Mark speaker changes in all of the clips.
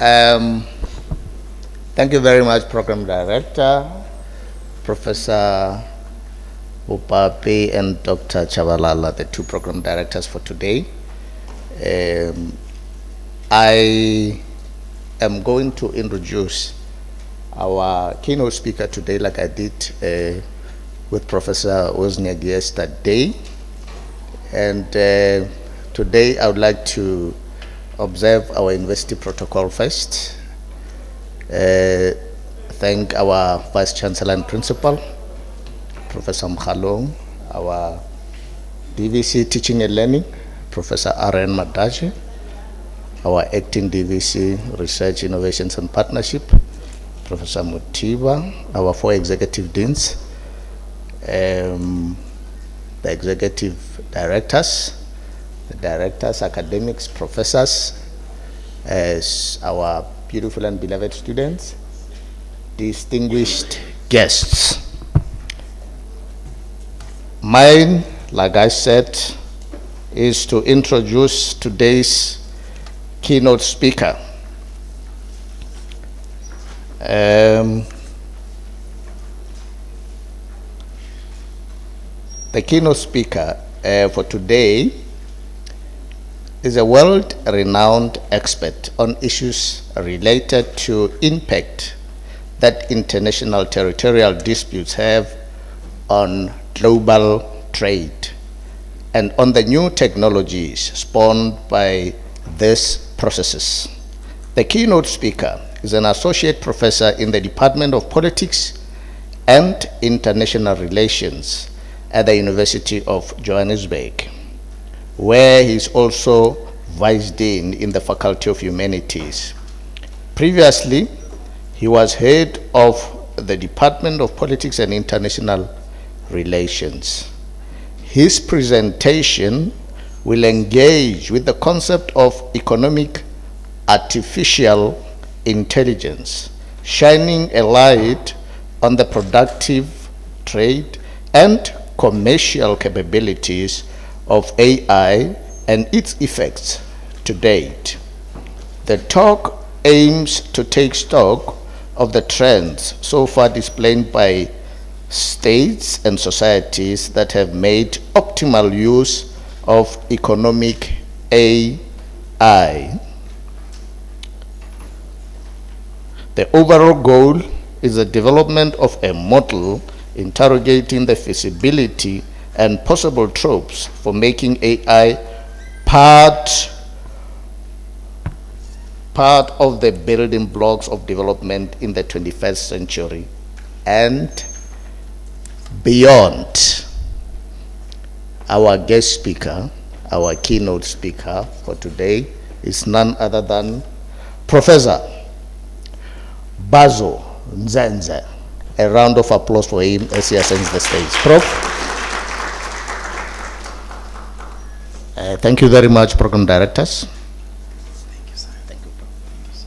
Speaker 1: Um, Thank you very much, Program Director, Professor Upapi and Dr. Chavalala, the two Program Directors for today. I am going to introduce our keynote speaker today, like I did with Professor Wozniak yesterday. And today I would like to observe our university protocol first. Thank our Vice Chancellor and Principal, Professor Mkhalong, our DVC Teaching and Learning, Professor R.N. Madaji, our Acting DVC Research, Innovations and Partnership, Professor Mutiba, our 4 Executive Deans, the Executive Directors, the Directors, Academics, Professors, as our beautiful and beloved students, distinguished guests. Mine, like I said, is to introduce today's keynote speaker. The keynote speaker for today is a world-renowned expert on issues related to impact that international territorial disputes have on global trade and on the new technologies spawned by these processes. The keynote speaker is an associate professor in the Department of Politics and International Relations at the University of Johannesburg, where he is also Vice Dean in the Faculty of Humanities. Previously, he was head of the Department of Politics and International Relations. His presentation will engage with the concept of economic artificial intelligence, shining a light on the productive trade and commercial capabilities of AI and its effects to date. The talk aims to take stock of the trends so far displayed by states and societies that have made optimal use of economic AI. The overall goal is the development of a model interrogating the feasibility and possible tropes for making AI part of the building blocks of development in the 21st century and beyond. Our guest speaker, our keynote speaker for today is none other than Professor Bazo Nzenze. A round of applause for him as he ascends the stage. Prof. Thank you very much, Program Directors.
Speaker 2: Thank you, sir. Thank you, Prof. Thank you so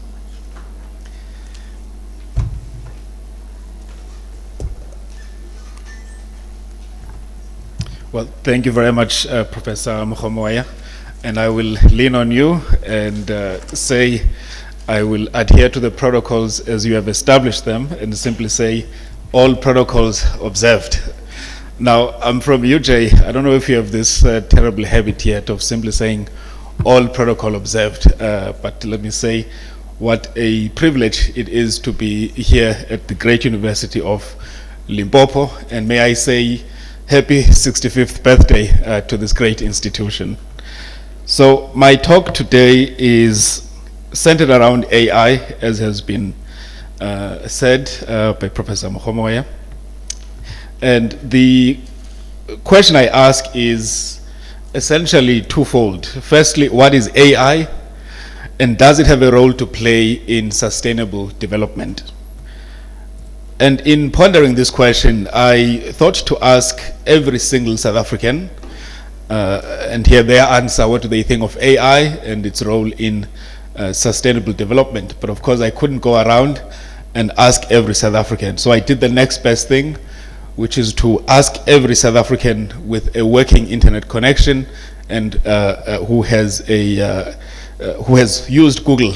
Speaker 2: much.
Speaker 3: Well, thank you very much, Professor Mkhomoya. And I will lean on you and say I will adhere to the protocols as you have established them and simply say all protocols observed. Now, I'm from UJ. I don't know if you have this terrible habit yet of simply saying all protocol observed, but let me say what a privilege it is to be here at the great University of Limpopo, and may I say happy 65th birthday to this great institution. So my talk today is centered around AI, as has been said by Professor Mkhomoya. And the question I ask is essentially twofold. Firstly, what is AI, and does it have a role to play in sustainable development? And in pondering this question, I thought to ask every single South African and hear their answer. What do they think of AI and its role in sustainable development? But of course, I couldn't go around and ask every South African. So I did the next best thing, which is to ask every South African with a working internet connection and who has used Google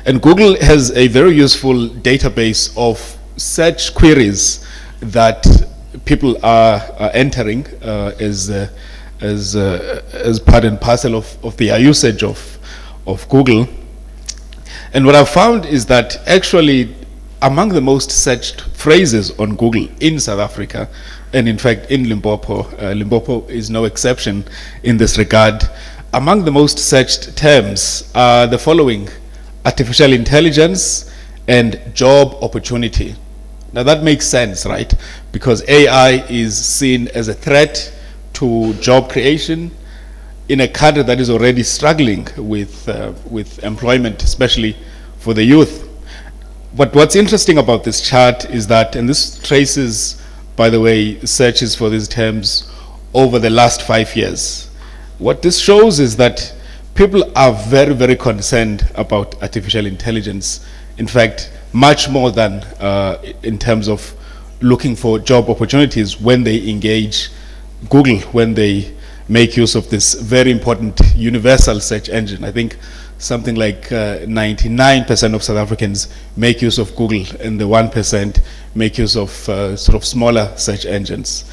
Speaker 3: And Google has a very useful database of search queries that people are entering as part and parcel of their usage of Google. And what I've found is that actually among the most searched phrases on Google in South Africa, and in fact in Limpopo, Limpopo is no exception in this regard, among the most searched terms are the following: artificial intelligence and job opportunity. Now that makes sense, right? Because AI is seen as a threat to job creation in a country that is already struggling with employment, especially for the youth. But what's interesting about this chart is that, and this traces, by the way, searches for these terms over the last 5 years. What this shows is that people are very, very concerned about artificial intelligence. In fact, much more than in terms of looking for job opportunities when they engage Google, when they make use of this very important universal search engine. I think something like 99% of South Africans make use of Google, and the 1% make use of sort of smaller search engines,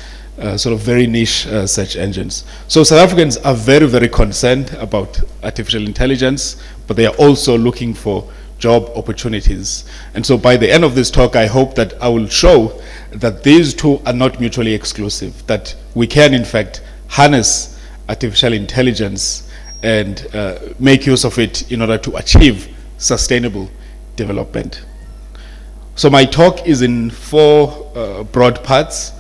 Speaker 3: sort of very niche search engines. So South Africans are very, very concerned about artificial intelligence, but they are also looking for job opportunities. And so by the end of this talk, I hope that I will show that these two are not mutually exclusive, that we can in fact harness artificial intelligence and make use of it in order to achieve sustainable development. So my talk is in 4 broad parts.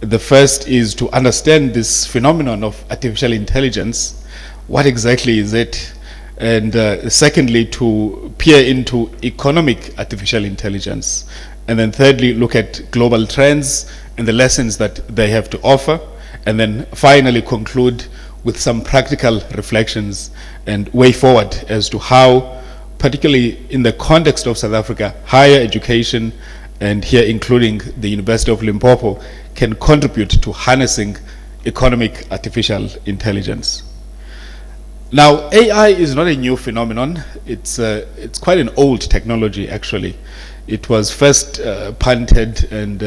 Speaker 3: The first is to understand this phenomenon of artificial intelligence. What exactly is it? And secondly, to peer into economic artificial intelligence. And then thirdly, look at global trends and the lessons that they have to offer. And then finally conclude with some practical reflections and way forward as to how, particularly in the context of South Africa, higher education, and here including the University of Limpopo, can contribute to harnessing economic artificial intelligence. Now, AI is not a new phenomenon. It's quite an old technology, actually. It was first punted and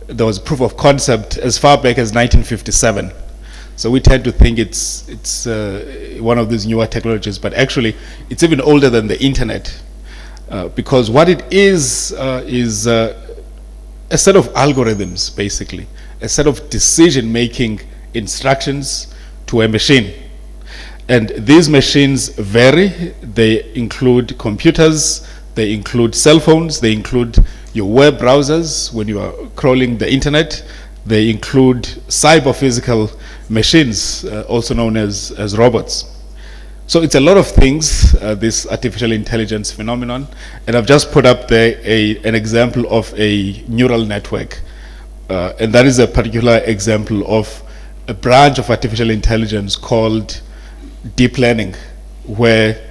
Speaker 3: there was proof of concept as far back as 1957. So we tend to think it's one of these newer technologies, but actually it's even older than the internet, because what it is a set of algorithms, basically, a set of decision-making instructions to a machine. And these machines vary. They include computers, they include cell phones, they include your web browsers when you are crawling the internet, they include cyber-physical machines, also known as robots. So it's a lot of things, this artificial intelligence phenomenon, and I've just put up there an example of a neural network, and that is a particular example of a branch of artificial intelligence called deep learning, where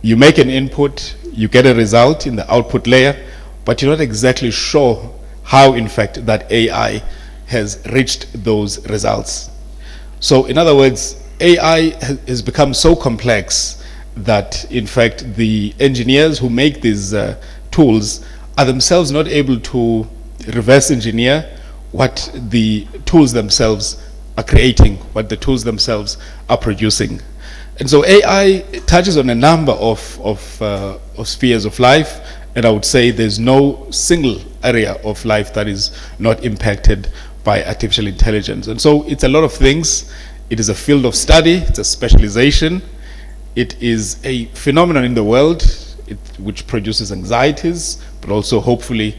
Speaker 3: you make an input, you get a result in the output layer, but you're not exactly sure how, in fact, that AI has reached those results. So, in other words, AI has become so complex that, in fact, the engineers who make these tools are themselves not able to reverse engineer what the tools themselves are creating, what the tools themselves are producing. And so AI touches on a number of spheres of life, and I would say there's no single area of life that is not impacted by artificial intelligence. And so it's a lot of things. It is a field of study, it's a specialization, it is a phenomenon in the world which produces anxieties, but also hopefully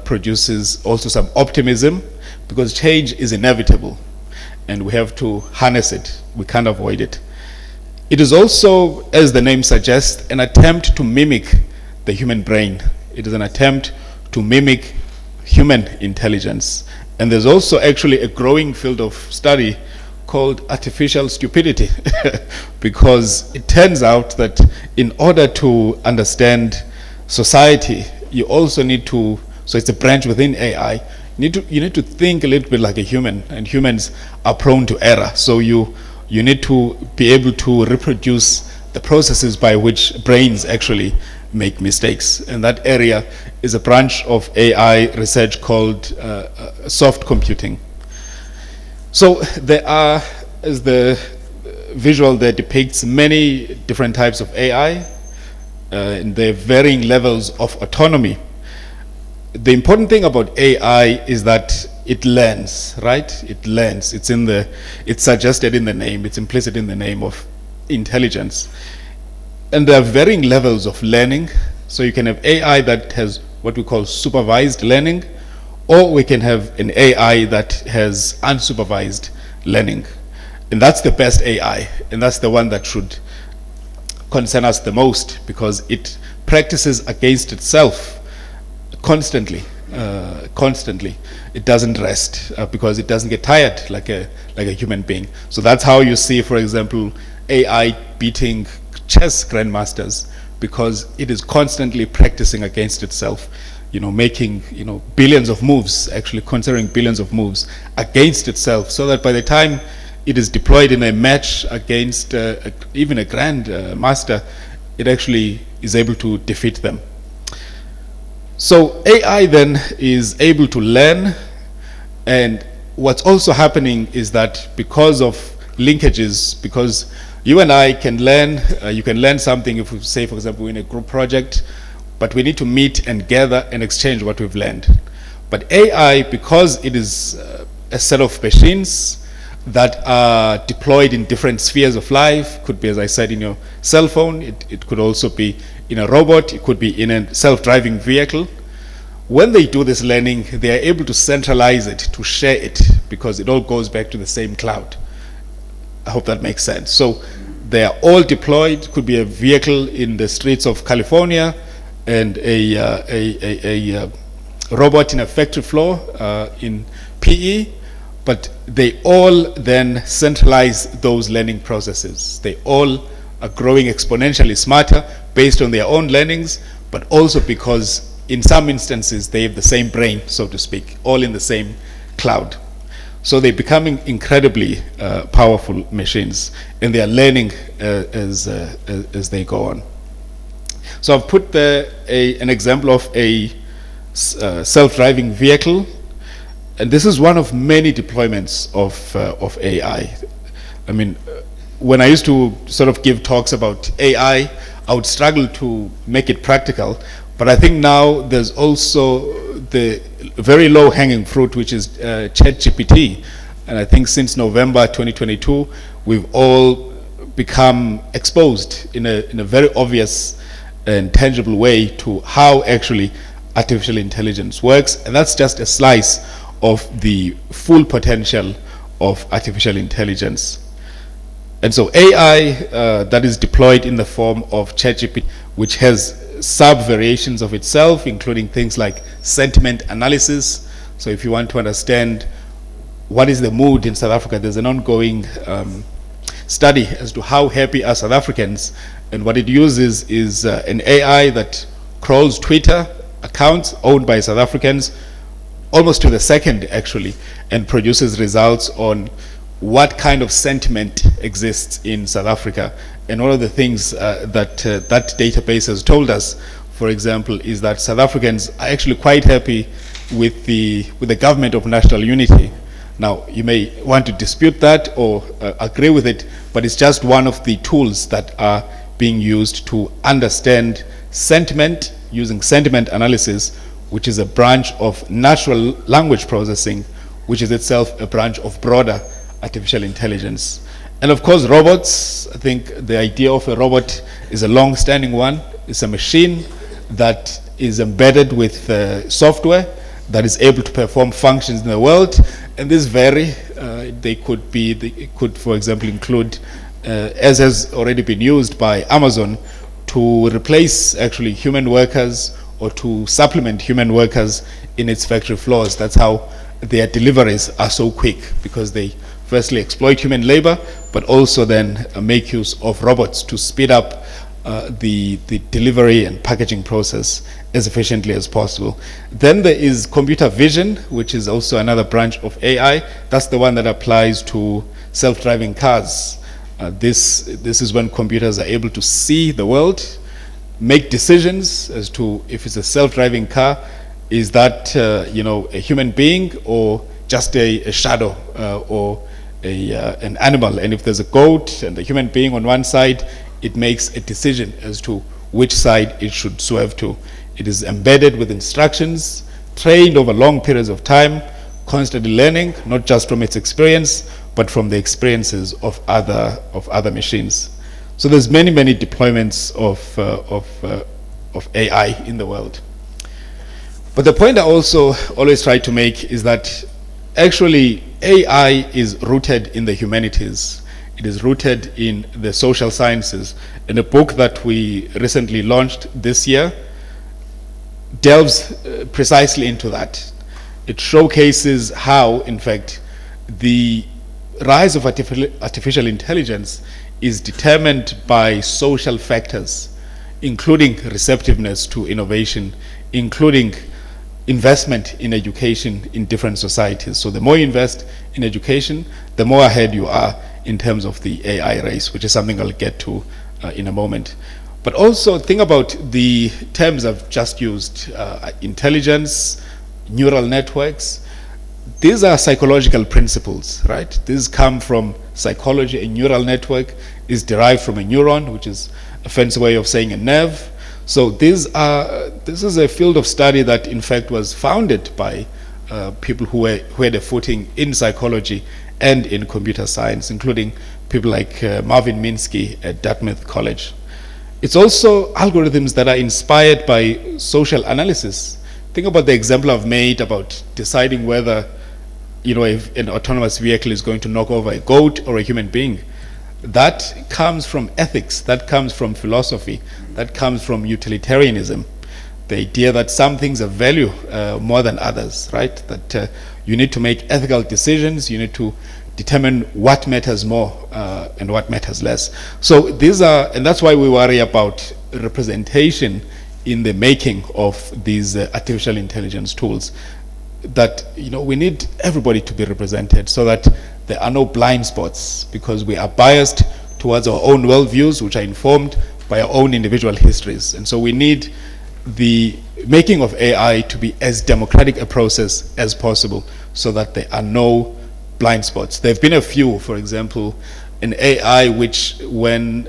Speaker 3: produces also some optimism, because change is inevitable and we have to harness it. We can't avoid it. It is also, as the name suggests, an attempt to mimic the human brain. It is an attempt to mimic human intelligence. And there's also actually a growing field of study called artificial stupidity, because it turns out that in order to understand society, you also need to, so it's a branch within AI, you need to think a little bit like a human, and humans are prone to error. So you need to be able to reproduce the processes by which brains actually make mistakes. And that area is a branch of AI research called soft computing. So there are, as the visual there depicts, many different types of AI and their varying levels of autonomy. The important thing about AI is that it learns, right? It learns. It's suggested in the name. It's implicit in the name of intelligence. And there are varying levels of learning. So you can have AI that has what we call supervised learning, or we can have an AI that has unsupervised learning. And that's the best AI, and that's the one that should concern us the most, because it practices against itself constantly. It doesn't rest because it doesn't get tired like a human being. So that's how you see, for example, AI beating chess grandmasters, because it is constantly practicing against itself, making billions of moves, actually considering billions of moves against itself, so that by the time it is deployed in a match against even a grand master, it actually is able to defeat them. So AI then is able to learn, and what's also happening is that because of linkages, because you and I can learn, you can learn something if we say, for example, we're in a group project, but we need to meet and gather and exchange what we've learned. But AI, because it is a set of machines that are deployed in different spheres of life, could be, as I said, in your cell phone, it could also be in a robot, it could be in a self-driving vehicle. When they do this learning, they are able to centralize it, to share it, because it all goes back to the same cloud. I hope that makes sense. So they are all deployed. Could be a vehicle in the streets of California and a robot in a factory floor in PE, but they all then centralize those learning processes. They all are growing exponentially smarter based on their own learnings, but also because in some instances they have the same brain, so to speak, all in the same cloud. So they're becoming incredibly powerful machines, and they are learning as they go on. So I've put there an example of a self-driving vehicle, and this is one of many deployments of AI. I mean, when I used to sort of give talks about AI, I would struggle to make it practical, but I think now there's also the very low-hanging fruit, which is ChatGPT. And I think since November 2022, we've all become exposed in a very obvious and tangible way to how actually artificial intelligence works. And that's just a slice of the full potential of artificial intelligence. And so AI that is deployed in the form of ChatGPT, which has sub-variations of itself, including things like sentiment analysis. So if you want to understand what is the mood in South Africa, there's an ongoing study as to how happy are South Africans, and what it uses is an AI that crawls Twitter accounts owned by South Africans almost to the second, actually, and produces results on what kind of sentiment exists in South Africa. And one of the things that that database has told us, for example, is that South Africans are actually quite happy with the government of national unity. Now, you may want to dispute that or agree with it, but it's just one of the tools that are being used to understand sentiment using sentiment analysis, which is a branch of natural language processing, which is itself a branch of broader artificial intelligence. And of course, robots. I think the idea of a robot is a long-standing one. It's a machine that is embedded with software that is able to perform functions in the world, and these vary. They could, for example, include, as has already been used by Amazon, to replace actually human workers or to supplement human workers in its factory floors. That's how their deliveries are so quick, because they firstly exploit human labor, but also then make use of robots to speed up the delivery and packaging process as efficiently as possible. Then there is computer vision, which is also another branch of AI. That's the one that applies to self-driving cars. This is when computers are able to see the world, make decisions as to if it's a self-driving car, is that a human being or just a shadow or an animal. And if there's a goat and a human being on one side, it makes a decision as to which side it should swerve to. It is embedded with instructions, trained over long periods of time, constantly learning, not just from its experience, but from the experiences of other machines. So there's many deployments of AI in the world. But the point I also always try to make is that actually AI is rooted in the humanities. It is rooted in the social sciences. And a book that we recently launched this year delves precisely into that. It showcases how, in fact, the rise of artificial intelligence is determined by social factors, including receptiveness to innovation, including investment in education in different societies. So the more you invest in education, the more ahead you are in terms of the AI race, which is something I'll get to in a moment. But also think about the terms I've just used, intelligence, neural networks. These are psychological principles, right? These come from psychology. A neural network is derived from a neuron, which is a fancy way of saying a nerve. So this is a field of study that in fact was founded by people who had a footing in psychology and in computer science, including people like Marvin Minsky at Dartmouth College. It's also algorithms that are inspired by social analysis. Think about the example I've made about deciding whether if an autonomous vehicle is going to knock over a goat or a human being. That comes from ethics, that comes from philosophy, that comes from utilitarianism. The idea that some things have value more than others, right? That you need to make ethical decisions, you need to determine what matters more and what matters less. So and that's why we worry about representation in the making of these artificial intelligence tools. That we need everybody to be represented so that there are no blind spots, because we are biased towards our own worldviews, which are informed by our own individual histories. And so we need the making of AI to be as democratic a process as possible so that there are no blind spots. There have been a few, for example, an AI which when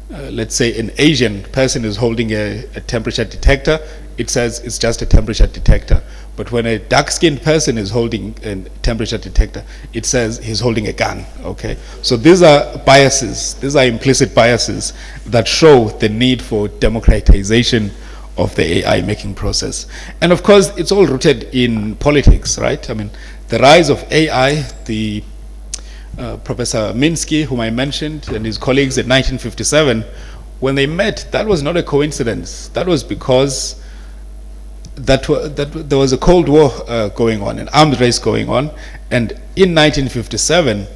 Speaker 3: let's say an Asian person is holding a temperature detector, it says it's just a temperature detector. But when a dark-skinned person is holding a temperature detector, it says he's holding a gun, okay? So these are biases, these are implicit biases that show the need for democratization of the AI making process. And of course, it's all rooted in politics, right? I mean, the rise of AI, the Professor Minsky, whom I mentioned, and his colleagues in 1957, when they met, that was not a coincidence. That was because that there was a Cold War going on, an arms race going on, and in 1957,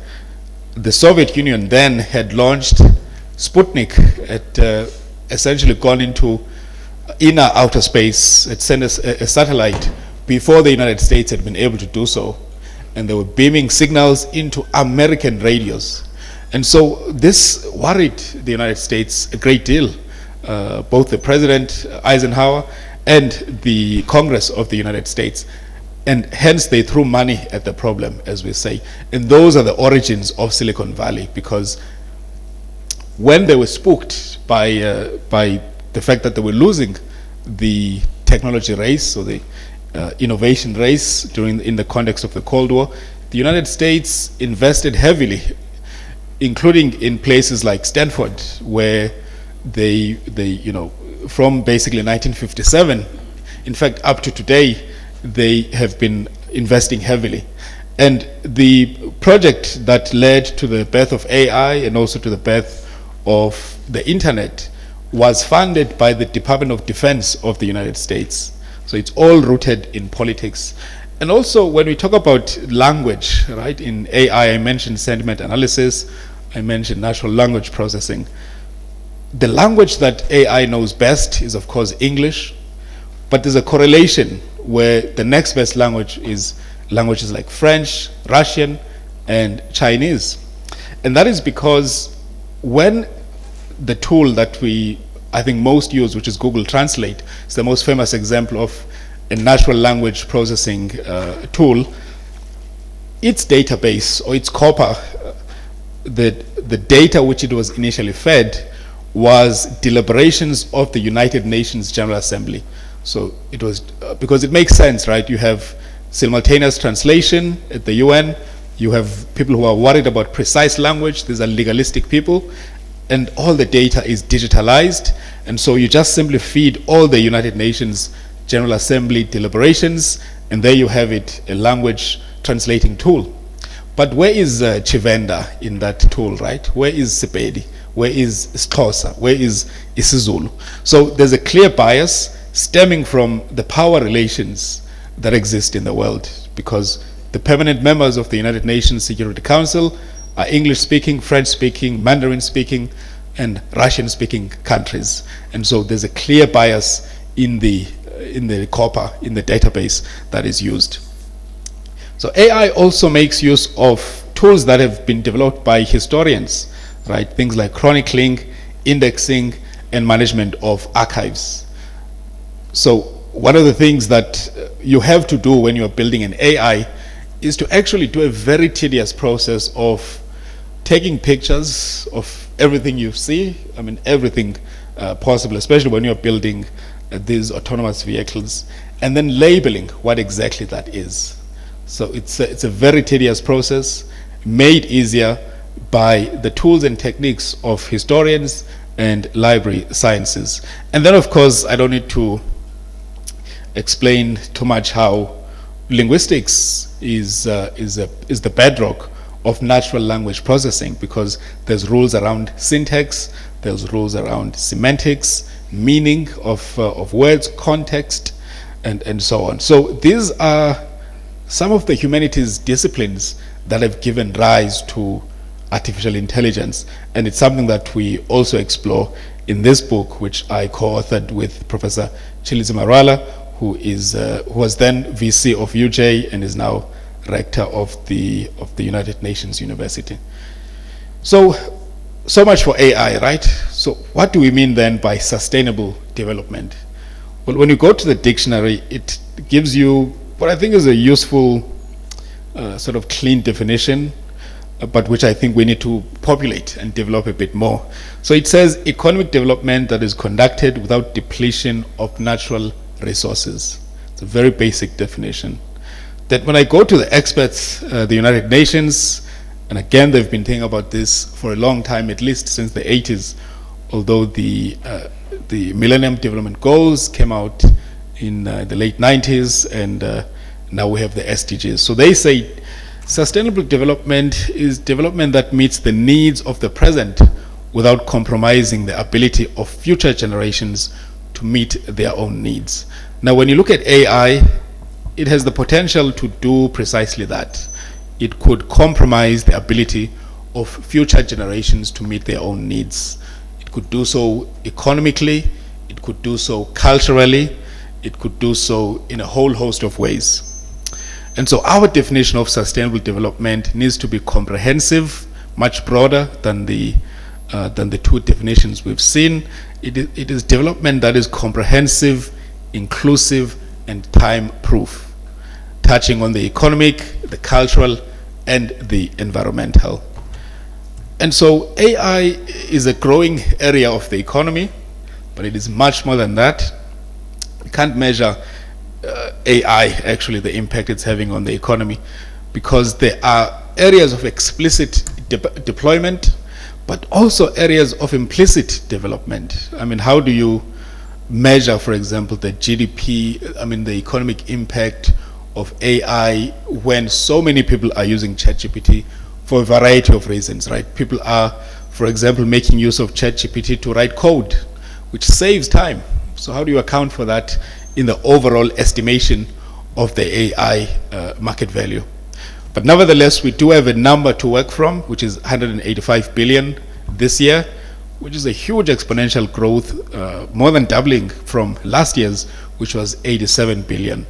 Speaker 3: the Soviet Union then had launched Sputnik, had essentially gone into inner outer space, had sent a satellite before the United States had been able to do so, and they were beaming signals into American radios. And so this worried the United States a great deal, both the President Eisenhower and the Congress of the United States. And hence they threw money at the problem, as we say. And those are the origins of Silicon Valley, because when they were spooked by the fact that they were losing the technology race or the innovation race in the context of the Cold War, the United States invested heavily, including in places like Stanford, where they from basically 1957, in fact, up to today, they have been investing heavily. And the project that led to the birth of AI and also to the birth of the internet was funded by the Department of Defense of the United States. So it's all rooted in politics. And also when we talk about language, right, in AI, I mentioned sentiment analysis, I mentioned natural language processing. The language that AI knows best is, of course, English, but there's a correlation where the next best language is languages like French, Russian, and Chinese. And that is because when the tool that I think most use, which is Google Translate, is the most famous example of a natural language processing tool. Its database, or its corpus, the data which it was initially fed was deliberations of the United Nations General Assembly. So it was, because it makes sense, right? You have simultaneous translation at the UN, you have people who are worried about precise language, these are legalistic people, and all the data is digitalized, and so you just simply feed all the United Nations General Assembly deliberations, and there you have it, a language translating tool. But where is Chivenda in that tool, right? Where is Sepedi? Where is Xhosa? Where is isiZulu? So there's a clear bias stemming from the power relations that exist in the world, because the permanent members of the United Nations Security Council are English-speaking, French-speaking, Mandarin-speaking, and Russian-speaking countries. And so there's a clear bias in the corpus, in the database that is used. So AI also makes use of tools that have been developed by historians, right? Things like chronicling, indexing, and management of archives. So one of the things that you have to do when you're building an AI is to actually do a very tedious process of taking pictures of everything you see, I mean everything possible, especially when you're building these autonomous vehicles, and then labeling what exactly that is. So it's a very tedious process, made easier by the tools and techniques of historians and library sciences. And then, of course, I don't need to explain too much how linguistics is the bedrock of natural language processing, because there's rules around syntax, there's rules around semantics, meaning of words, context, and so on. So these are some of the humanities disciplines that have given rise to artificial intelligence, and it's something that we also explore in this book, which I co-authored with Professor Chilizi Marwala, who was then VC of UJ and is now rector of the United Nations University. So much for AI, right? So what do we mean then by sustainable development? Well, when you go to the dictionary, it gives you what I think is a useful sort of clean definition, but which I think we need to populate and develop a bit more. So it says economic development that is conducted without depletion of natural resources. It's a very basic definition. That when I go to the experts, the United Nations, and again they've been thinking about this for a long time, at least since the 80s, although the Millennium Development Goals came out in the late 90s, and now we have the SDGs. So they say sustainable development is development that meets the needs of the present without compromising the ability of future generations to meet their own needs. Now, when you look at AI, it has the potential to do precisely that. It could compromise the ability of future generations to meet their own needs. It could do so economically, it could do so culturally, it could do so in a whole host of ways. And so our definition of sustainable development needs to be comprehensive, much broader than the two definitions we've seen. It is development that is comprehensive, inclusive, and time-proof, touching on the economic, the cultural, and the environmental. And so AI is a growing area of the economy, but it is much more than that. We can't measure AI, actually, the impact it's having on the economy, because there are areas of explicit deployment, but also areas of implicit development. I mean, how do you measure, for example, the GDP, I mean, the economic impact of AI when so many people are using ChatGPT for a variety of reasons, right? People are, for example, making use of ChatGPT to write code, which saves time. So how do you account for that in the overall estimation of the AI market value? But nevertheless, we do have a number to work from, which is 185 billion this year, which is a huge exponential growth, more than doubling from last year's, which was 87 billion.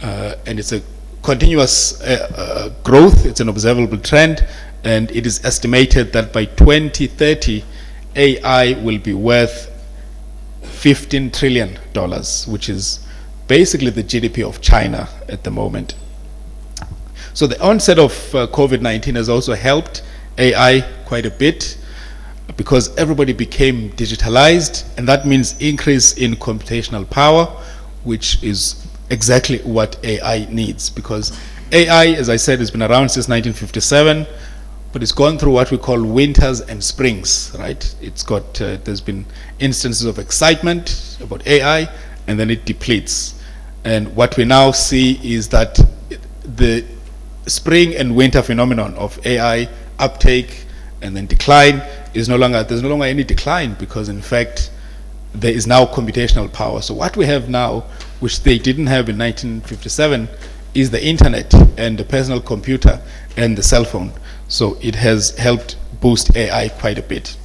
Speaker 3: And it's a continuous growth, it's an observable trend, And it is estimated that by 2030, AI will be worth $15 trillion, which is basically the GDP of China at the moment. So the onset of COVID-19 has also helped AI quite a bit, because everybody became digitalized, and that means increase in computational power, which is exactly what AI needs. Because AI, as I said, has been around since 1957, but it's gone through what we call winters and springs, right? It's got, there's been instances of excitement about AI, and then it depletes. And what we now see is that the spring and winter phenomenon of AI uptake and then decline is there's no longer any decline, because in fact there is now computational power. So what we have now, which they didn't have in 1957, is the internet and the personal computer and the cell phone. So it has helped boost AI quite a bit.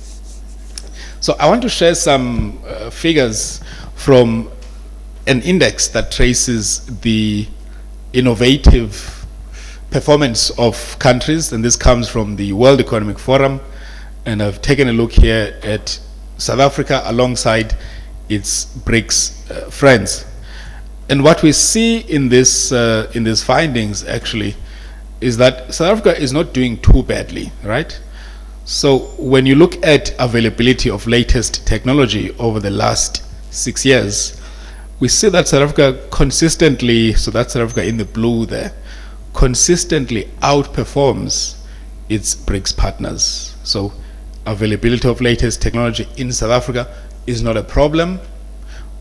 Speaker 3: So I want to share some figures from an index that traces the innovative performance of countries, and this comes from the World Economic Forum. And I've taken a look here at South Africa alongside its BRICS friends. And what we see in these findings actually is that South Africa is not doing too badly, right? So when you look at availability of latest technology over the last 6 years, we see that South Africa consistently, so that's South Africa in the blue there, consistently outperforms its BRICS partners. So availability of latest technology in South Africa is not a problem,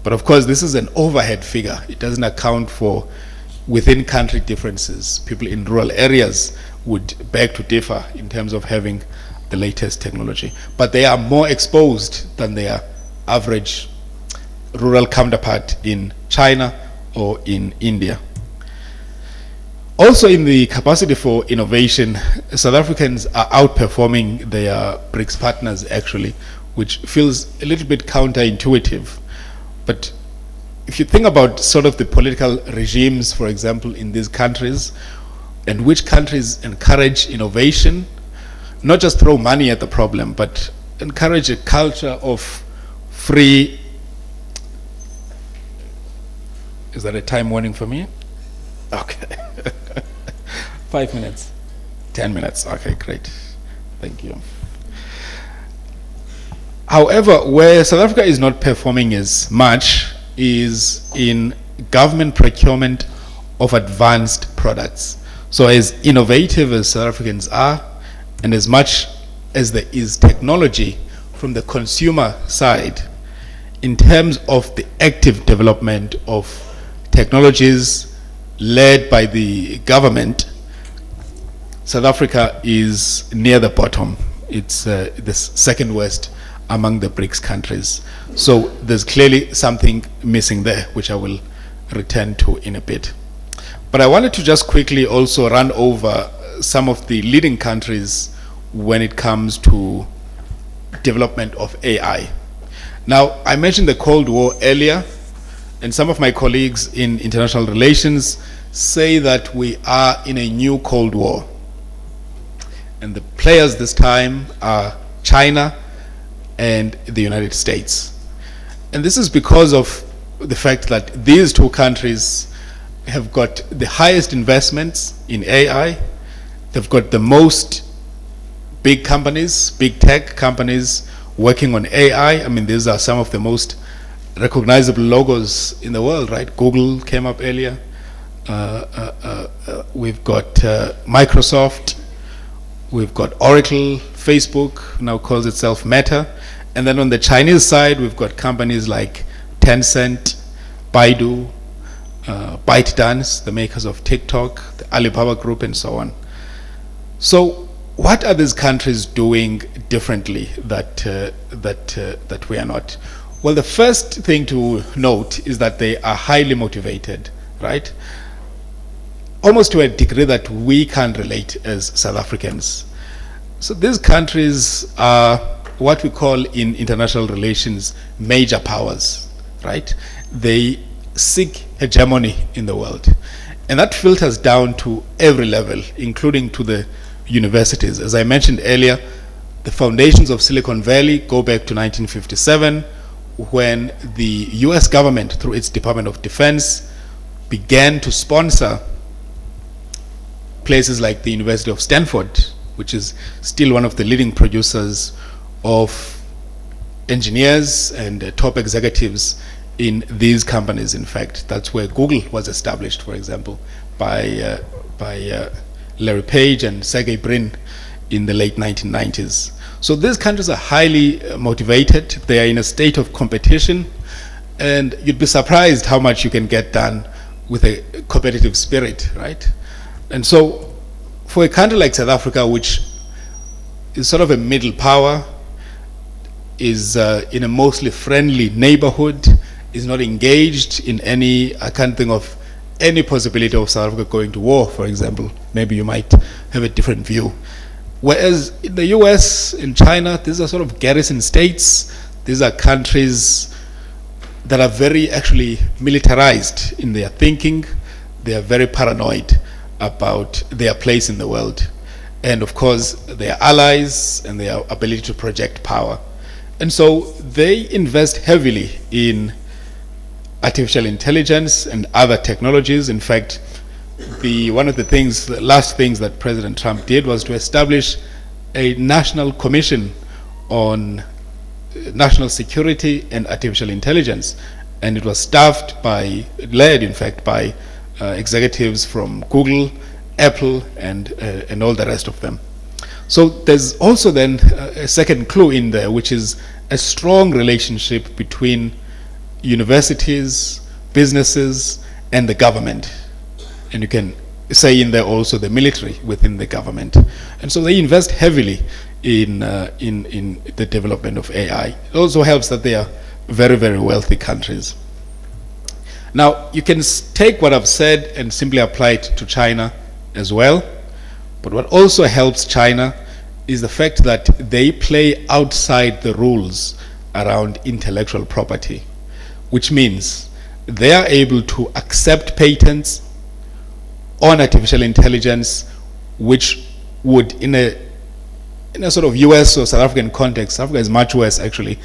Speaker 3: but of course this is an overhead figure. It doesn't account for within country differences. People in rural areas would beg to differ in terms of having the latest technology, but they are more exposed than their average rural counterpart in China or in India. Also, in the capacity for innovation, South Africans are outperforming their BRICS partners actually, which feels a little bit counterintuitive. But if you think about sort of the political regimes, for example, in these countries, and which countries encourage innovation, not just throw money at the problem, but encourage a culture of free. Is that a time warning for me? Okay. 5 minutes. 10 minutes. Okay, great. Thank you. However, where South Africa is not performing as much is in government procurement of advanced products. So as innovative as South Africans are, and as much as there is technology from the consumer side, in terms of the active development of technologies led by the government, South Africa is near the bottom. It's the second worst among the BRICS countries. So there's clearly something missing there, which I will return to in a bit. But I wanted to just quickly also run over some of the leading countries when it comes to development of AI. Now, I mentioned the Cold War earlier, and some of my colleagues in international relations say that we are in a new Cold War. And the players this time are China and the United States. And this is because of the fact that these two countries have got the highest investments in AI. They've got the most big companies, big tech companies working on AI. I mean, these are some of the most recognizable logos in the world, right? Google came up earlier. We've got Microsoft. We've got Oracle. Facebook now calls itself Meta. And then on the Chinese side, we've got companies like Tencent, Baidu, ByteDance, the makers of TikTok, the Alibaba Group, and so on. So what are these countries doing differently that we are not? Well, the first thing to note is that they are highly motivated, right? Almost to a degree that we can't relate as South Africans. So these countries are what we call in international relations major powers, right? They seek hegemony in the world. And that filters down to every level, including to the universities. As I mentioned earlier, the foundations of Silicon Valley go back to 1957, when the US government, through its Department of Defense, began to sponsor places like the University of Stanford, which is still one of the leading producers of engineers and top executives in these companies. In fact, that's where Google was established, for example, by Larry Page and Sergey Brin in the late 1990s. So these countries are highly motivated. They are in a state of competition, and you'd be surprised how much you can get done with a competitive spirit, right? And so for a country like South Africa, which is sort of a middle power, is in a mostly friendly neighborhood, is not engaged in any, I can't think of any possibility of South Africa going to war, for example. Maybe you might have a different view. Whereas in the US, in China, these are sort of garrison states. These are countries that are very actually militarized in their thinking. They are very paranoid about their place in the world. And of course, their allies and their ability to project power. And so they invest heavily in artificial intelligence and other technologies. In fact, one of the last things that President Trump did was to establish a national commission on national security and artificial intelligence. And it was led in fact by executives from Google, Apple, and all the rest of them. So there's also then a second clue in there, which is a strong relationship between universities, businesses, and the government. And you can say in there also the military within the government. And so they invest heavily in the development of AI. It also helps that they are very, very wealthy countries. Now, you can take what I've said and simply apply it to China as well. But what also helps China is the fact that they play outside the rules around intellectual property, which means they are able to accept patents on artificial intelligence, which would, in a sort of US or South African context, South Africa is much worse actually,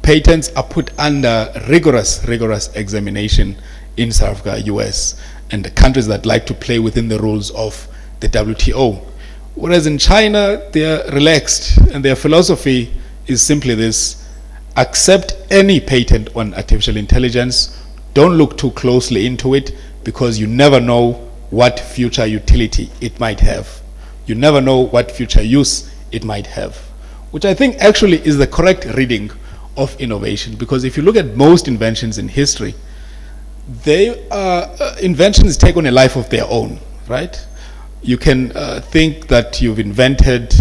Speaker 3: patents are put under rigorous examination in South Africa, US, and the countries that like to play within the rules of the WTO. Whereas in China, they're relaxed, and their philosophy is simply this: accept any patent on artificial intelligence, don't look too closely into it, because you never know what future utility it might have. You never know what future use it might have, which I think actually is the correct reading of innovation, because if you look at most inventions in history, inventions take on a life of their own, right? You can think that you've invented,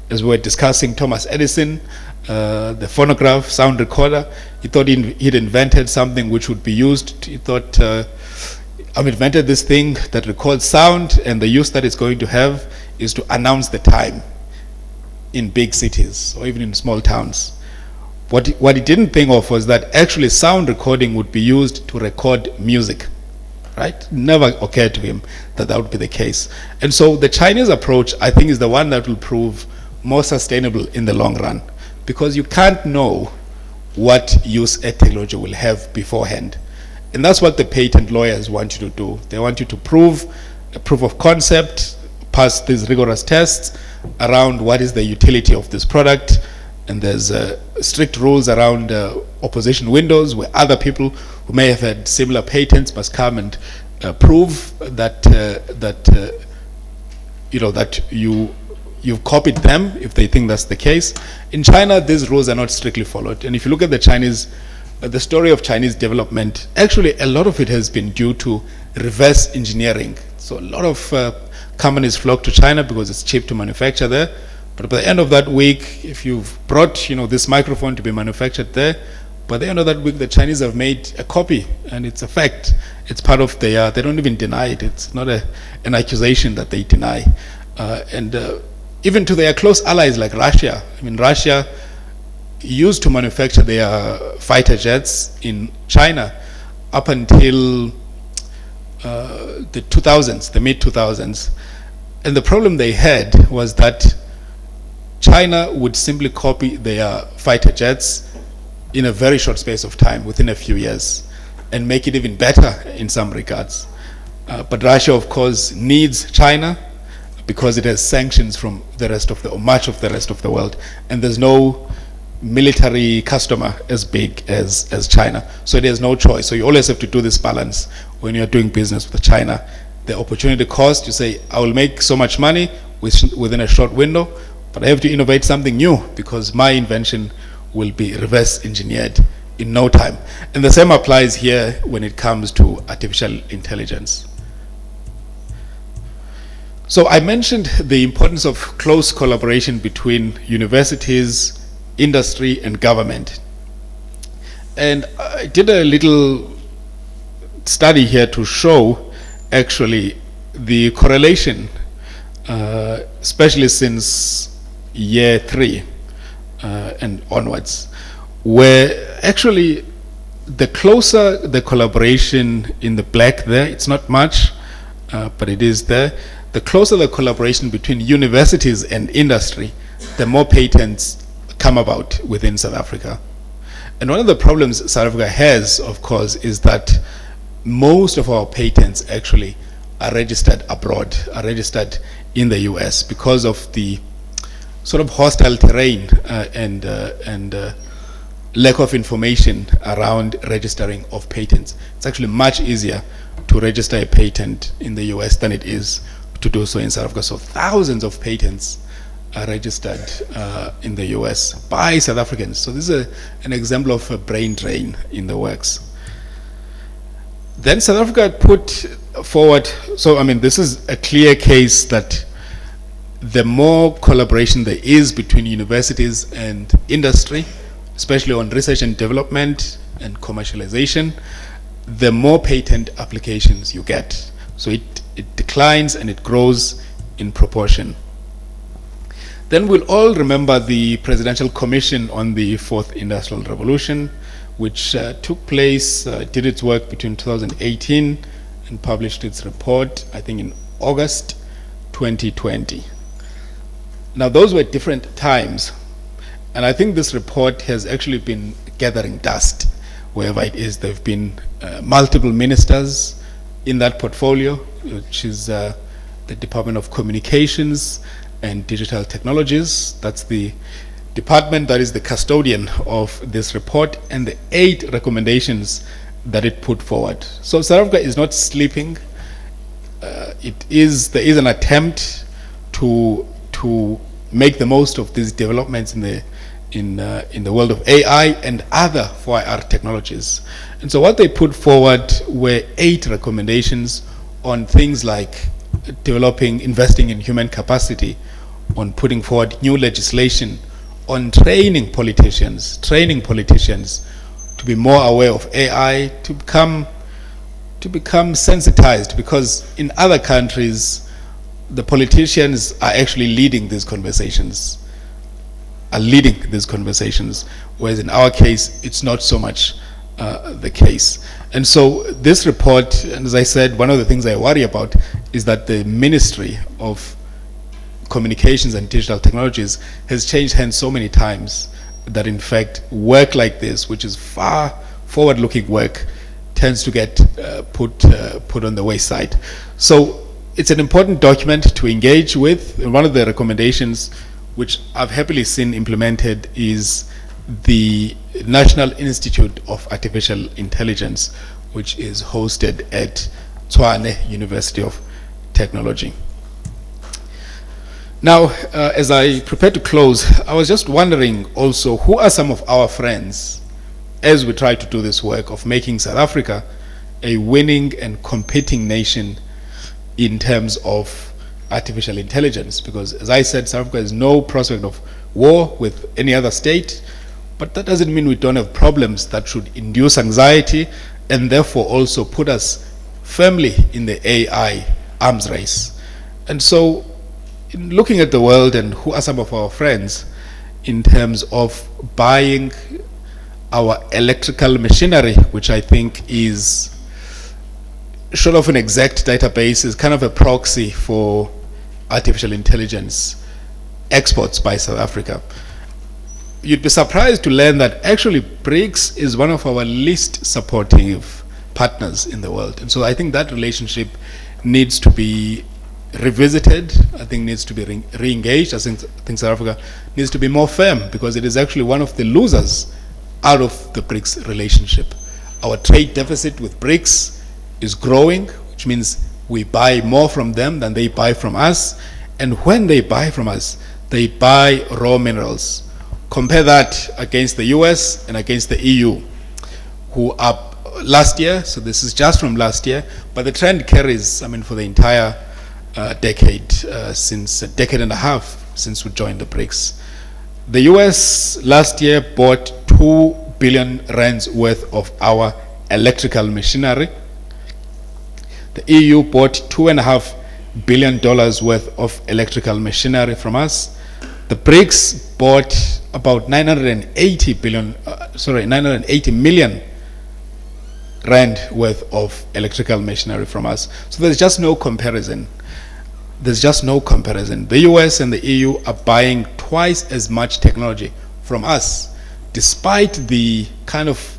Speaker 3: as we were discussing, Thomas Edison, the phonograph, sound recorder. He thought he'd invented something which would be used. He thought, I've invented this thing that records sound, and the use that it's going to have is to announce the time in big cities or even in small towns. What he didn't think of was that actually sound recording would be used to record music, right? Never occurred to him that would be the case. And so the Chinese approach, I think, is the one that will prove more sustainable in the long run, because you can't know what use a technology will have beforehand. And that's what the patent lawyers want you to do. They want you to prove a proof of concept, pass these rigorous tests around what is the utility of this product. And there's strict rules around opposition windows, where other people who may have had similar patents must come and prove that you've copied them, if they think that's the case. In China, these rules are not strictly followed. And if you look at the story of Chinese development, actually a lot of it has been due to reverse engineering. So a lot of companies flock to China because it's cheap to manufacture there. But by the end of that week, if you've brought this microphone to be manufactured there, by the end of that week, the Chinese have made a copy, and it's a fact. It's part of they don't even deny it. It's not an accusation that they deny. And even to their close allies like Russia. I mean, Russia used to manufacture their fighter jets in China up until the 2000s, the mid-2000s. And the problem they had was that China would simply copy their fighter jets in a very short space of time, within a few years, and make it even better in some regards. But Russia, of course, needs China because it has sanctions from the rest of the, or much of the rest of the world, and there's no military customer as big as China. So there's no choice. So you always have to do this balance when you're doing business with China. The opportunity cost, you say, I will make so much money within a short window, but I have to innovate something new because my invention will be reverse engineered in no time. And the same applies here when it comes to artificial intelligence. So I mentioned the importance of close collaboration between universities, industry, and government. And I did a little study here to show actually the correlation, especially since year 3 and onwards, where actually the closer the collaboration in the black there, it's not much, but it is there, the closer the collaboration between universities and industry, the more patents come about within South Africa. And one of the problems South Africa has, of course, is that most of our patents actually are registered abroad, are registered in the US because of the sort of hostile terrain and lack of information around registering of patents. It's actually much easier to register a patent in the US than it is to do so in South Africa. So thousands of patents are registered in the US by South Africans. So this is an example of a brain drain in the works. Then South Africa put forward, so I mean, this is a clear case that the more collaboration there is between universities and industry, especially on research and development and commercialization, the more patent applications you get. So it declines and it grows in proportion. Then we'll all remember the Presidential Commission on the Fourth Industrial Revolution, which took place, did its work between 2018 and published its report, I think, in August 2020. Now, those were different times, and I think this report has actually been gathering dust wherever it is. There have been multiple ministers in that portfolio, which is the Department of Communications and Digital Technologies. That's the department that is the custodian of this report and the 8 recommendations that it put forward. So South Africa is not sleeping. There is an attempt to make the most of these developments in the world of AI and other 4IR technologies. And so what they put forward were 8 recommendations on things like investing in human capacity, on putting forward new legislation, on training politicians to be more aware of AI, to become sensitized, because in other countries the politicians are actually leading these conversations, whereas in our case it's not so much the case. And so this report, and as I said, one of the things I worry about is that the Ministry of Communications and Digital Technologies has changed hands so many times that in fact work like this, which is far forward-looking work, tends to get put on the wayside. So it's an important document to engage with. And one of the recommendations which I've happily seen implemented is the National Institute of Artificial Intelligence, which is hosted at Tshwane University of Technology. Now, as I prepare to close, I was just wondering also, who are some of our friends as we try to do this work of making South Africa a winning and competing nation in terms of artificial intelligence? Because, as I said, South Africa has no prospect of war with any other state, but that doesn't mean we don't have problems that should induce anxiety and therefore also put us firmly in the AI arms race. And so, in looking at the world and who are some of our friends in terms of buying our electrical machinery, which I think is, short of an exact database, is kind of a proxy for artificial intelligence exports by South Africa. You'd be surprised to learn that actually BRICS is one of our least supportive partners in the world. And so I think that relationship needs to be revisited, I think needs to be re-engaged. I think South Africa needs to be more firm, because it is actually one of the losers out of the BRICS relationship. Our trade deficit with BRICS is growing, which means we buy more from them than they buy from us. And when they buy from us, they buy raw minerals. Compare that against the US and against the EU, who are last year, so this is just from last year, but the trend carries, I mean, for the entire decade, since a decade and a half since we joined the BRICS. The US last year bought 2 billion rands worth of our electrical machinery. The EU bought $2.5 billion worth of electrical machinery from us. The BRICS bought about 980 million rand worth of electrical machinery from us. So there's just no comparison. There's just no comparison. The US and the EU are buying twice as much technology from us, despite the kind of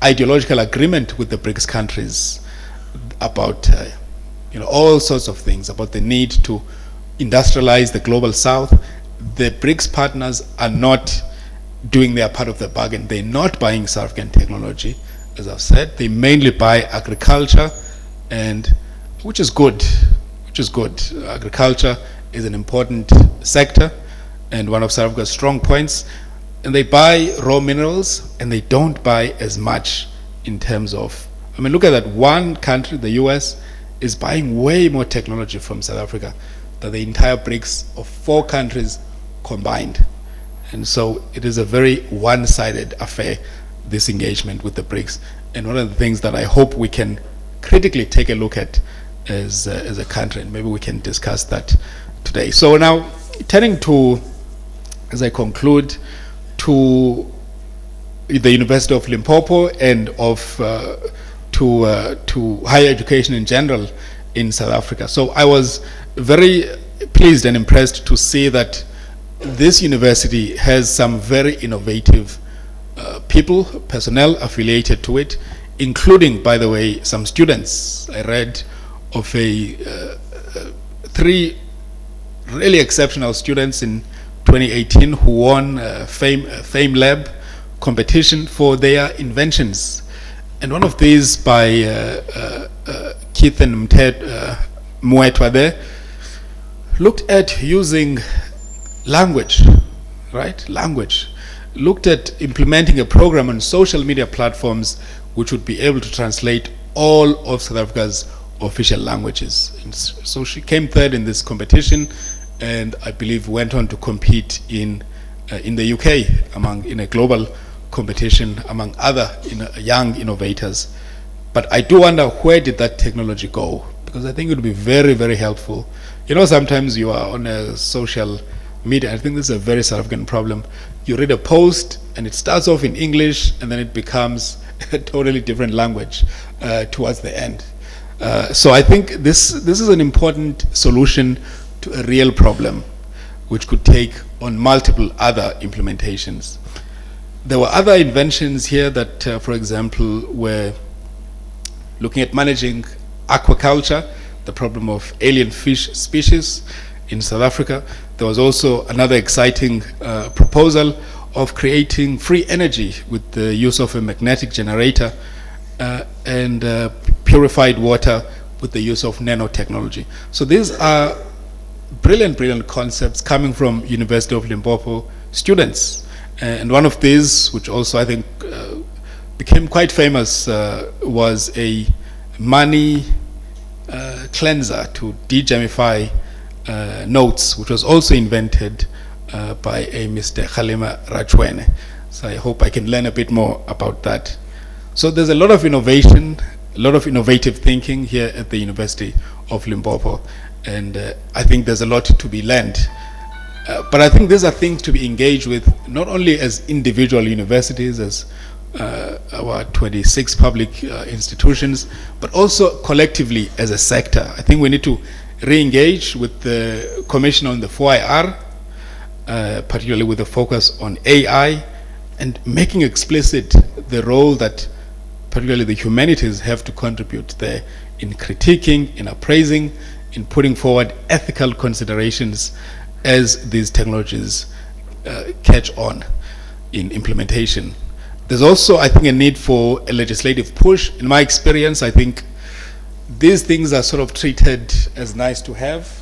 Speaker 3: ideological agreement with the BRICS countries about all sorts of things, about the need to industrialize the global south. The BRICS partners are not doing their part of the bargain. They're not buying South African technology, as I've said. They mainly buy agriculture, and which is good. Agriculture is an important sector and one of South Africa's strong points. And they buy raw minerals, and they don't buy as much in terms of, I mean, look at that. One country, the US, is buying way more technology from South Africa than the entire BRICS of 4 countries combined. And so it is a very one-sided affair, this engagement with the BRICS. And one of the things that I hope we can critically take a look at as a country, and maybe we can discuss that today. So now, turning to, as I conclude, to the University of Limpopo and to higher education in general in South Africa. So I was very pleased and impressed to see that this university has some very innovative personnel affiliated to it, including, by the way, some students. I read of 3 really exceptional students in 2018 who won Fame Lab competition for their inventions. And one of these by Keith and Muetwa there looked at using language, right? Language. Looked at implementing a program on social media platforms which would be able to translate all of South Africa's official languages. And so she came third in this competition, and I believe went on to compete in the UK in a global competition among other young innovators. But I do wonder, where did that technology go? Because I think it would be very, very helpful. Sometimes you are on a social media. I think this is a very South African problem. You read a post and it starts off in English, and then it becomes a totally different language towards the end. So I think this is an important solution to a real problem, which could take on multiple other implementations. There were other inventions here that, for example, were looking at managing aquaculture, the problem of alien fish species in South Africa. There was also another exciting proposal of creating free energy with the use of a magnetic generator and purified water with the use of nanotechnology. So these are brilliant concepts coming from University of Limpopo students. And one of these, which also I think became quite famous, was a money cleanser to degemify notes, which was also invented by a Mr. Khalima Rachwene. So I hope I can learn a bit more about that. So there's a lot of innovation, a lot of innovative thinking here at the University of Limpopo, and I think there's a lot to be learned. But I think these are things to be engaged with, not only as individual universities, as our 26 public institutions, but also collectively as a sector. I think we need to re-engage with the Commission on the 4IR, particularly with a focus on AI, and making explicit the role that particularly the humanities have to contribute there in critiquing, in appraising, in putting forward ethical considerations as these technologies catch on in implementation. There's also, I think, a need for a legislative push. In my experience, I think these things are sort of treated as nice to have,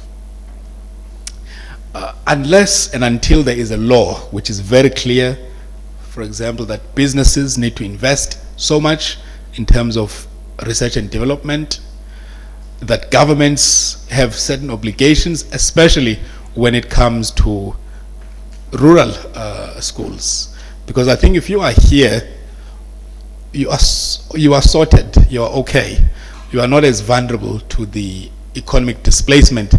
Speaker 3: unless and until there is a law which is very clear, for example, that businesses need to invest so much in terms of research and development, that governments have certain obligations, especially when it comes to rural schools. Because I think if you are here, you are sorted, you are okay. You are not as vulnerable to the economic displacement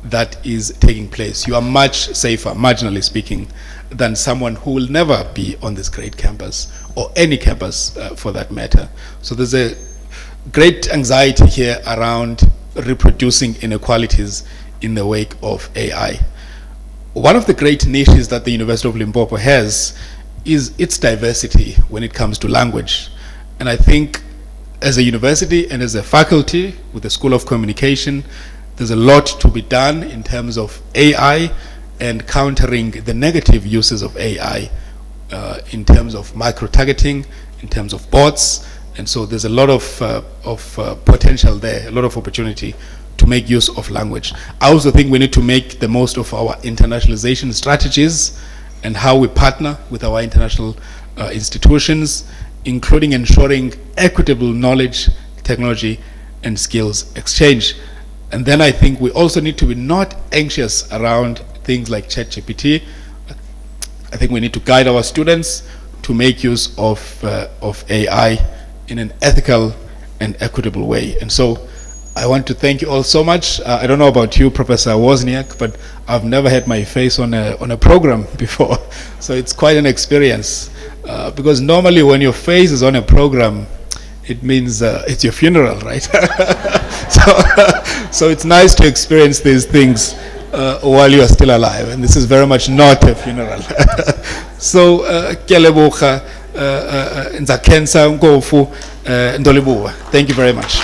Speaker 3: that is taking place. You are much safer, marginally speaking, than someone who will never be on this great campus, or any campus for that matter. So there's a great anxiety here around reproducing inequalities in the wake of AI. One of the great niches that the University of Limpopo has is its diversity when it comes to language. And I think as a university and as a faculty with the School of Communication, there's a lot to be done in terms of AI and countering the negative uses of AI in terms of micro-targeting, in terms of bots. And so there's a lot of potential there, a lot of opportunity to make use of language. I also think we need to make the most of our internationalization strategies and how we partner with our international institutions, including ensuring equitable knowledge, technology, and skills exchange. And then I think we also need to be not anxious around things like ChatGPT. I think we need to guide our students to make use of AI in an ethical and equitable way. And so I want to thank you all so much. I don't know about you, Professor Wozniak, but I've never had my face on a program before. So it's quite an experience. Because normally when your face is on a program, it means it's your funeral, right? So it's nice to experience these things while you are still alive. And this is very much not a funeral. So, Kelebocha, Nzakensa Nkofu, Ndolibuwa. Thank you very much.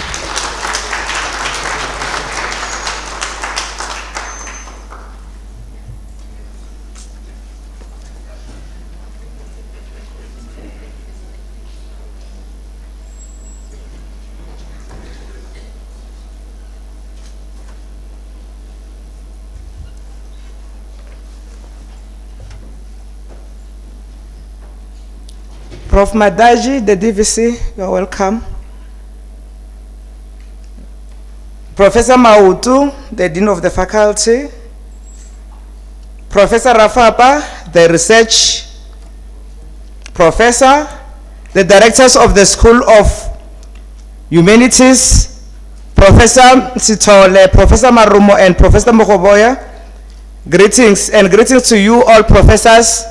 Speaker 4: Prof. Madaji, the DVC, you're welcome. Professor Mautu, the Dean of the Faculty. Professor Rafapa, the Research Professor. The Directors of the School of Humanities, Professor Sitole, Professor Marumo, and Professor Mokoboya. Greetings, and greetings to you all professors,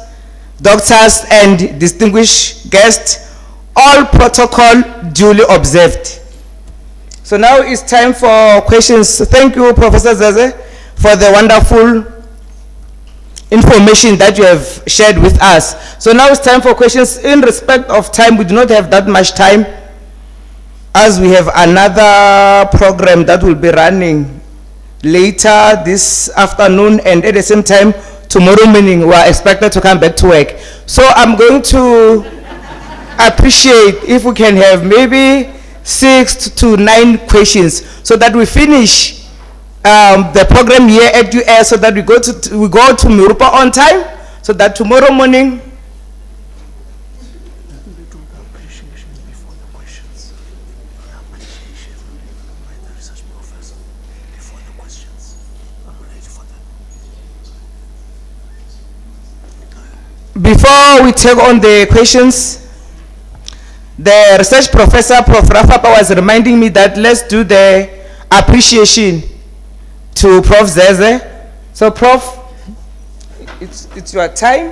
Speaker 4: doctors, and distinguished guests, all protocol duly observed. So now it's time for questions. Thank you, Professor Zeze, for the wonderful information that you have shared with us. So now it's time for questions. In respect of time, we do not have that much time, as we have another program that will be running later this afternoon, and at the same time, tomorrow morning we are expected to come back to work. So I'm going to appreciate if we can have maybe 6 to 9 questions so that we finish the program here at US, so that we go to Mirupa on time, so that tomorrow morning before we take on the questions, the research professor, Prof. Rafapa, was reminding me that let's do the appreciation to Prof. Zeze. So, Prof, it's your time.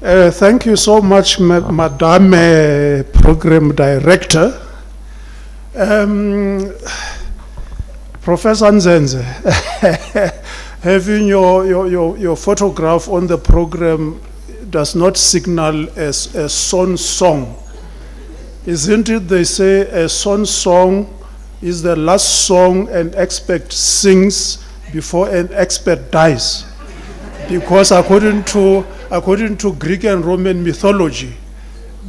Speaker 5: Thank you so much, Madam Program Director. Professor Nzenze, having your photograph on the program does not signal as a song. Isn't it they say a song is the last song an expert sings before an expert dies? Because according to Greek and Roman mythology,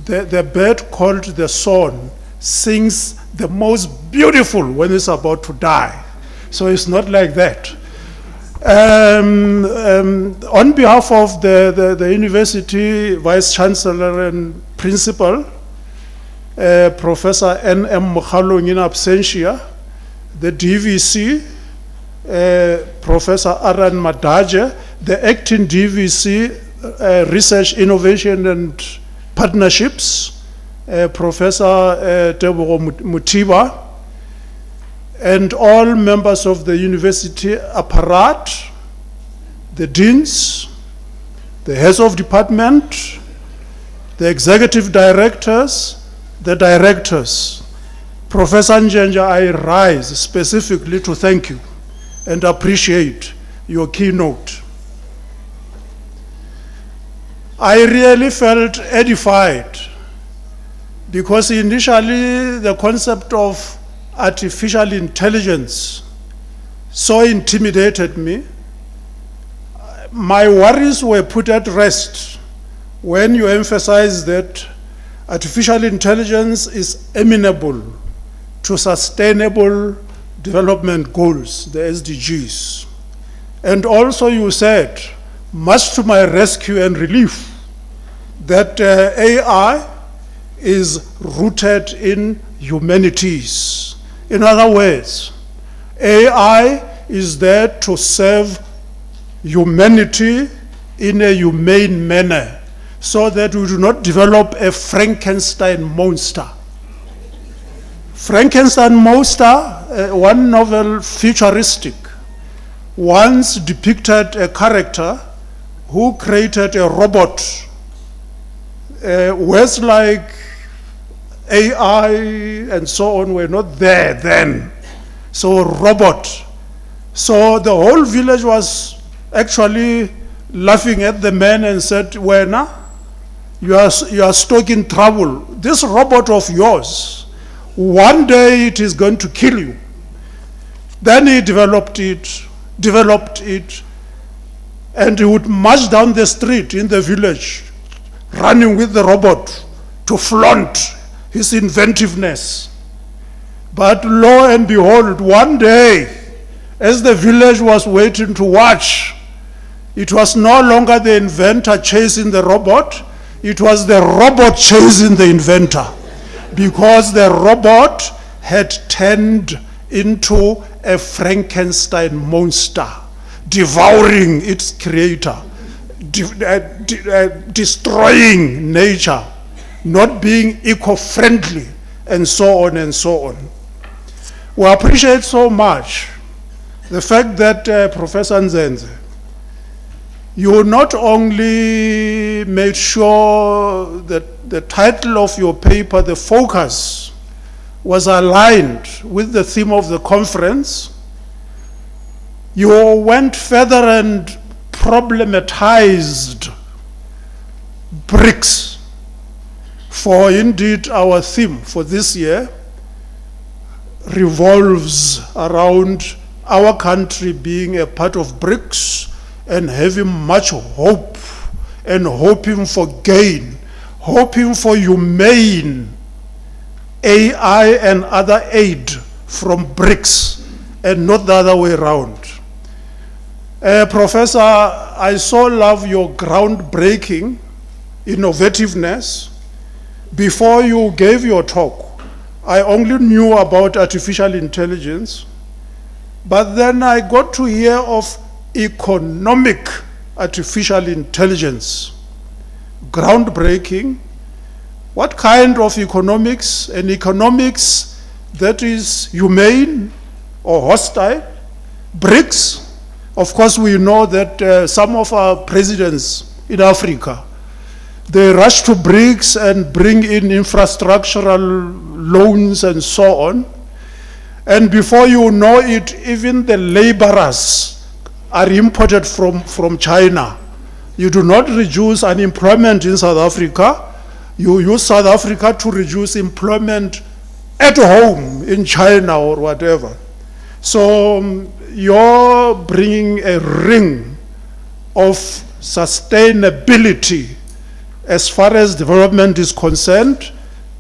Speaker 5: the bird called the swan sings the most beautiful when it's about to die. So it's not like that. On behalf of the university vice chancellor and principal, Professor N.M. Mokhalong in absentia, the DVC, Professor Aran Madaje, the acting DVC, Research, Innovation and Partnerships, Professor Tebogo Mutiba, and all members of the university apparat, the deans, the heads of department, the executive directors, the directors. Professor Njenja, I rise specifically to thank you and appreciate your keynote. I really felt edified because initially the concept of artificial intelligence so intimidated me. My worries were put at rest when you emphasize that artificial intelligence is amenable to sustainable development goals, the SDGs. And also you said, much to my rescue and relief, that AI is rooted in humanities. In other words, AI is there to serve humanity in a humane manner so that we do not develop a Frankenstein monster. Frankenstein monster, one novel futuristic, once depicted a character who created a robot. Words like AI and so on were not there then. So robot. So the whole village was actually laughing at the man and said, Wena, you are stuck in trouble. This robot of yours, one day it is going to kill you. Then he developed it, and he would march down the street in the village, running with the robot to flaunt his inventiveness. But lo and behold, one day, as the village was waiting to watch, it was no longer the inventor chasing the robot, it was the robot chasing the inventor, because the robot had turned into a Frankenstein monster, devouring its creator, destroying nature, not being eco-friendly, and so on and so on. We appreciate so much the fact that Professor Nzenze, you not only made sure that the title of your paper, the focus, was aligned with the theme of the conference, you went further and problematized BRICS. For indeed our theme for this year revolves around our country being a part of BRICS and having much hope and hoping for gain, hoping for humane AI and other aid from BRICS and not the other way around. Professor, I so love your groundbreaking innovativeness. Before you gave your talk, I only knew about artificial intelligence, but then I got to hear of economic artificial intelligence. Groundbreaking. What kind of economics? An economics that is humane or hostile? BRICS. Of course, we know that some of our presidents in Africa, they rush to BRICS and bring in infrastructural loans and so on. And before you know it, even the laborers are imported from China. You do not reduce unemployment in South Africa. You use South Africa to reduce employment at home in China or whatever. So you're bringing a ring of sustainability as far as development is concerned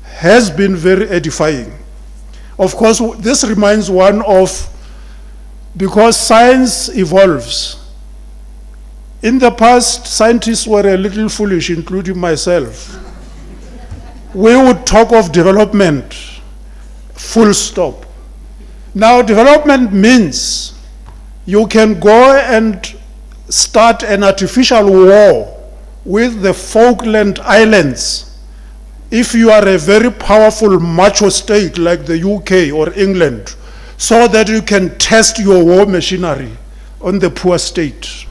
Speaker 5: has been very edifying. Of course, this reminds one of, because science evolves. In the past, scientists were a little foolish, including myself. We would talk of development, full stop. Now, development means you can go and start an artificial war with the Falkland Islands if you are a very powerful macho state like the UK or England, so that you can test your war machinery on the poor state.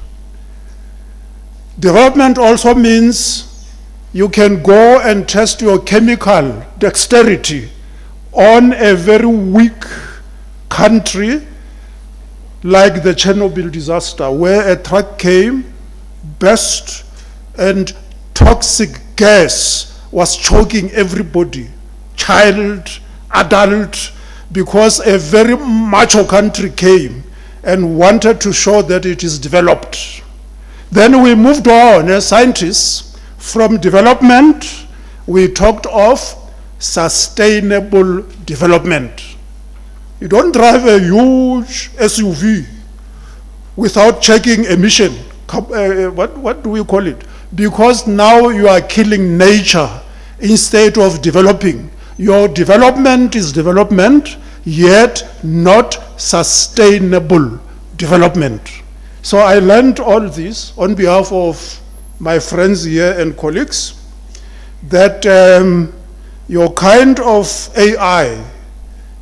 Speaker 5: Development also means you can go and test your chemical dexterity on a very weak country like the Chernobyl disaster, where a truck came, burst, and toxic gas was choking everybody, child, adult, because a very macho country came and wanted to show that it is developed. Then we moved on as scientists. From development, we talked of sustainable development. You don't drive a huge SUV without checking emission. What do we call it? Because now you are killing nature instead of developing. Your development is development, yet not sustainable development. So I learned all this on behalf of my friends here and colleagues, that your kind of AI,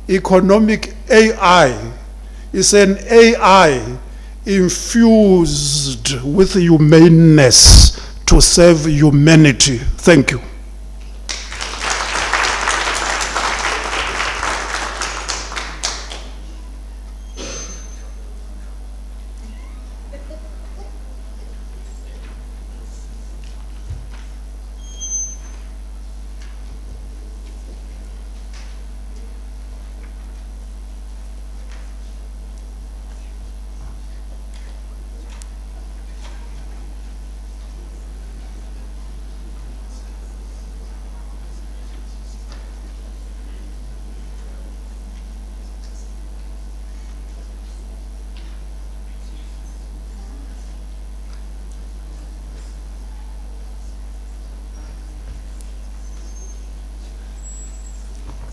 Speaker 5: economic AI, is an AI infused with humaneness to serve humanity. Thank you.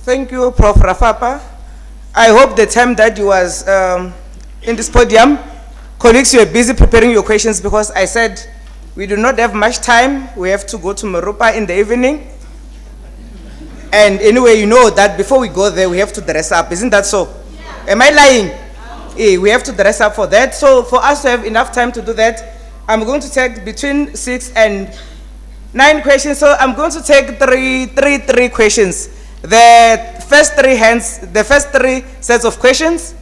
Speaker 4: Thank you, Prof. Rafapa. I hope the time that you was in this podium, colleagues, you are busy preparing your questions, because I said we do not have much time. We have to go to Marupa in the evening. And anyway, you know that before we go there, we have to dress up. Isn't that so? Yeah. Am I lying? No. We have to dress up for that. So for us to have enough time to do that, I'm going to take between 6 and 9 questions. So I'm going to take three questions. The first 3 hands, the first 3 sets of questions.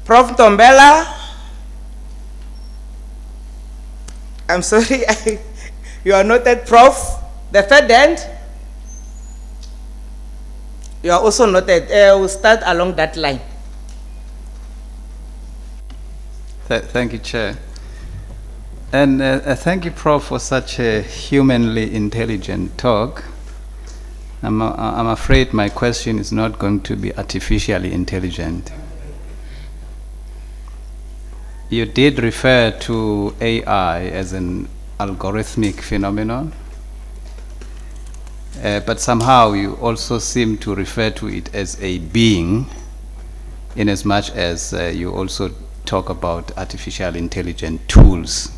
Speaker 4: Prof. Tombela. I'm sorry, you are not that Prof. The third hand, you are also noted. We'll start along that line.
Speaker 2: Thank you, Chair. And thank you, Prof, for such a humanly intelligent talk. I'm afraid my question is not going to be artificially intelligent. You did refer to AI as an algorithmic phenomenon, but somehow you also seem to refer to it as a being, in as much as you also talk about artificial intelligent tools.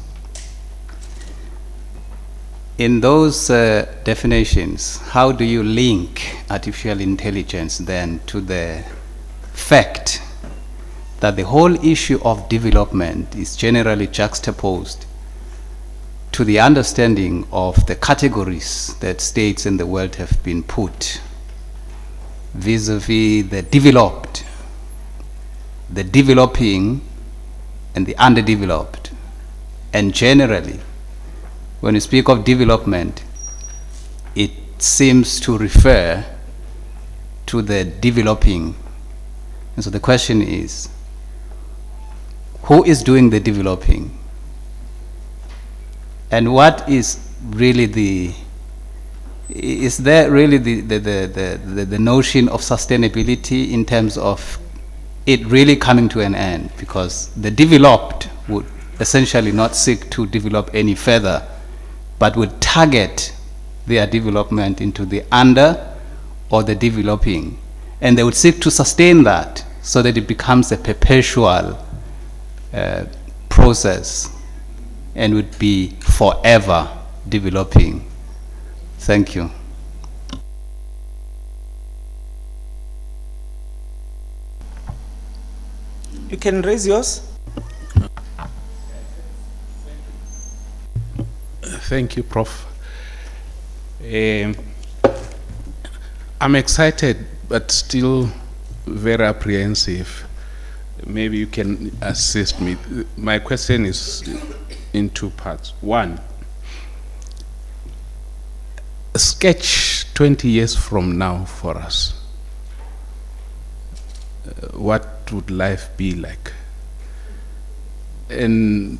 Speaker 2: In those definitions, how do you link artificial intelligence then to the fact that the whole issue of development is generally juxtaposed to the understanding of the categories that states in the world have been put vis-a-vis the developed the developing and the underdeveloped. And generally, when you speak of development, it seems to refer to the developing. And so the question is, who is doing the developing? And what is really is there really the notion of sustainability in terms of it really coming to an end? Because the developed would essentially not seek to develop any further, but would target their development into the under or the developing. And they would seek to sustain that so that it becomes a perpetual process and would be forever developing. Thank you.
Speaker 4: You can raise yours.
Speaker 6: Thank you, Prof. I'm excited, but still very apprehensive. Maybe you can assist me. My question is in two parts. One, sketch 20 years from now for us. What would life be like? And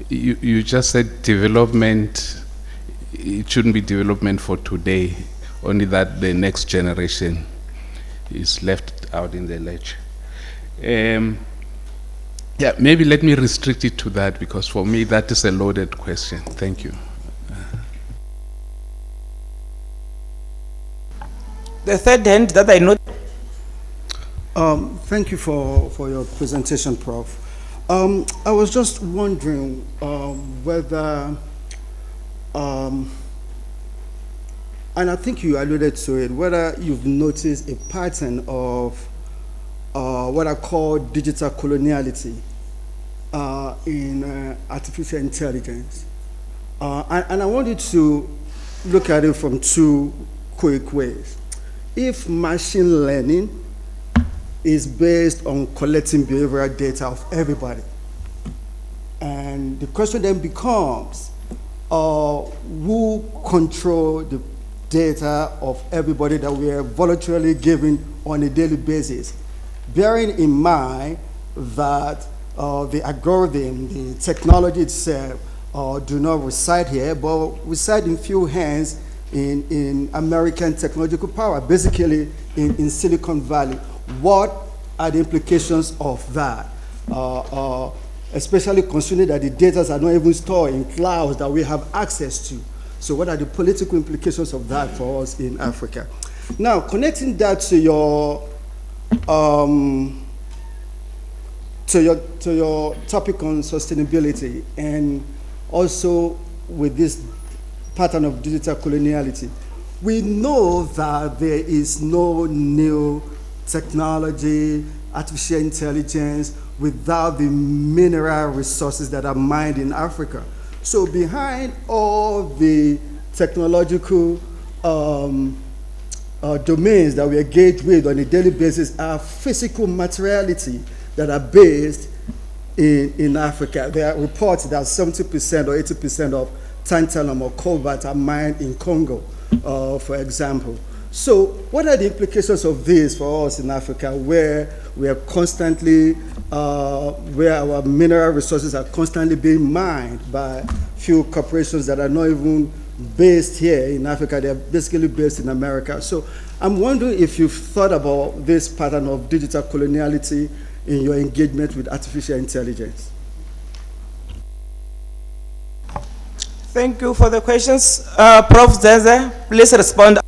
Speaker 6: you just said development, it shouldn't be development for today, only that the next generation is left out in the lurch. Yeah, maybe let me restrict it to that, because for me that is a loaded question. Thank you.
Speaker 4: The third hand that I know.
Speaker 7: Thank you for your presentation, Prof. I was just wondering whether, and I think you alluded to it, whether you've noticed a pattern of what I call digital coloniality in artificial intelligence. And I wanted to look at it from two quick ways. If machine learning is based on collecting behavioral data of everybody, and the question then becomes, who control the data of everybody that we are voluntarily giving on a daily basis, bearing in mind that the algorithm, the technology itself, do not reside here, but reside in few hands in American technological power, basically in Silicon Valley. What are the implications of that? Especially considering that the data are not even stored in clouds that we have access to. So what are the political implications of that for us in Africa? Now, connecting that to your topic on sustainability, and also with this pattern of digital coloniality, we know that there is no new technology, artificial intelligence, without the mineral resources that are mined in Africa. So behind all the technological domains that we engage with on a daily basis are physical materiality that are based in Africa. There are reports that 70% or 80% of tantalum or cobalt are mined in Congo, for example. So what are the implications of this for us in Africa, where we are constantly, where our mineral resources are constantly being mined by few corporations that are not even based here in Africa, they are basically based in America. So I'm wondering if you've thought about this pattern of digital coloniality in your engagement with artificial intelligence.
Speaker 4: Thank you for the questions. Prof. Zeze, please respond.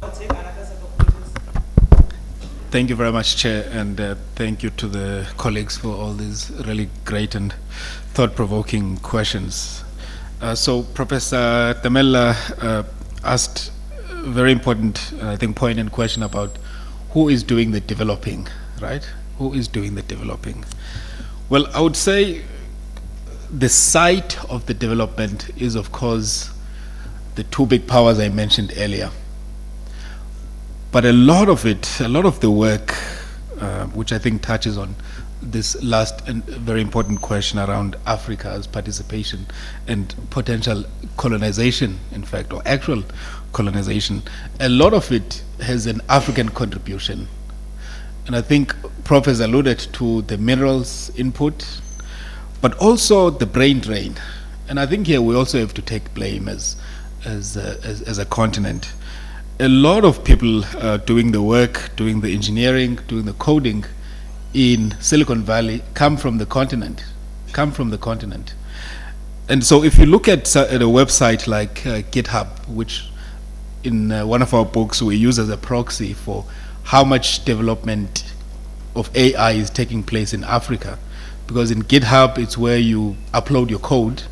Speaker 3: Thank you very much, Chair, and thank you to the colleagues for all these really great and thought-provoking questions. So Professor Tamela asked a very important, I think, poignant question about who is doing the developing, right? Who is doing the developing? Well, I would say the site of the development is, of course, the two big powers I mentioned earlier. But a lot of it, a lot of the work which I think touches on this last and very important question around Africa's participation and potential colonization, in fact, or actual colonization. A lot of it has an African contribution. And I think Prof has alluded to the minerals input, but also the brain drain. And I think here we also have to take blame as a continent. A lot of people doing the work, doing the engineering, doing the coding in Silicon Valley come from the continent. And so if you look at a website like GitHub, which in one of our books we use as a proxy for how much development of AI is taking place in Africa, because in GitHub it's where you upload your code,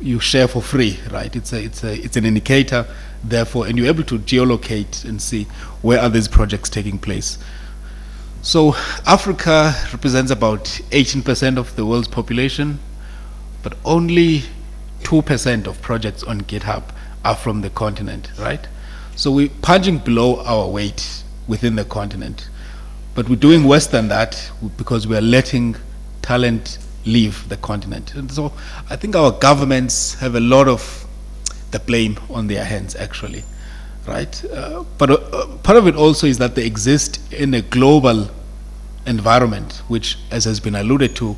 Speaker 3: you share for free, right? It's an indicator, therefore, and you're able to geolocate and see where are these projects taking place. So Africa represents about 18% of the world's population, but only 2% of projects on GitHub are from the continent, right? So we're punching below our weight within the continent, but we're doing worse than that because we're letting talent leave the continent. And so I think our governments have a lot of the blame on their hands, actually, right? But part of it also is that they exist in a global environment, which, as has been alluded to,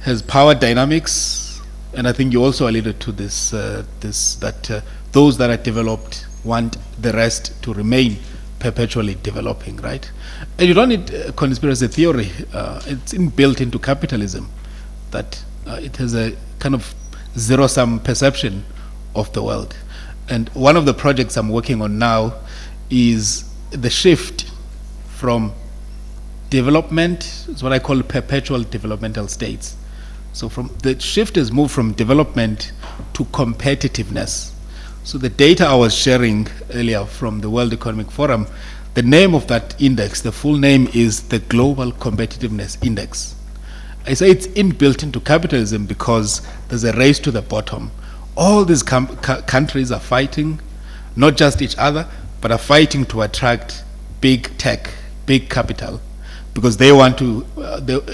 Speaker 3: has power dynamics. And I think you also alluded to this, that those that are developed want the rest to remain perpetually developing, right? And you don't need conspiracy theory. It's inbuilt into capitalism that it has a kind of zero-sum perception of the world. And one of the projects I'm working on now is the shift from development, is what I call perpetual developmental states. So from the shift has moved from development to competitiveness. So the data I was sharing earlier from the World Economic Forum, the name of that index, the full name is the Global Competitiveness Index. I say it's inbuilt into capitalism because there's a race to the bottom. All these countries are fighting, not just each other, but are fighting to attract big tech, big capital, because they want to,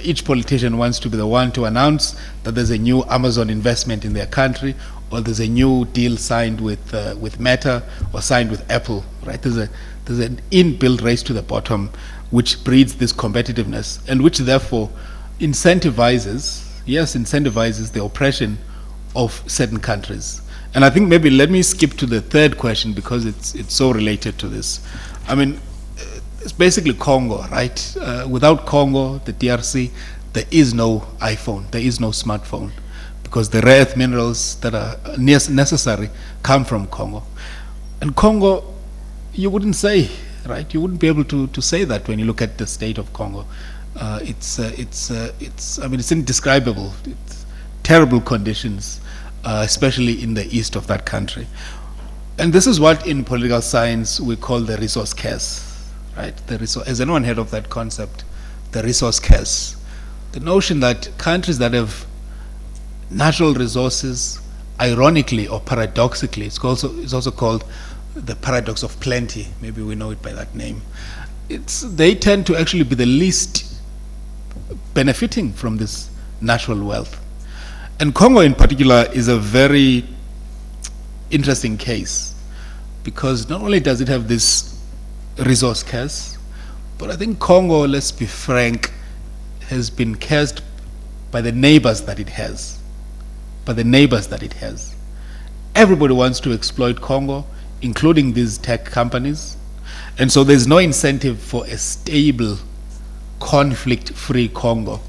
Speaker 3: each politician wants to be the one to announce that there's a new Amazon investment in their country, or there's a new deal signed with Meta or signed with Apple, right? There's an inbuilt race to the bottom which breeds this competitiveness and which therefore incentivizes the oppression of certain countries. And I think maybe let me skip to the third question because it's so related to this. I mean, it's basically Congo, right? Without Congo, the DRC, there is no iPhone, there is no smartphone, because the rare earth minerals that are necessary come from Congo. And Congo, you wouldn't say, right? You wouldn't be able to say that when you look at the state of Congo. It's indescribable. It's terrible conditions, especially in the east of that country. And this is what in political science we call the resource curse, right? Has anyone heard of that concept? The resource curse. The notion that countries that have natural resources, ironically or paradoxically, it's also called the paradox of plenty. Maybe we know it by that name. They tend to actually be the least benefiting from this natural wealth. And Congo in particular is a very interesting case because not only does it have this resource curse, but I think Congo, let's be frank, has been cursed by the neighbors that it has. Everybody wants to exploit Congo, including these tech companies. And so there's no incentive for a stable, conflict-free Congo,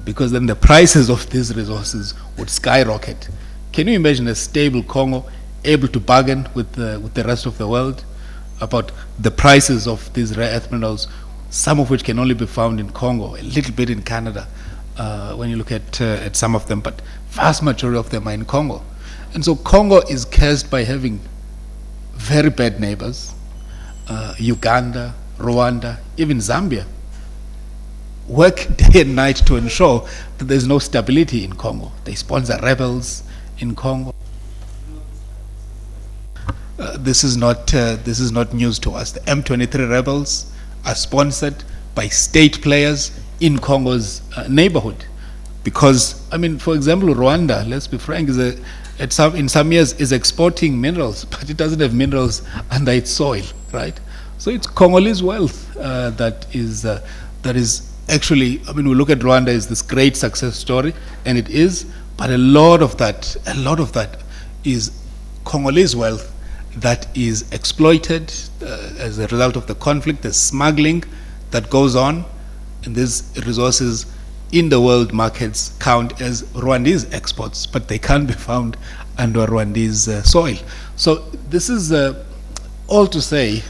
Speaker 3: because then the prices of these resources would skyrocket. Can you imagine a stable Congo able to bargain with the rest of the world about the prices of these rare earth minerals, some of which can only be found in Congo, a little bit in Canada, when you look at some of them, but vast majority of them are in Congo. And so Congo is cursed by having very bad neighbors. Uganda, Rwanda, even Zambia work day and night to ensure that there's no stability in Congo. They sponsor rebels in Congo. This is not news to us. The M23 rebels are sponsored by state players in Congo's neighborhood. Because, I mean, for example, Rwanda, let's be frank, in some years is exporting minerals, but it doesn't have minerals under its soil, right? So it's Congolese wealth that is actually, I mean, we look at Rwanda as this great success story, and it is, but a lot of that is Congolese wealth that is exploited as a result of the conflict. There's smuggling that goes on, and these resources in the world markets count as Rwandese exports, but they can't be found under Rwandese soil. So this is all to say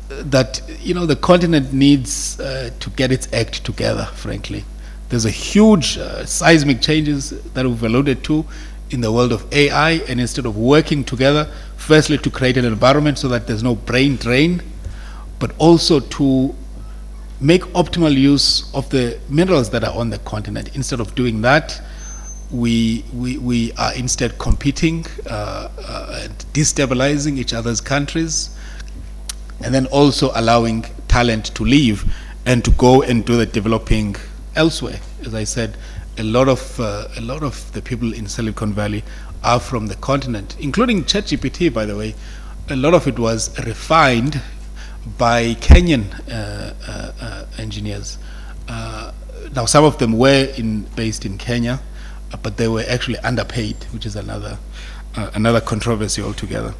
Speaker 3: that, you know, the continent needs to get its act together, frankly. There's a huge seismic changes that we've alluded to in the world of AI, and instead of working together, firstly to create an environment so that there's no brain drain, but also to make optimal use of the minerals that are on the continent. Instead of doing that, we are instead competing and destabilizing each other's countries, and then also allowing talent to leave and to go and do the developing elsewhere. As I said, a lot of the people in Silicon Valley are from the continent, including ChatGPT, by the way. A lot of it was refined by Kenyan engineers. Now, some of them were based in Kenya, but they were actually underpaid, which is another controversy altogether.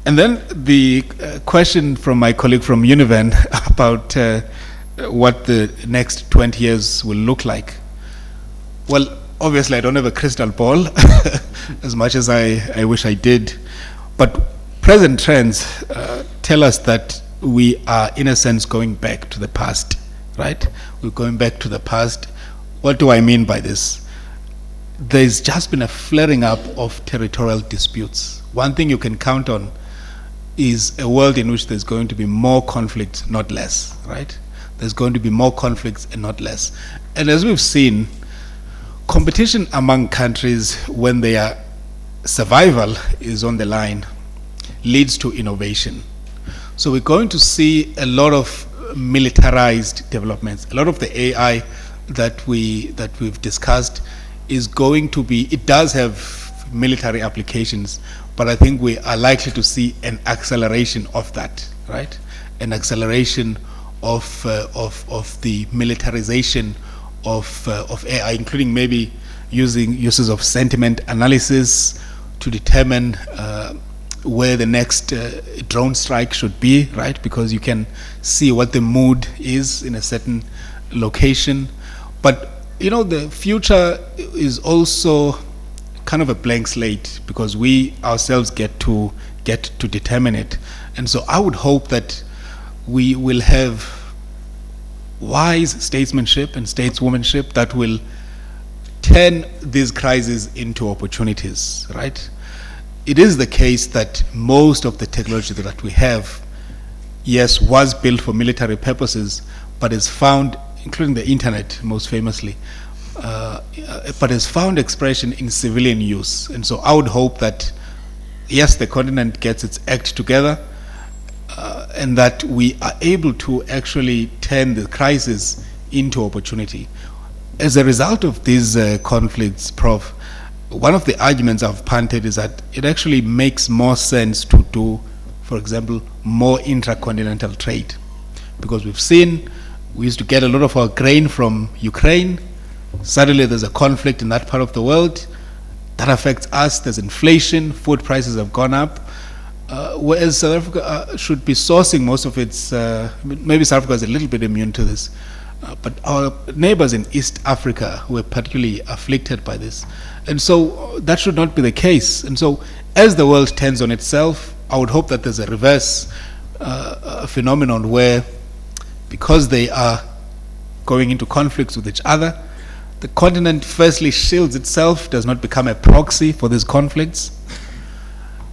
Speaker 3: And then the question from my colleague from Univen about what the next 20 years will look like. Well, obviously I don't have a crystal ball as much as I wish I did, but present trends tell us that we are, in a sense, going back to the past, right? We're going back to the past. What do I mean by this? There's just been a flaring up of territorial disputes. One thing you can count on is a world in which there's going to be more conflict, not less, right? There's going to be more conflicts and not less. And as we've seen, competition among countries when their survival is on the line leads to innovation. So we're going to see a lot of militarized developments. A lot of the AI that we've discussed is going to be, it does have military applications, but I think we are likely to see an acceleration of that, right? An acceleration of the militarization of AI, including maybe uses of sentiment analysis to determine where the next drone strike should be, right? Because you can see what the mood is in a certain location. But, you know, the future is also kind of a blank slate because we ourselves get to determine it. And so I would hope that we will have wise statesmanship and stateswomanship that will turn these crises into opportunities, right? It is the case that most of the technology that we have, yes, was built for military purposes, but is found, including the internet most famously, but has found expression in civilian use. And so I would hope that, yes, the continent gets its act together, and that we are able to actually turn the crisis into opportunity. As a result of these conflicts, Prof, one of the arguments I've punted is that it actually makes more sense to do, for example, more intracontinental trade. Because we've seen, we used to get a lot of our grain from Ukraine. Suddenly there's a conflict in that part of the world. That affects us. There's inflation. Food prices have gone up. Whereas South Africa should be sourcing most of its, maybe South Africa is a little bit immune to this, but our neighbors in East Africa were particularly afflicted by this. And so that should not be the case. And so as the world turns on itself, I would hope that there's a reverse phenomenon where, because they are going into conflicts with each other, the continent firstly shields itself, does not become a proxy for these conflicts,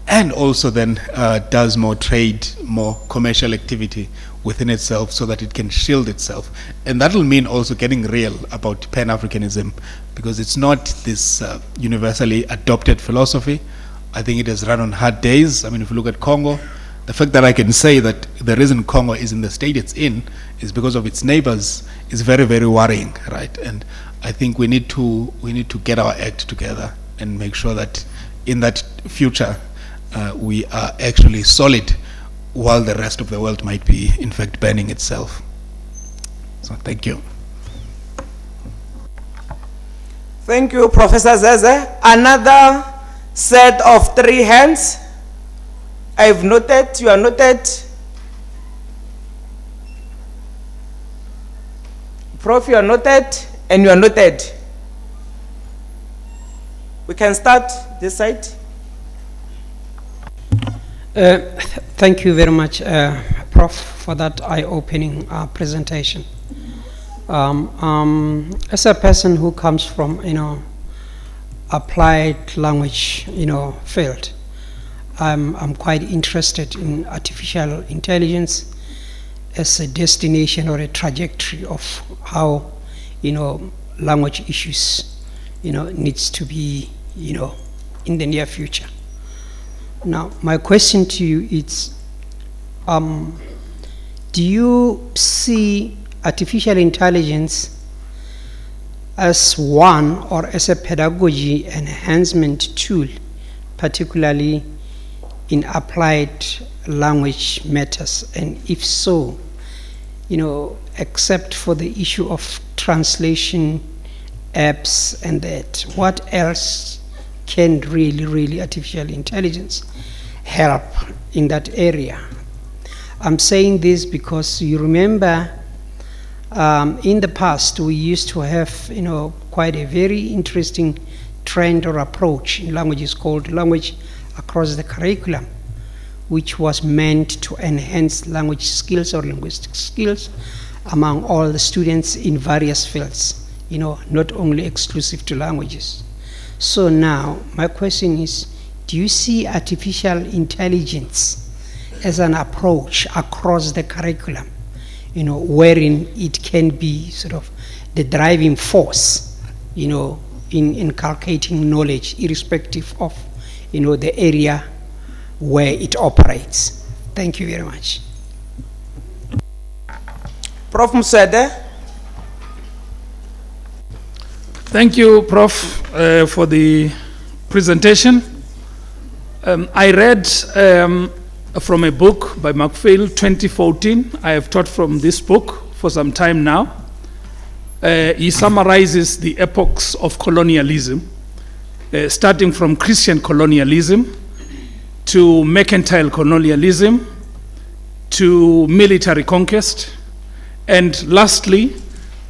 Speaker 3: and also then does more trade, more commercial activity within itself so that it can shield itself. And that will mean also getting real about Pan-Africanism, because it's not this universally adopted philosophy. I think it has run on hard days. I mean, if you look at Congo, The fact that I can say that the reason Congo is in the state it's in is because of its neighbors is very, very worrying, right? And I think we need to get our act together and make sure that in that future we are actually solid, while the rest of the world might be, in fact, burning itself. So thank you.
Speaker 4: Thank you, Professor Zeze. Another set of 3 hands. I've noted, you are noted. Prof, you are noted, and you are noted. We can start this side.
Speaker 8: Thank you very much, Prof, for that eye-opening presentation. As a person who comes from, applied language, field, I'm quite interested in artificial intelligence as a destination or a trajectory of how, language issues, needs to be, in the near future. Now, my question to you is, do you see artificial intelligence as one or as a pedagogy enhancement tool, particularly in applied language matters? And if so, except for the issue of translation apps and that, what else can really artificial intelligence help in that area? I'm saying this because you remember in the past we used to have quite a very interesting trend or approach in languages called language across the curriculum, which was meant to enhance language skills or linguistic skills among all the students in various fields, not only exclusive to languages. So now, my question is, do you see artificial intelligence as an approach across the curriculum, wherein it can be sort of the driving force, in inculcating knowledge, irrespective of, the area where it operates? Thank you very much.
Speaker 4: Prof. Musede.
Speaker 9: Thank you, Prof, for the presentation. I read from a book by McPhail, 2014. I have taught from this book for some time now. He summarizes the epochs of colonialism, starting from Christian colonialism to mercantile colonialism to military conquest, and lastly,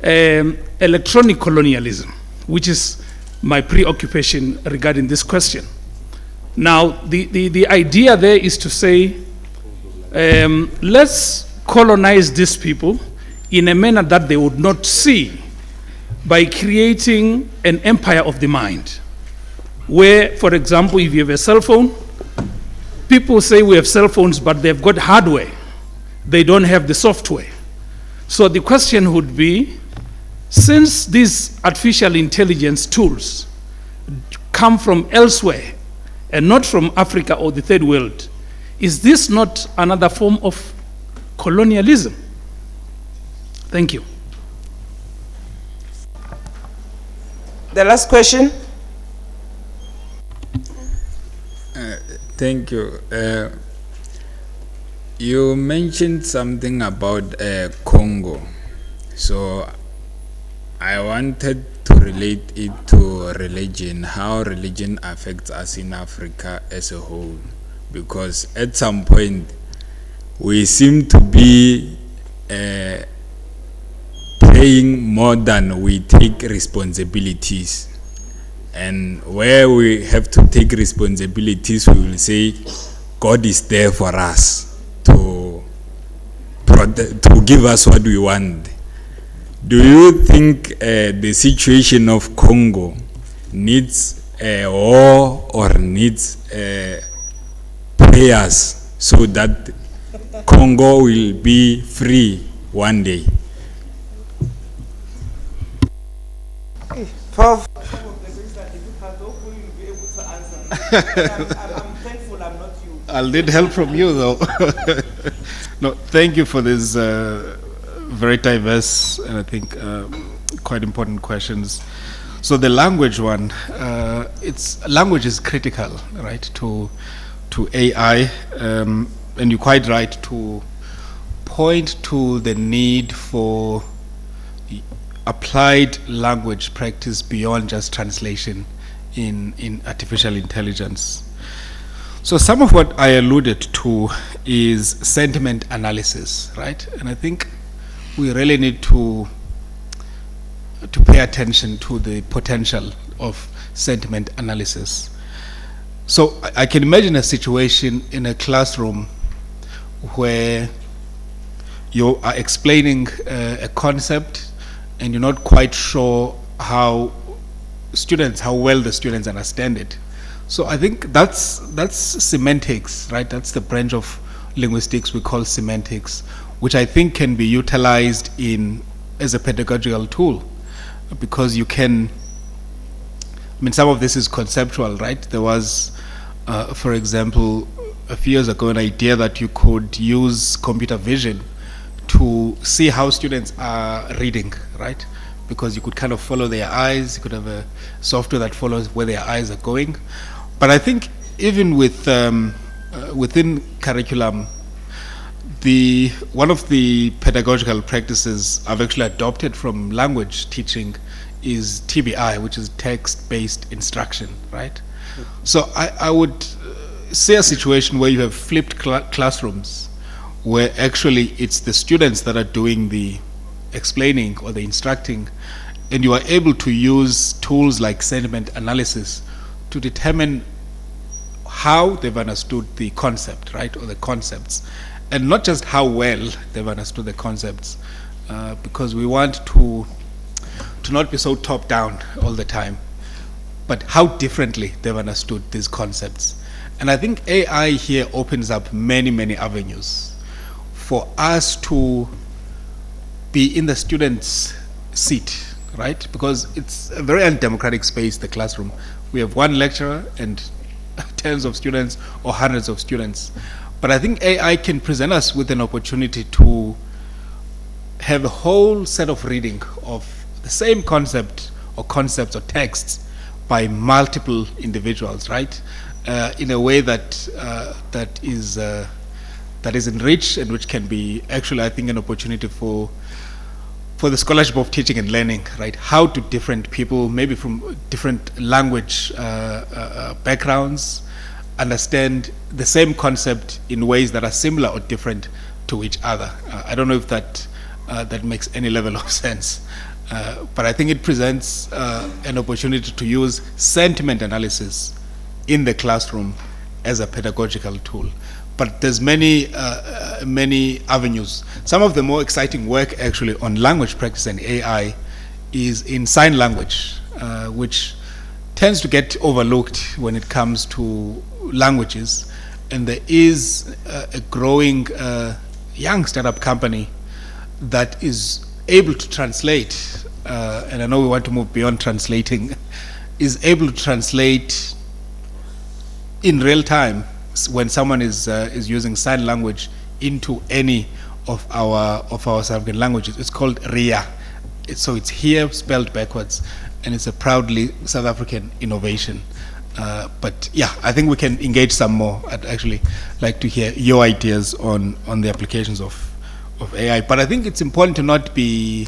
Speaker 9: electronic colonialism, which is my preoccupation regarding this question. Now, the idea there is to say, let's colonize these people in a manner that they would not see, by creating an empire of the mind, where, for example, if you have a cell phone, people say we have cell phones, but they've got hardware. They don't have the software. So the question would be, since these artificial intelligence tools come from elsewhere and not from Africa or the third world, is this not another form of colonialism? Thank you.
Speaker 4: The last question.
Speaker 10: Thank you. You mentioned something about Congo. So I wanted to relate it to religion, how religion affects us in Africa as a whole. Because at some point, we seem to be praying more than we take responsibilities. And where we have to take responsibilities, we will say, God is there for us to give us what we want. Do you think the situation of Congo needs a war or needs prayers so that Congo will be free one day?
Speaker 4: Prof. I'm thankful I'm not you.
Speaker 3: I'll need help from you, though. No, thank you for this very diverse and I think quite important questions. So the language one, language is critical, right, to AI, and you're quite right to point to the need for applied language practice beyond just translation in artificial intelligence. So some of what I alluded to is sentiment analysis, right? And I think we really need to pay attention to the potential of sentiment analysis. So I can imagine a situation in a classroom where you are explaining a concept and you're not quite sure how well the students understand it. So I think that's semantics, right? That's the branch of linguistics we call semantics, which I think can be utilized as a pedagogical tool, because you can, some of this is conceptual, right? There was, for example, a few years ago, an idea that you could use computer vision to see how students are reading, right? Because you could kind of follow their eyes, you could have a software that follows where their eyes are going. But I think even with within curriculum, one of the pedagogical practices I've actually adopted from language teaching is TBI, which is text-based instruction, right? So I would say a situation where you have flipped classrooms, where actually it's the students that are doing the explaining or the instructing, and you are able to use tools like sentiment analysis to determine how they've understood the concept, right, or the concepts, and not just how well they've understood the concepts, because we want to not be so top-down all the time, but how differently they've understood these concepts. And I think AI here opens up many, many avenues for us to be in the student's seat, right? Because it's a very undemocratic space, the classroom. We have one lecturer and tens of students or hundreds of students. But I think AI can present us with an opportunity to have a whole set of reading of the same concept or concepts or texts by multiple individuals, right? In a way that is enriched, and which can be actually, I think, an opportunity for the scholarship of teaching and learning, right? How do different people, maybe from different language backgrounds, understand the same concept in ways that are similar or different to each other? I don't know if that makes any level of sense, but I think it presents an opportunity to use sentiment analysis in the classroom as a pedagogical tool. But there's many avenues. Some of the more exciting work actually on language practice and AI is in sign language, which tends to get overlooked when it comes to languages. And there is a growing young startup company that is able to translate, and I know we want to move beyond translating, is able to translate in real time when someone is using sign language into any of our South African languages. It's called RIA. So it's here spelled backwards, and it's a proudly South African innovation. But yeah, I think we can engage some more. I'd actually like to hear your ideas on the applications of AI. But I think it's important to not be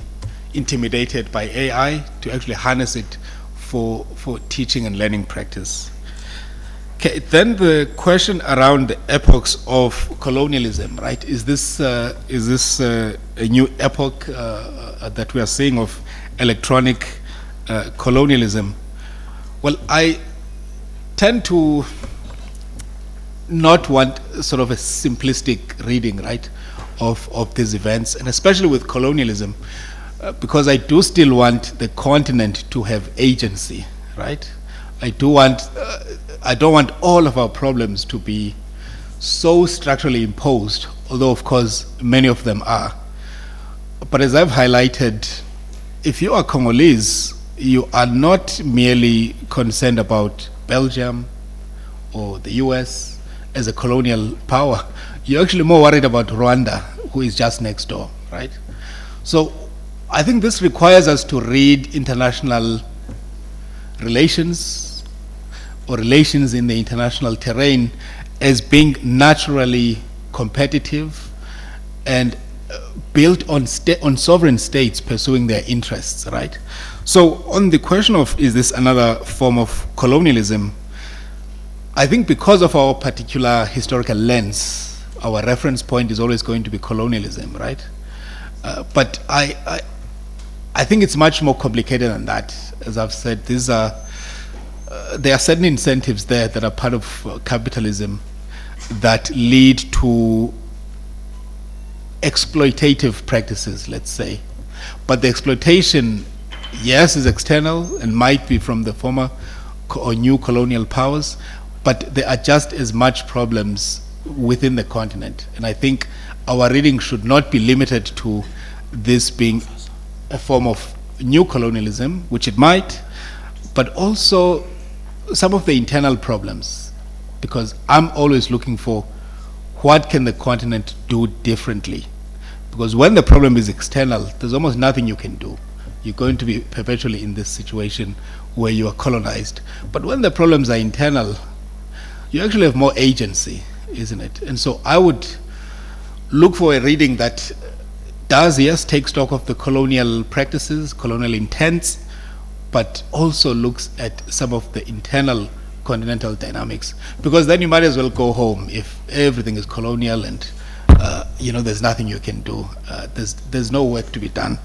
Speaker 3: intimidated by AI, to actually harness it for teaching and learning practice. Okay, then the question around the epochs of colonialism, right? Is this a new epoch that we are seeing of electronic colonialism? Well, I tend to not want sort of a simplistic reading, right, of these events, and especially with colonialism, because I do still want the continent to have agency, right? I don't want all of our problems to be so structurally imposed, although of course many of them are. But as I've highlighted, if you are Congolese, you are not merely concerned about Belgium or the US as a colonial power, you're actually more worried about Rwanda, who is just next door, right? So I think this requires us to read international relations or relations in the international terrain as being naturally competitive and built on sovereign states pursuing their interests, right? So on the question of, is this another form of colonialism, I think because of our particular historical lens, our reference point is always going to be colonialism, right? But I think it's much more complicated than that. As I've said, there are certain incentives there that are part of capitalism that lead to exploitative practices, let's say. But the exploitation, yes, is external and might be from the former or new colonial powers, but there are just as much problems within the continent. And I think our reading should not be limited to this being a form of new colonialism, which it might, but also some of the internal problems, because I'm always looking for what can the continent do differently. Because when the problem is external, there's almost nothing you can do. You're going to be perpetually in this situation where you are colonized. But when the problems are internal, you actually have more agency, isn't it? And so I would look for a reading that does, yes, take stock of the colonial practices, colonial intents, but also looks at some of the internal continental dynamics. Because then you might as well go home if everything is colonial and there's nothing you can do. There's no work to be done.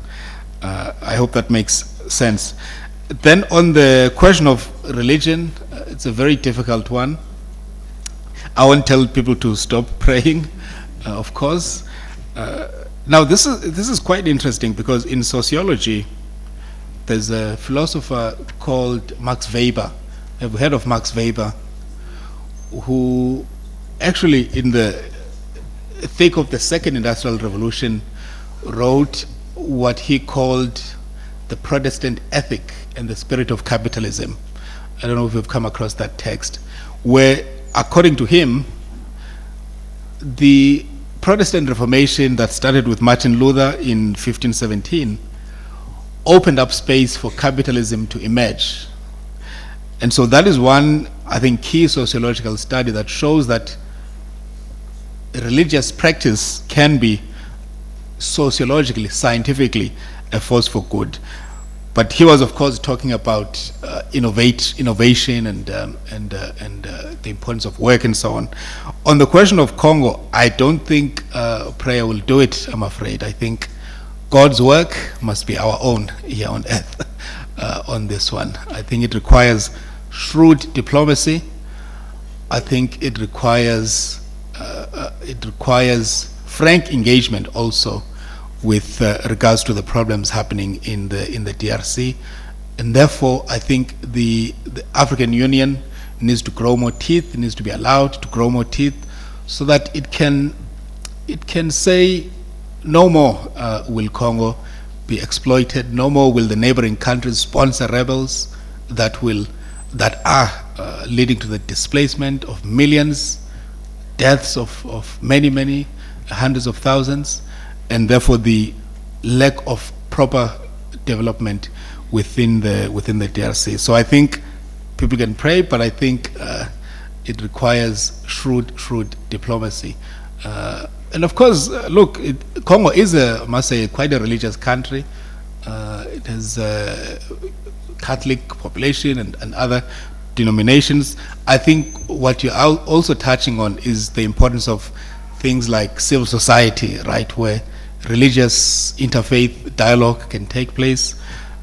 Speaker 3: I hope that makes sense. Then on the question of religion, it's a very difficult one. I won't tell people to stop praying, of course. Now this is quite interesting, because in sociology there's a philosopher called Max Weber. Have you heard of Max Weber? Who actually in the thick of the Second Industrial Revolution wrote what he called the Protestant ethic and the spirit of capitalism. I don't know if you've come across that text, where according to him, the Protestant Reformation that started with Martin Luther in 1517 opened up space for capitalism to emerge. And so that is one, I think, key sociological study that shows that religious practice can be sociologically, scientifically, a force for good. But he was, of course, talking about innovation and the importance of work and so on. On the question of Congo, I don't think prayer will do it, I'm afraid. I think God's work must be our own here on earth on this one. I think it requires shrewd diplomacy. I think it requires frank engagement also with regards to the problems happening in the DRC, and therefore I think the African Union needs to grow more teeth. It needs to be allowed to grow more teeth, so that it can say no more will Congo be exploited. No more will the neighboring countries sponsor rebels that are leading to the displacement of millions, deaths of many hundreds of thousands, and therefore the lack of proper development within the DRC. So I think people can pray, but I think it requires shrewd diplomacy. And of course, look, Congo is I must say, quite a religious country. It has a Catholic population and other denominations. I think what you're also touching on is the importance of things like civil society, right, where religious interfaith dialogue can take place.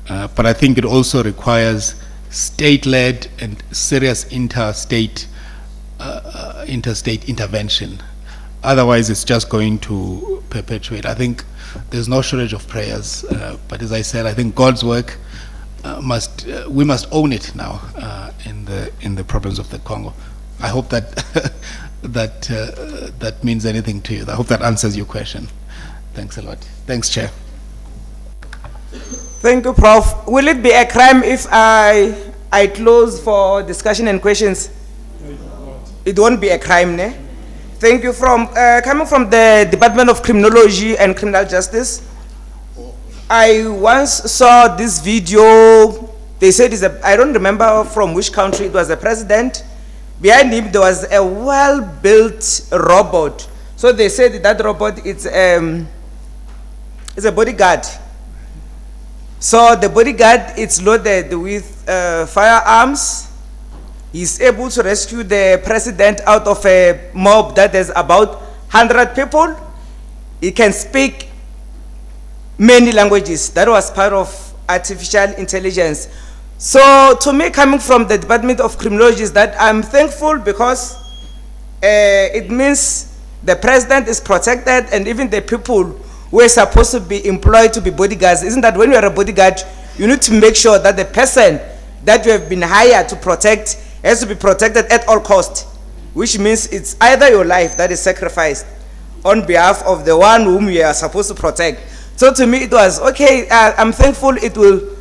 Speaker 3: But I think it also requires state-led and serious interstate intervention. Otherwise, it's just going to perpetuate. I think there's no shortage of prayers, but as I said, I think God's work we must own it now in the problems of the Congo. I hope that that means anything to you. I hope that answers your question. Thanks a lot. Thanks, Chair.
Speaker 4: Thank you, Prof. Will it be a crime if I close for discussion and questions? it won't be a crime, ne? Thank you. Coming from the Department of Criminology and Criminal Justice, I once saw this video. They said I don't remember from which country. It was the president. Behind him there was a well-built robot. So they said that robot is a bodyguard. So the bodyguard is loaded with firearms. He's able to rescue the president out of a mob that is about 100 people. He can speak many languages. That was part of artificial intelligence. So to me, coming from the Department of Criminology, is that I'm thankful because it means the president is protected, and even the people who are supposed to be employed to be bodyguards. Isn't that when you are a bodyguard, you need to make sure that the person that you have been hired to protect has to be protected at all costs, which means it's either your life that is sacrificed on behalf of the one whom you are supposed to protect. So to me it was, okay, I'm thankful it will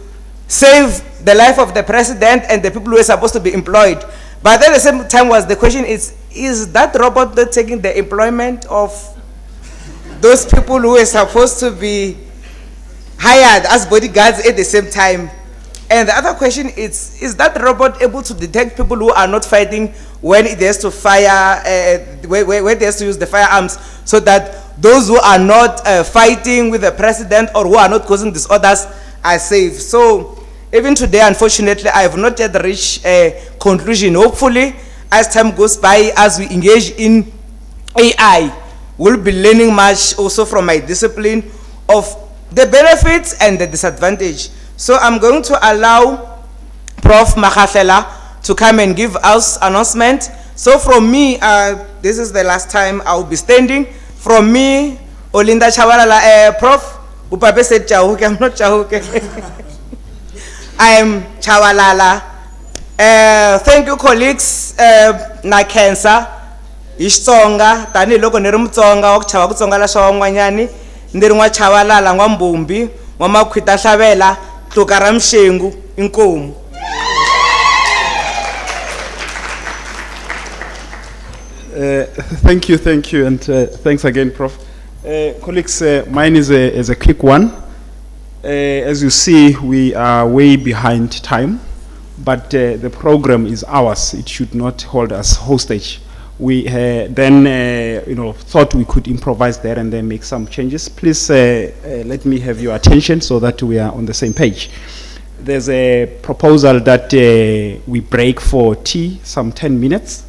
Speaker 4: save the life of the president and the people who are supposed to be employed. But at the same time the question is that robot not taking the employment of those people who are supposed to be hired as bodyguards at the same time? And the other question is that robot able to detect people who are not fighting when it has to fire, where it has to use the firearms, so that those who are not fighting with the president or who are not causing disorders are safe? So even today, unfortunately, I have not yet reached a conclusion. Hopefully, as time goes by, as we engage in AI, we'll be learning much also from my discipline of the benefits and the disadvantage. So I'm going to allow Prof. Makafela to come and give us announcement. So from me, this is the last time I'll be standing. From me, Olinda Chawalala, Prof. Upape said Chahuke, I'm not Chahuke. I am Chawalala. Thank you, colleagues. Na cancer. Ishtonga, tani loko nirumtonga, okchawa kutonga la shawangwanyani, ndirumwa Chawalala, ngwambumbi, ngwama kwita shabela, tukaramshengu, inkomu.
Speaker 11: Thank you, and thanks again, Prof. Colleagues, mine is a quick one. As you see, we are way behind time, but the program is ours. It should not hold us hostage. We then, thought we could improvise there and then make some changes. Please let me have your attention so that we are on the same page. There's a proposal that we break for tea, some 10 minutes.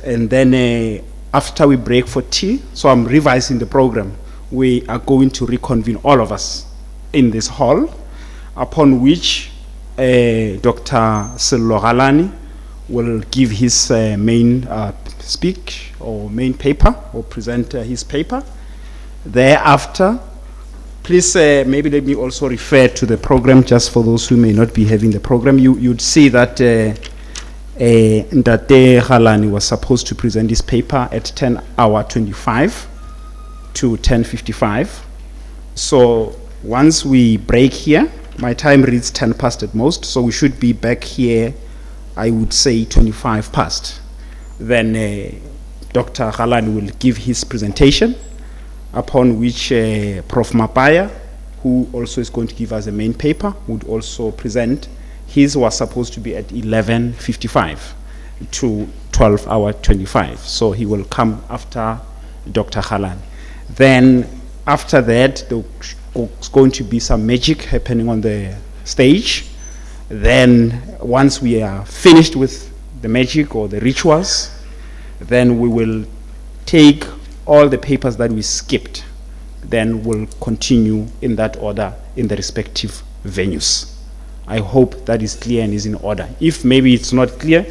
Speaker 11: And then after we break for tea, so I'm revising the program, we are going to reconvene all of us in this hall, upon which Dr. Sello Galani will give his main speech or main paper, or present his paper. Thereafter, please maybe let me also refer to the program, just for those who may not be having the program. You'd see that Ndate Galani was supposed to present his paper at 10:25 to 10:55. So once we break here, my time reads 10 past at most, so we should be back here, I would say 25 past. Then Dr. Galani will give his presentation, upon which Prof. Mapaya, who also is going to give us a main paper, would also present. His was supposed to be at 11:55 to 12:25. So he will come after Dr. Galani. Then after that, there's going to be some magic happening on the stage. Then once we are finished with the magic or the rituals, then we will take all the papers that we skipped. Then we'll continue in that order in the respective venues. I hope that is clear and is in order. If maybe it's not clear,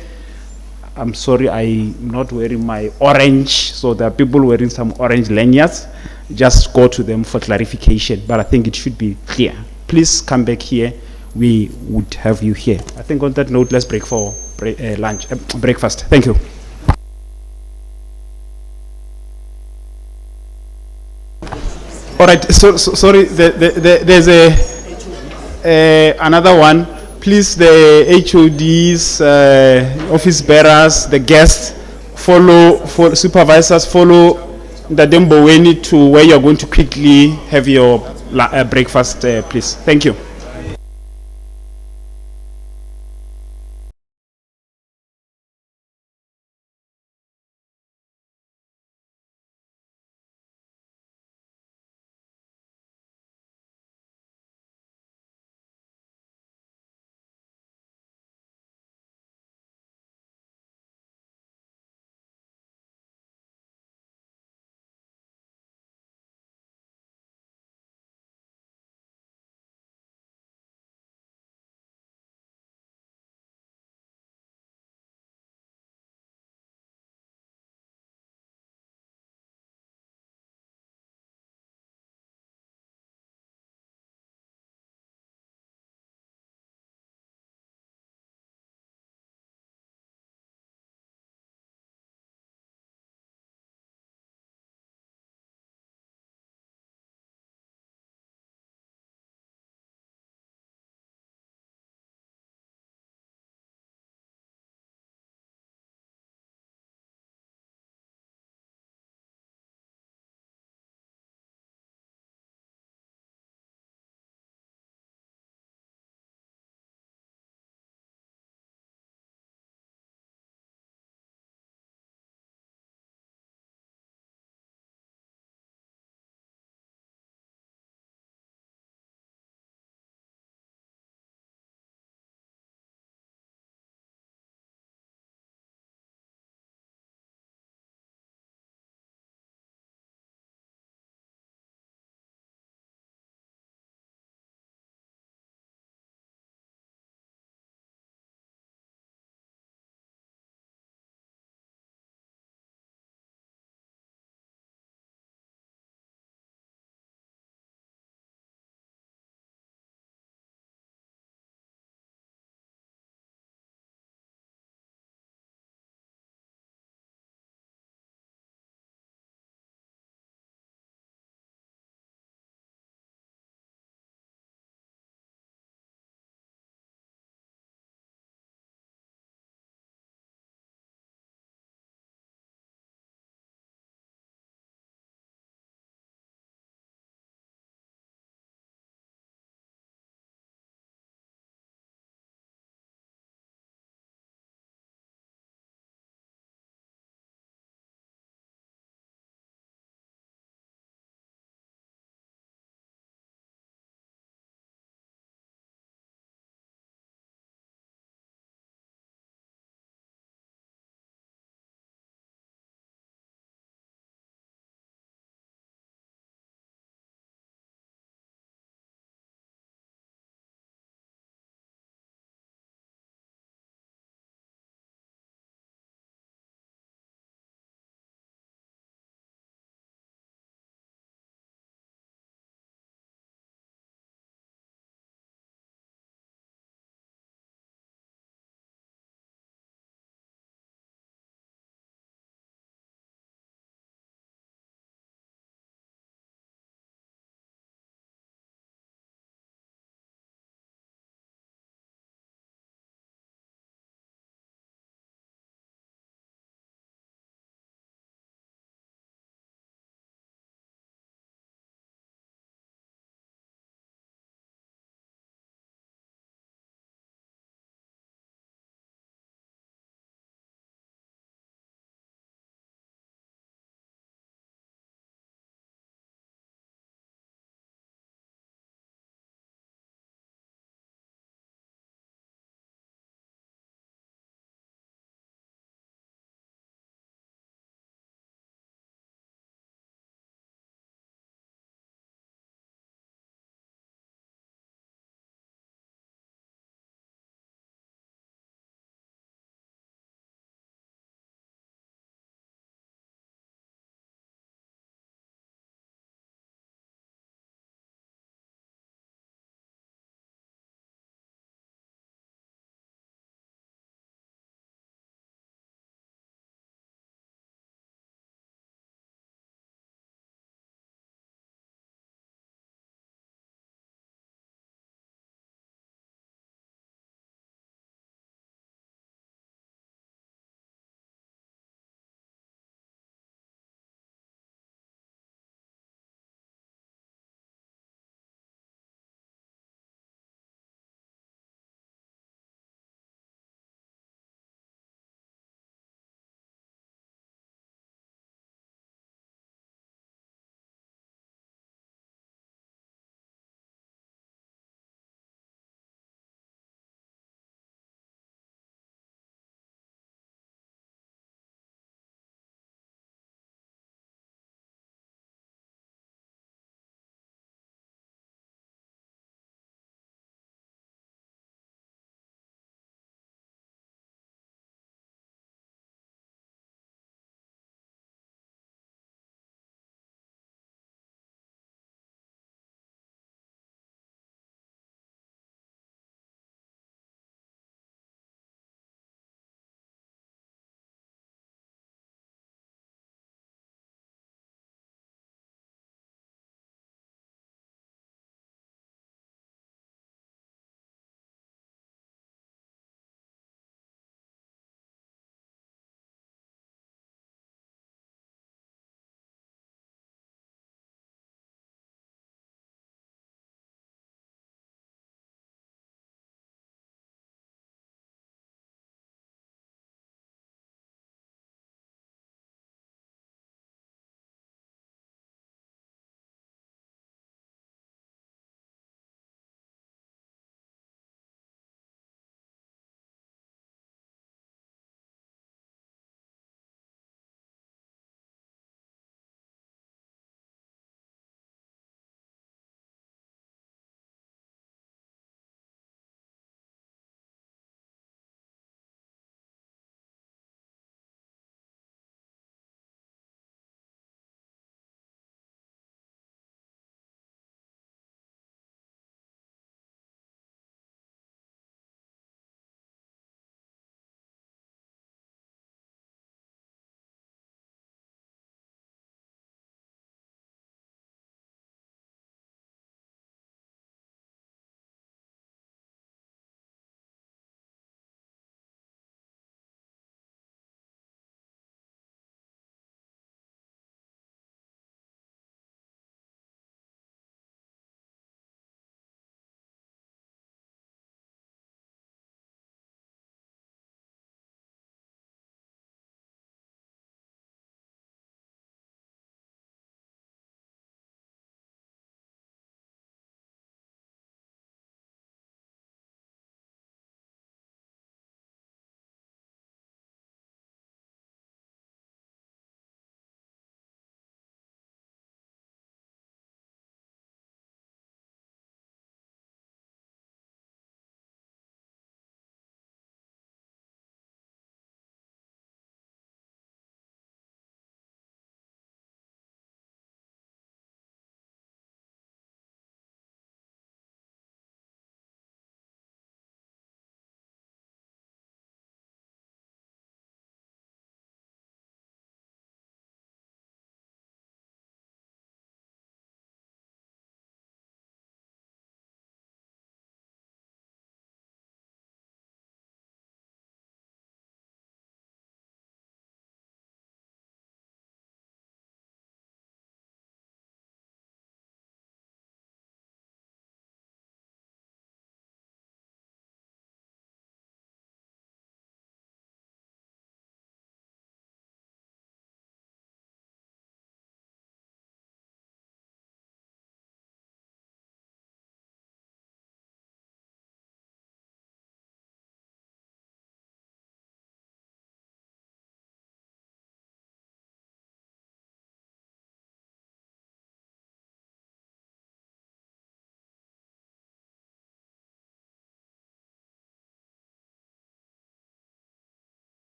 Speaker 11: I'm sorry, I'm not wearing my orange, so there are people wearing some orange lanyards. Just go to them for clarification, but I think it should be clear. Please come back here, we would have you here. I think on that note, let's break for breakfast. Thank you. All right, so sorry, there's another one. Please, the HODs, office bearers, the guests, supervisors, follow the Demboweni to where you're going to quickly have your breakfast, please. Thank you.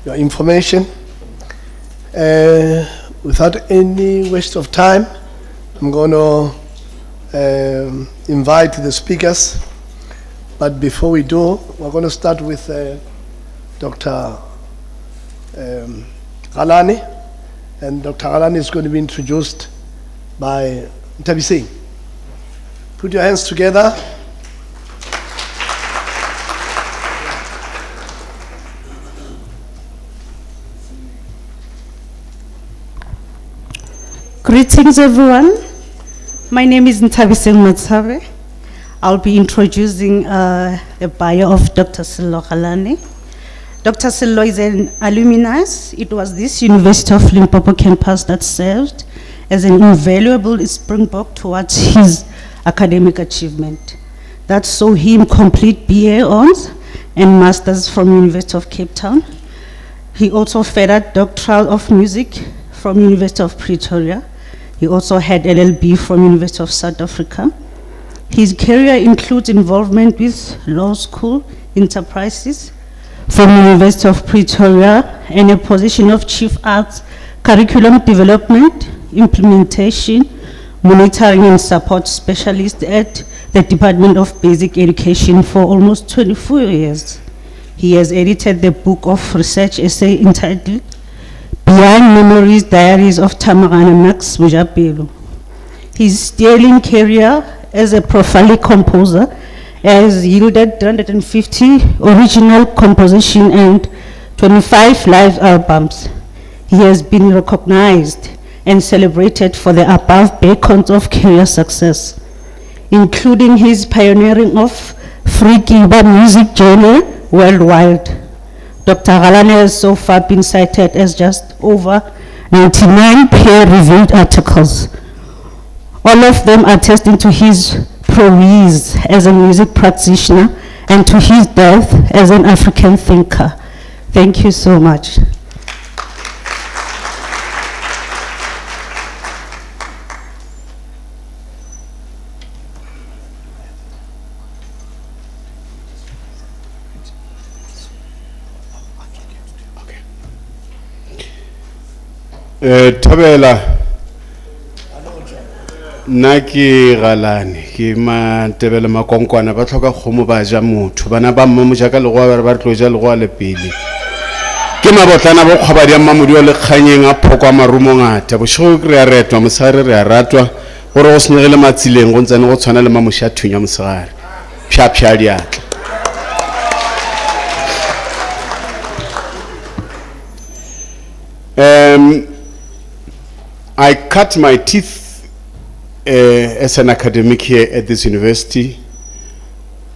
Speaker 12: your information. Without any waste of time, I'm going to invite the speakers. But before we do, we're going to start with Dr. Galani. And Dr. Galani is going to be introduced by Ntabi Singh. Put your hands together.
Speaker 13: Greetings, everyone. My name is Ntabi Singh Matsabe. I'll be introducing the bio of Dr. Sello Galani. Dr. Sello is an alumnus. It was this University of Limpopo campus that served as an invaluable springboard towards his academic achievement. That saw him complete BA Honors and Masters from University of Cape Town. He also furthered Doctoral of Music from University of Pretoria. He also had LLB from University of South Africa. His career includes involvement with law school enterprises from University of Pretoria and a position of Chief Arts Curriculum Development, Implementation, Monitoring and Support Specialist at the Department of Basic Education for almost 24 years. He has edited the book of research essay entitled Beyond Memories, Diaries of Tamarana Max Bujapelo. His sterling career as a prolific composer has yielded 350 original compositions and 25 live albums. He has been recognized and celebrated for the above beacons of career success, including his pioneering of free Kiba music genre worldwide. Dr. Galani has so far been cited as just over 99 peer-reviewed articles, all of them attesting to his prowess as a music practitioner and to his depth as an African thinker. Thank you so much.
Speaker 14: Tabela Naki Galani, ki ma tebele makonkwana ba tlhoka kgomo ba ja motho bana ba mmo jaka le go ba tloja le go le pele ke mabotlana bo kgaba di mmamodi wa le kganyeng a phokwa marumo ngata bo shego re ya retwa mosare re ya ratwa gore go senyegele matsileng go ntsane go tshwana le mamoshi a thunya mosagare phya diatla. I cut my teeth as an academic here at this university,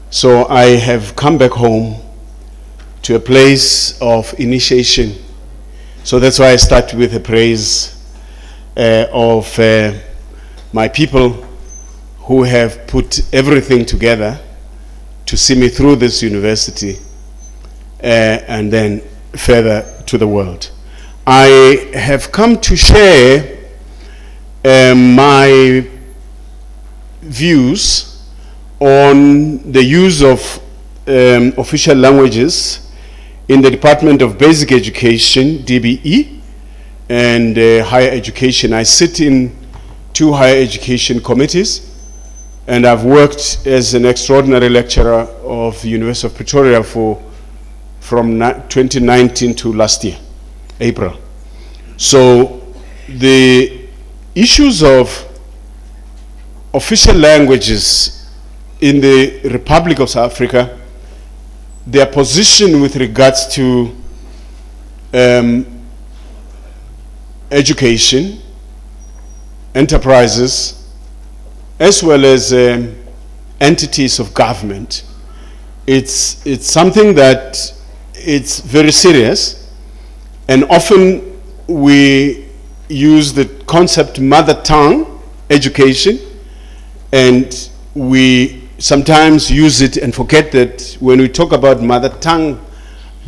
Speaker 14: so I have come back home to a place of initiation. So that's why I start with a praise of my people who have put everything together to see me through this university and then further to the world. I have come to share my views on the use of official languages in the Department of Basic Education, DBE, and higher education. I sit in 2 higher education committees, and I've worked as an extraordinary lecturer of the University of Pretoria from 2019 to last year, April. So the issues of official languages in the Republic of South Africa, their position with regards to education, enterprises, as well as entities of government, it's something that it's very serious, and often we use the concept mother tongue education, and we sometimes use it and forget that when we talk about mother tongue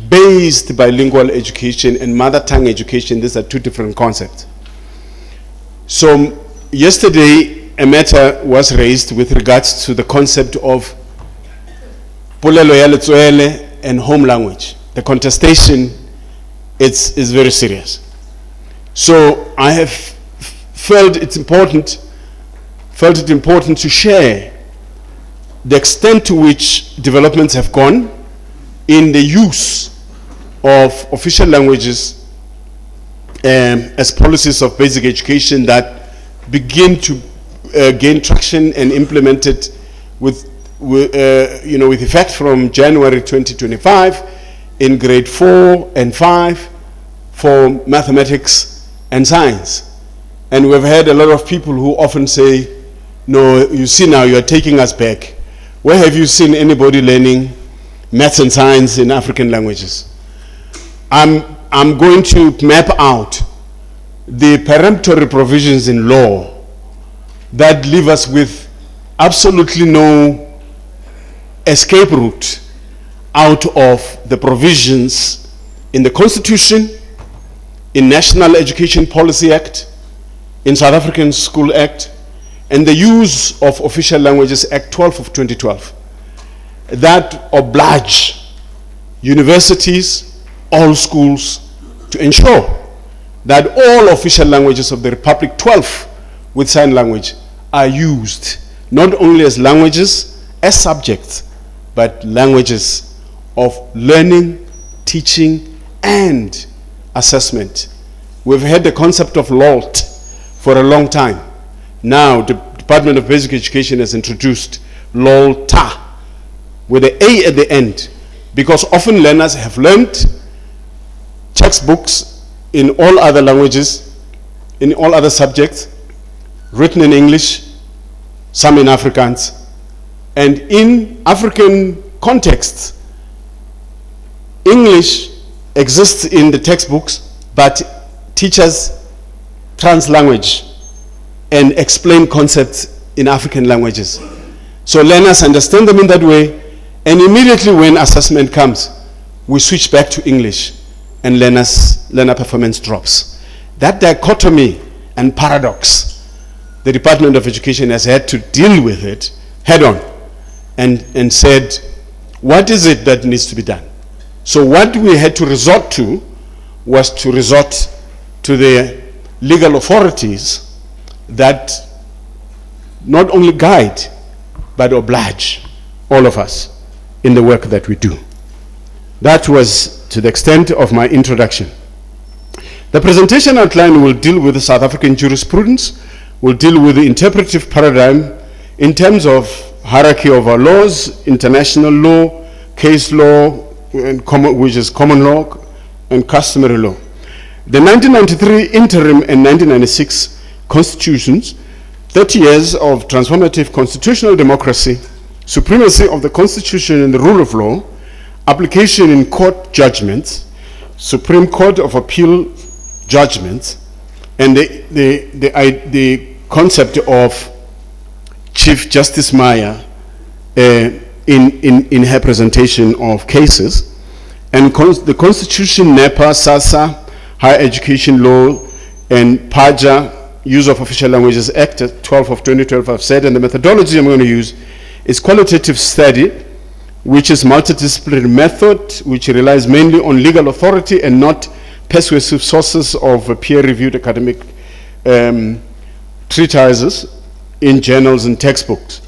Speaker 14: based bilingual education and mother tongue education, these are 2 different concepts. So yesterday a matter was raised with regards to the concept of polelo ya letswele and home language. The contestation it's very serious. So I have felt it important to share the extent to which developments have gone in the use of official languages as policies of basic education that begin to gain traction and implemented with effect from January 2025 in grade 4 and 5 for mathematics and science. And we've had a lot of people who often say, no, you see now you're taking us back. Where have you seen anybody learning maths and science in African languages? I'm going to map out the peremptory provisions in law that leave us with absolutely no escape route out of the provisions in the Constitution, in National Education Policy Act, in South African School Act, and the Use of Official Languages Act 12 of 2012 that oblige universities, all schools, to ensure that all official languages of the Republic, 12 with sign language, are used not only as languages, as subjects, but languages of learning, teaching, and assessment. We've had the concept of LOLT for a long time. Now the Department of Basic Education has introduced LOLTA with the A at the end, because often learners have learned textbooks in all other languages, in all other subjects, written in English, some in Afrikaans, and in African contexts, English exists in the textbooks, but teachers trans-language and explain concepts in African languages. So learners understand them in that way, and immediately when assessment comes, we switch back to English and learner performance drops. That dichotomy and paradox, the Department of Education has had to deal with it head on and said, what is it that needs to be done? So what we had to resort to was to resort to the legal authorities that not only guide, but oblige all of us in the work that we do. That was to the extent of my introduction. The presentation outline will deal with the South African jurisprudence, will deal with the interpretive paradigm in terms of hierarchy of our laws, international law, case law, and which is common law, and customary law. The 1993 interim and 1996 constitutions, 30 years of transformative constitutional democracy, supremacy of the Constitution and the rule of law, application in court judgments, Supreme Court of Appeal judgments, and the concept of Chief Justice Meyer in her presentation of cases, and the Constitution, NEPA, SASA, Higher Education Law, and PAJA, Use of Official Languages Act 12 of 2012 I've said, and the methodology I'm going to use is qualitative study, which is multidisciplinary method, which relies mainly on legal authority and not persuasive sources of peer-reviewed academic treatises in journals and textbooks.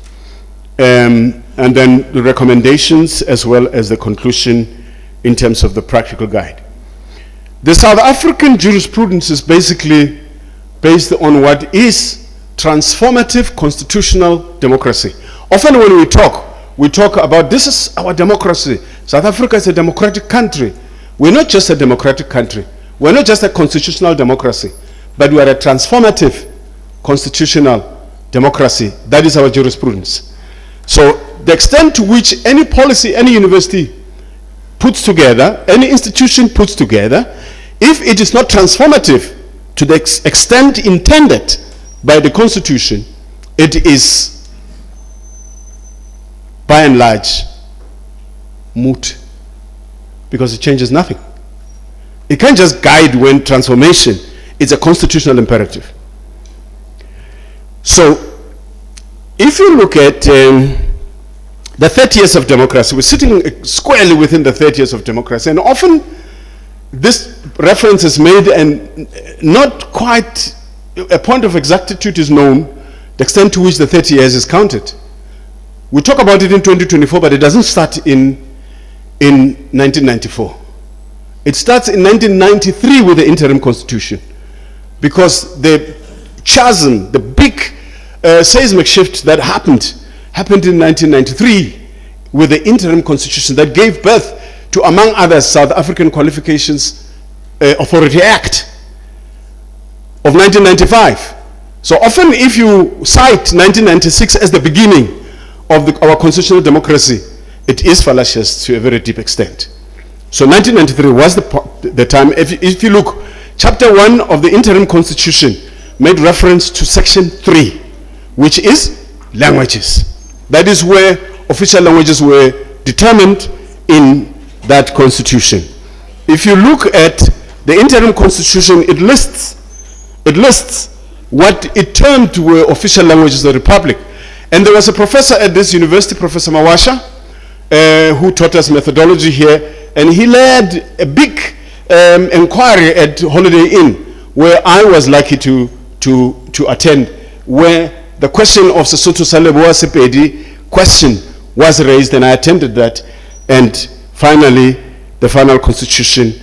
Speaker 14: And then the recommendations as well as the conclusion in terms of the practical guide. The South African jurisprudence is basically based on what is transformative constitutional democracy. Often when we talk about this is our democracy. South Africa is a democratic country. We're not just a democratic country. We're not just a constitutional democracy, but we are a transformative constitutional democracy. That is our jurisprudence. So the extent to which any policy, any university puts together, any institution puts together, if it is not transformative to the extent intended by the Constitution, it is by and large moot, because it changes nothing. It can't just guide when transformation is a constitutional imperative. So if you look at the 30 years of democracy, we're sitting squarely within the 30 years of democracy, and often this reference is made and not quite a point of exactitude is known, the extent to which the 30 years is counted. We talk about it in 2024, but it doesn't start in 1994. It starts in 1993 with the interim constitution, because the chasm, the big seismic shift that happened in 1993 with the interim constitution that gave birth to, among others, South African Qualifications Authority Act of 1995. So often if you cite 1996 as the beginning of our constitutional democracy, it is fallacious to a very deep extent. So 1993 was the time. If you look, chapter 1 of the interim constitution made reference to section 3, which is languages. That is where official languages were determined in that constitution. If you look at the interim constitution, it lists what it termed were official languages of the Republic. And there was a professor at this university, Professor Mawasha, who taught us methodology here, and he led a big inquiry at Holiday Inn, where I was lucky to attend, where the question of Sesotho sa Leboa Sepedi question was raised, and I attended that. And finally, the final constitution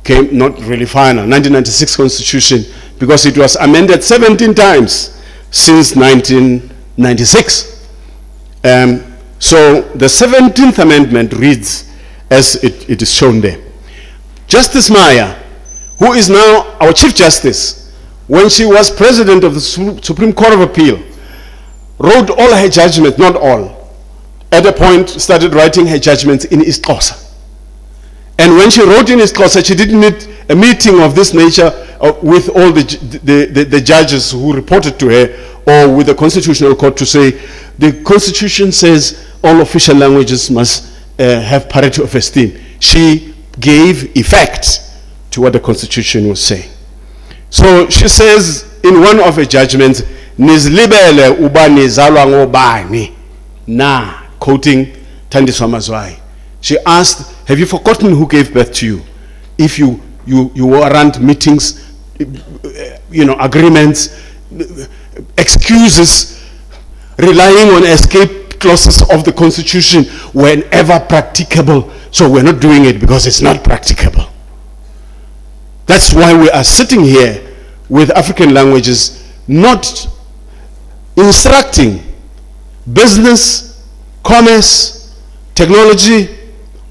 Speaker 14: came, not really final, 1996 constitution, because it was amended 17 times since 1996. So the 17th amendment reads as it is shown there. Justice Maya, who is now our Chief Justice, when she was President of the Supreme Court of Appeal, wrote all her judgments, not all, at a point started writing her judgments in isiXhosa. And when she wrote in isiXhosa, she didn't need a meeting of this nature with all the judges who reported to her, or with the Constitutional Court, to say, the Constitution says all official languages must have parity of esteem. She gave effect to what the Constitution was saying. So she says in one of her judgments, "Nizlibele uba nizalwa ngobani," na, quoting Thandiswa Mazwai. She asked, have you forgotten who gave birth to you? If you warrant meetings, agreements, excuses, relying on escape clauses of the Constitution whenever practicable. So we're not doing it because it's not practicable. That's why we are sitting here with African languages, not instructing business, commerce, technology,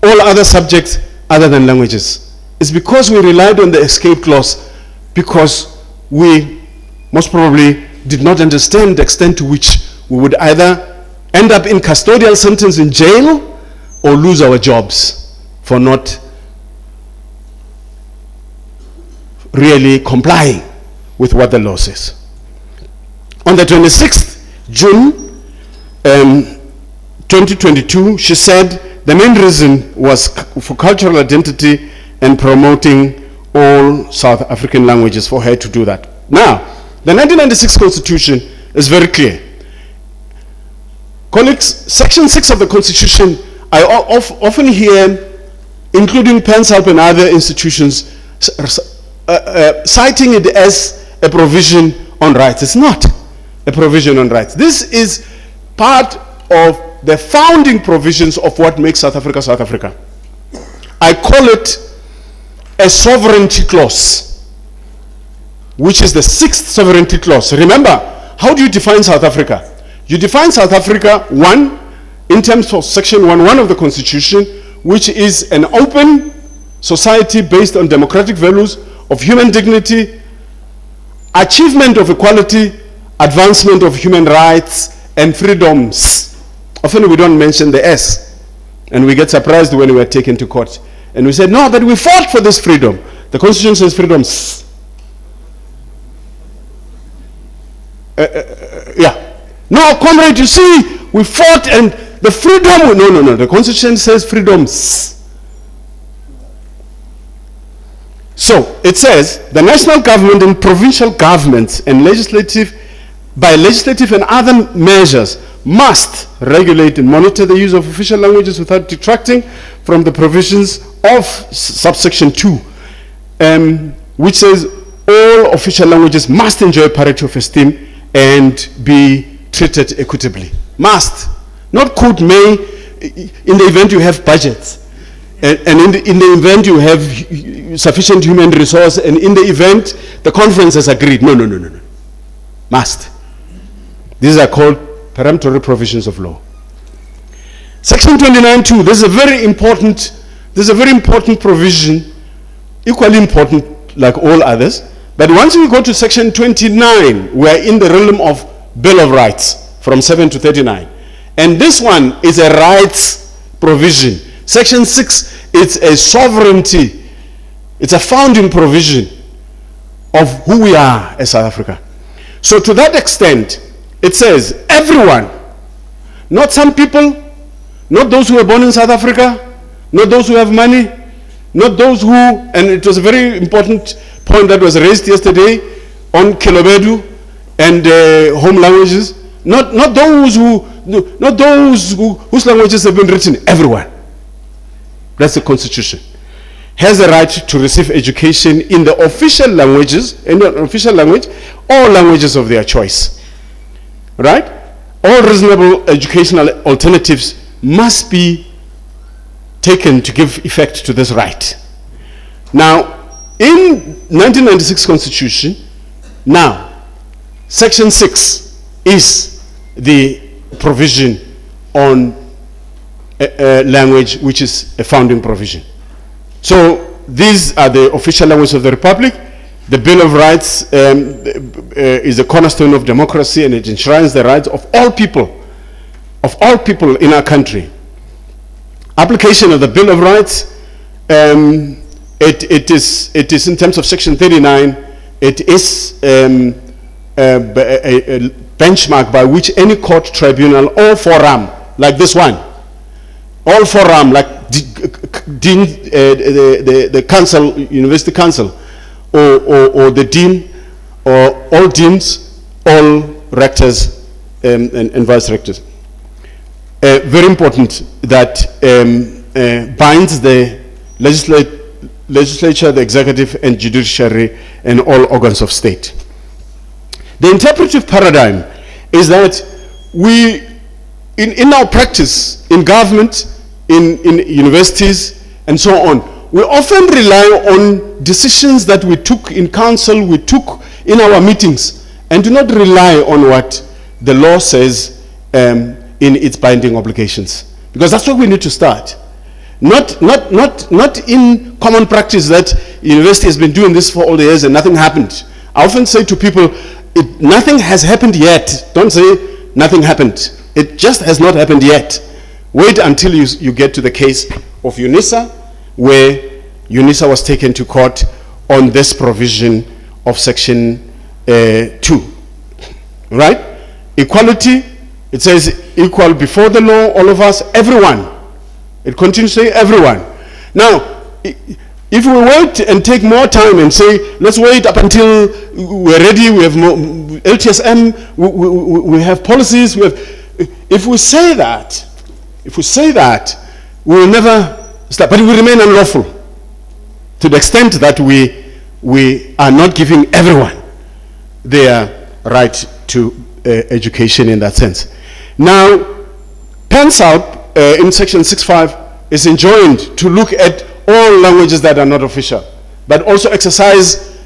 Speaker 14: all other subjects other than languages. It's because we relied on the escape clause, because we most probably did not understand the extent to which we would either end up in custodial sentence in jail or lose our jobs for not really complying with what the law says. On the 26th June 2022, she said the main reason was for cultural identity and promoting all South African languages, for her to do that. Now, the 1996 Constitution is very clear. Colleagues, Section 6 of the Constitution, I often hear, including PENSALP and other institutions, citing it as a provision on rights. It's not a provision on rights. This is part of the founding provisions of what makes South Africa South Africa. I call it a sovereignty clause, which is the 6th sovereignty clause. Remember, how do you define South Africa? You define South Africa, one, in terms of Section 1.1 of the Constitution, which is an open society based on democratic values of human dignity, achievement of equality, advancement of human rights and freedoms. Often we don't mention the S, and we get surprised when we are taken to court. And we said, no, but we fought for this freedom. The Constitution says freedoms. Yeah. No, comrade, you see, we fought and the freedom, no, the Constitution says freedoms. So, it says, the national government and provincial governments and by legislative and other measures must regulate and monitor the use of official languages without detracting from the provisions of subsection 2. which says all official languages must enjoy parity of esteem and be treated equitably. Must. Not could, may, in the event you have budgets. And in the event you have sufficient human resource, and in the event the conference has agreed. No. Must. These are called peremptory provisions of law. Section 29(2), this is a very important provision, equally important like all others. But once we go to section 29, we are in the realm of Bill of Rights from 7 to 39. And this one is a rights provision. Section 6, it's a sovereignty, it's a founding provision of who we are as South Africa. So to that extent, it says everyone, not some people, not those who were born in South Africa, not those who have money, not those who, and it was a very important point that was raised yesterday on Kilobedu and home languages, not those whose languages have been written, everyone. That's the Constitution. Has a right to receive education in the official languages, or languages of their choice. Right? All reasonable educational alternatives must be taken to give effect to this right. Now, in 1996 Constitution, now, Section 6 is the provision on language, which is a founding provision. So these are the official languages of the Republic. The Bill of Rights is the cornerstone of democracy, and it enshrines the rights of all people in our country. Application of the Bill of Rights, it is in terms of Section 39, it is a benchmark by which any court, tribunal, or forum, like this one, all forum, like the council, university council, or the dean, or all deans, all rectors, and vice rectors. Very important that binds the legislature, the executive, and judiciary, and all organs of state. The interpretive paradigm is that we, in our practice, in government, in universities, and so on, we often rely on decisions that we took in council, we took in our meetings, and do not rely on what the law says in its binding obligations. Because that's what we need to start. Not in common practice that university has been doing this for all the years and nothing happened. I often say to people, nothing has happened yet. Don't say nothing happened. It just has not happened yet. Wait until you get to the case of UNISA, where UNISA was taken to court on this provision of Section 2. Right? Equality, it says equal before the law, all of us, everyone. It continues to say everyone. Now, if we wait and take more time and say, let's wait up until we're ready, we have more, LTSM, we have policies, if we say that, we will never start, but it will remain unlawful to the extent that we are not giving everyone their right to education in that sense. Now, PENSALP in Section 6.5 is enjoined to look at all languages that are not official, but also exercise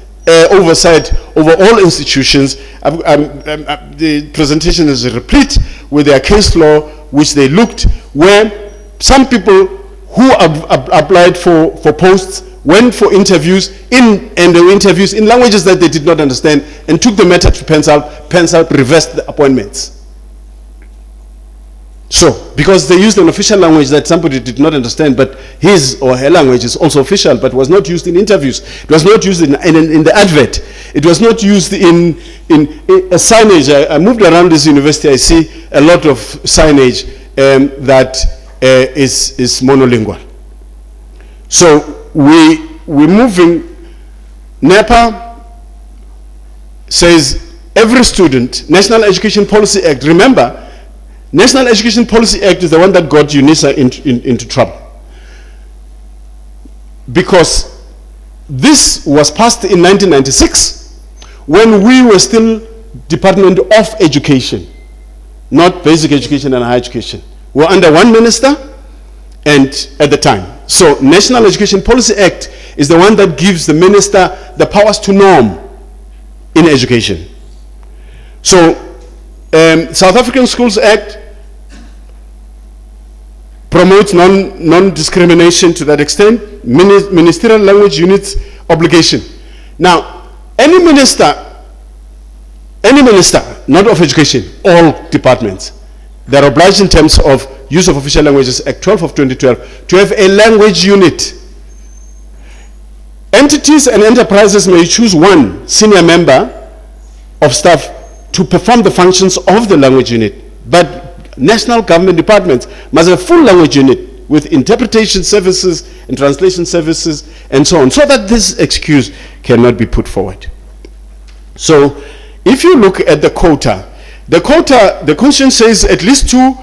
Speaker 14: oversight over all institutions. The presentation is replete with their case law, which they looked, where some people who applied for posts went for interviews and there were interviews in languages that they did not understand, and took the matter to PENSALP. PENSALP reversed the appointments. So, because they used an official language that somebody did not understand, but his or her language is also official, but was not used in interviews. It was not used in the advert. It was not used in a signage. I moved around this university. I see a lot of signage that is monolingual. So we're moving. NEPA says every student, National Education Policy Act, remember, National Education Policy Act is the one that got UNISA into trouble. Because this was passed in 1996 when we were still Department of Education, not basic education and higher education. We were under one minister and at the time. So National Education Policy Act is the one that gives the minister the powers to norm in education. So South African Schools Act promotes non-discrimination to that extent, ministerial language units obligation. Now, any minister, not of education, all departments, they're obliged in terms of Use of Official Languages Act 12 of 2012 to have a language unit. Entities and enterprises may choose one senior member of staff to perform the functions of the language unit, but national government departments must have a full language unit with interpretation services and translation services and so on, so that this excuse cannot be put forward. So if you look at the quota, the Constitution says at least 2,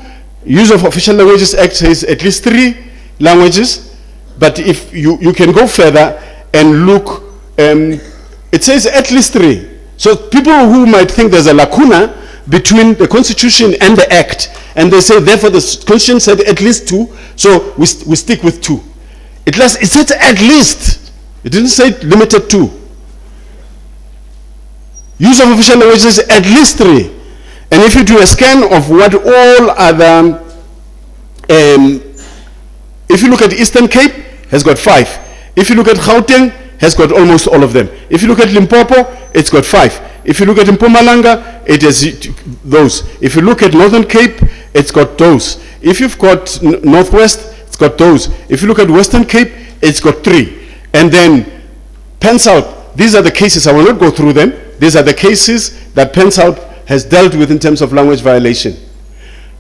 Speaker 14: Use of Official Languages Act says at least 3 languages, but if you can go further and look, it says at least 3. So people who might think there's a lacuna between the Constitution and the Act, and they say therefore the Constitution said at least 2, so we stick with 2. It said at least, it didn't say limited to. Use of Official Languages at least 3. And if you do a scan of what all other, if you look at Eastern Cape, has got 5. If you look at Gauteng, has got almost all of them. If you look at Limpopo, it's got 5. If you look at Mpumalanga, it has those. If you look at Northern Cape, it's got those. If you've got Northwest, it's got those. If you look at Western Cape, it's got 3. And then pens out, these are the cases, I will not go through them. These are the cases that pens out has dealt with in terms of language violation.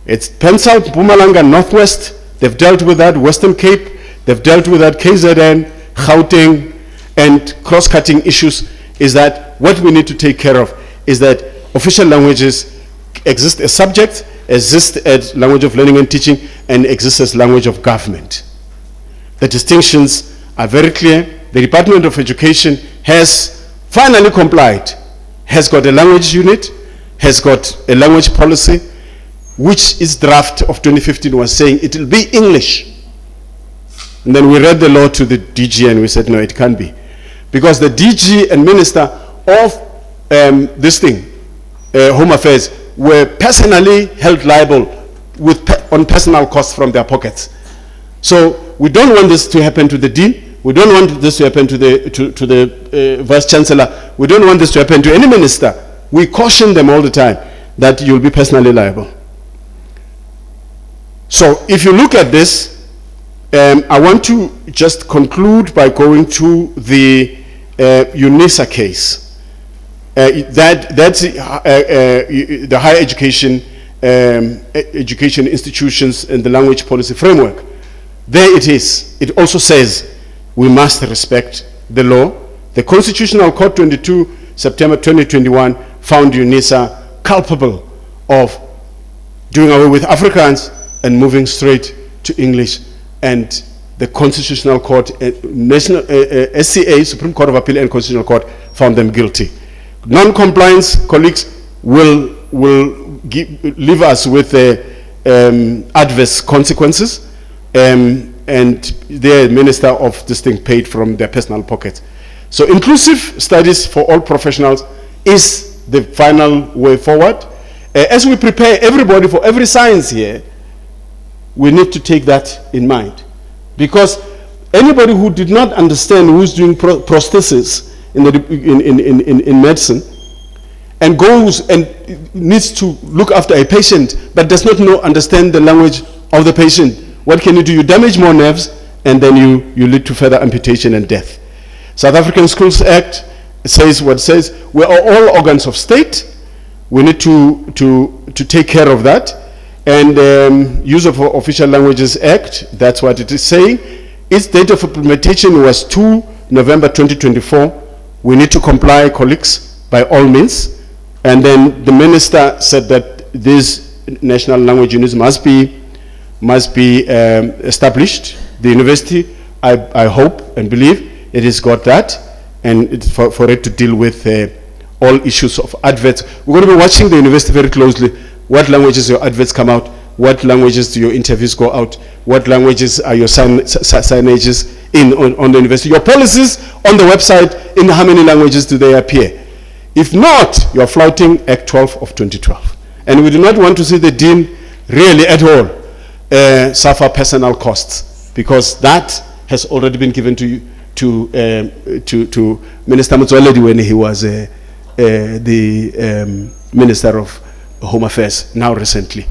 Speaker 14: It's pens out, Mpumalanga, Northwest, they've dealt with that. Western Cape, they've dealt with that. KZN, Gauteng, and cross-cutting issues is that what we need to take care of is that official languages exist as subject, exist as language of learning and teaching, and exist as language of government. The distinctions are very clear. The Department of Education has finally complied, has got a language unit, has got a language policy, which its draft of 2015 was saying it will be English. And then we read the law to the DG and we said, no, it can't be. Because the DG and Minister of this thing, Home Affairs, were personally held liable on personal costs from their pockets. So we don't want this to happen to the Dean. We don't want this to happen to the Vice Chancellor. We don't want this to happen to any minister. We caution them all the time that you'll be personally liable. So if you look at this, I want to just conclude by going to the UNISA case. That's the higher education institutions and the language policy framework. There it is. It also says we must respect the law. The Constitutional Court 22 September 2021 found UNISA culpable of doing away with Afrikaans and moving straight to English, and the Constitutional Court, SCA, Supreme Court of Appeal and Constitutional Court found them guilty. Non-compliance, colleagues, will leave us with adverse consequences, and the minister of this thing paid from their personal pockets. So inclusive studies for all professionals is the final way forward. As we prepare everybody for every science here, we need to take that in mind. Because anybody who did not understand who's doing prosthesis in medicine and goes and needs to look after a patient but does not understand the language of the patient, what can you do? You damage more nerves and then you lead to further amputation and death. South African Schools Act says what it says. We are all organs of state. We need to take care of that. And Use of Official Languages Act, that's what it is saying. Its date of implementation was 2 November 2024. We need to comply, colleagues, by all means. And then the minister said that these national language units must be established. The university, I hope and believe, it has got that, and it's for it to deal with all issues of adverts. We're going to be watching the university very closely. What languages your adverts come out? What languages do your interviews go out? What languages are your signages on the university? Your policies on the website, in how many languages do they appear? If not, you're flouting Act 12 of 2012. And we do not want to see the dean really at all suffer personal costs, because that has already been given to Minister Motsoaledi when he was the Minister of Home Affairs, now recently.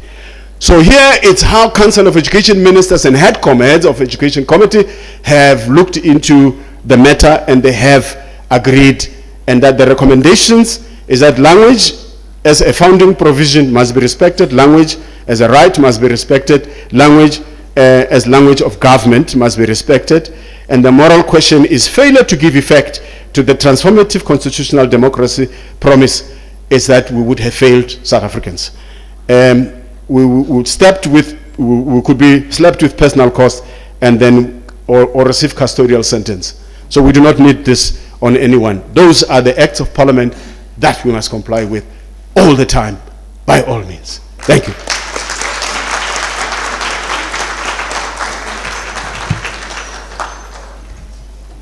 Speaker 14: So here it's how Council of Education Ministers and heads of Education Committee have looked into the matter, and they have agreed, and that the recommendations is that language as a founding provision must be respected, language as a right must be respected, language as language of government must be respected, and the moral question is failure to give effect to the transformative constitutional democracy promise is that we would have failed South Africans. We could be slapped with personal cost and then or receive custodial sentence. So we do not need this on anyone. Those are the acts of parliament that we must comply with all the time, by all means. Thank you.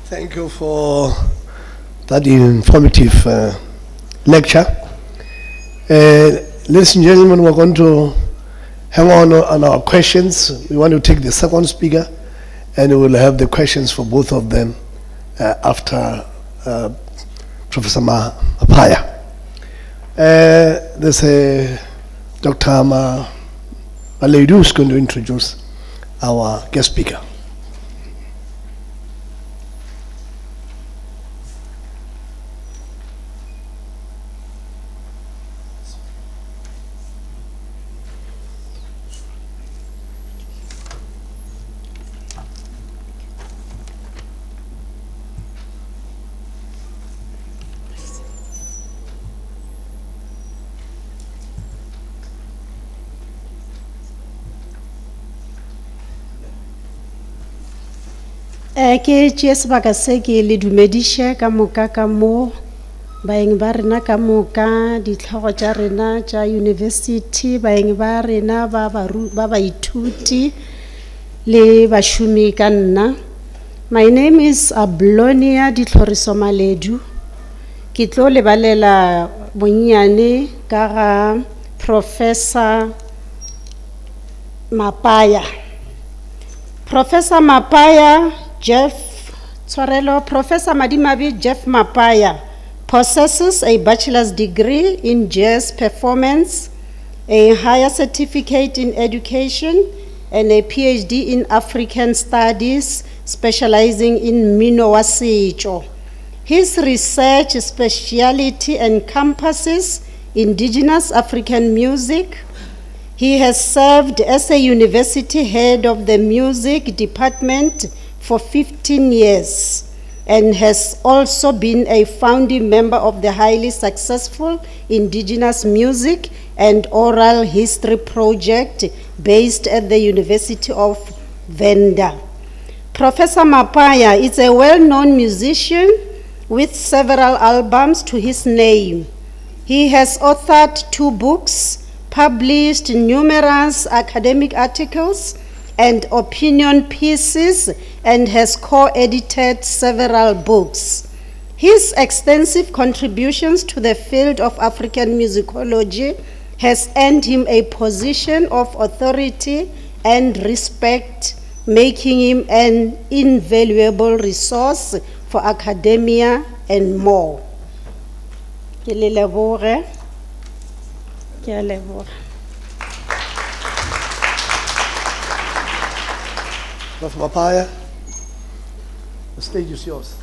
Speaker 12: Thank you for that informative lecture. Ladies and gentlemen, we're going to hang on our questions. We want to take the second speaker, and we will have the questions for both of them after Professor Mapaya. There's Dr. Maledu who's going to introduce our guest speaker.
Speaker 15: Ke tšea sebaka se ke le dumediše ka moka ka mo baeng ba rena ka moka ditlhogo tša rena tša university, baeng ba rena ba baithuti le bašomi ka nna. My name is Ablonia Ditlhoriso Maledu. Ke tlo lebalela bonnyane ka ga Professor Mapaya. Professor Mapaya Professor Madimabi Jeff Mapaya possesses a bachelor's degree in jazz performance, a higher certificate in education, and a PhD in African studies, specializing in Minowa Setšo. His research specialty encompasses Indigenous African music. He has served as a university head of the music department for 15 years and has also been a founding member of the highly successful Indigenous Music and Oral History Project based at the University of Venda. Professor Mapaya is a well-known musician with several albums to his name. He has authored 2 books, published numerous academic articles and opinion pieces, and has co-edited several books. His extensive contributions to the field of African musicology has earned him a position of authority and respect, making him an invaluable resource for academia and more. Ke le leboge. Ke a leboga.
Speaker 12: Prof. Mapaya, the stage is yours.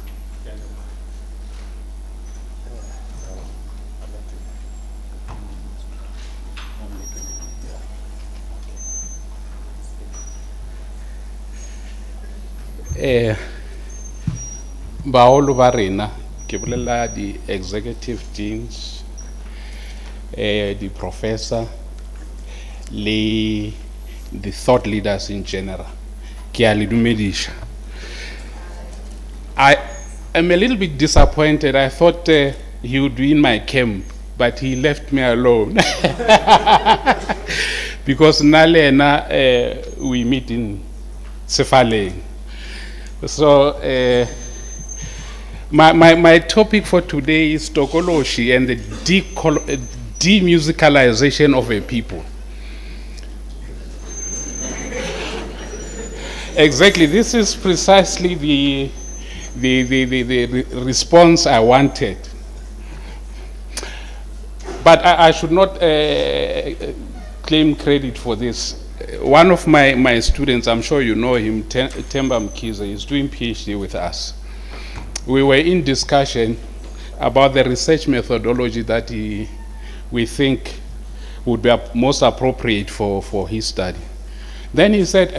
Speaker 6: Baolo ba rena ke bolela di executive deans, the professor, le the thought leaders in general. Ke a le dumedisha. I'm a little bit disappointed. I thought he would be in my camp, but he left me alone. Because Nalena, we meet in Sefaleng. So my topic for today is tokology and the demusicalization of a people. Exactly, this is precisely the response I wanted. But I should not claim credit for this. One of my students, I'm sure you know him, Temba Mkiza, is doing PhD with us. We were in discussion about the research methodology that we think would be most appropriate for his study. Then he said,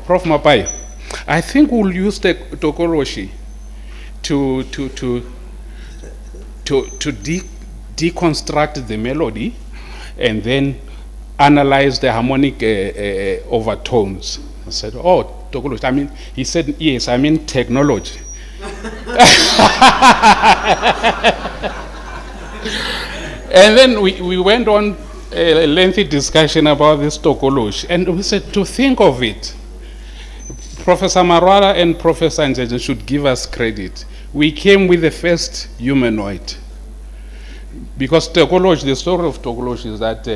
Speaker 6: Prof. Mapai, I think we'll use the tokology to deconstruct the melody and then analyze the harmonic overtones. I said, oh, tokology. I mean, he said, yes, I mean technology. And then we went on a lengthy discussion about this tokology, and we said, to think of it, Professor Marwala and Professor Njeje should give us credit. We came with the first humanoid. Because tokology, the story of tokology is that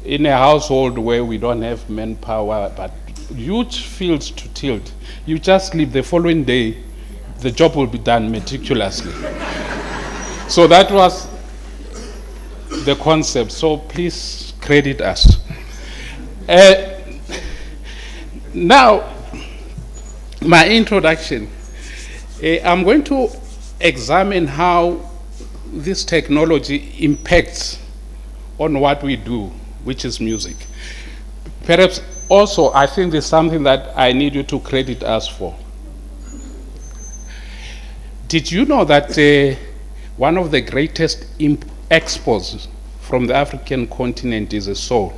Speaker 6: in a household where we don't have manpower, but huge fields to tilt, you just sleep. The following day, the job will be done meticulously. So that was the concept. So please credit us. Now, my introduction. I'm going to examine how this technology impacts on what we do, which is music. Perhaps also, I think there's something that I need you to credit us for. Did you know that one of the greatest exports from the African continent is a soul?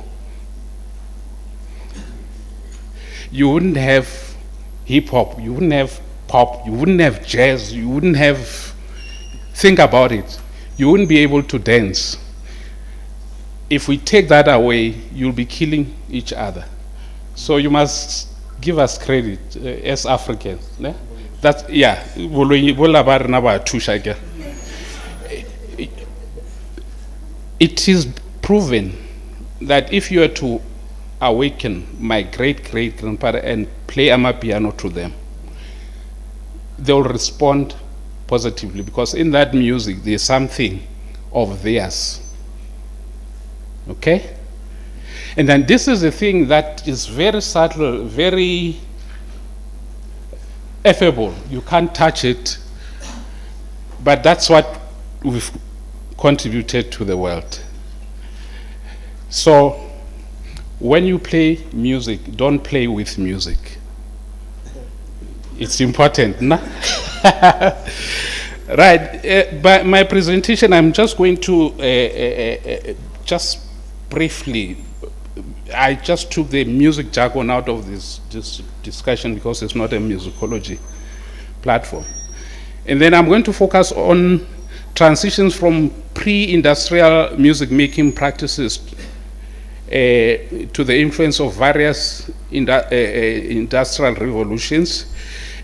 Speaker 6: You wouldn't have hip-hop, you wouldn't have pop, you wouldn't have jazz, you wouldn't have, think about it, you wouldn't be able to dance. If we take that away, you'll be killing each other. So you must give us credit as Africans. Ne? That's, yeah, it is proven that if you were to awaken my great-great-grandfather and play amapiano to them, they will respond positively, because in that music there's something of theirs. Okay? And then this is a thing that is very subtle, very affable. You can't touch it, but that's what we've contributed to the world. So when you play music, don't play with music. It's important, no? Right, but my presentation, I'm just going to just briefly, I just took the music jargon out of this discussion because it's not a musicology platform. And then I'm going to focus on transitions from pre-industrial music making practices to the influence of various industrial revolutions,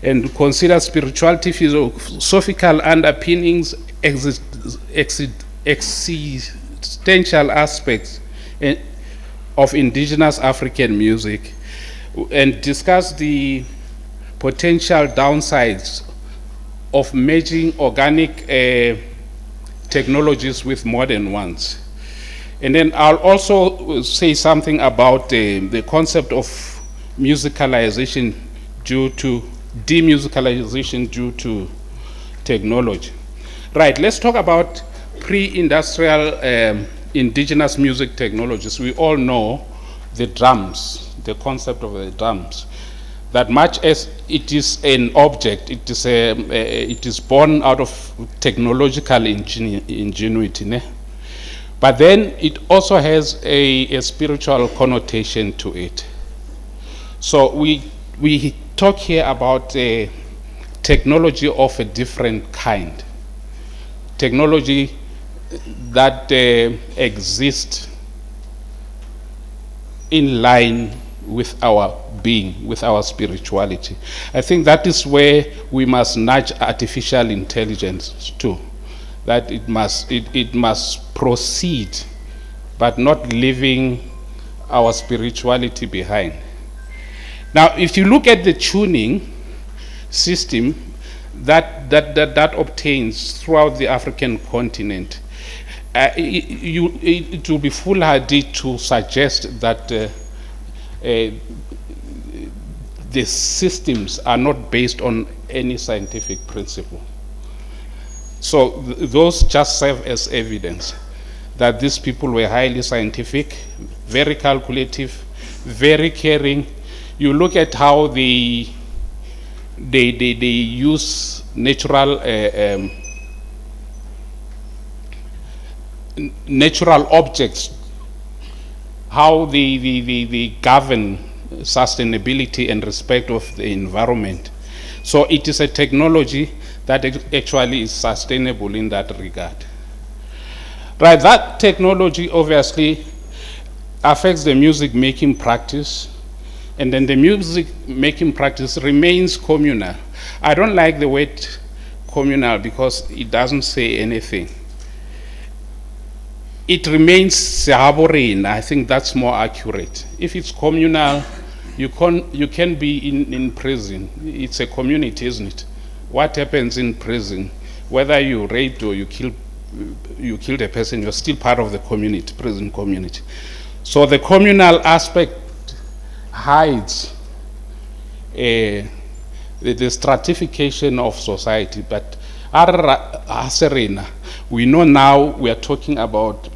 Speaker 6: and consider spirituality, philosophical underpinnings, existential aspects of indigenous African music, and discuss the potential downsides of merging organic technologies with modern ones. And then I'll also say something about the concept of musicalization due to demusicalization due to technology. Right, let's talk about pre-industrial indigenous music technologies. We all know the drums, the concept of the drums. That much as it is an object, it is born out of technological ingenuity. Ne? But then it also has a spiritual connotation to it. So we talk here about technology of a different kind. Technology that exists in line with our being, with our spirituality. I think that is where we must nudge artificial intelligence to, that it must proceed, but not leaving our spirituality behind. Now, if you look at the tuning system that obtains throughout the African continent, it will be foolhardy to suggest that the systems are not based on any scientific principle. So those just serve as evidence that these people were highly scientific, very calculative, very caring. You look at how they use natural objects, how they govern sustainability and respect of the environment. So it is a technology that actually is sustainable in that regard. Right, that technology obviously affects the music making practice, and then the music making practice remains communal. I don't like the word communal because it doesn't say anything. It remains sehaborena. I think that's more accurate. If it's communal, you can be in prison. It's a community, isn't it? What happens in prison, whether you raped or you killed a person, you're still part of the community, prison community. So the communal aspect hides the stratification of society. But Aserena, we know now we are talking about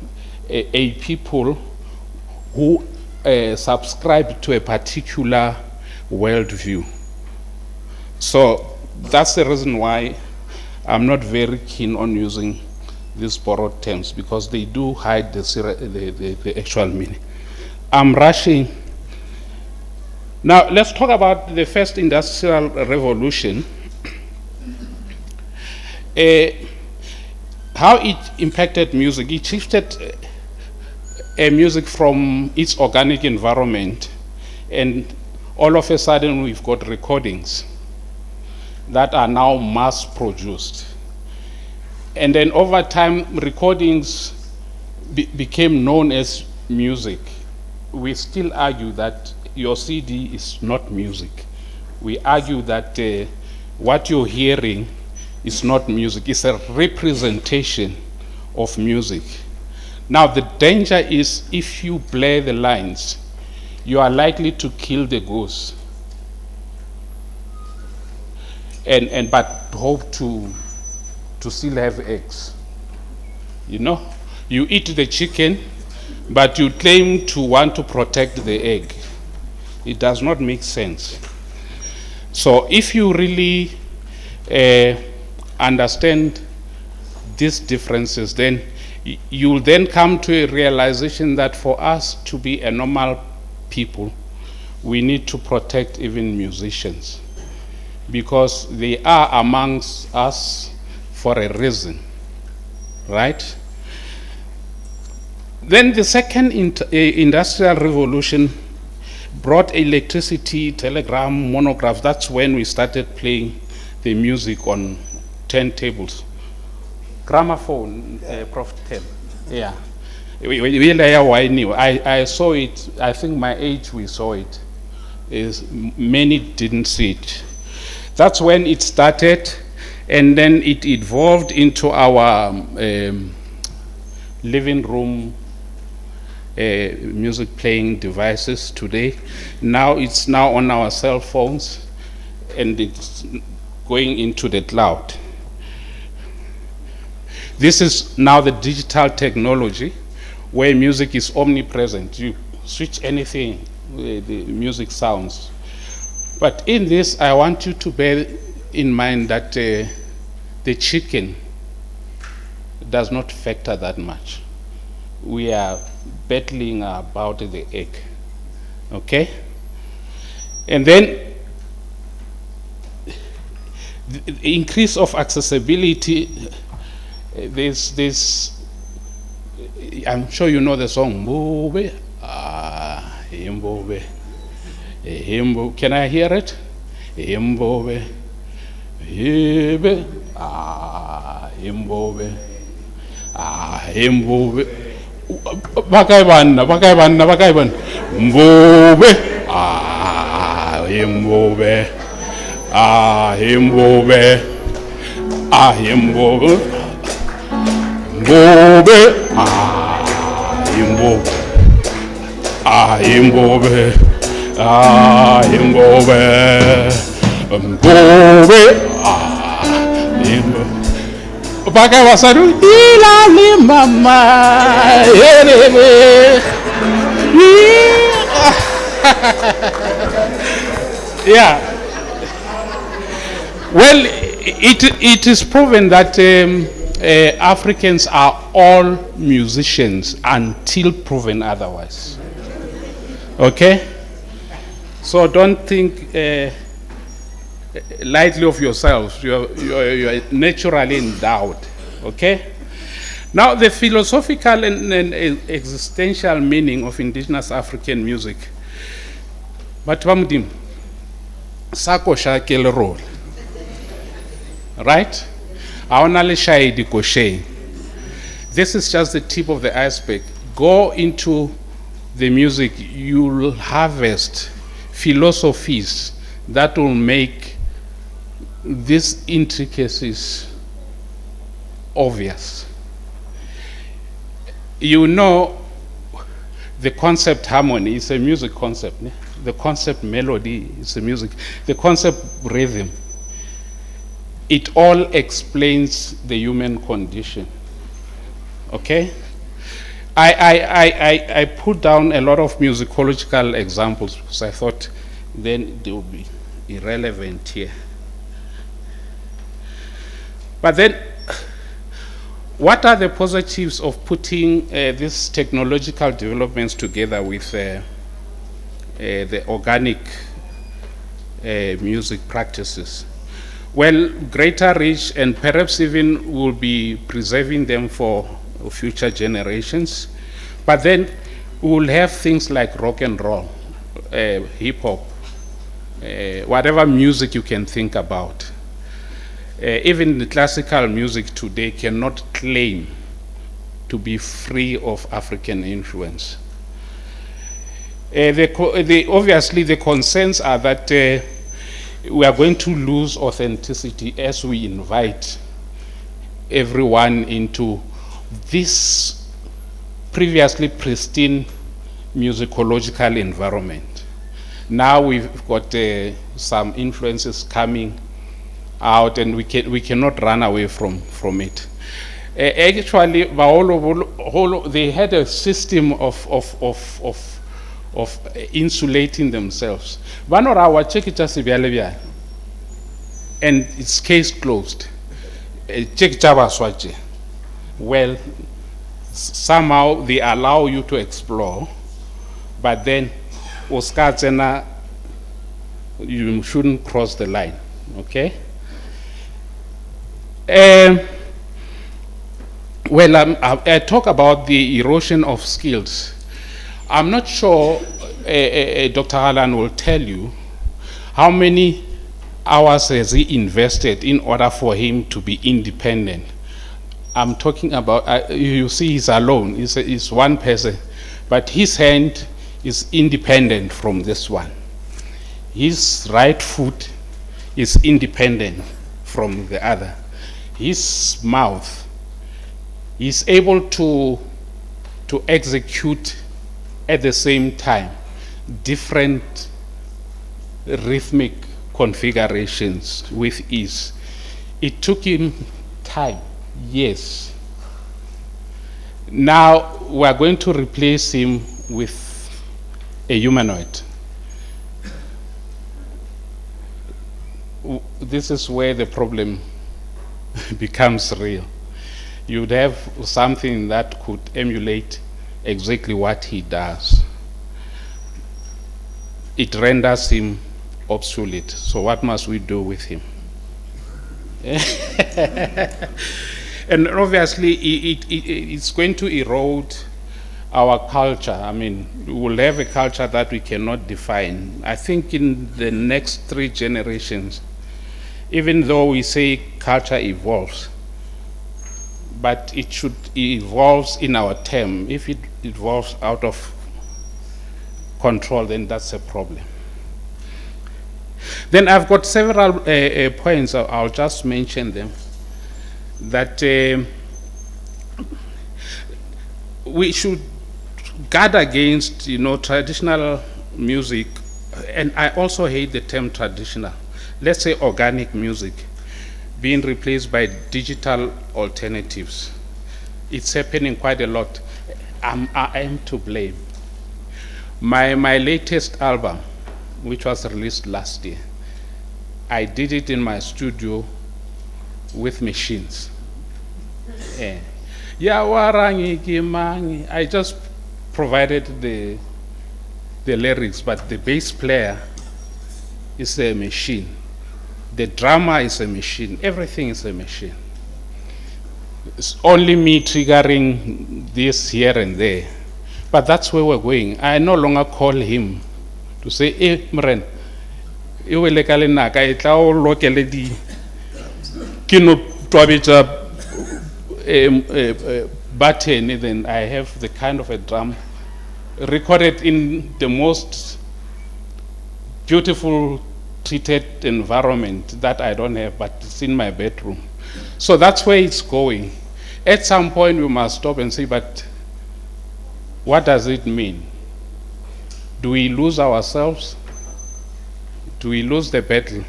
Speaker 6: a people who subscribe to a particular worldview. So that's the reason why I'm not very keen on using these borrowed terms, because they do hide the actual meaning. I'm rushing. Now let's talk about the first industrial revolution. How it impacted music. It shifted music from its organic environment, and all of a sudden we've got recordings that are now mass produced. And then over time, recordings became known as music. We still argue that your CD is not music. We argue that what you're hearing is not music. It's a representation of music. Now, the danger is if you blur the lines, you are likely to kill the goose but hope to still have eggs. You know, you eat the chicken, but you claim to want to protect the egg. It does not make sense. So if you really understand these differences, then you will then come to a realization that for us to be a normal people, we need to protect even musicians, because they are amongst us for a reason, right? Then the second industrial revolution brought electricity, telegram, monograph. That's when we started playing the music on turntables. Gramophone, Prof. Tem. Yeah. I saw it, I think my age we saw it. Many didn't see it. That's when it started, and then it evolved into our living room music playing devices today. Now it's now on our cell phones, and it's going into the cloud. This is now the digital technology where music is omnipresent. You switch anything, the music sounds. But in this, I want you to bear in mind that the chicken does not factor that much. We are battling about the egg, okay? And then the increase of accessibility, there's, I'm sure you know the song, Mbobe, Mbobe, Mbobe. Can I hear it? Mbobe, Mbobe, Mbobe, Mbobe. Bakai banna, Mbobe, Mbobe, Mbobe, Mbobe, Mbobe, Mbobe, Mbobe, Mbobe, Mbobe, Bakai wasaru, ilali mama, yerebe. Yeah. Well, it is proven that Africans are all musicians until proven otherwise. Okay? So don't think lightly of yourselves. You're naturally endowed. Okay? Now, the philosophical and existential meaning of indigenous African music. But Bamudim, Sako Shakel role. Right? This is just the tip of the iceberg. Go into the music, you'll harvest philosophies that will make these intricacies obvious. You know, the concept harmony is a music concept. The concept melody is a music. The concept rhythm. It all explains the human condition. Okay? I put down a lot of musicological examples because I thought then they would be irrelevant here. But then, what are the positives of putting these technological developments together with the organic music practices? Well, greater reach, and perhaps even will be preserving them for future generations. But then we'll have things like rock and roll, hip hop, whatever music you can think about. Even the classical music today cannot claim to be free of African influence. Obviously, the concerns are that we are going to lose authenticity as we invite everyone into this previously pristine musicological environment. Now we've got some influences coming out, and we cannot run away from it. Actually, they had a system of insulating themselves. And it's case closed. Well, somehow they allow you to explore, but then you shouldn't cross the line. Okay? Well, I talk about the erosion of skills. I'm not sure Dr. Alan will tell you how many hours has he invested in order for him to be independent. I'm talking about, you see he's alone, he's one person, but his hand is independent from this one. His right foot is independent from the other. His mouth is able to execute at the same time different rhythmic configurations with ease. It took him time, yes. Now we are going to replace him with a humanoid. This is where the problem becomes real. You'd have something that could emulate exactly what he does. It renders him obsolete. So what must we do with him? And obviously, it's going to erode our culture. I mean, we will have a culture that we cannot define. I think in the next 3 generations, even though we say culture evolves, but it should evolve in our term. If it evolves out of control, then that's a problem. Then I've got several points. I'll just mention them. That we should guard against, traditional music, and I also hate the term traditional. Let's say organic music being replaced by digital alternatives. It's happening quite a lot. I am to blame. My latest album, which was released last year, I did it in my studio with machines. I just provided the lyrics, but the bass player is a machine. The drummer is a machine. Everything is a machine. It's only me triggering this here and there. But that's where we're going. I no longer call him to say, "Hey, Mren, you will like Alenaka, it'll locally di keynote button." Then I have the kind of a drum recorded in the most beautiful treated environment that I don't have, but it's in my bedroom. So that's where it's going. At some point we must stop and say, but what does it mean? Do we lose ourselves? Do we lose the battle?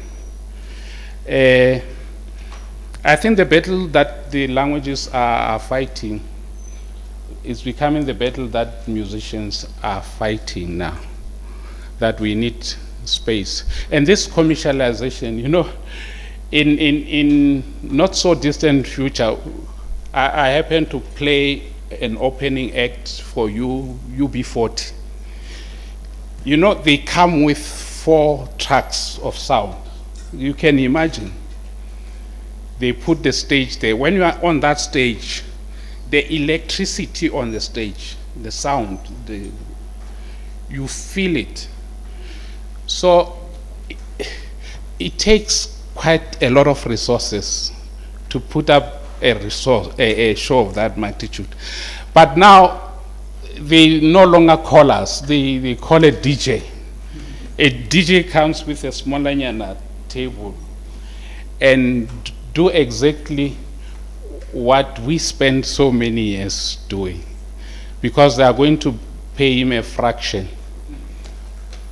Speaker 6: I think the battle that the languages are fighting is becoming the battle that musicians are fighting now, that we need space. And this commercialization, in not so distant future, I happen to play an opening act for UB40. They come with 4 tracks of sound. You can imagine. They put the stage there. When you are on that stage, the electricity on the stage, the sound, you feel it. So it takes quite a lot of resources to put up a show of that magnitude. But now they no longer call us, they call it DJ. A DJ comes with a smaller table and do exactly what we spend so many years doing, because they are going to pay him a fraction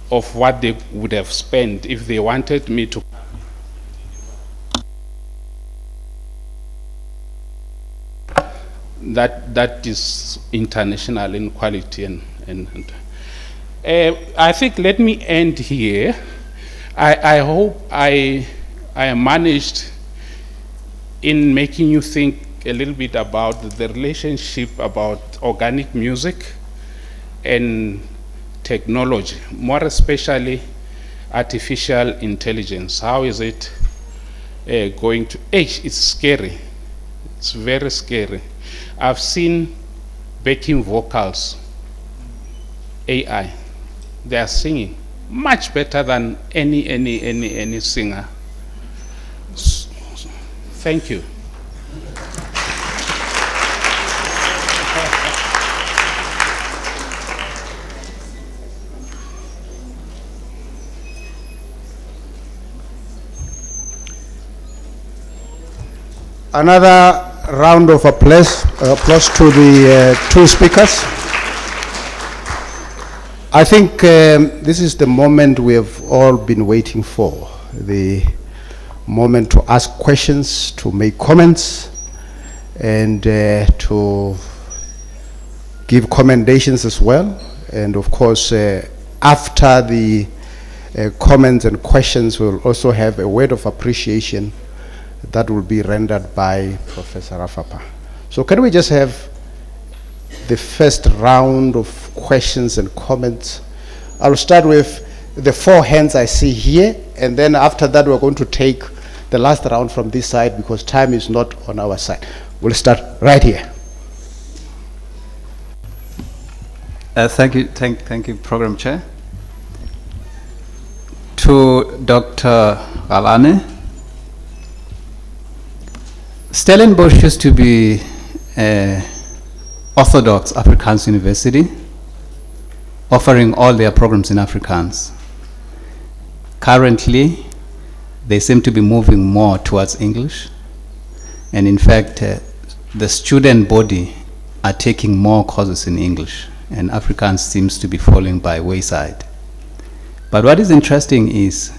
Speaker 6: of what they would have spent if they wanted me to. That is international inequality, and I think let me end here. I hope I managed in making you think a little bit about the relationship about organic music and technology, more especially artificial intelligence. How is it going to? It's scary. It's very scary. I've seen backing vocals, AI. They are singing much better than any singer. Thank you.
Speaker 16: Another round of applause to the 2 speakers. I think this is the moment we have all been waiting for, the moment to ask questions, to make comments, and to give commendations as well. And of course, after the comments and questions, we'll also have a word of appreciation that will be rendered by Professor Rafapa. So can we just have the first round of questions and comments? I'll start with the 4 hands I see here, and then after that we're going to take the last round from this side because time is not on our side. We'll start right here.
Speaker 2: Thank you, Program Chair. To Dr. Galane, Stellenbosch used to be Orthodox Afrikaans University, offering all their programs in Afrikaans. Currently, they seem to be moving more towards English, and in fact, the student body are taking more courses in English, and Afrikaans seems to be falling by wayside. But what is interesting is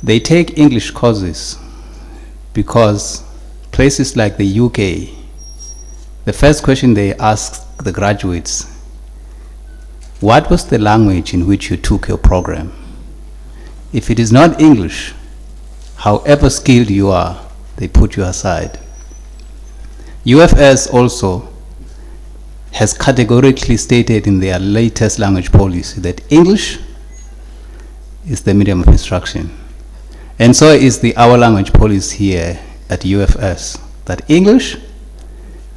Speaker 2: they take English courses because places like the UK, the first question they ask the graduates, what was the language in which you took your program? If it is not English, however skilled you are, they put you aside. UFS also has categorically stated in their latest language policy that English is the medium of instruction. And so is our language policy here at UFS, that English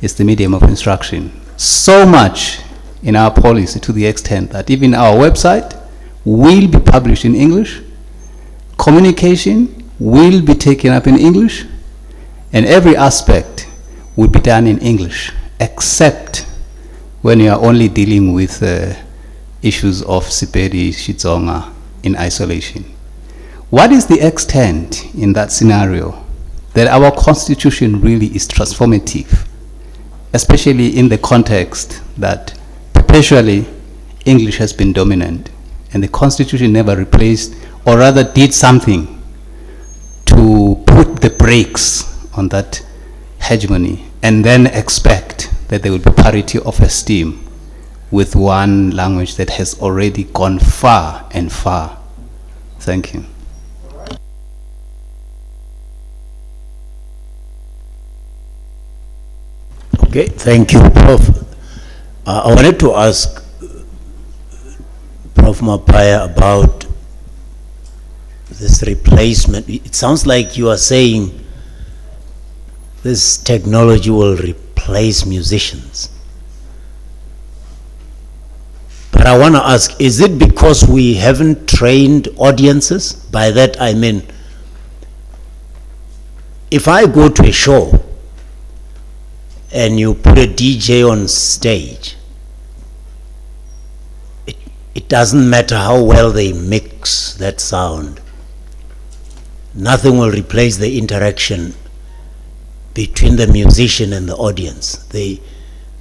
Speaker 2: is the medium of instruction. So much in our policy to the extent that even our website will be published in English, communication will be taken up in English, and every aspect will be done in English, except when you are only dealing with issues of Sepedi, Xitsonga in isolation. What is the extent in that scenario that our constitution really is transformative, especially in the context that perpetually English has been dominant and the constitution never replaced or rather did something to put the brakes on that hegemony and then expect that there will be parity of esteem with one language that has already gone far and far. Thank you.
Speaker 17: Okay, thank you, Prof. I wanted to ask Prof. Mapaya about this replacement. It sounds like you are saying this technology will replace musicians. But I want to ask, is it because we haven't trained audiences? By that I mean, if I go to a show and you put a DJ on stage, it doesn't matter how well they mix that sound. Nothing will replace the interaction between the musician and the audience. The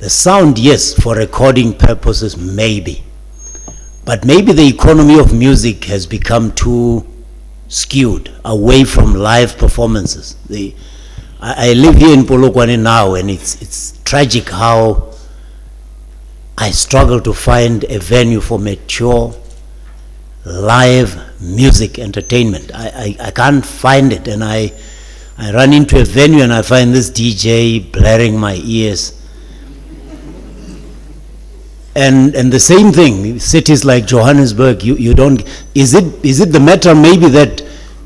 Speaker 17: sound, yes, for recording purposes, maybe. But maybe the economy of music has become too skewed away from live performances. I live here in Polokwane now, and it's tragic how I struggle to find a venue for mature live music entertainment. I can't find it, and I run into a venue and I find this DJ blaring my ears. And the same thing, cities like Johannesburg, you don't, is it the matter maybe that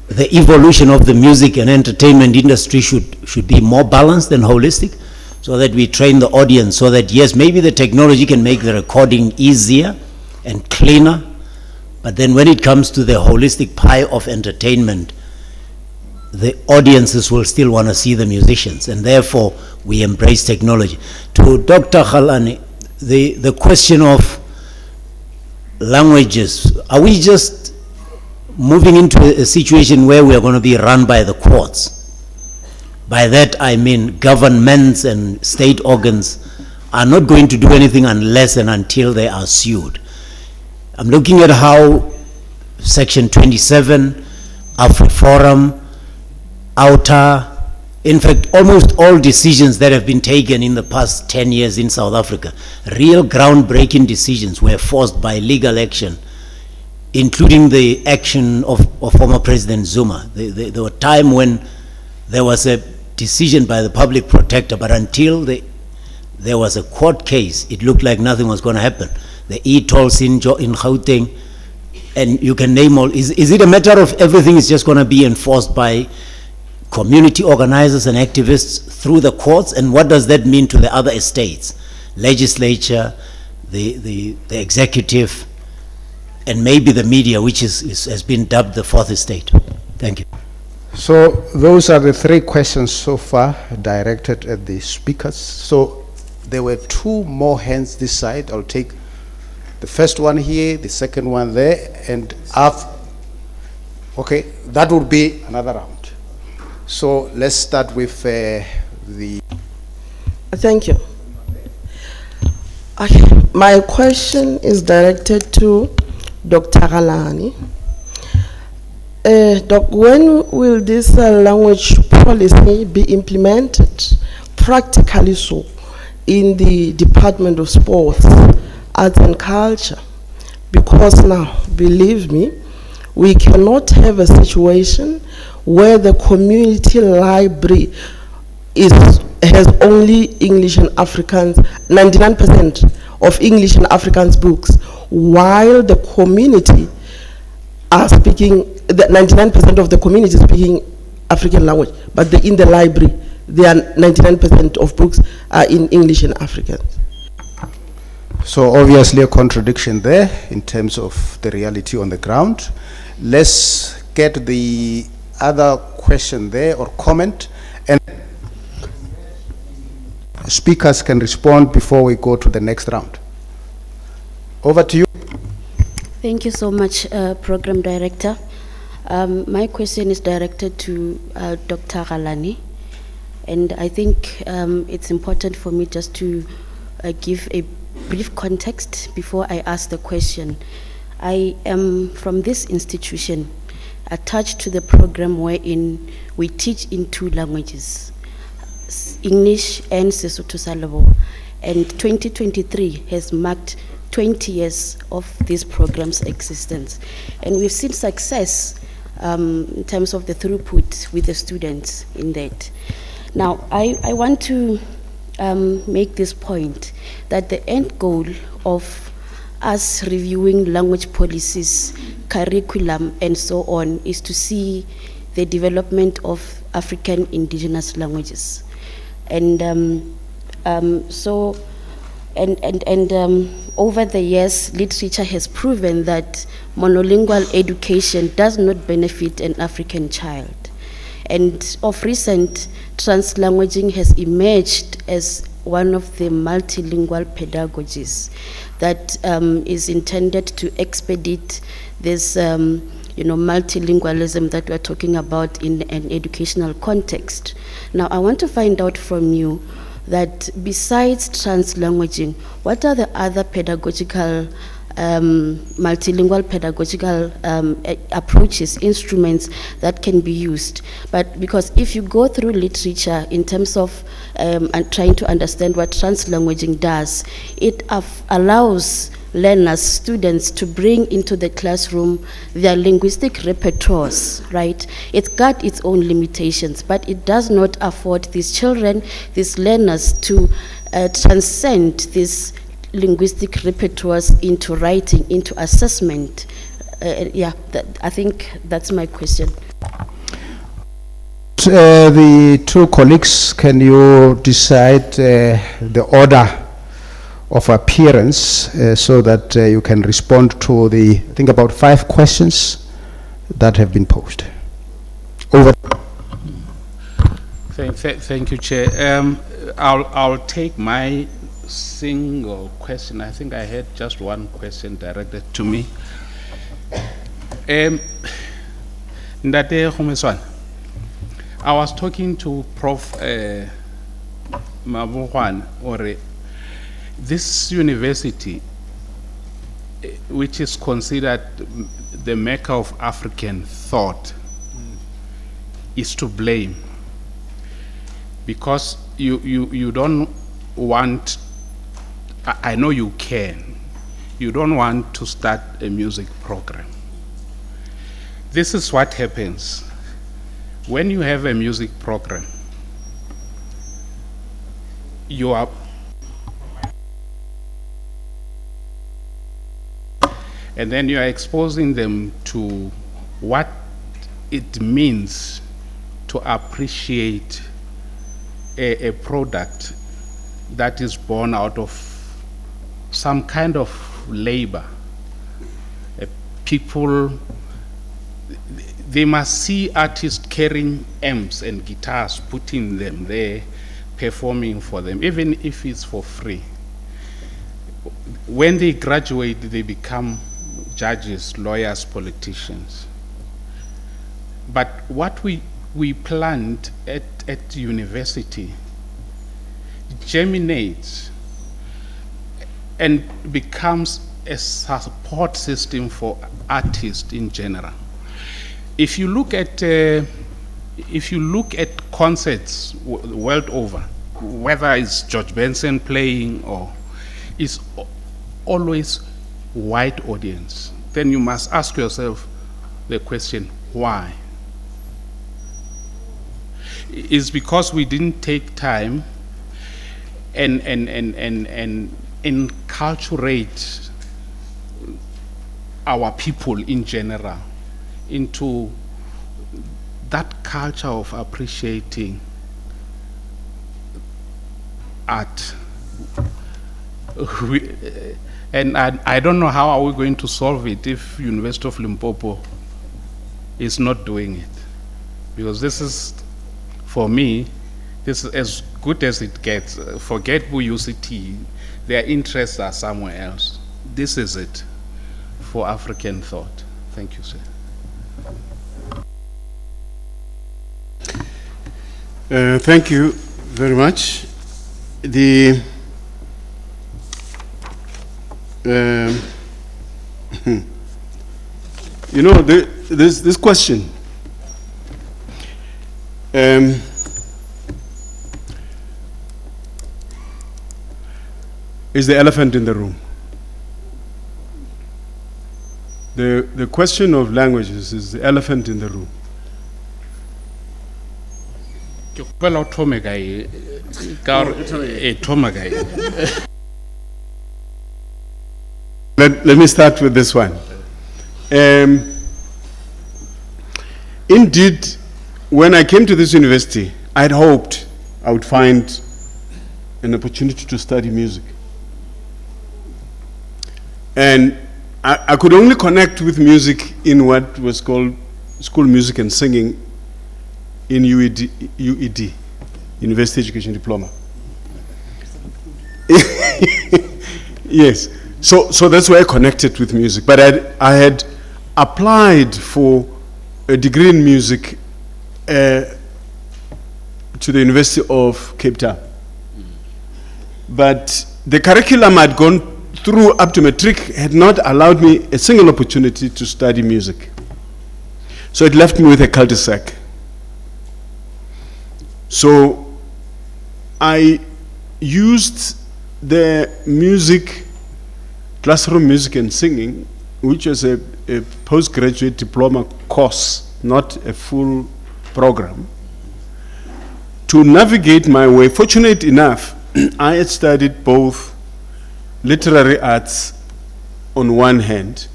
Speaker 17: the evolution of the music and entertainment industry should be more balanced and holistic, so that we train the audience, so that yes, maybe the technology can make the recording easier and cleaner, but then when it comes to the holistic pie of entertainment, the audiences will still want to see the musicians, and therefore we embrace technology. To Dr. Khalani, the question of languages, are we just moving into a situation where we are going to be run by the courts? By that I mean governments and state organs are not going to do anything unless and until they are sued. I'm looking at how Section 27, AfriForum, Outer, in fact, almost all decisions that have been taken in the past 10 years in South Africa, real groundbreaking decisions, were forced by legal action, including the action of former President Zuma. There were times when there was a decision by the public protector, but until there was a court case, it looked like nothing was going to happen. The e-tolls in Gauteng, And you can name all, is it a matter of everything is just going to be enforced by community organizers and activists through the courts? And what does that mean to the other estates? Legislature, the executive, and maybe the media, which has been dubbed the fourth estate. Thank you.
Speaker 16: So those are the three questions so far directed at the speakers. So there were two more hands this side. I'll take the first one here, the second one there, and after. Okay, that would be another round. So let's start with the.
Speaker 18: Thank you. Okay, my question is directed to Dr. Galani. Doc, when will this language policy be implemented practically so in the Department of Sports, Arts and Culture? Because now, believe me, we cannot have a situation where the community library has only English and Afrikaans, 99% of English and Afrikaans books, while the community are speaking, the 99% of the community is speaking African language, but in the library, there are 99% of books are in English and Afrikaans.
Speaker 16: So obviously a contradiction there in terms of the reality on the ground. Let's get the other question there or comment, and speakers can respond before we go to the next round. Over to you.
Speaker 19: Thank you so much, Program Director. My question is directed to Dr. Galani, and I think it's important for me just to give a brief context before I ask the question. I am from this institution attached to the program wherein we teach in two languages, English and Sesotho sa Leboa, and 2023 has marked 20 years of this program's existence, and we've seen success in terms of the throughput with the students in that. Now, I want to make this point that the end goal of us reviewing language policies, curriculum, and so on is to see the development of African indigenous languages. And over the years, literature has proven that monolingual education does not benefit an African child. And of recent, translanguaging has emerged as one of the multilingual pedagogies that is intended to expedite this multilingualism that we're talking about in an educational context. Now, I want to find out from you that besides translanguaging, what are the other pedagogical, multilingual pedagogical approaches, instruments that can be used? But because if you go through literature in terms of and trying to understand what translanguaging does, it allows learners, students, to bring into the classroom their linguistic repertoires, right? It's got its own limitations, but it does not afford these children, these learners, to transcend these linguistic repertoires into writing, into assessment. I think that's my question.
Speaker 16: The two colleagues, can you decide the order of appearance so that you can respond to the, I think, about 5 questions that have been posed? Over.
Speaker 6: Thank you, Chair. I'll take my single question. I think I had just one question directed to me. Ndate Khumeswana, I was talking to Prof. Mabuhwan, or this university, which is considered the mecca of African thought, is to blame, because you don't want, I know you can, you don't want to start a music program. This is what happens when you have a music program. You are And then you are exposing them to what it means to appreciate a product that is born out of some kind of labor. People, they must see artists carrying amps and guitars, putting them there, performing for them, even if it's for free. When they graduate, they become judges, lawyers, politicians. But what we plant at university germinates and becomes a support system for artists in general. If you look at concerts world over, whether it's George Benson playing or it's always white audience, then you must ask yourself the question, why? It's because we didn't take time and enculturate our people in general into that culture of appreciating art. And I don't know how are we going to solve it if University of Limpopo is not doing it. Because this is, for me, this is as good as it gets. Forget UCT, their interests are somewhere else. This is it for African thought. Thank you, sir.
Speaker 14: Thank you very much. The you know, this question is the elephant in the room. The question of languages is the elephant in the room. Let me start with this one. Indeed, when I came to this university, I had hoped I would find an opportunity to study music. And I could only connect with music in what was called school music and singing in UED, University Education Diploma. Yes, so that's where I connected with music. But I had applied for a degree in music to the University of Cape Town. But the curriculum I'd gone through up to matric had not allowed me a single opportunity to study music. So it left me with a cul-de-sac. So I used the music, classroom music and singing, which was a postgraduate diploma course, not a full program, to navigate my way. Fortunate enough, I had studied both literary arts on one hand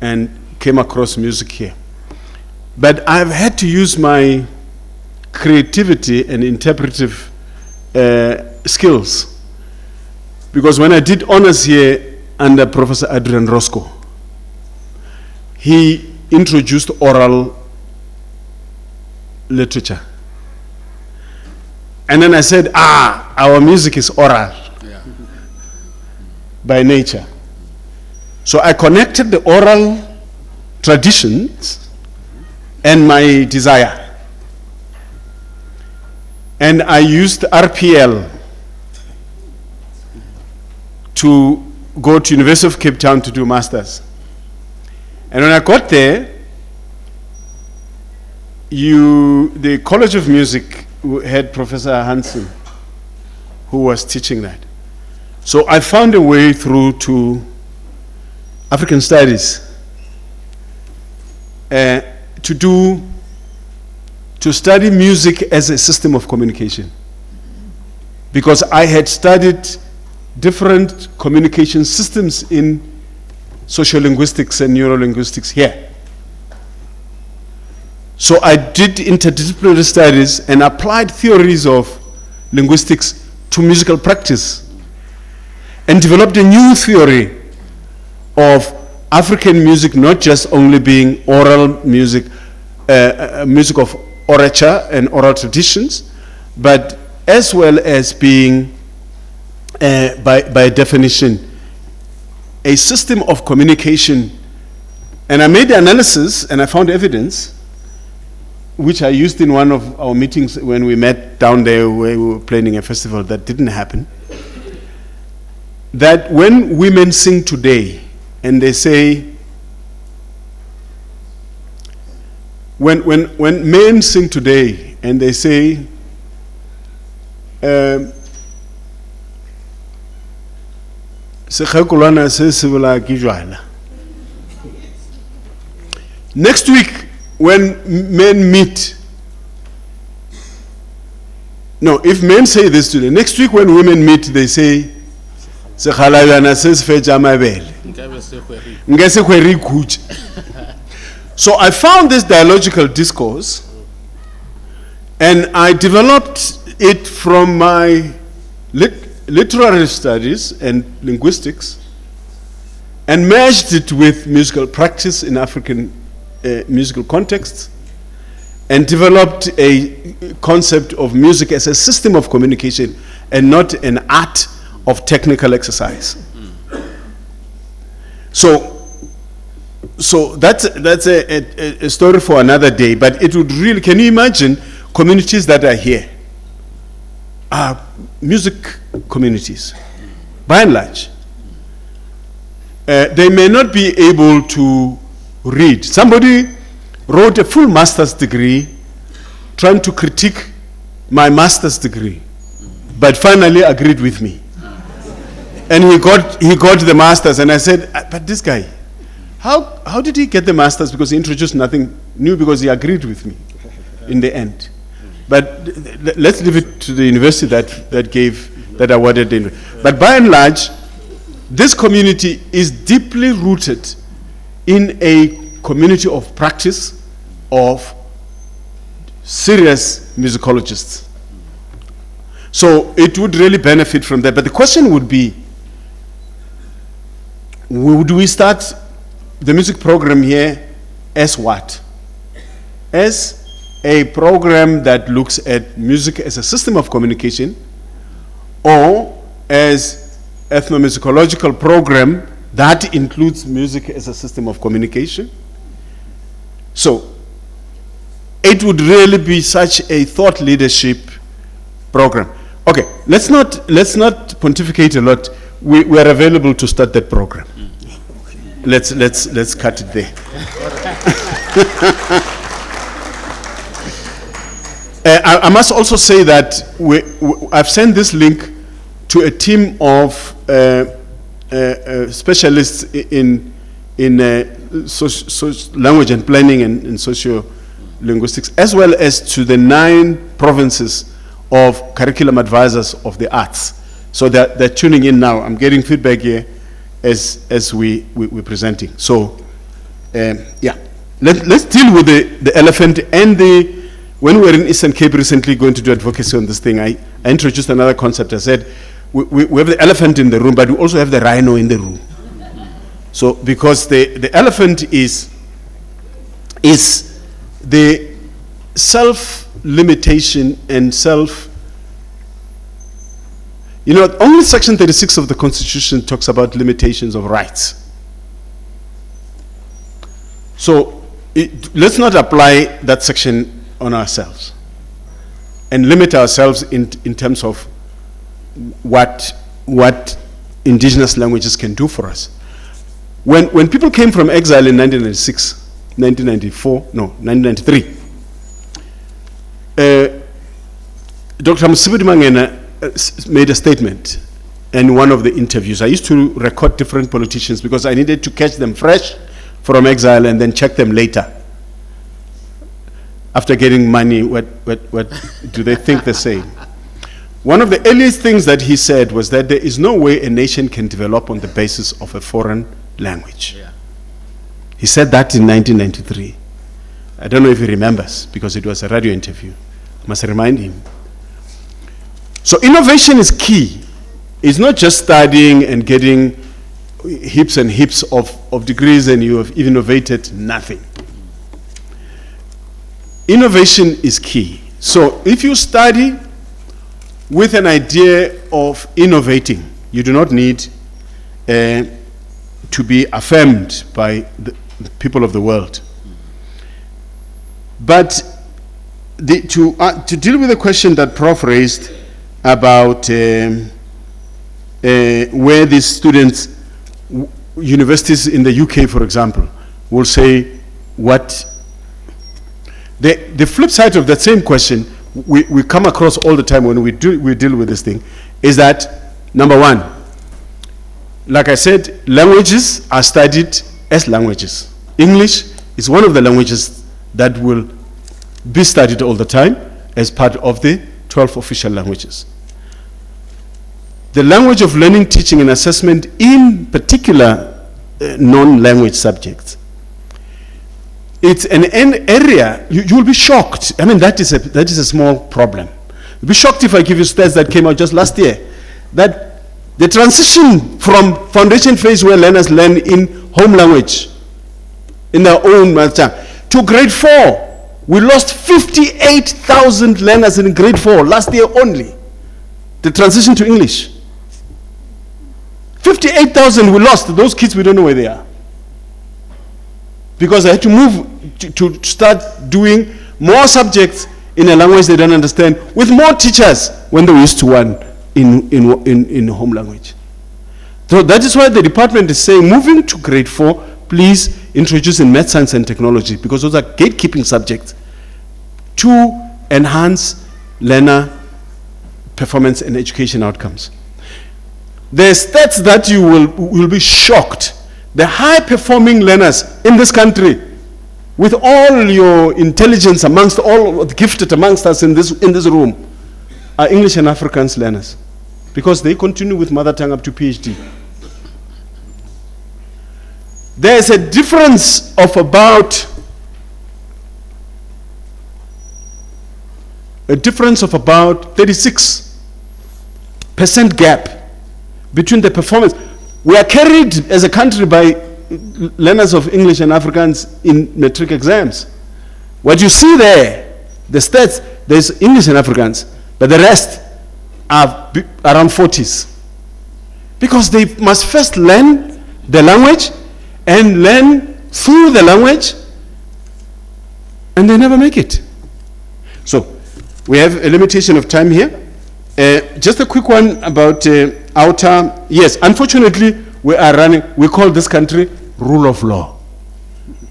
Speaker 14: and came across music here. But I've had to use my creativity and interpretive skills, because when I did honors here under Professor Adrian Roscoe, he introduced oral literature. And then I said, our music is oral by nature. So I connected the oral traditions and my desire. And I used RPL to go to University of Cape Town to do masters. And when I got there, the College of Music had Professor Hansen, who was teaching that. So I found a way through to African Studies to study music as a system of communication, because I had studied different communication systems in sociolinguistics and neurolinguistics here. So I did interdisciplinary studies and applied theories of linguistics to musical practice and developed a new theory of African music, not just only being oral music, music of orature and oral traditions, but as well as being, by definition, a system of communication. And I made the analysis and I found evidence, which I used in one of our meetings when we met down there where we were planning a festival that didn't happen, that when women sing today and they say, when men sing today and they say, next week when men meet, no, if men say this today, next week when women meet, they say, so I found this dialogical discourse and I developed it from my literary studies and linguistics and merged it with musical practice in African musical contexts and developed a concept of music as a system of communication and not an art of technical exercise. So that's a story for another day, but it would really, can you imagine communities that are here are music communities, by and large. They may not be able to read. Somebody wrote a full master's degree trying to critique my master's degree, but finally agreed with me. And he got the master's, and I said, but this guy, how did he get the master's? Because he introduced nothing new, because he agreed with me in the end. But let's leave it to the university that awarded the. But by and large, this community is deeply rooted in a community of practice of serious musicologists. So it would really benefit from that. But the question would be, would we start the music program here as what? As a program that looks at music as a system of communication, or as ethnomusicological program that includes music as a system of communication? So it would really be such a thought leadership program. Okay, let's not pontificate a lot. We are available to start that program. Let's cut it there. I must also say that I've sent this link to a team of specialists in language and planning and socio-linguistics, as well as to the 9 provinces of curriculum advisors of the arts. So they're tuning in now. I'm getting feedback here as we're presenting. So, yeah, let's deal with the elephant and when we were in Eastern Cape recently going to do advocacy on this thing, I introduced another concept. I said, we have the elephant in the room, but we also have the rhino in the room. So, because the elephant is the self-limitation and only Section 36 of the Constitution talks about limitations of rights. So, let's not apply that section on ourselves and limit ourselves in terms of what indigenous languages can do for us. When people came from exile in 1993, Dr. Msibudi Mangena made a statement in one of the interviews. I used to record different politicians because I needed to catch them fresh from exile and then check them later. After getting money, what do they think they're saying? One of the earliest things that he said was that there is no way a nation can develop on the basis of a foreign language. He said that in 1993. I don't know if he remembers, because it was a radio interview. I must remind him. So innovation is key. It's not just studying and getting heaps and heaps of degrees and you have innovated nothing. Innovation is key. So if you study with an idea of innovating, you do not need to be affirmed by the people of the world. But to deal with the question that Prof raised about where these students, universities in the UK, for example, will say what. The flip side of that same question we come across all the time when we deal with this thing is that, number one, like I said, languages are studied as languages. English is one of the languages that will be studied all the time as part of the 12 official languages. The language of learning, teaching, and assessment, in particular non-language subjects, it's an area you will be shocked. I mean, that is a small problem. You'll be shocked if I give you stats that came out just last year, that the transition from foundation phase where learners learn in home language, in their own mother tongue, to grade 4, we lost 58,000 learners in grade 4 last year only. The transition to English. 58,000 we lost. Those kids, we don't know where they are. Because I had to move to start doing more subjects in a language they don't understand, with more teachers when they used to one in home language. So that is why the department is saying, moving to grade 4, please introduce in math, science, and technology, because those are gatekeeping subjects to enhance learner performance and education outcomes. The stats that you will be shocked. The high-performing learners in this country, with all your intelligence amongst all the gifted amongst us in this room, are English and Afrikaans learners, because they continue with mother tongue up to PhD. There is a difference of about 36% gap between the performance. We are carried as a country by learners of English and Afrikaans in matric exams. What you see there, the stats, there's English and Afrikaans, but the rest are around 40s. Because they must first learn the language and learn through the language, and they never make it. So we have a limitation of time here. Just a quick one about outer. Yes, unfortunately, we call this country rule of law.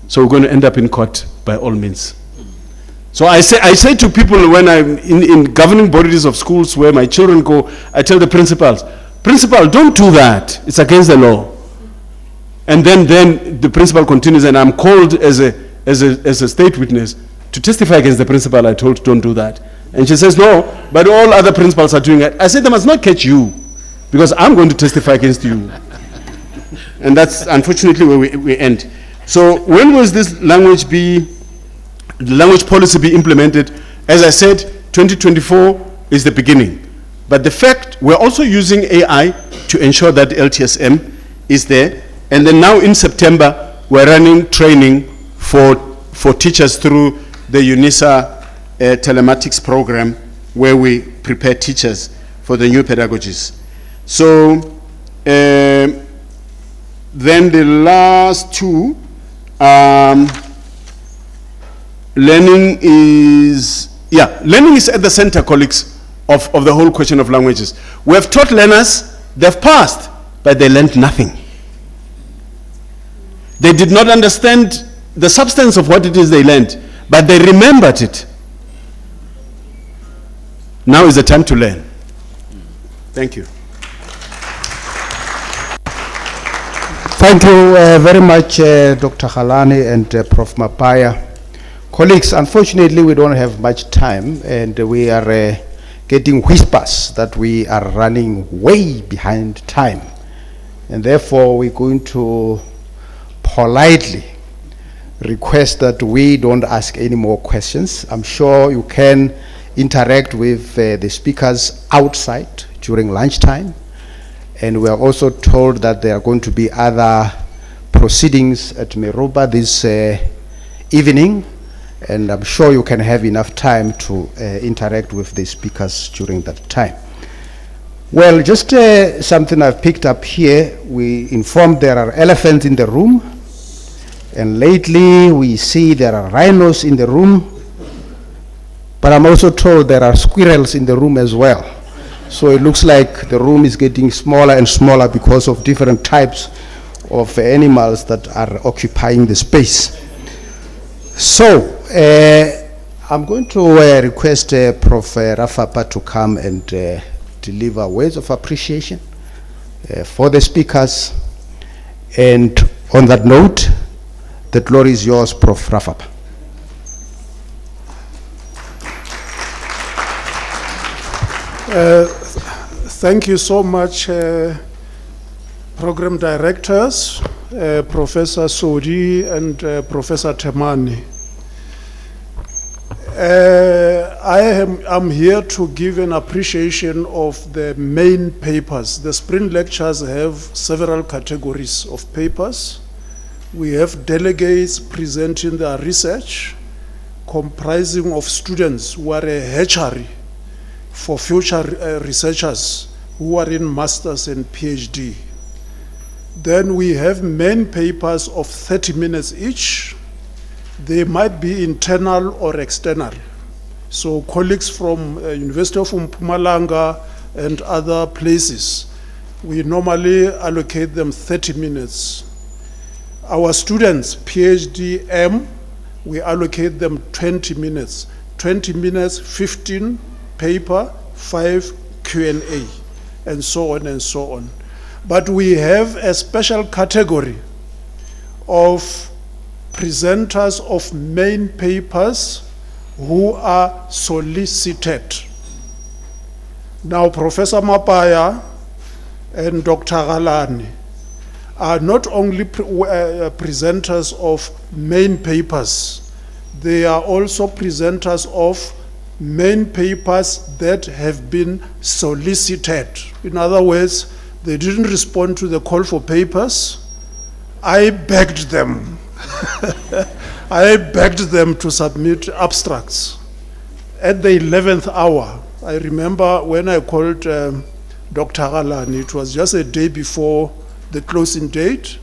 Speaker 14: So we're going to end up in court by all means. So I say to people when I'm in governing bodies of schools where my children go, I tell the principal, don't do that. It's against the law. And then the principal continues, and I'm called as a state witness to testify against the principal. I told, don't do that. And she says, no, but all other principals are doing it. I said, they must not catch you, because I'm going to testify against you. And that's unfortunately where we end. So when will this language policy be implemented? As I said, 2024 is the beginning. But the fact, we're also using AI to ensure that LTSM is there. And then now in September, we're running training for teachers through the UNISA telematics program, where we prepare teachers for the new pedagogies. So then the last two, learning is at the center, colleagues, of the whole question of languages. We have taught learners, they've passed, but they learned nothing. They did not understand the substance of what it is they learned, but they remembered it. Now is the time to learn. Thank you.
Speaker 16: Thank you very much, Dr. Khalani and Prof. Mapaya. Colleagues, unfortunately, we don't have much time, and we are getting whispers that we are running way behind time. And therefore, we're going to politely request that we don't ask any more questions. I'm sure you can interact with the speakers outside during lunchtime. And we are also told that there are going to be other proceedings at Meroba this evening. And I'm sure you can have enough time to interact with the speakers during that time. Well, just something I've picked up here. We informed there are elephants in the room. And lately we see there are rhinos in the room. But I'm also told there are squirrels in the room as well. So it looks like the room is getting smaller and smaller because of different types of animals that are occupying the space. So I'm going to request Prof. Rafapa to come and deliver words of appreciation for the speakers. And on that note, the glory is yours, Prof. Rafapa.
Speaker 5: Thank you so much, program directors, Professor Sodi and Professor Temani. I'm here to give an appreciation of the main papers. The spring lectures have several categories of papers. We have delegates presenting their research, comprising of students who are a hatchery for future researchers who are in masters and PhD. Then we have main papers of 30 minutes each. They might be internal or external. So colleagues from University of Mpumalanga and other places, we normally allocate them 30 minutes. Our students, PhD M, we allocate them 20 minutes. 20 minutes, 15 paper, 5 Q&A, and so on and so on. But we have a special category of presenters of main papers who are solicited. Now, Professor Mapaya and Dr. Galani are not only presenters of main papers, they are also presenters of main papers that have been solicited. In other words, they didn't respond to the call for papers. I begged them. I begged them to submit abstracts. At the 11th hour, I remember when I called Dr. Galani, it was just a day before the closing date.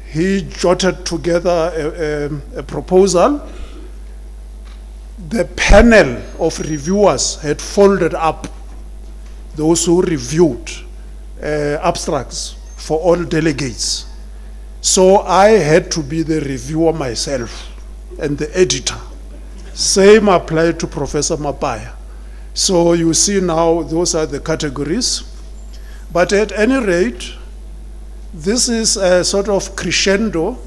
Speaker 5: He jotted together a proposal. The panel of reviewers had folded up those who reviewed abstracts for all delegates. So I had to be the reviewer myself and the editor. Same applied to Professor Mapaya. So you see now those are the categories. But at any rate, this is a sort of crescendo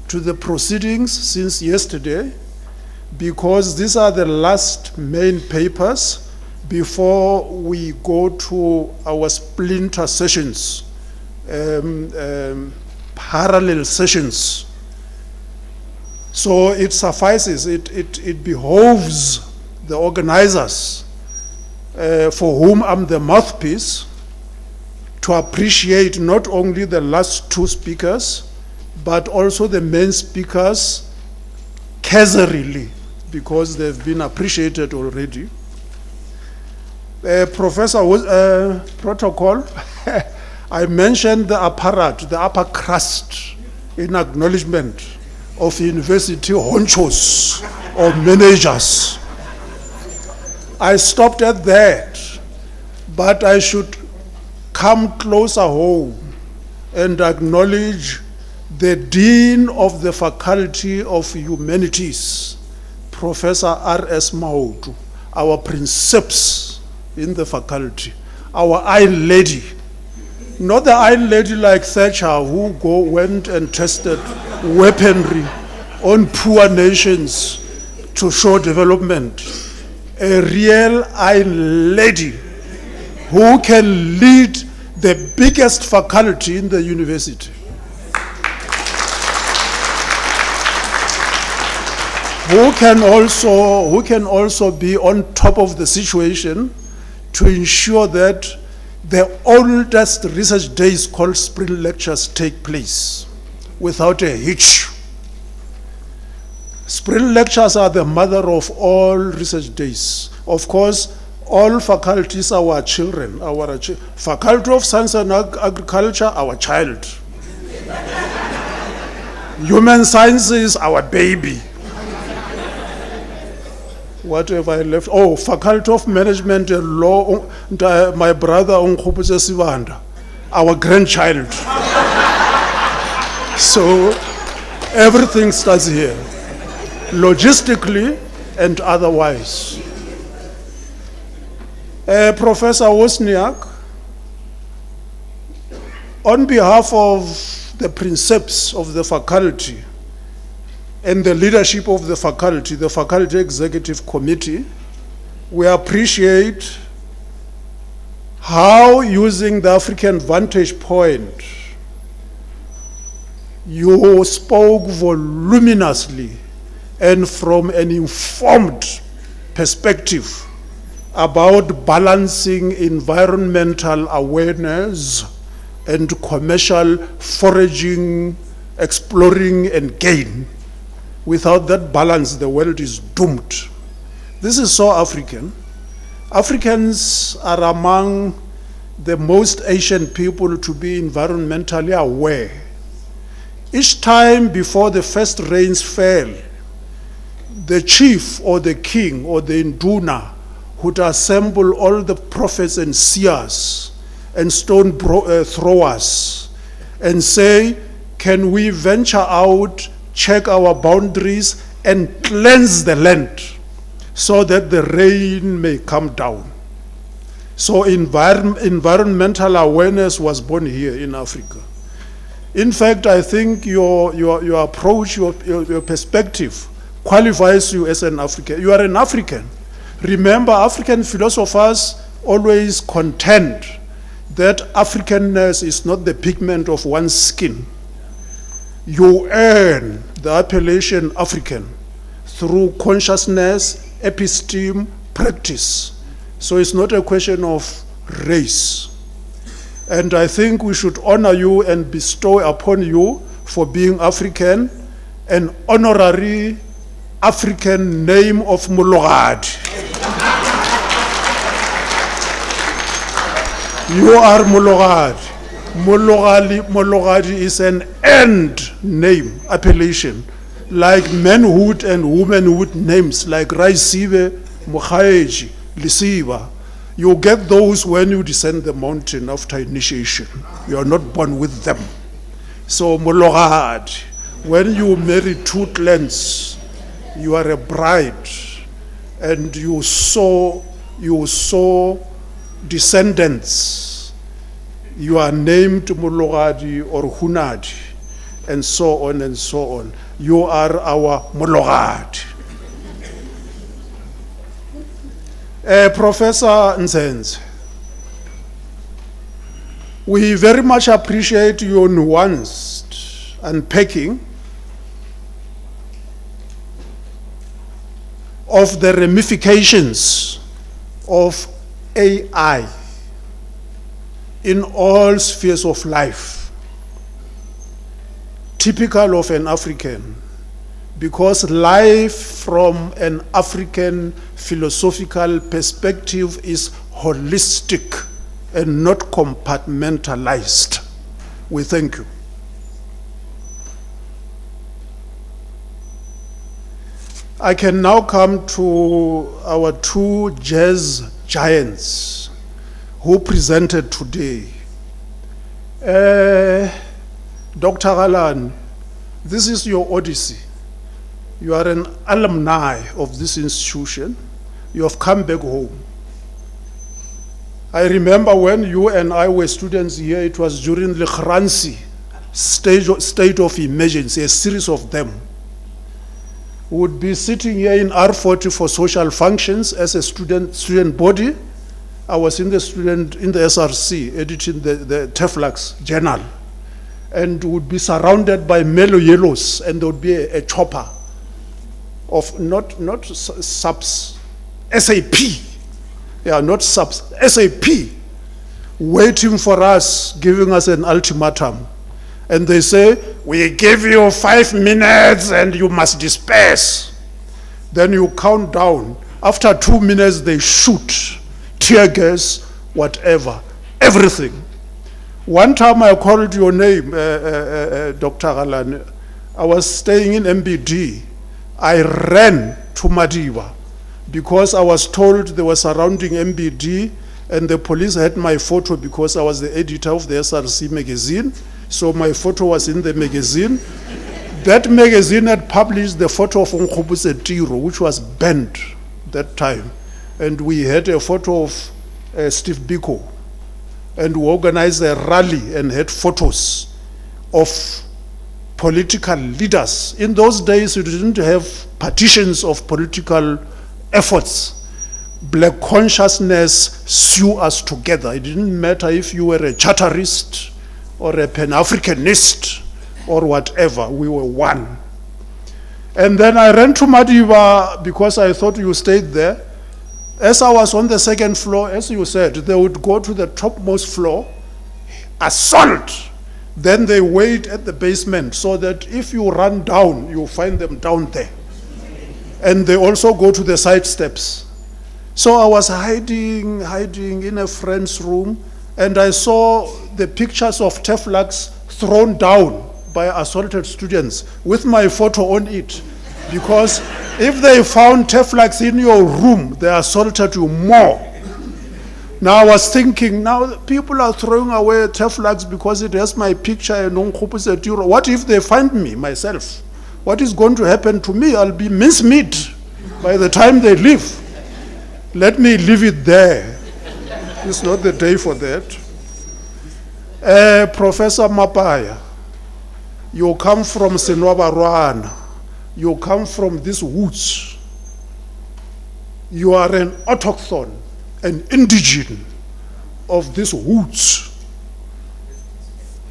Speaker 5: to the proceedings since yesterday, because these are the last main papers before we go to our splinter sessions, parallel sessions. So it suffices, it behoves the organizers, for whom I'm the mouthpiece, to appreciate not only the last two speakers, but also the main speakers casually, because they've been appreciated already. Professor Protocol, I mentioned the apparat, the upper crust, in acknowledgement of university honchos or managers. I stopped at that, but I should come closer home and acknowledge the Dean of the Faculty of Humanities, Professor R.S. Mautu, our princeps in the faculty, our Iron Lady. Not the Iron Lady like Thatcher, who went and tested weaponry on poor nations to show development. A real Iron Lady who can lead the biggest faculty in the university. who can also be on top of the situation to ensure that the oldest research days called spring lectures take place without a hitch. Spring lectures are the mother of all research days. Of course, all faculties are our children. Faculty of Science and Agriculture, our child. Human Sciences, our baby. What have I left? Oh, Faculty of Management and Law, my brother Unkhupuze Sivanda, our grandchild. So everything starts here, logistically and otherwise. Professor Wozniak, on behalf of the princeps of the faculty and the leadership of the faculty executive committee, we appreciate how, using the African vantage point, you spoke voluminously and from an informed perspective about balancing environmental awareness and commercial foraging, exploring, and gain. Without that balance, the world is doomed. This is so African. Africans are among the most Asian people to be environmentally aware. Each time before the first rains fell, the chief or the king or the induna would assemble all the prophets and seers and stone throwers and say, can we venture out, check our boundaries, and cleanse the land so that the rain may come down? So environmental awareness was born here in Africa. In fact, I think your approach, your perspective qualifies you as an African. You are an African. Remember, African philosophers always contend that Africanness is not the pigment of one's skin. You earn the appellation African through consciousness, episteme, practice. So it's not a question of race. And I think we should honor you and bestow upon you, for being African, an honorary African name of Mulogadi. You are Mulogadi. Mulogadi is an end name, appellation, like manhood and womanhood names like Raisibe, Mukhaeji, Lisiba. You get those when you descend the mountain after initiation. You are not born with them. So Mulogadi, when you marry two clans, you are a bride, and you sow descendants. You are named Mulogadi or Hunadi, and so on and so on. You are our Mulogadi. Professor Nzenze, we very much appreciate your nuanced unpacking of the ramifications of AI in all spheres of life, typical of an African, because life from an African philosophical perspective is holistic and not compartmentalized. We thank you. I can now come to our two jazz giants who presented today. Dr. Alan, this is your odyssey. You are an alumni of this institution. You have come back home. I remember when you and I were students here, it was during the Khransi state of emergency, a series of them. We would be sitting here in R40 for social functions as a student body. I was in the SRC, editing the Teflax journal, and would be surrounded by mellow yellows, and there would be a chopper of not subs, SAP, yeah, not subs, SAP, waiting for us, giving us an ultimatum. And they say, we give you 5 minutes and you must disperse. Then you count down. After 2 minutes, they shoot, tear gas, whatever, everything. One time I called your name, Dr. Galane. I was staying in MBD. I ran to Madiba because I was told they were surrounding MBD, and the police had my photo because I was the editor of the SRC magazine. So my photo was in the magazine. That magazine had published the photo of Nkgopotse Tiro, which was banned that time. And we had a photo of Steve Biko. And we organized a rally and had photos of political leaders. In those days, you didn't have partitions of political efforts. Black consciousness sew us together. It didn't matter if you were a Charterist or a Pan-Africanist or whatever, we were one. And then I ran to Madiba because I thought you stayed there. As I was on the second floor, as you said, they would go to the topmost floor, assault. Then they wait at the basement so that if you run down, you find them down there. And they also go to the side steps. So I was hiding in a friend's room, and I saw the pictures of Teflags thrown down by assaulted students with my photo on it. Because if they found Teflags in your room, they assaulted you more. Now I was thinking, now people are throwing away Teflags because it has my picture and Nkgopotse Tiro. What if they find me, myself? What is going to happen to me? I'll be mincemeat by the time they leave. Let me leave it there. It's not the day for that. Professor Mapaya, you come from Senwabarwana. You come from these woods. You are an autochthon, an indigene of these woods.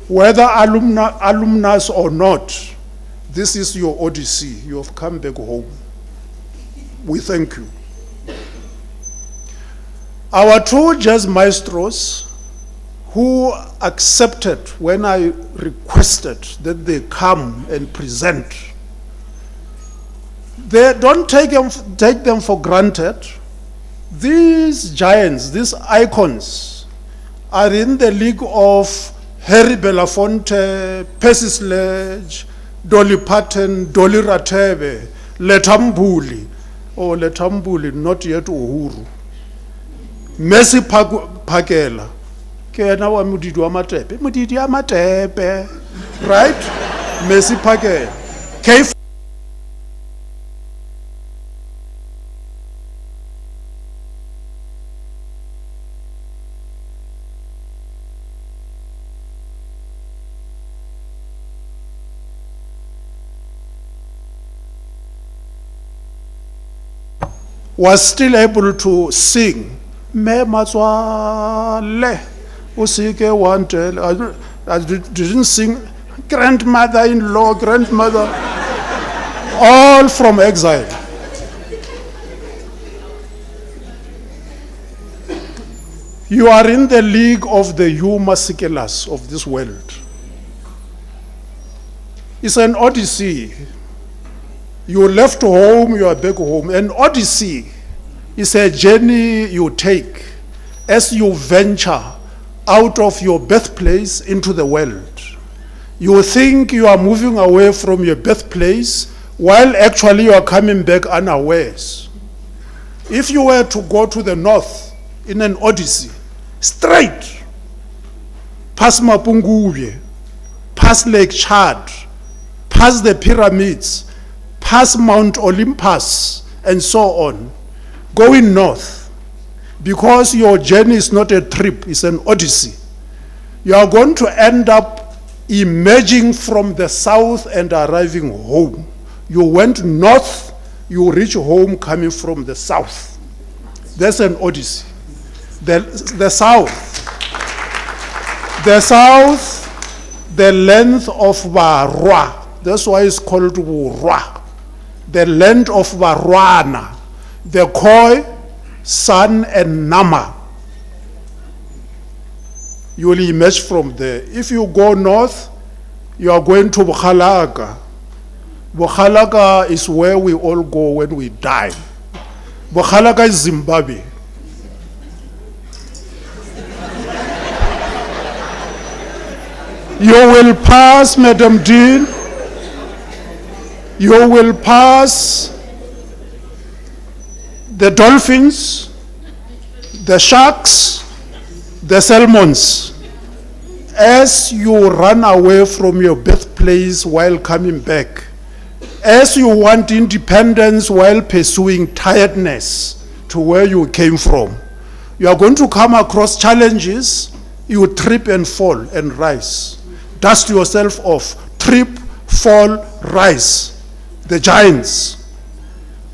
Speaker 5: Whether alumnus or not, this is your odyssey. You have come back home. We thank you. Our two jazz maestros who accepted when I requested that they come and present, they don't take them for granted. These giants, these icons, are in the league of Harry Belafonte, Percy Sledge, Dolly Parton, Dolly Ratebe, Letambuli, not yet Uhuru. Mercy Pakela, Kena wa Mudidi wa Matepe, right? Mercy Pakela. Was still able to sing. Me matswale, usike wantel. I didn't sing. Grandmother-in-law, grandmother, all from exile. You are in the league of the Humasikelas of this world. It's an odyssey. You left home, you are back home. An odyssey is a journey you take as you venture out of your birthplace into the world. You think you are moving away from your birthplace while actually you are coming back unawares. If you were to go to the north in an odyssey, straight, past Mapungubwe, past Lake Chad, past the pyramids, past Mount Olympus, and so on, going north, because your journey is not a trip, it's an odyssey. You are going to end up emerging from the south and arriving home. You went north, you reach home coming from the south. That's an odyssey. The south, the length of Barwa, that's why it's called Burwa. the land of Barwana, the Khoi, San, and Nama. You will emerge from there. If you go north, you are going to Bukhalaga. Bukhalaga is where we all go when we die. Bukhalaga is Zimbabwe. You will pass, Madam Dean, you will pass the dolphins, the sharks, the salmons. As you run away from your birthplace while coming back, as you want independence while pursuing tiredness to where you came from, you are going to come across challenges. You trip and fall and rise. Dust yourself off. Trip, fall, rise. The giants,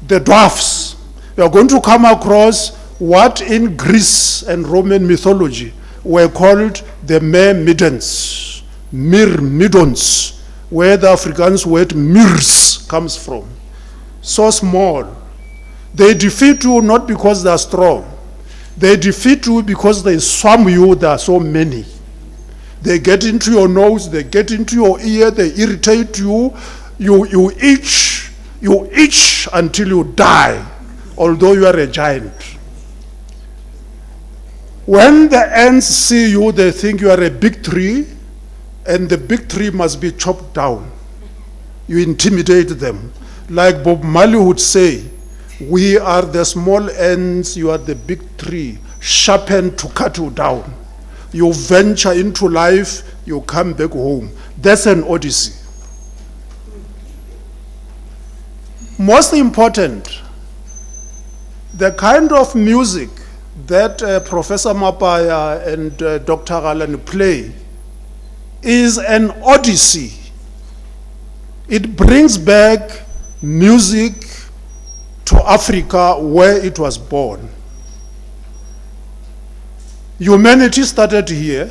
Speaker 5: the dwarfs. You are going to come across what in Greece and Roman mythology were called the Myrmidons, Myrmidons, where the Afrikaans word Mirs comes from. So small. They defeat you not because they are strong. They defeat you because they swam you, there are so many. They get into your nose, they get into your ear, they irritate you, you itch until you die, although you are a giant. When the ants see you, they think you are a big tree, and the big tree must be chopped down. You intimidate them. Like Bob Marley would say, we are the small ants, you are the big tree, sharpened to cut you down. You venture into life, you come back home. That's an odyssey. Most important, the kind of music that Professor Mapaya and Dr. Galani play is an odyssey. It brings back music to Africa where it was born. Humanity started here.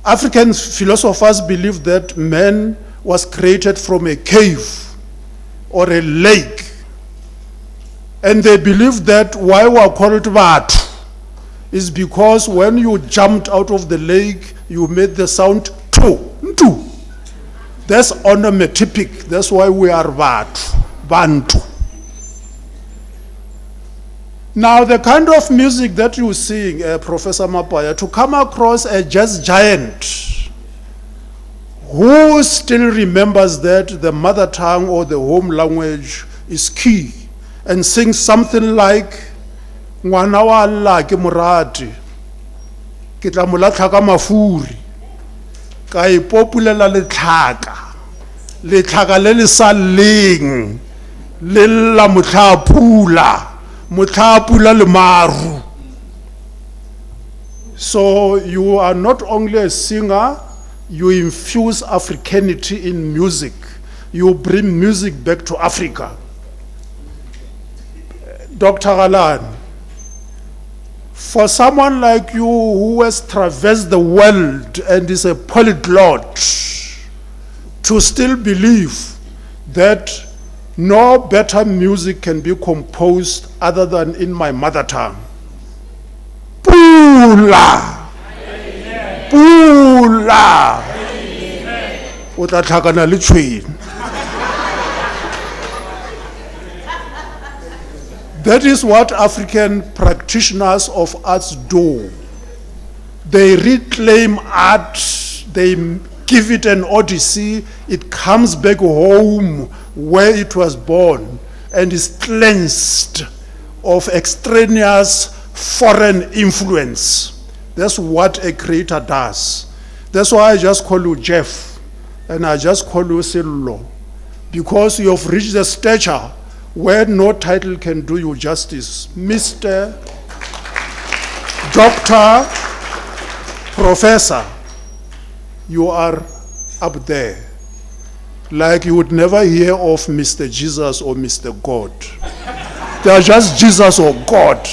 Speaker 5: African philosophers believed that man was created from a cave or a lake. And they believed that why we are called Batho is because when you jumped out of the lake, you made the sound to. That's onomatopoeic. That's why we are Batho, Bantu. Now, the kind of music that you sing, Professor Mapaya, to come across a jazz giant who still remembers that the mother tongue or the home language is key, and sing something like ngwana wa alla ke morati ke tla mo latlha ka mafuri ka ipopulela letlhaka le le sa leng le la motlhapula le maru. So you are not only a singer, you infuse Africanity in music. You bring music back to Africa. Dr. Galani, for someone like you who has traversed the world and is a polyglot, to still believe that no better music can be composed other than in my mother tongue. Pula! Pula! O tla tlhakana le tshwene. That is what African practitioners of arts do. They reclaim art, they give it an odyssey, it comes back home where it was born and is cleansed of extraneous foreign influence. That's what a creator does. That's why I just call you Jeff and I just call you Sello, because you have reached the stature where no title can do you justice. Mr. Doctor, Professor, you are up there. Like you would never hear of Mr. Jesus or Mr. God. They are just Jesus or God.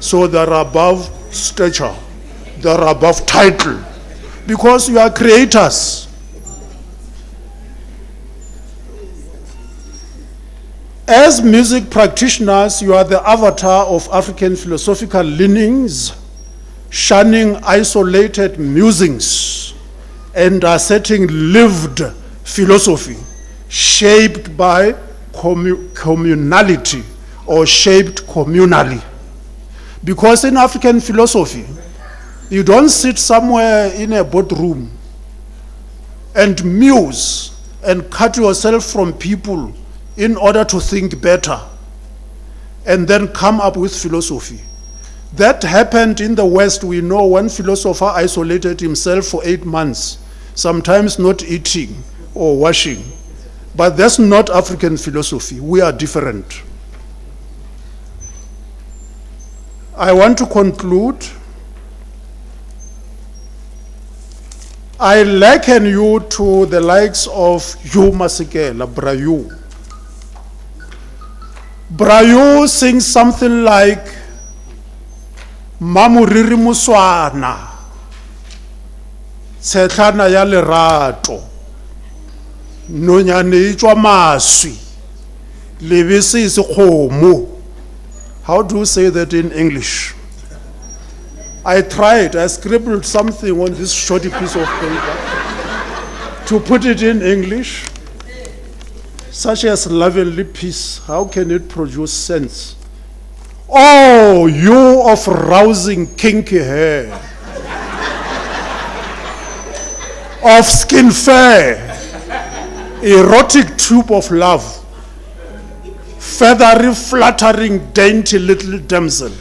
Speaker 5: So they are above stature. They are above title. Because you are creators. As music practitioners, you are the avatar of African philosophical leanings, shunning isolated musings and asserting lived philosophy shaped by communality or shaped communally. Because in African philosophy, you don't sit somewhere in a boardroom and muse and cut yourself from people in order to think better and then come up with philosophy. That happened in the West. We know one philosopher isolated himself for 8 months, sometimes not eating or washing. But that's not African philosophy. We are different. I want to conclude. I liken you to the likes of Hugh Masekela, Brayu. Brayu sings something like Mamuriri Muswana, Tsetlana ya lerato, Nonyane ichwa maswi, Lebisi is khomo. How do you say that in English? I tried, I scribbled something on this shorty piece of paper to put it in English. Such as lovely peace, how can it produce sense? Oh, you of rousing kinky hair, of skin fair, erotic tube of love, feathery, fluttering, dainty little damsel,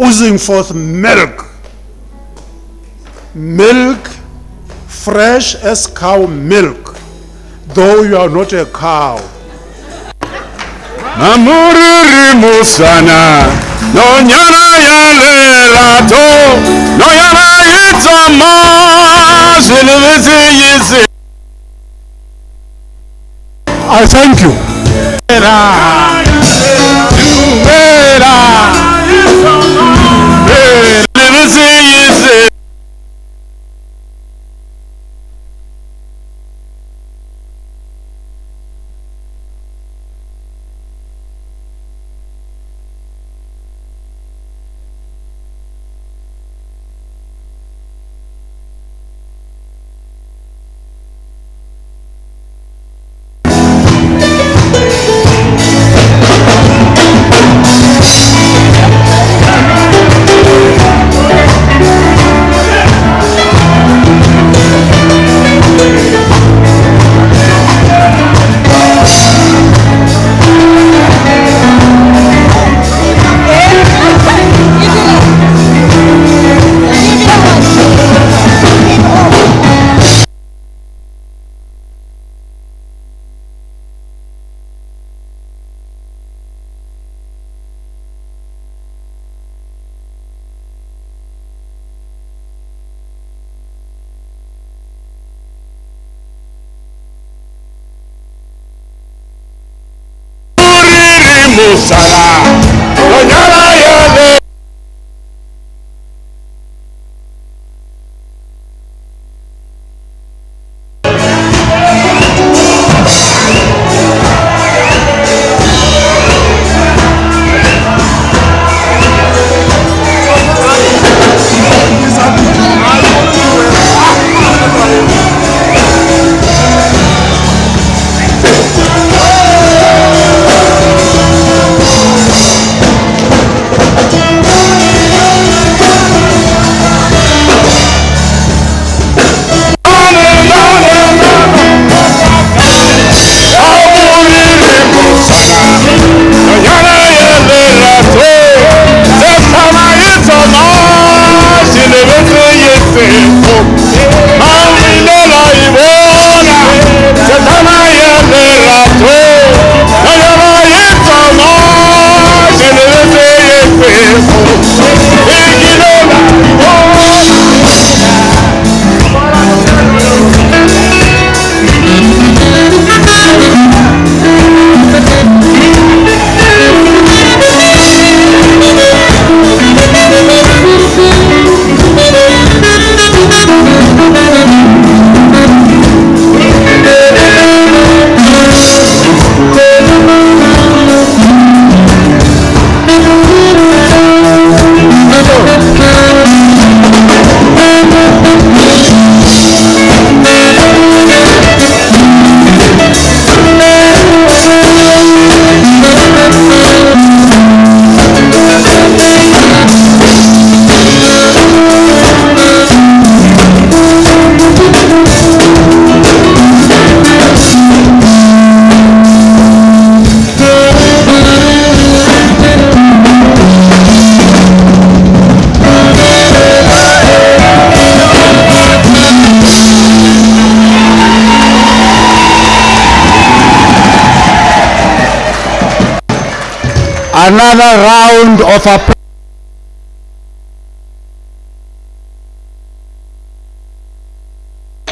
Speaker 5: oozing forth milk, milk fresh as cow milk, though you are not a cow.
Speaker 14: Mamuriri musana, no nyana ya lelato, no yana itama, silvisi yisi.
Speaker 5: I thank you.
Speaker 14: Musala, no nyana ya lelato.
Speaker 16: another round of applause.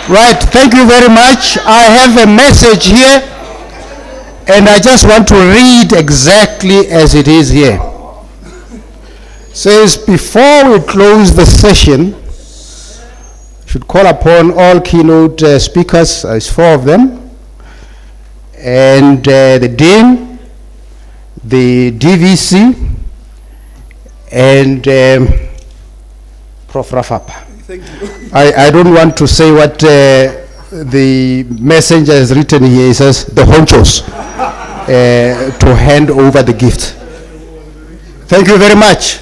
Speaker 16: Right, thank you very much. I have a message here, and I just want to read exactly as it is here. It says, before we close the session, I should call upon all keynote speakers, there's 4 of them, and the Dean, the DVC, and Prof. Rafapa.
Speaker 5: Thank you.
Speaker 16: I don't want to say what the messenger has written here. He says the honchos to hand over the gift. Thank you very much.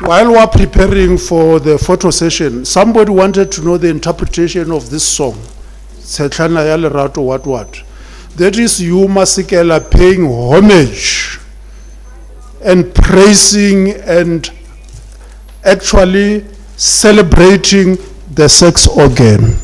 Speaker 5: While we're preparing for the photo session, somebody wanted to know the interpretation of this song. Setlana ya lerato what. That is you, Masikela, paying homage and praising and actually celebrating the sex organ.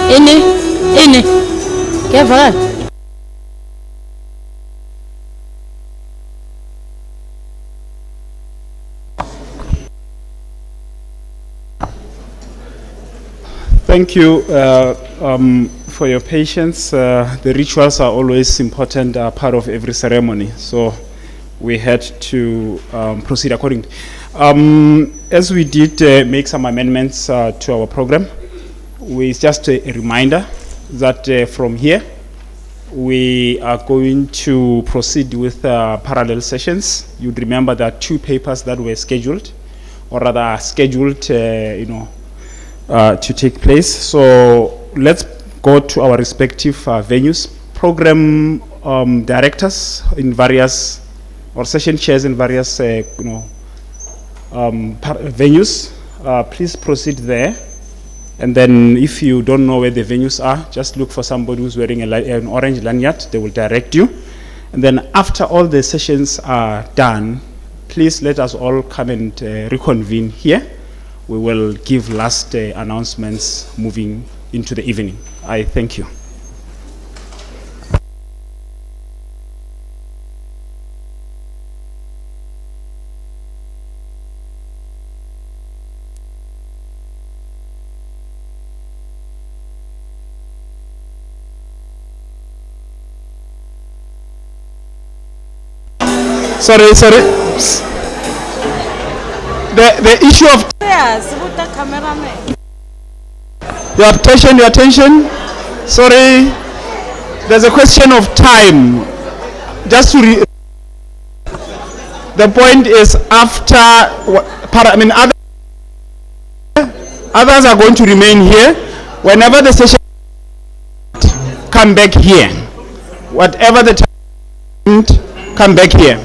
Speaker 20: Ini. Kevakala.
Speaker 11: Thank you for your patience. The rituals are always important, part of every ceremony. So we had to proceed accordingly. As we did make some amendments to our program, it's just a reminder that from here we are going to proceed with parallel sessions. You'd remember there are 2 papers that were scheduled, or rather are scheduled, to take place. So let's go to our respective venues. Program directors in various, or session chairs in various, venues. Please proceed there. And then if you don't know where the venues are, just look for somebody who's wearing an orange lanyard. They will direct you. And then after all the sessions are done, please let us all come and reconvene here. We will give last announcements moving into the evening. I thank you. Sorry. The issue of your attention. Sorry, there's a question of time. Just to the point is after. Others are going to remain here. Whenever the session come back here. Whatever the time, come back here.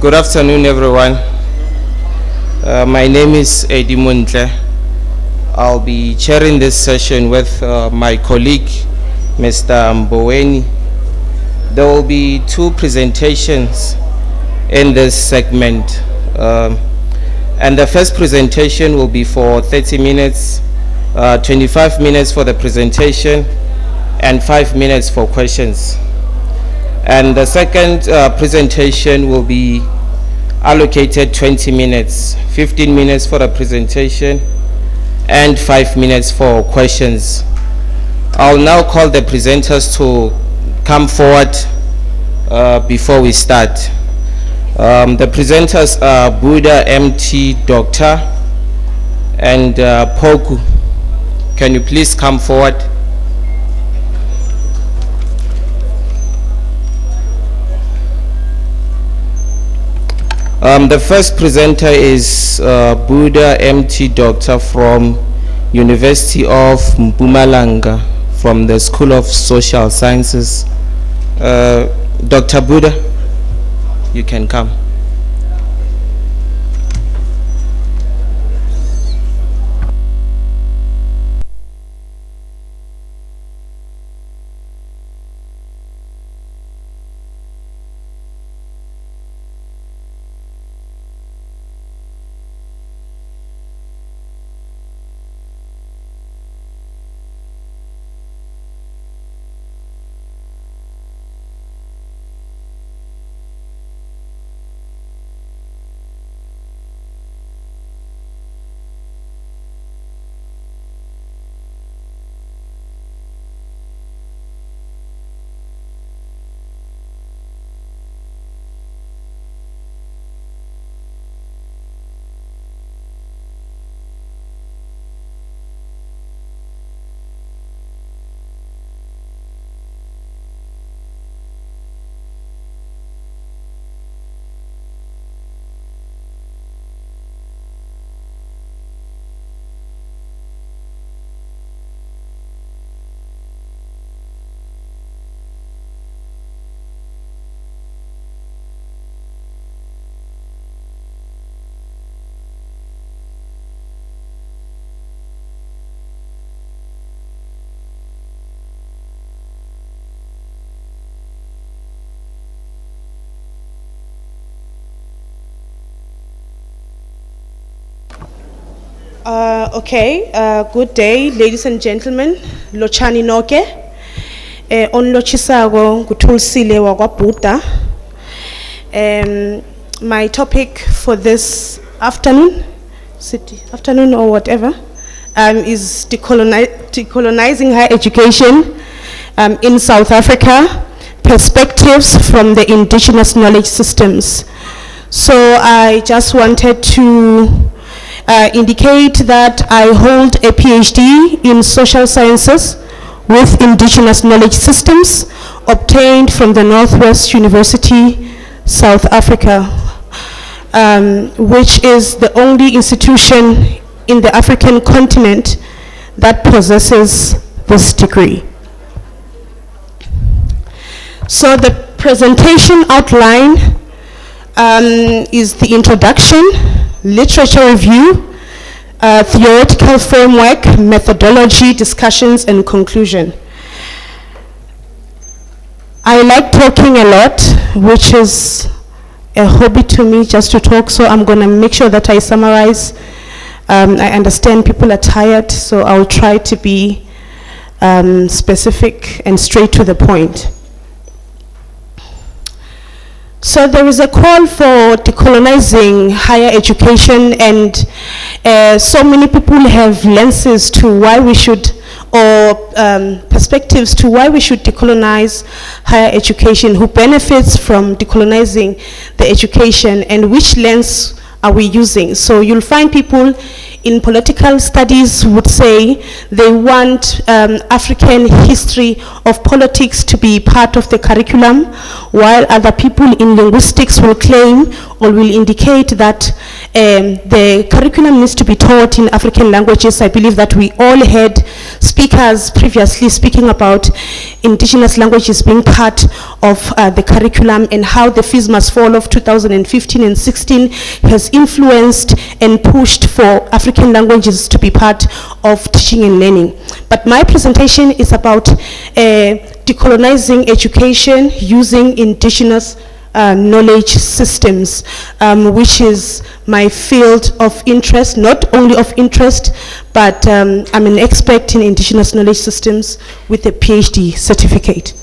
Speaker 21: Good afternoon, everyone. My name is Eddie Muntle. I'll be chairing this session with my colleague, Mr. Mboweni. There will be 2 presentations in this segment. And the first presentation will be for 30 minutes, 25 minutes for the presentation, and 5 minutes for questions. And the second presentation will be allocated 20 minutes, 15 minutes for the presentation, and 5 minutes for questions. I'll now call the presenters to come forward before we start. The presenters are Buddha MT Doctor and Poku. Can you please come forward? The first presenter is Buddha MT Doctor from University of Mpumalanga from the School of Social Sciences. Dr. Buddha, you can come.
Speaker 22: Good day, ladies and gentlemen. Lochani noke. On lochisago ngutulsile wakwaBuddha. My topic for this afternoon, afternoon or whatever, is decolonizing higher education in South Africa, perspectives from the indigenous knowledge systems. So I just wanted to indicate that I hold a PhD in social sciences with indigenous knowledge systems obtained from the Northwest University, South Africa, which is the only institution in the African continent that possesses this degree. So the presentation outline is the introduction, literature review, theoretical framework, methodology, discussions, and conclusion. I like talking a lot, which is a hobby to me just to talk, so I'm going to make sure that I summarize. I understand people are tired, so I'll try to be specific and straight to the point. So there is a call for decolonizing higher education, and so many people have lenses to why we should, or perspectives to why we should decolonize higher education, who benefits from decolonizing the education, and which lens are we using. So you'll find people in political studies would say they want African history of politics to be part of the curriculum, while other people in linguistics will claim or will indicate that the curriculum needs to be taught in African languages. I believe that we all had speakers previously speaking about indigenous languages being part of the curriculum and how the FISMA's fall of 2015 and 16 has influenced and pushed for African languages to be part of teaching and learning. But my presentation is about decolonizing education using indigenous knowledge systems, which is my field of interest, not only of interest, but I'm an expert in indigenous knowledge systems with a PhD certificate.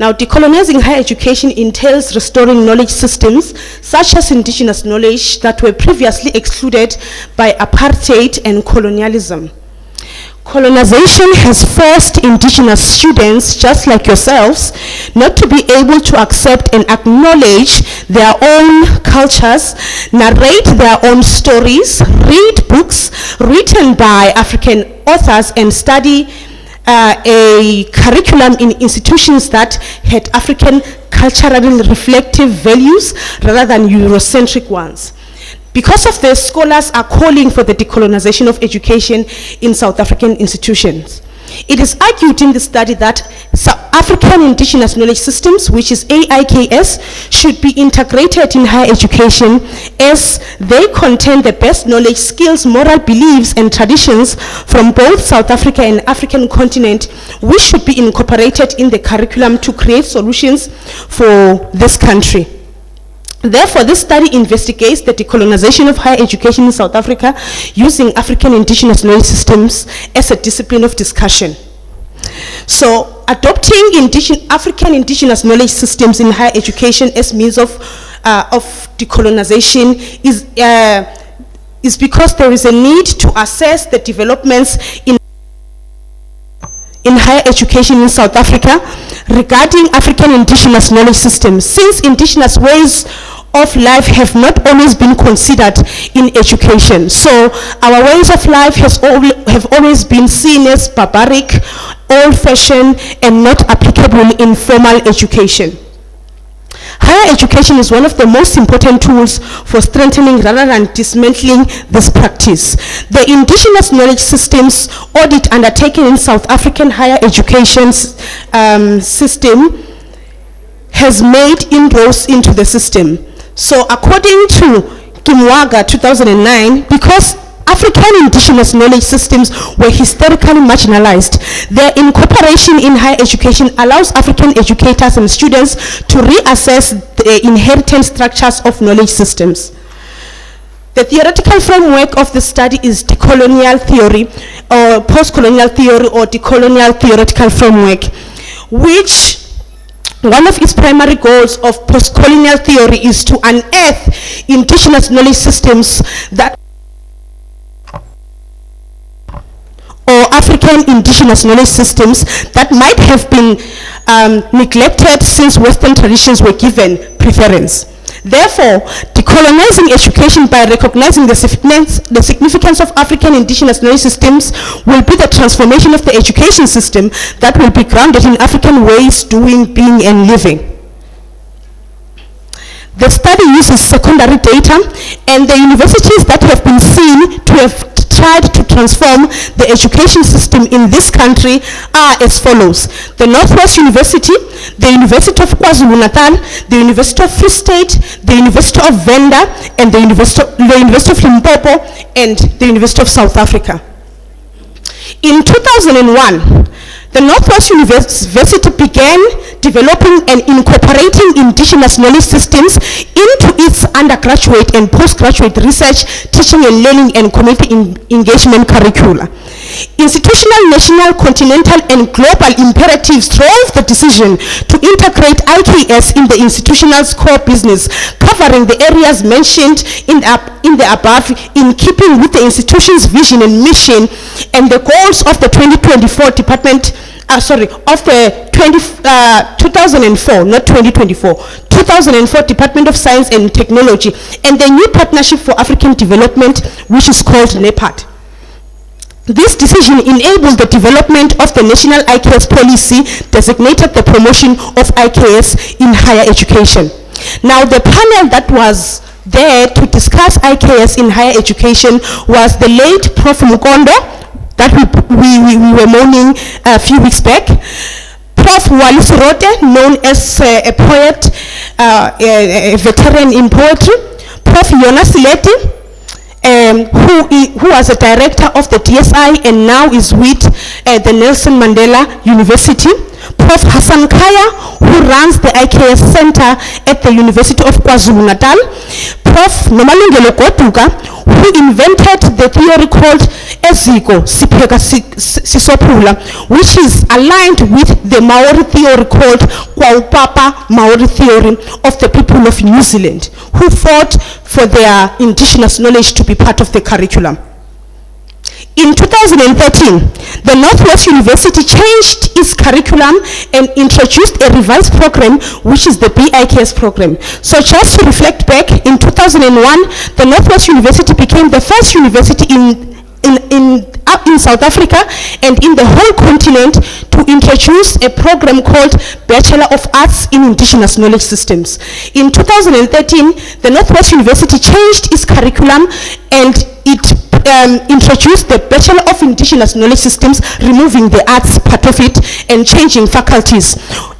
Speaker 22: Now, decolonizing higher education entails restoring knowledge systems such as indigenous knowledge that were previously excluded by apartheid and colonialism. Colonization has forced indigenous students, just like yourselves, not to be able to accept and acknowledge their own cultures, narrate their own stories, read books written by African authors, and study a curriculum in institutions that had African culturally reflective values rather than Eurocentric ones. Because of this, scholars are calling for the decolonization of education in South African institutions. It is argued in the study that South African indigenous knowledge systems, which is AIKS, should be integrated in higher education as they contain the best knowledge, skills, moral beliefs, and traditions from both South Africa and African continent, which should be incorporated in the curriculum to create solutions for this country. Therefore, this study investigates the decolonization of higher education in South Africa using African indigenous knowledge systems as a discipline of discussion. So, adopting African indigenous knowledge systems in higher education as means of decolonization is because there is a need to assess the developments in higher education in South Africa regarding African indigenous knowledge systems, since indigenous ways of life have not always been considered in education. So our ways of life have always been seen as barbaric, old-fashioned, and not applicable in formal education. Higher education is one of the most important tools for strengthening rather than dismantling this practice. The indigenous knowledge systems audit undertaken in South African higher education system has made inroads into the system. So according to Kimwaga 2009, because African indigenous knowledge systems were historically marginalized, their incorporation in higher education allows African educators and students to reassess the inherent structures of knowledge systems. The theoretical framework of the study is decolonial theory, or post-colonial theory, or decolonial theoretical framework, which one of its primary goals of post-colonial theory is to unearth indigenous knowledge systems that or African indigenous knowledge systems that might have been neglected since Western traditions were given preference. Therefore, decolonizing education by recognizing the significance of African indigenous knowledge systems will be the transformation of the education system that will be grounded in African ways doing, being, and living. The study uses secondary data, and the universities that have been seen to have tried to transform the education system in this country are as follows: the Northwest University, the University of KwaZulu-Natal, the University of Free State, the University of Venda, and the University of Limpopo, and the University of South Africa. In 2001, the Northwest University began developing and incorporating indigenous knowledge systems into its undergraduate and postgraduate research, teaching and learning, and community engagement curricula. Institutional, national, continental, and global imperatives drove the decision to integrate IKS in the institutional's core business, covering the areas mentioned in the above, in keeping with the institution's vision and mission and the goals of the 2024 2004, not 2024, 2004 Department of Science and Technology, and the new Partnership for African Development, which is called NEPAD. This decision enabled the development of the national IKS policy, designated the promotion of IKS in higher education. Now, the panel that was there to discuss IKS in higher education was the late Prof. Mukondo, that we were mourning a few weeks back. Prof. Wali Sirote, known as a poet, a veteran in poetry. Prof. Jonas Sileti, who was a director of the DSI and now is with the Nelson Mandela University. Prof. Hassan Kaya, who runs the IKS Center at the University of KwaZulu-Natal. Prof. Nomalungelo Kotuka, who invented the theory called Eziko Sipeka Sisopula, which is aligned with the Maori theory called Kwaupapa Maori theory of the people of New Zealand, who fought for their indigenous knowledge to be part of the curriculum. In 2013, the Northwest University changed its curriculum and introduced a revised program, which is the BIKS program. So just to reflect back, in 2001, the Northwest University became the first university in South Africa and in the whole continent to introduce a program called Bachelor of Arts in Indigenous Knowledge Systems. In 2013, the Northwest University changed its curriculum and it introduced the Bachelor of Indigenous Knowledge Systems, removing the arts part of it and changing faculties,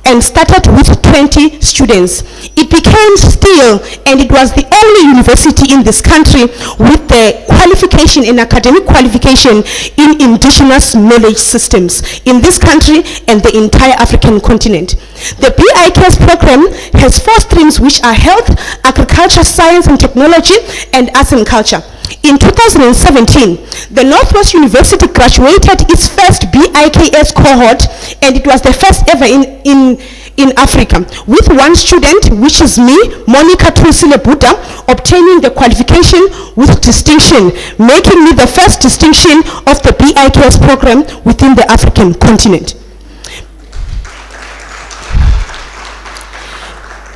Speaker 22: and started with 20 students. It became still, and it was the only university in this country with the qualification in academic qualification in Indigenous Knowledge Systems in this country and the entire African continent. The BIKS program has 4 streams, which are health, agriculture, science and technology, and arts and culture. In 2017, the Northwest University graduated its first BIKS cohort, and it was the first ever in Africa, with 1 student, which is me, Monica Tunsile Buddha, obtaining the qualification with distinction, making me the first distinction of the BIKS program within the African continent.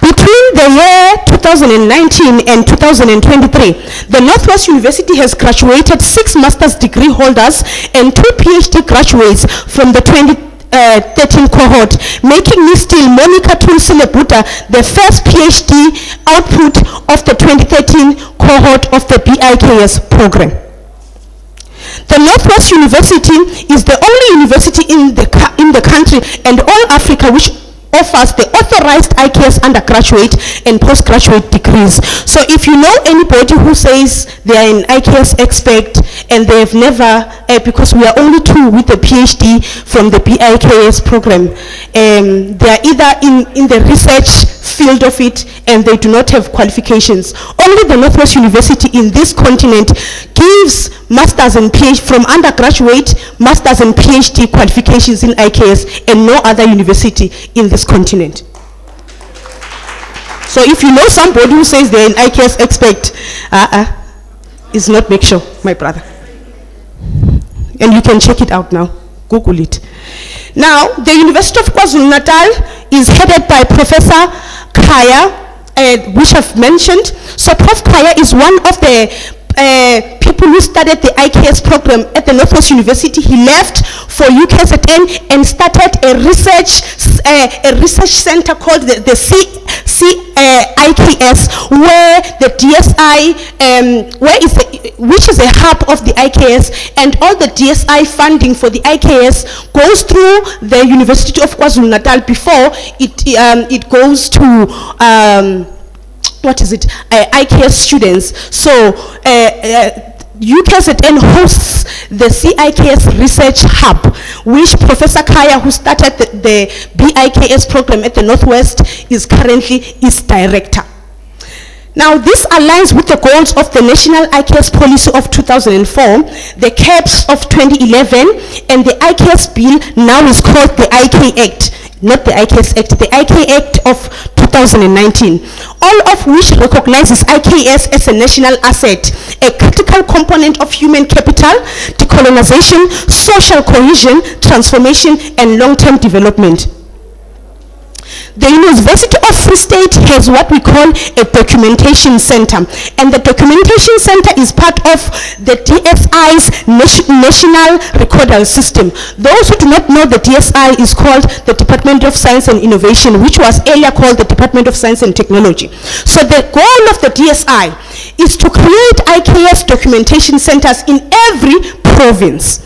Speaker 22: Between the year 2019 and 2023, the Northwest University has graduated 6 master's degree holders and 2 PhD graduates from the 2013 cohort, making me still Monica Tunsile Buddha the first PhD output of the 2013 cohort of the BIKS program. The Northwest University is the only university in the country and all Africa which offers the authorized IKS undergraduate and postgraduate degrees. So if you know anybody who says they are an IKS expert and they have never, because we are only 2 with a PhD from the BIKS program, they are either in the research field of it and they do not have qualifications. Only the Northwest University in this continent gives masters and PhD from undergraduate, masters and PhD qualifications in IKS, and no other university in this continent. So if you know somebody who says they're an IKS expert, is not make sure, my brother. And you can check it out now, Google it. Now, the University of KwaZulu-Natal is headed by Professor Kaya, which I've mentioned. So Prof. Kaya is one of the people who started the IKS program at the Northwest University. He left for UKZN and started a research center called the IKS, where the DSI, which is a hub of the IKS, and all the DSI funding for the IKS goes through the University of KwaZulu-Natal before it goes to IKS students. So UKZN hosts the CIKS Research Hub, which Professor Kaya, who started the BIKS program at the Northwest, is currently its director. Now, this aligns with the goals of the National IKS Policy of 2004, the CAPS of 2011, and the IKS Bill now is called the IK Act. Not the IKS Act, the IK Act of 2019, all of which recognizes IKS as a national asset, a critical component of human capital, decolonization, social cohesion, transformation, and long-term development. The University of Free State has what we call a documentation center, and the documentation center is part of the DSI's National Recordal System. Those who do not know, the DSI is called the Department of Science and Innovation, which was earlier called the Department of Science and Technology. So the goal of the DSI is to create IKS documentation centers in every province.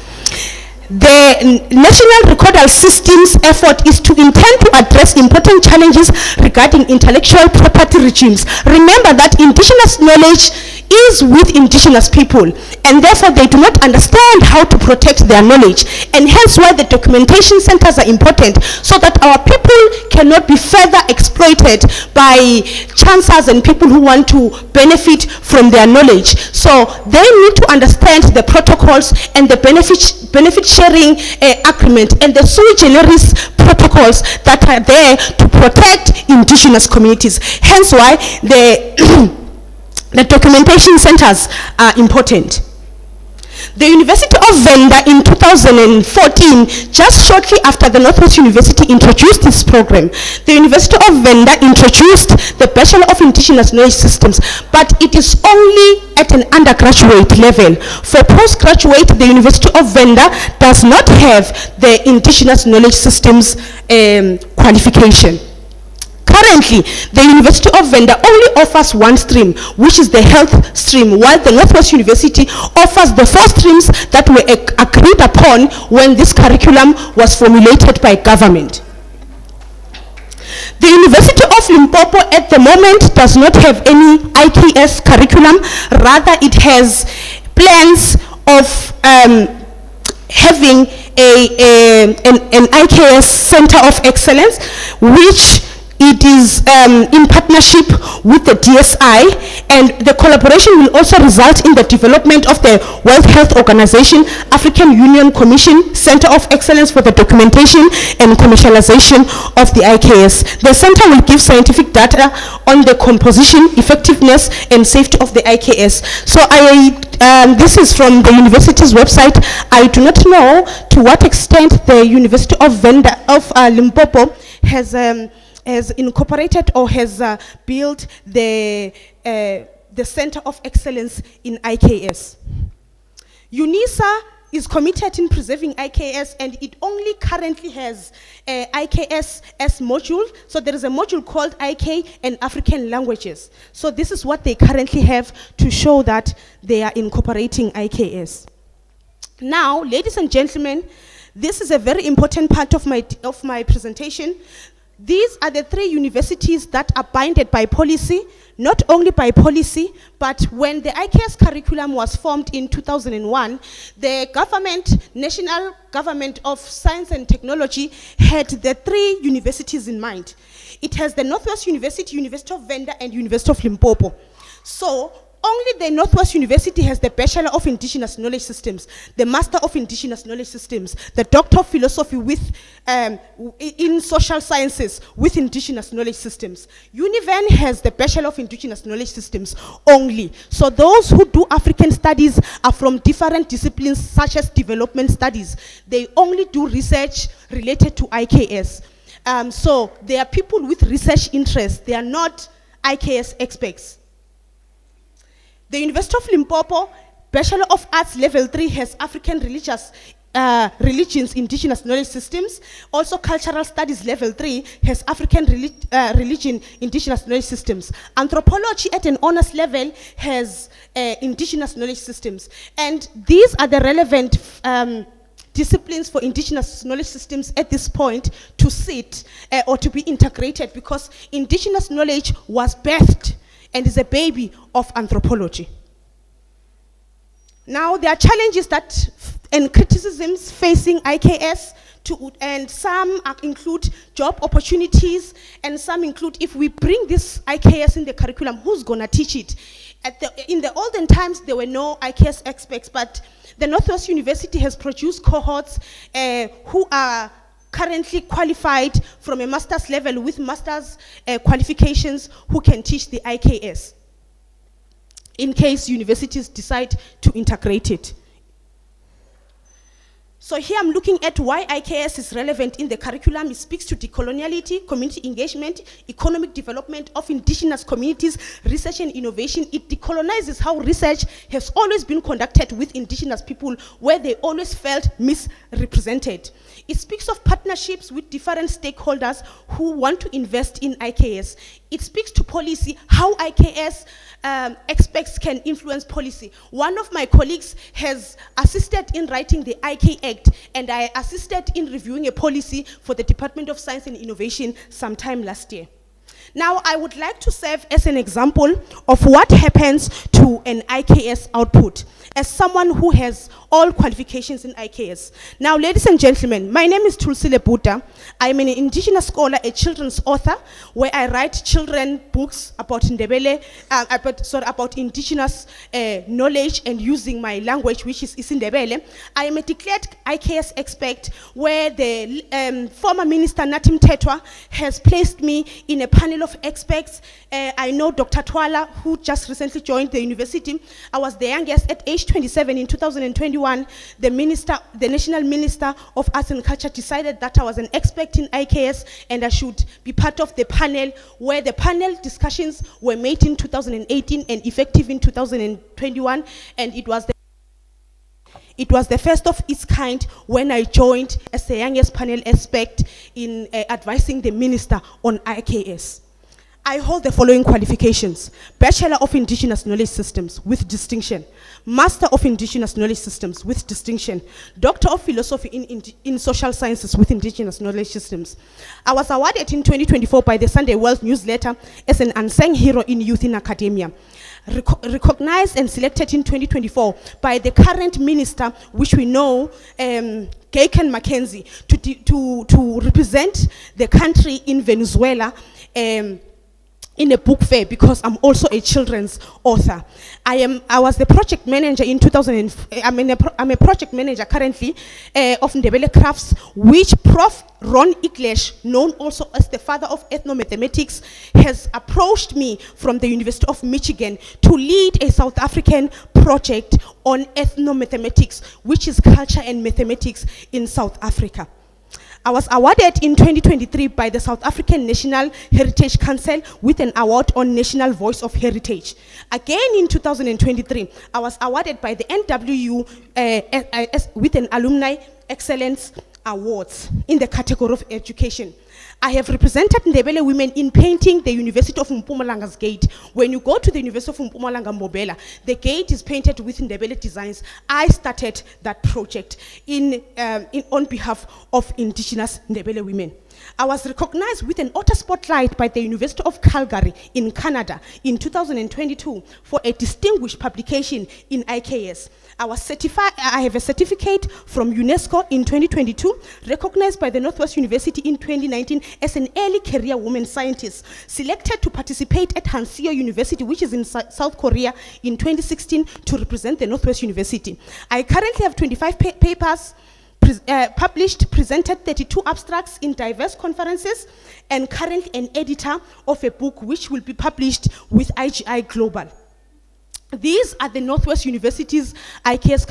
Speaker 22: The National Recordal Systems effort is to intend to address important challenges regarding intellectual property regimes. Remember that indigenous knowledge is with indigenous people, and therefore they do not understand how to protect their knowledge, and hence why the documentation centers are important, so that our people cannot be further exploited by chancers and people who want to benefit from their knowledge. So they need to understand the protocols and the benefit sharing agreement and the sui generis protocols that are there to protect indigenous communities. Hence why the documentation centers are important. The University of Venda in 2014, just shortly after the Northwest University introduced this program, the University of Venda introduced the Bachelor of Indigenous Knowledge Systems, but it is only at an undergraduate level. For postgraduate, the University of Venda does not have the Indigenous Knowledge Systems qualification. Currently, the University of Venda only offers one stream, which is the health stream, while the Northwest University offers the 4 streams that were agreed upon when this curriculum was formulated by government. The University of Limpopo at the moment does not have any IKS curriculum. Rather, it has plans of having an IKS Center of Excellence, which it is in partnership with the DSI, and the collaboration will also result in the development of the World Health Organization African Union Commission Center of Excellence for the documentation and commercialization of the IKS. The center will give scientific data on the composition, effectiveness, and safety of the IKS. So this is from the university's website. I do not know to what extent the University of Limpopo has incorporated or has built the Center of Excellence in IKS. UNISA is committed in preserving IKS, and it only currently has IKS as module. So there is a module called IK and African languages. So this is what they currently have to show that they are incorporating IKS. Now, ladies and gentlemen, this is a very important part of my presentation. These are the 3 universities that are binded by policy, not only by policy, but when the IKS curriculum was formed in 2001, the National Government of Science and Technology had the 3 universities in mind. It has the Northwest University, University of Venda, and University of Limpopo. So only the Northwest University has the Bachelor of Indigenous Knowledge Systems, the Master of Indigenous Knowledge Systems, the Doctor of Philosophy in Social Sciences with Indigenous Knowledge Systems. UniVen has the Bachelor of Indigenous Knowledge Systems only. So those who do African studies are from different disciplines such as development studies. They only do research related to IKS. So they are people with research interests. They are not IKS experts. The University of Limpopo, Bachelor of Arts Level 3 has African religions, Indigenous Knowledge Systems. Also Cultural Studies Level 3 has African religion, Indigenous Knowledge Systems. Anthropology at an honors level has Indigenous Knowledge Systems. And these are the relevant disciplines for Indigenous Knowledge Systems at this point to sit or to be integrated, because Indigenous knowledge was birthed and is a baby of anthropology. Now, there are challenges and criticisms facing IKS, and some include job opportunities, and some include, if we bring this IKS in the curriculum, who's going to teach it? In the olden times, there were no IKS experts, but the Northwest University has produced cohorts who are currently qualified from a master's level with master's qualifications who can teach the IKS in case universities decide to integrate it. So here I'm looking at why IKS is relevant in the curriculum. It speaks to decoloniality, community engagement, economic development of indigenous communities, research and innovation. It decolonizes how research has always been conducted with indigenous people where they always felt misrepresented. It speaks of partnerships with different stakeholders who want to invest in IKS. It speaks to policy, how IKS experts can influence policy. One of my colleagues has assisted in writing the IK Act, and I assisted in reviewing a policy for the Department of Science and Innovation sometime last year. Now, I would like to serve as an example of what happens to an IKS output, as someone who has all qualifications in IKS. Now, ladies and gentlemen, my name is Tulsile Buta. I'm an indigenous scholar, a children's author, where I write children books about Ndebele, about indigenous knowledge and using my language, which is Isindebele. I am a declared IKS expert, where the former minister Natim Tetwa has placed me in a panel of experts. I know Dr. Twala, who just recently joined the university. I was the youngest at age 27 in 2021. The National Minister of Arts and Culture decided that I was an expert in IKS and I should be part of the panel, where the panel discussions were made in 2018 and effective in 2021, and it was the first of its kind when I joined as the youngest panel expert in advising the minister on IKS. I hold the following qualifications: Bachelor of Indigenous Knowledge Systems with distinction, Master of Indigenous Knowledge Systems with distinction, Doctor of Philosophy in Social Sciences with Indigenous Knowledge Systems. I was awarded in 2024 by the Sunday World Newsletter as an unsung hero in youth in academia. Recognized and selected in 2024 by the current minister, which we know, Gayken Mackenzie, to represent the country in Venezuela in a book fair, because I'm also a children's author. I was the project manager in 2000. I'm a project manager currently of Ndebele Crafts, which Prof. Ron Iglesh, known also as the father of ethnomathematics, has approached me from the University of Michigan to lead a South African project on ethnomathematics, which is culture and mathematics in South Africa. I was awarded in 2023 by the South African National Heritage Council with an award on National Voice of Heritage. Again in 2023, I was awarded by the NWU with an Alumni Excellence Awards in the category of education. I have represented Ndebele women in painting the University of Mpumalanga's gate. When you go to the University of Mpumalanga Mobela, the gate is painted with Ndebele designs. I started that project on behalf of indigenous Ndebele women. I was recognized with an Otter Spotlight by the University of Calgary in Canada in 2022 for a distinguished publication in IKS. I have a certificate from UNESCO in 2022, recognized by the Northwest University in 2019 as an early career woman scientist, selected to participate at Hanseo University, which is in South Korea, in 2016 to represent the Northwest University. I currently have 25 papers published, presented 32 abstracts in diverse conferences, and currently an editor of a book which will be published with IGI Global. These are the Northwest University's IKS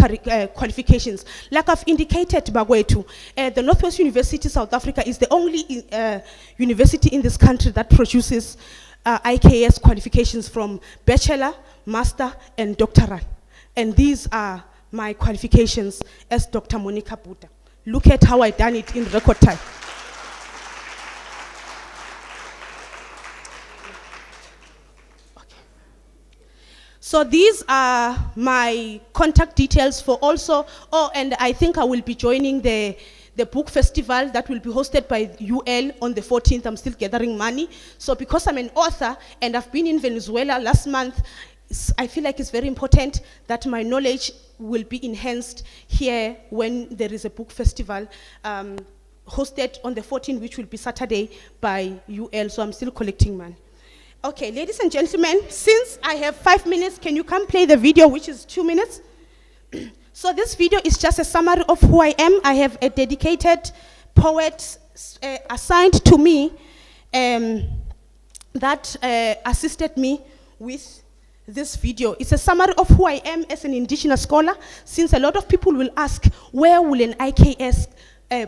Speaker 22: qualifications. Like I've indicated, Bagwetu, the Northwest University South Africa is the only university in this country that produces IKS qualifications from bachelor, master, and doctoral. And these are my qualifications as Dr. Monica Buta. Look at how I done it in record time. So these are my contact details for also, and I think I will be joining the book festival that will be hosted by UL on the 14th. I'm still gathering money. So because I'm an author and I've been in Venezuela last month, I feel like it's very important that my knowledge will be enhanced here when there is a book festival hosted on the 14th, which will be Saturday by UL. So I'm still collecting money. Okay, ladies and gentlemen, since I have 5 minutes, can you come play the video, which is 2 minutes? So this video is just a summary of who I am. I have a dedicated poet assigned to me that assisted me with this video. It's a summary of who I am as an Indigenous scholar, since a lot of people will ask, where will an IKS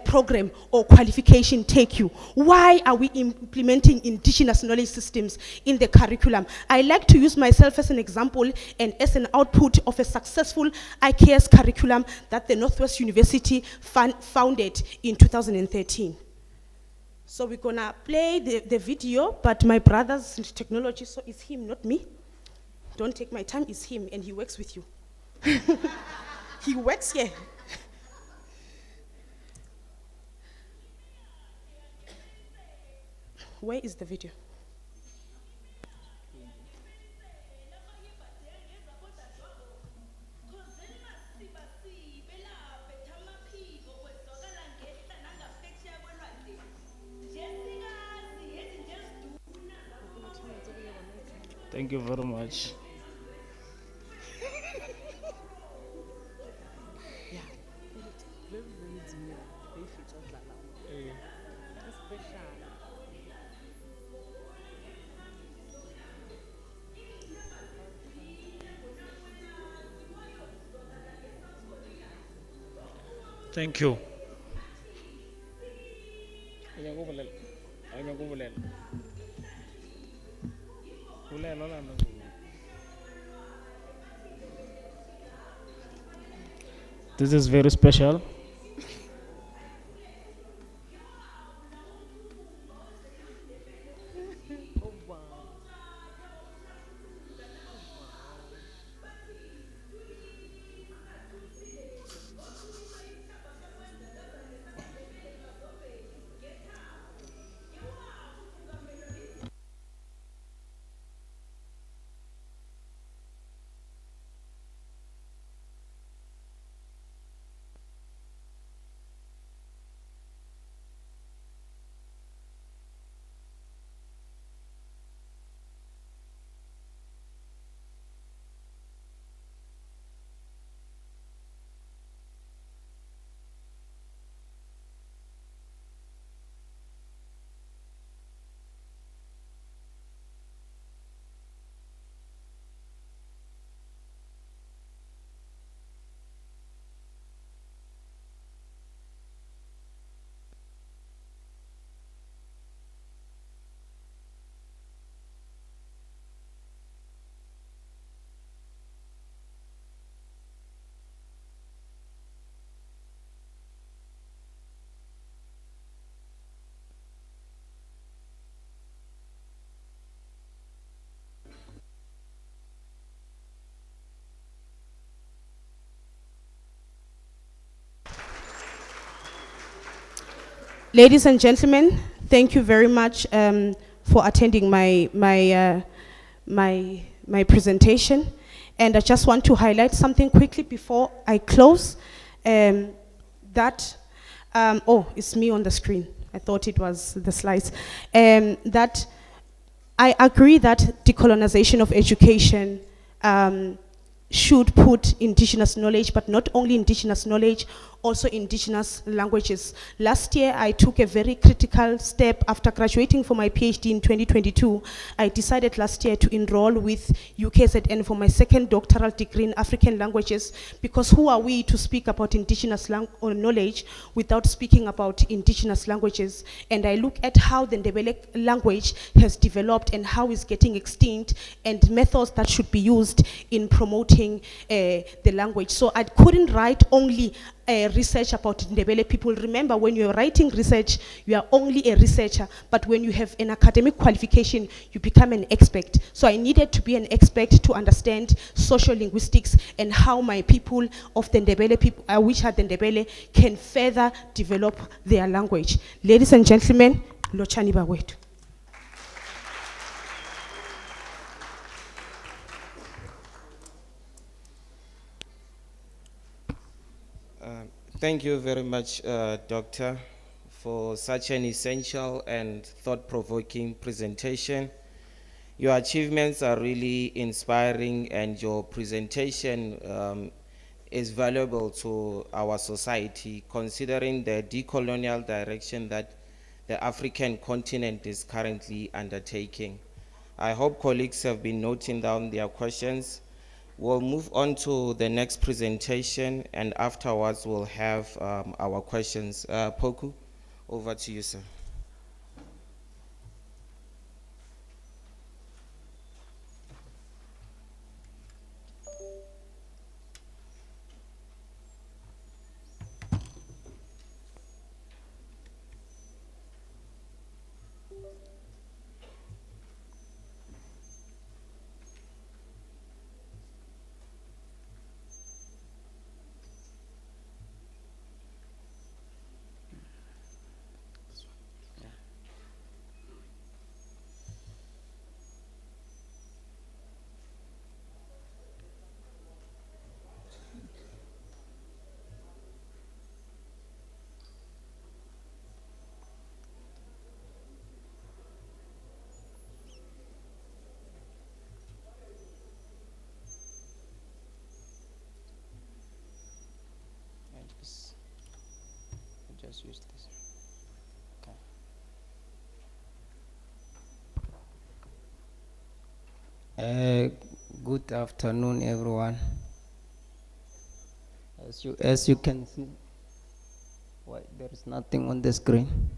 Speaker 22: program or qualification take you? Why are we implementing Indigenous knowledge systems in the curriculum? I like to use myself as an example and as an output of a successful IKS curriculum that the Northwest University founded in 2013. So we're gonna play the video, but my brother's in technology, so it's him, not me. Don't take my time, it's him, and he works with you. He works here. Where is the video?
Speaker 1: Thank you very much. Thank you. This is very special.
Speaker 22: Ladies and gentlemen, thank you very much for attending my presentation. And I just want to highlight something quickly before I close. Oh, it's me on the screen. I thought it was the slides. That I agree that decolonization of education should put Indigenous knowledge, but not only Indigenous knowledge, also Indigenous languages. Last year, I took a very critical step after graduating from my PhD in 2022. I decided last year to enroll with UKZN for my second doctoral degree in African languages, because who are we to speak about Indigenous knowledge without speaking about Indigenous languages? And I look at how the Ndebele language has developed and how it's getting extinct, and methods that should be used in promoting the language. So I couldn't write only research about Ndebele people. Remember, when you're writing research, you are only a researcher, but when you have an academic qualification, you become an expert. So I needed to be an expert to understand social linguistics and how my people of the Ndebele people, which are the Ndebele, can further develop their language. Ladies and gentlemen, Lochani Bawetu.
Speaker 21: Thank you very much, Doctor, for such an essential and thought-provoking presentation. Your achievements are really inspiring, and your presentation is valuable to our society, considering the decolonial direction that the African continent is currently undertaking. I hope colleagues have been noting down their questions. We'll move on to the next presentation, and afterwards we'll have our questions. Poku, over to you, sir. Just use this.
Speaker 7: Okay. Good afternoon, everyone. As you can see, there is nothing on the screen.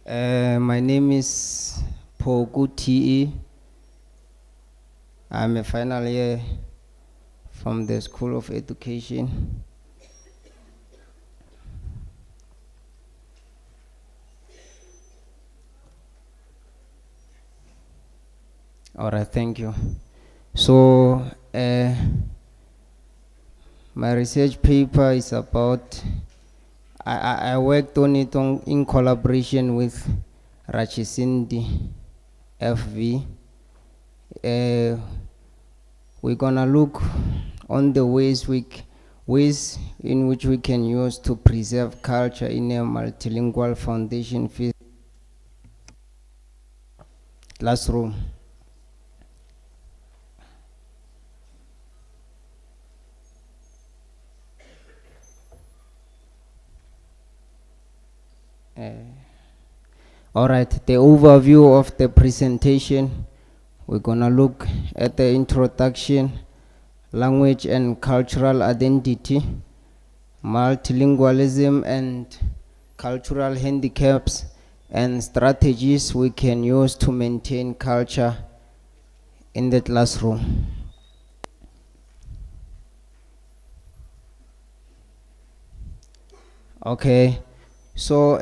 Speaker 7: My name is Pogu T.E. I'm a final year from the School of Education. All right, thank you. So, my research paper is about, I worked on it in collaboration with Rachisindi FV. We're gonna look on the ways in which we can use to preserve culture in a multilingual foundation classroom. All right, the overview of the presentation, we're gonna look at the introduction, language and cultural identity, multilingualism and cultural handicaps, and strategies we can use to maintain culture in the classroom. Okay. So,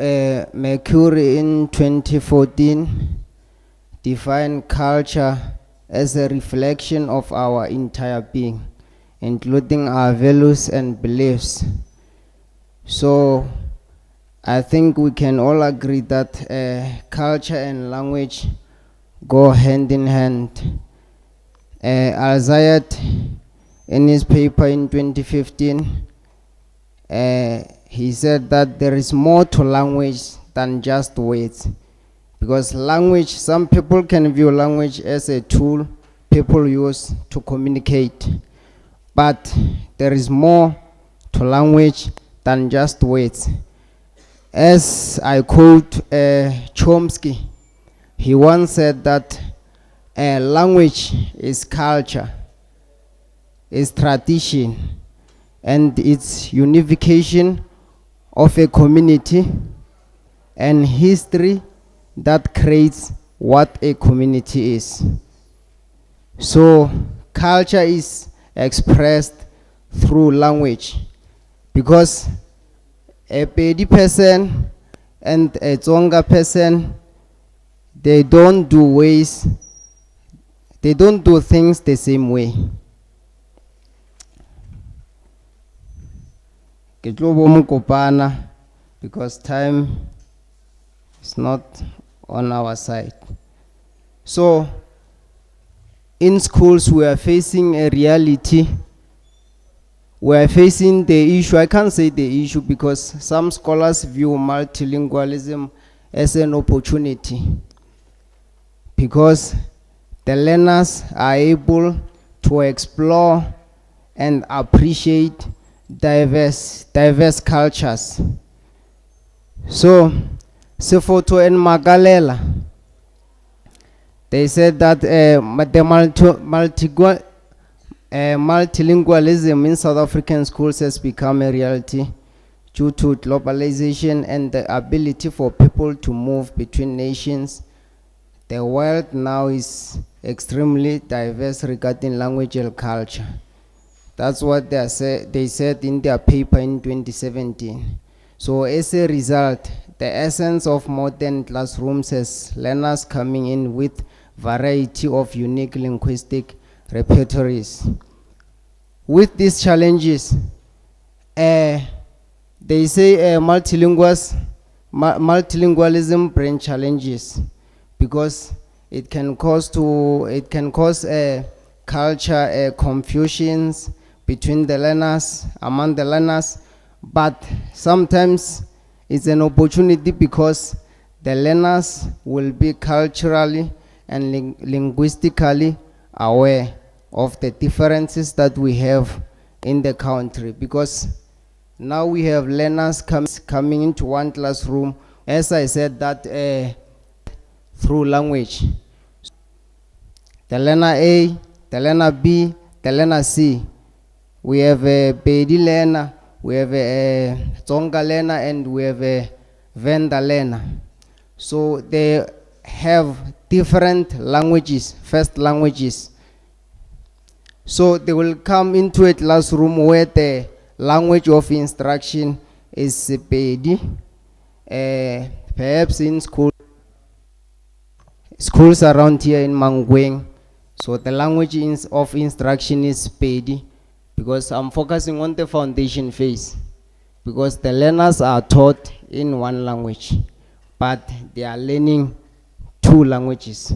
Speaker 7: Mercury in 2014 defined culture as a reflection of our entire being, including our values and beliefs. So, I think we can all agree that culture and language go hand in hand. Al-Zayed, in his paper in 2015, he said that there is more to language than just words. Because language, some people can view language as a tool people use to communicate. But there is more to language than just words. As I quote Chomsky, he once said that language is culture, is tradition, and its unification of a community and history that creates what a community is. So culture is expressed through language, because a Pedi person and a Tsonga person, they don't do things the same way. Because time is not on our side. So, in schools we are facing a reality. We are facing the issue, I can't say the issue because some scholars view multilingualism as an opportunity, because the learners are able to explore and appreciate diverse cultures. So Sefoto and Magalela, they said that multilingualism in South African schools has become a reality due to globalization and the ability for people to move between nations. The world now is extremely diverse regarding language and culture. That's what they said in their paper in 2017. So as a result, the essence of modern classrooms is learners coming in with variety of unique linguistic repertories. With these challenges, they say multilingualism brings challenges because it can cause culture confusions between the learners, among the learners, but sometimes it's an opportunity because the learners will be culturally and linguistically aware of the differences that we have in the country, because now we have learners coming into one classroom, as I said, that through language. The learner A, the learner B, the learner C. We have a Bedi learner, we have a Tsonga learner, and we have a Venda learner. So they have different languages, first languages. So they will come into a classroom where the language of instruction is Pedi. Perhaps in schools around here in Mangweng, so the language of instruction is Pedi, because I'm focusing on the foundation phase, because the learners are taught in one language, but they are learning two languages.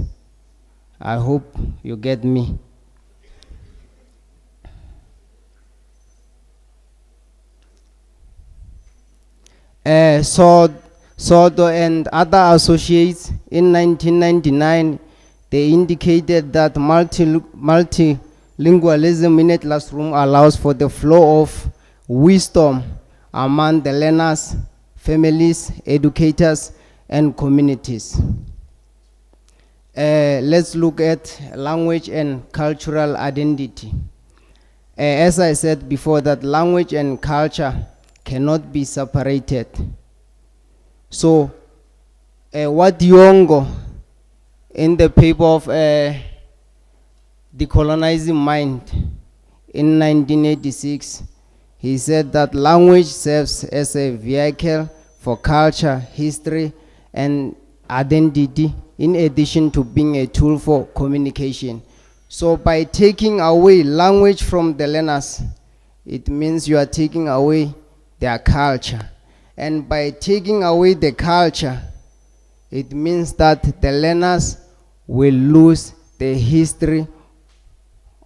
Speaker 7: I hope you get me. Sodo and other associates in 1999, they indicated that multilingualism in a classroom allows for the flow of wisdom among the learners, families, educators, and communities. Let's look at language and cultural identity. As I said before, that language and culture cannot be separated. So, what Yongo in the paper of Decolonizing Mind in 1986, he said that language serves as a vehicle for culture, history, and identity, in addition to being a tool for communication. So by taking away language from the learners, it means you are taking away their culture. And by taking away the culture, it means that the learners will lose the history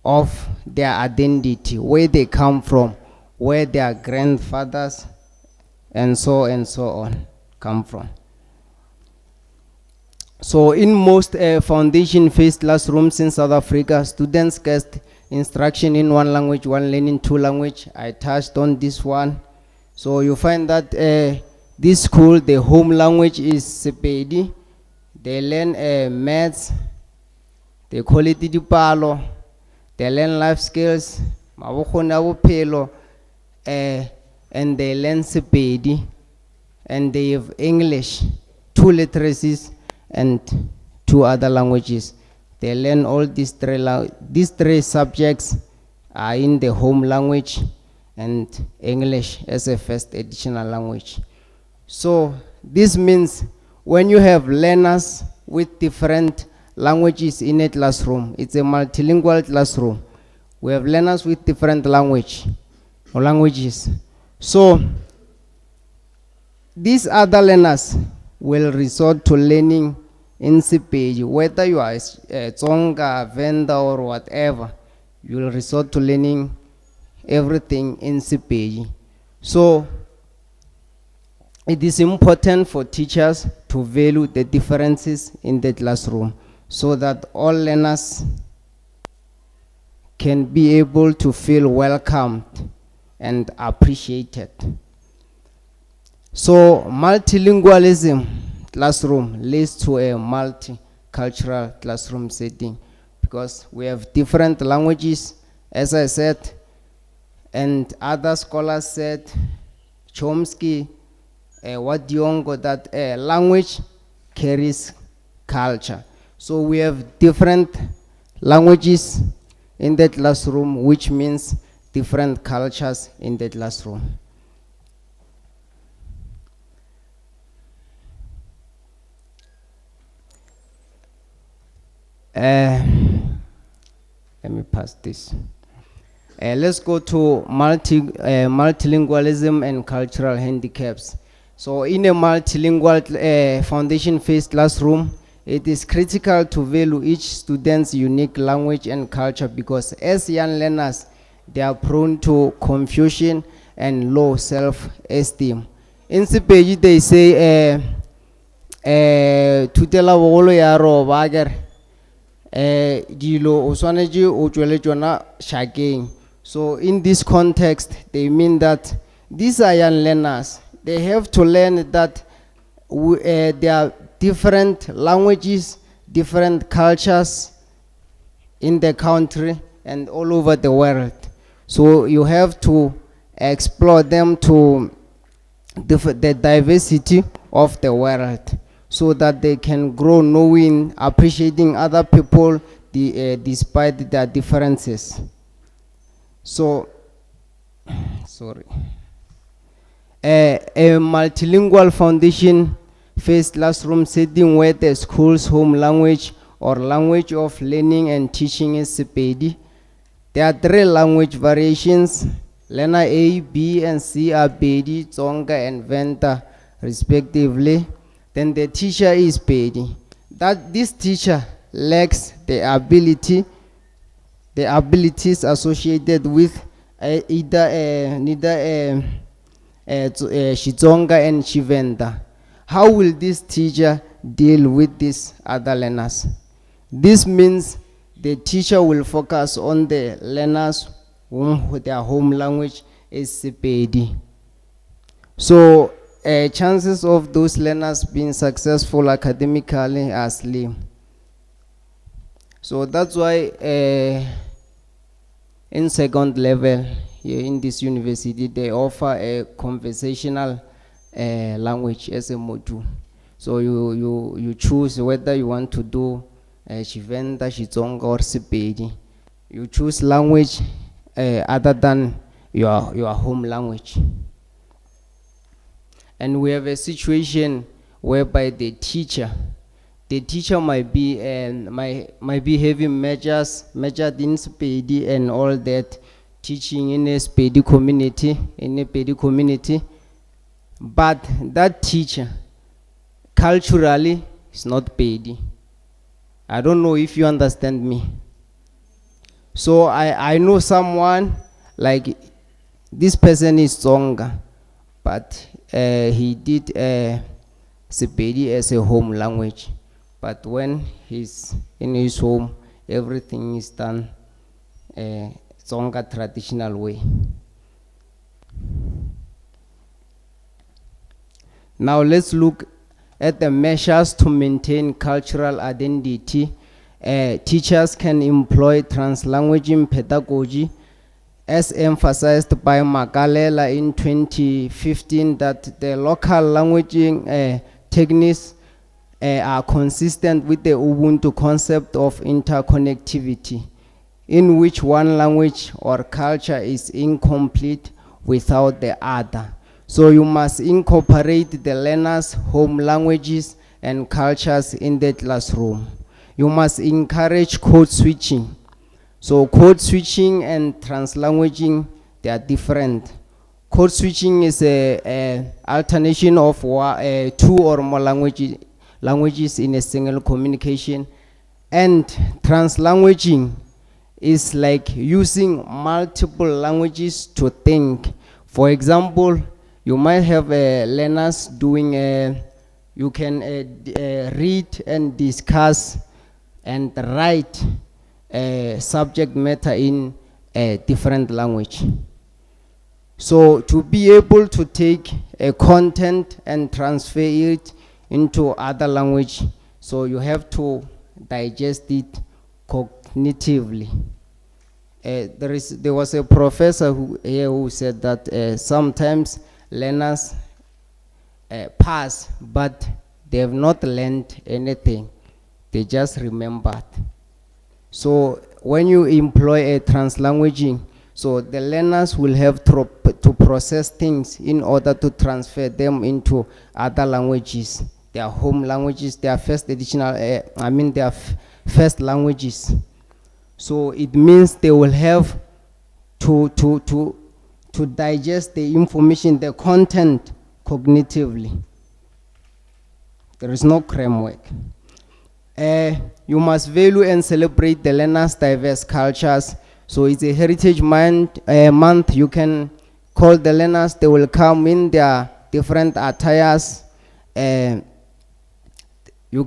Speaker 7: of their identity, where they come from, where their grandfathers and so on come from. So in most foundation phase classrooms in South Africa, students get instruction in one language, one learning two language. I touched on this one. So you find that this school, the home language is Sepedi. They learn maths, they call it Dipalo, they learn life skills, and they learn Sepedi, and they have English, 2 literacies, and 2 other languages. They learn all these three subjects are in the home language and English as a first additional language. So this means when you have learners with different languages in a classroom, it's a multilingual classroom. We have learners with different languages. So these other learners will resort to learning in Sepedi, whether you are a Tsonga, Venda, or whatever, you will resort to learning everything in Sepedi. So it is important for teachers to value the differences in the classroom so that all learners can be able to feel welcomed and appreciated. So multilingualism classroom leads to a multicultural classroom setting, because we have different languages, as I said, and other scholars said, Chomsky, Wadiongo, that language carries culture. So we have different languages in the classroom, which means different cultures in the classroom. Let me pass this. Let's go to multilingualism and cultural handicaps. So in a multilingual foundation-based classroom, it is critical to value each student's unique language and culture, because as young learners, they are prone to confusion and low self-esteem. In Sepedi, they say, tutela bogolo ya ro bager, dilo o swaneje o tšwele tšona shakeng. So in this context, they mean that these are young learners. They have to learn that there are different languages, different cultures in the country and all over the world. So you have to explore them to the diversity of the world, so that they can grow knowing, appreciating other people despite their differences. So, sorry. A multilingual foundation-based classroom setting where the school's home language or language of learning and teaching is Sepedi. There are 3 language variations. Learner A, B, and C are Pedi, Tsonga, and Venda, respectively. Then the teacher is Pedi. That this teacher lacks the abilities associated with either Shitsonga and Shivenda. How will this teacher deal with these other learners? This means the teacher will focus on the learners whom their home language is Sepedi. So chances of those learners being successful academically are slim. So that's why in second level here in this university, they offer a conversational language as a module. So you choose whether you want to do Shivenda, Shitsonga, or Sepedi. You choose language other than your home language. And we have a situation whereby the teacher might be having majored in Sepedi and all that, teaching in a Pedi community, but that teacher culturally is not Pedi. I don't know if you understand me. So I know someone, like this person is Tsonga, but he did Sepedi as a home language. But when he's in his home, everything is done Tsonga traditional way. Now let's look at the measures to maintain cultural identity. Teachers can employ translanguaging pedagogy, as emphasized by Makalela in 2015, that the local languaging techniques are consistent with the Ubuntu concept of interconnectivity, in which one language or culture is incomplete without the other. So you must incorporate the learners' home languages and cultures in the classroom. You must encourage code switching. So code switching and translanguaging, they are different. Code switching is a alternation of 2 or more languages in a single communication. And translanguaging is like using multiple languages to think. For example, you might have learners doing, you can read and discuss and write subject matter in a different language. So to be able to take a content and transfer it into other language, so you have to digest it cognitively. There was a professor who said that sometimes learners pass, but they have not learned anything. They just remembered. So when you employ a translanguaging, so the learners will have to process things in order to transfer them into other languages, their home languages, their first additional, their first languages. So it means they will have to digest the information, the content cognitively. There is no framework. You must value and celebrate the learners' diverse cultures. So it's a heritage month. You can call the learners, they will come in their different attires. You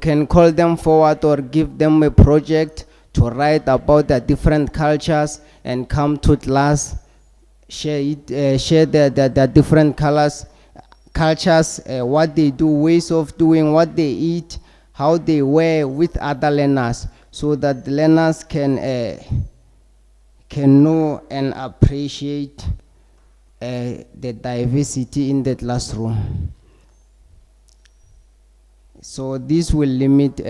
Speaker 7: can call them forward or give them a project to write about their different cultures and come to class, share the different cultures, what they do, ways of doing, what they eat, how they wear with other learners, so that the learners can know and appreciate the diversity in the classroom. So this will limit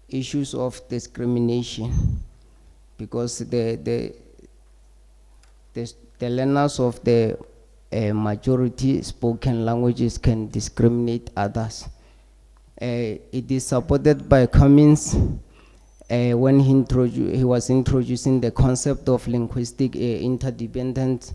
Speaker 7: issues of discrimination, because the learners of the majority spoken languages can discriminate others. It is supported by Cummins when he was introducing the concept of linguistic interdependence.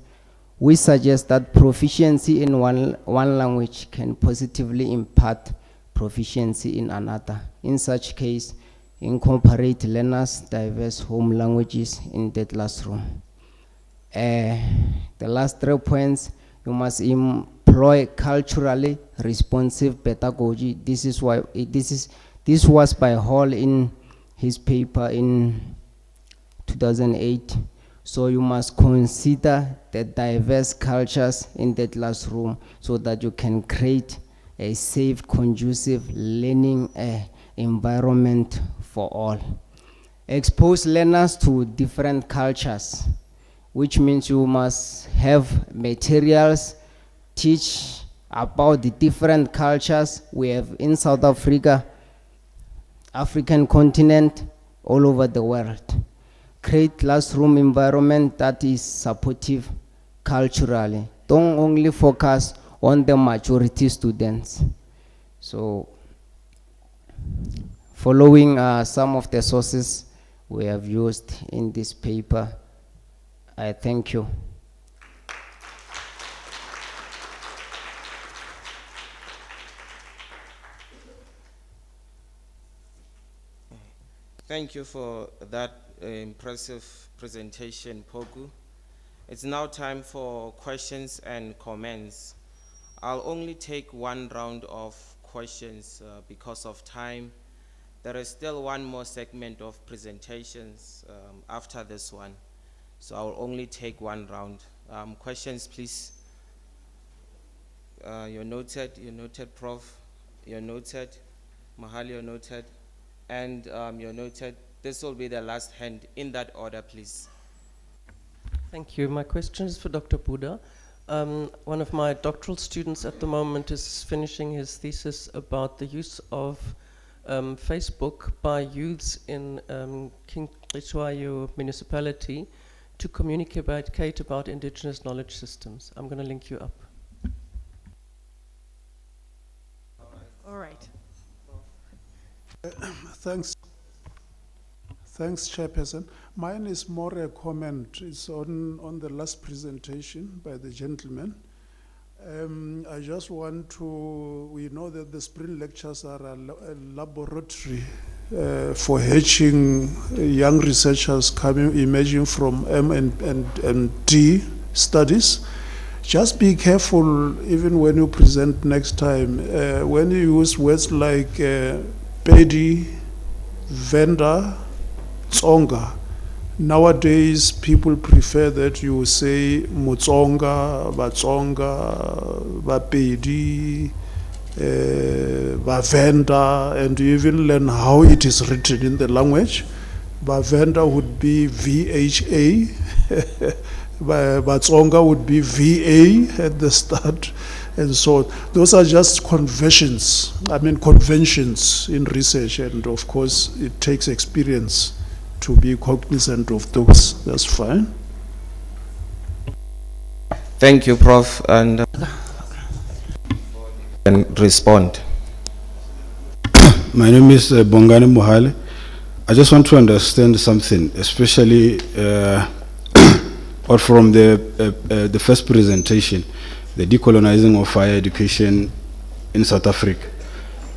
Speaker 7: We suggest that proficiency in one language can positively impact proficiency in another. In such case, incorporate learners' diverse home languages in the classroom. The last 3 points, you must employ culturally responsive pedagogy. This was by Hall in his paper in 2008. So you must consider the diverse cultures in the classroom so that you can create a safe, conducive learning environment for all. Expose learners to different cultures, which means you must have materials, teach about the different cultures we have in South Africa, African continent, all over the world. Create classroom environment that is supportive culturally. Don't only focus on the majority students. So, following some of the sources we have used in this paper, I thank you.
Speaker 21: Thank you for that impressive presentation, Poku. It's now time for questions and comments. I'll only take one round of questions because of time. There is still one more segment of presentations after this one, so I'll only take one round. Questions, please. You're noted, Prof. You're noted, Mahali, you're noted, and you're noted. This will be the last hand in that order, please.
Speaker 8: Thank you. My question is for Dr. Buddha. One of my doctoral students at the moment is finishing his thesis about the use of Facebook by youths in King Cetshwayo municipality to communicate about indigenous knowledge systems. I'm going to link you up.
Speaker 9: All right.
Speaker 5: Thanks, Chairperson. Mine is more a comment. It's on the last presentation by the gentleman. I just want to, we know that the spring lectures are a laboratory for hatching young researchers emerging from M&D studies. Just be careful, even when you present next time, when you use words like Pedi, vendor, Tsonga. Nowadays, people prefer that you say Mutsonga, Batsonga, Bapedi, Bavenda, and you even learn how it is written in the language. Bavenda would be VHA, Batsonga would be VA at the start, and so those are just conventions in research, and of course it takes experience to be cognizant of those. That's fine.
Speaker 21: Thank you, Prof. And respond.
Speaker 3: My name is Bongani Mohale. I just want to understand something, especially or from the first presentation, the decolonizing of higher education in South Africa,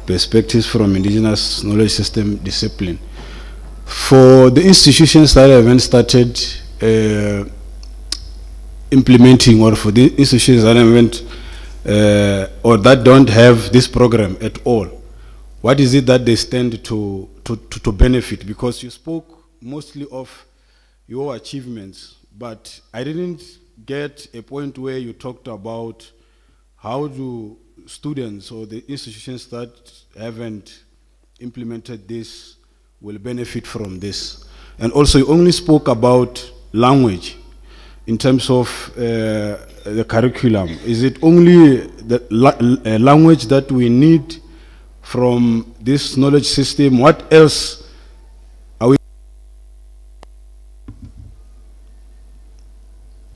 Speaker 3: perspectives from indigenous knowledge system discipline. For the institutions that haven't started implementing, or for the institutions that haven't or that don't have this program at all, what is it that they stand to benefit? Because you spoke mostly of your achievements, but I didn't get a point where you talked about how do students or the institutions that haven't implemented this will benefit from this. And also you only spoke about language in terms of the curriculum. Is it only the language that we need from this knowledge system? What else are we?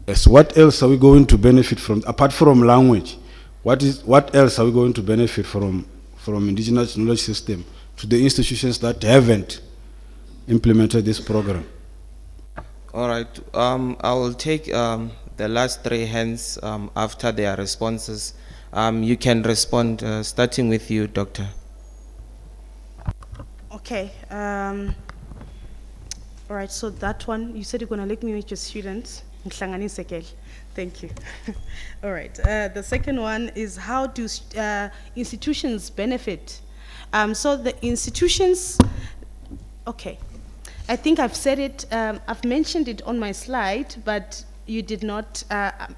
Speaker 3: Yes, what else are we going to benefit from apart from language? What else are we going to benefit from indigenous knowledge system to the institutions that haven't implemented this program?
Speaker 21: All right. I will take the last three hands after their responses. You can respond, starting with you, Doctor.
Speaker 22: Okay. All right, so that one, you said you're going to let me meet your students. Thank you. All right. The second one is, how do institutions benefit? So the institutions, okay. I think I've said it, I've mentioned it on my slide, but you did not,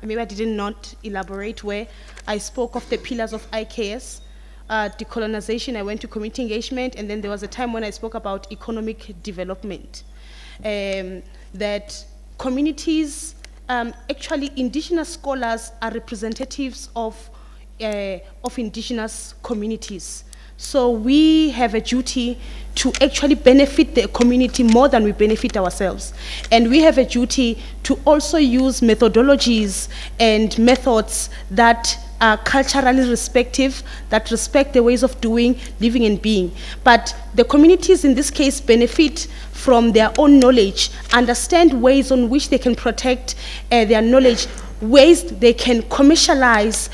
Speaker 22: maybe I did not elaborate where I spoke of the pillars of IKS, decolonization, I went to community engagement, and then there was a time when I spoke about economic development. That communities, actually indigenous scholars are representatives of indigenous communities. So we have a duty to actually benefit the community more than we benefit ourselves. And we have a duty to also use methodologies and methods that are culturally respective, that respect the ways of doing, living and being. But the communities in this case benefit from their own knowledge, understand ways on which they can protect their knowledge, ways they can commercialize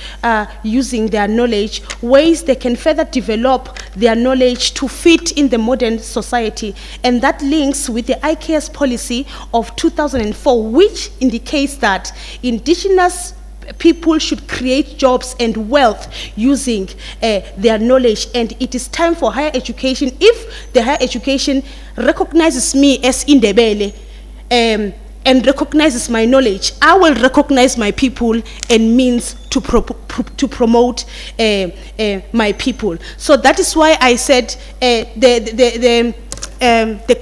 Speaker 22: using their knowledge, ways they can further develop their knowledge to fit in the modern society. And that links with the IKS policy of 2004, which indicates that indigenous people should create jobs and wealth using their knowledge. And it is time for higher education. If the higher education recognizes me as Indebele, and recognizes my knowledge, I will recognize my people and means to promote my people. So that is why I said the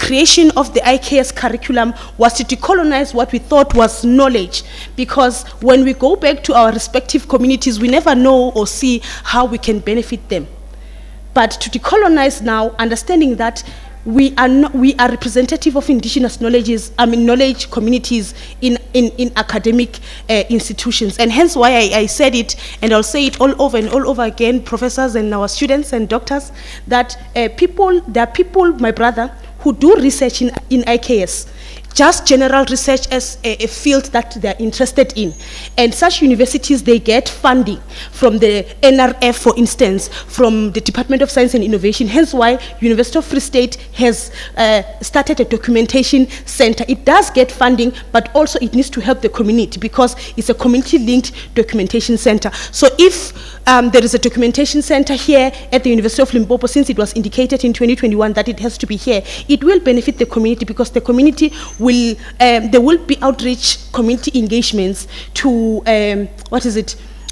Speaker 22: creation of the IKS curriculum was to decolonize what we thought was knowledge, because when we go back to our respective communities, we never know or see how we can benefit them. But to decolonize now, understanding that we are representative of indigenous knowledge communities in academic institutions. And hence why I said it, and I'll say it all over and all over again, professors and our students and doctors, that there are people, my brother, who do research in IKS, just general research as a field that they're interested in. And such universities, they get funding from the NRF, for instance, from the Department of Science and Innovation. Hence why University of Free State has started a documentation center. It does get funding, but also it needs to help the community because it's a community-linked documentation center. So if there is a documentation center here at the University of Limpopo, since it was indicated in 2021 that it has to be here, it will benefit the community because the community there will be outreach community engagements to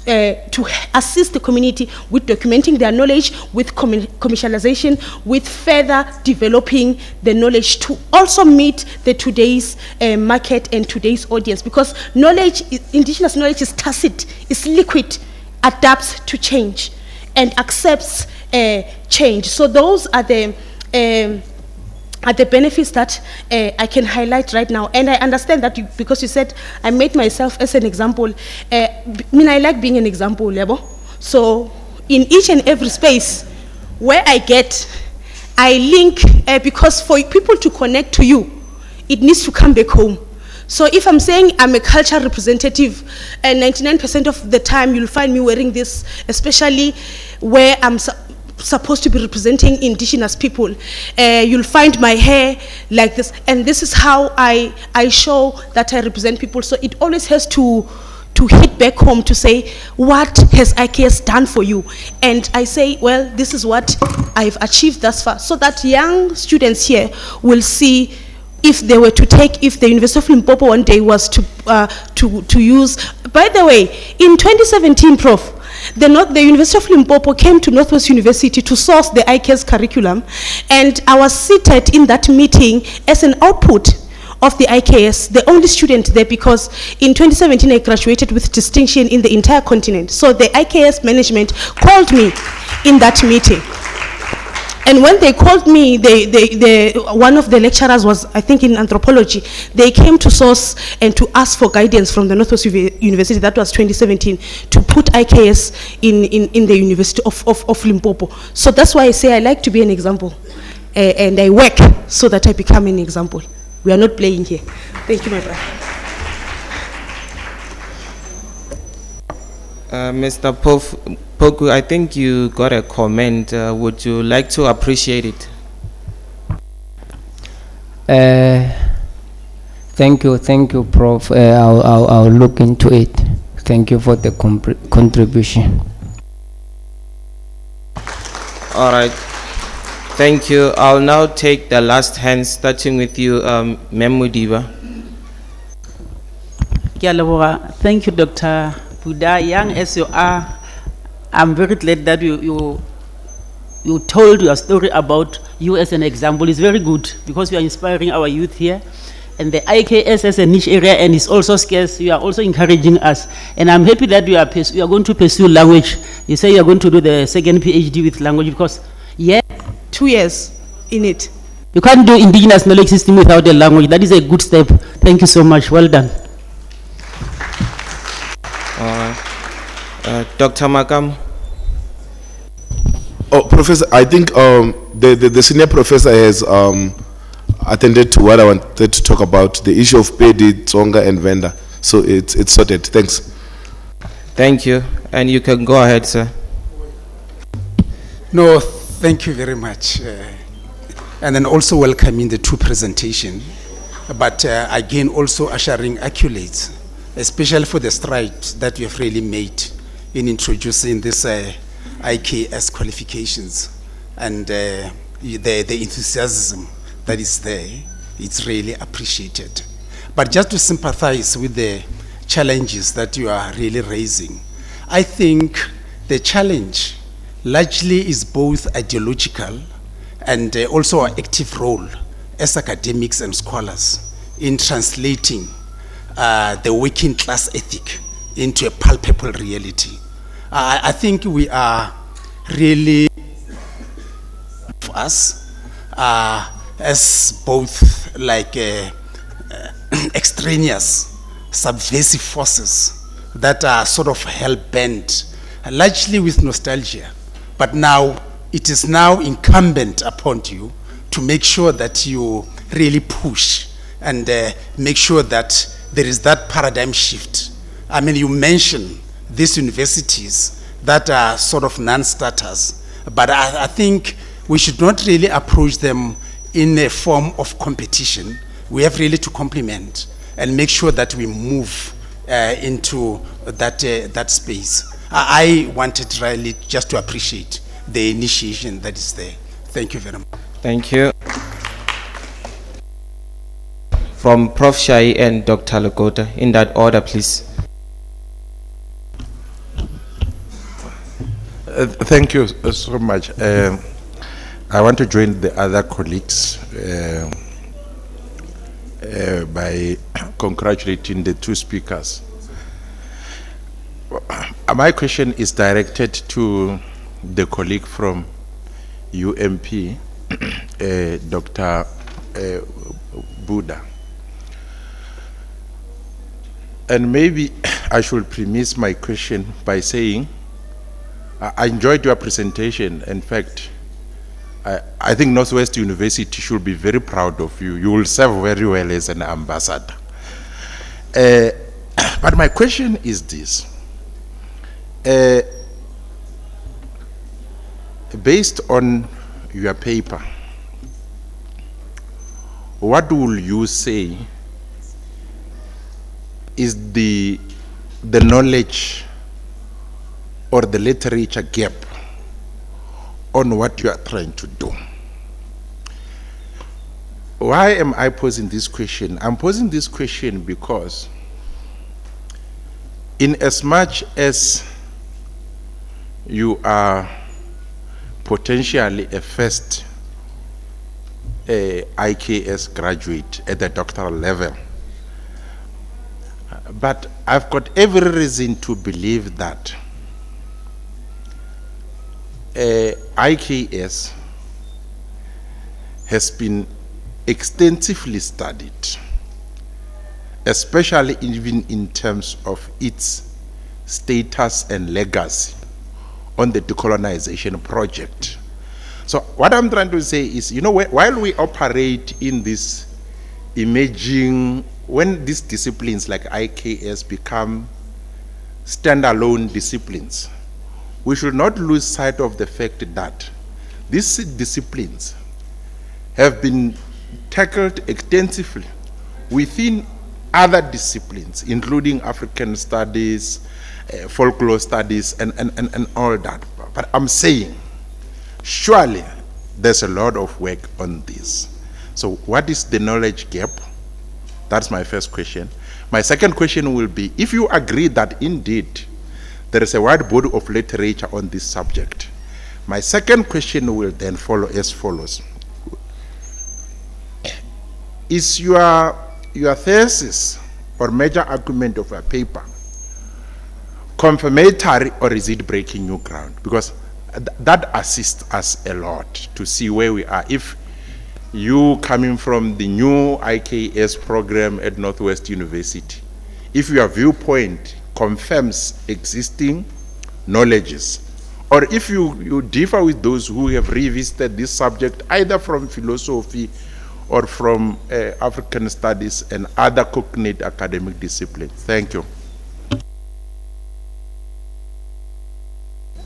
Speaker 22: to assist the community with documenting their knowledge, with commercialization, with further developing the knowledge to also meet the today's market and today's audience. Because knowledge, indigenous knowledge is tacit, is liquid, adapts to change, and accepts change. So those are the benefits that I can highlight right now. And I understand that because you said I made myself as an example. I like being an example, Lebo. So in each and every space where I get, I link, because for people to connect to you, it needs to come back home. So if I'm saying I'm a cultural representative, and 99% of the time you'll find me wearing this, especially where I'm supposed to be representing indigenous people. You'll find my hair like this, and this is how I show that I represent people. So it always has to hit back home to say, what has IKS done for you? And I say, well, this is what I've achieved thus far, so that young students here will see, if they were to take, if the University of Limpopo one day was to use. By the way, in 2017, Prof, the University of Limpopo came to Northwest University to source the IKS curriculum, and I was seated in that meeting as an output of the IKS, the only student there, because in 2017 I graduated with distinction in the entire continent. So the IKS management called me in that meeting. And when they called me, one of the lecturers was, I think, in anthropology. They came to source and to ask for guidance from the Northwest University, that was 2017, to put IKS in the University of Limpopo. So that's why I say I like to be an example. And I work so that I become an example. We are not playing here. Thank you, my brother.
Speaker 21: Mr. Poku, I think you got a comment. Would you like to appreciate it?
Speaker 4: Thank you, Prof. I'll look into it. Thank you for the contribution.
Speaker 21: All right. Thank you. I'll now take the last hand, starting with you, Memudiva.
Speaker 10: Thank you, Dr. Buddha. Young as you are, I'm very glad that you told your story about you as an example. It's very good because you are inspiring our youth here. And the IKS as a niche area, and it's also scarce. You are also encouraging us. And I'm happy that you are going to pursue language. You say you are going to do the second PhD with language because,
Speaker 22: 2 years in it.
Speaker 10: You can't do indigenous knowledge system without a language. That is a good step. Thank you so much. Well done.
Speaker 21: Dr. Makam.
Speaker 23: Oh, Professor, I think the senior professor has attended to what I wanted to talk about, the issue of Pedi, Tsonga, and Venda. So it's sorted. Thanks.
Speaker 21: Thank you. And you can go ahead, sir.
Speaker 24: No, thank you very much. And then also welcoming the two presentations. But again, also ushering accolades, especially for the strides that we have really made in introducing this IKS qualifications and the enthusiasm that is there. It's really appreciated. But just to sympathize with the challenges that you are really raising, I think the challenge largely is both ideological and also our active role as academics and scholars in translating the working class ethic into a palpable reality. I think we are really, for us, as both like extraneous, subversive forces that are sort of hell-bent, largely with nostalgia. But now, it is now incumbent upon you to make sure that you really push and make sure that there is that paradigm shift. I mean, you mentioned these universities that are sort of non-starters, but I think we should not really approach them in a form of competition. We have really to complement and make sure that we move into that space. I wanted really just to appreciate the initiation that is there. Thank you very much.
Speaker 21: Thank you. From Prof. Shai and Dr. Lagota, in that order, please.
Speaker 2: Thank you so much. I want to join the other colleagues by congratulating the two speakers. My question is directed to the colleague from UMP, Dr. Buddha. And maybe I should premise my question by saying, I enjoyed your presentation. In fact, I think Northwest University should be very proud of you. You will serve very well as an ambassador. But my question is this. Based on your paper, what will you say is the knowledge or the literature gap on what you are trying to do? Why am I posing this question? I'm posing this question because in as much as you are potentially a first IKS graduate at the doctoral level, but I've got every reason to believe that IKS has been extensively studied, especially even in terms of its status and legacy on the decolonization project. So what I'm trying to say is, you know, while we operate in this emerging, when these disciplines like IKS become standalone disciplines, we should not lose sight of the fact that these disciplines have been tackled extensively within other disciplines, including African studies, folklore studies, and all that. But I'm saying, surely there's a lot of work on this. So what is the knowledge gap? That's my first question. My second question will be, if you agree that indeed there is a wide body of literature on this subject, my second question will then follow as follows. Is your thesis or major argument of a paper confirmatory, or is it breaking new ground? Because that assists us a lot to see where we are. If you coming from the new IKS program at Northwest University, if your viewpoint confirms existing knowledges, or if you differ with those who have revisited this subject either from philosophy or from African studies and other cognate academic disciplines. Thank you.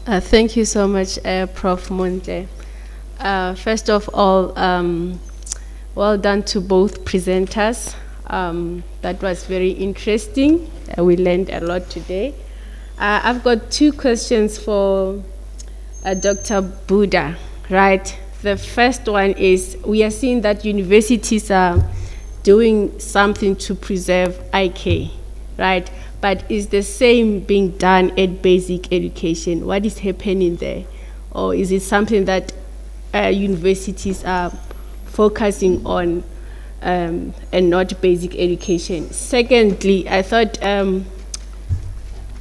Speaker 12: Thank you so much, Prof. Monte. First of all, well done to both presenters. That was very interesting. We learned a lot today. I've got two questions for Dr. Buddha, right? The first one is, we are seeing that universities are doing something to preserve IK, right? But is the same being done at basic education? What is happening there? Or is it something that universities are focusing on and not basic education? Secondly, I thought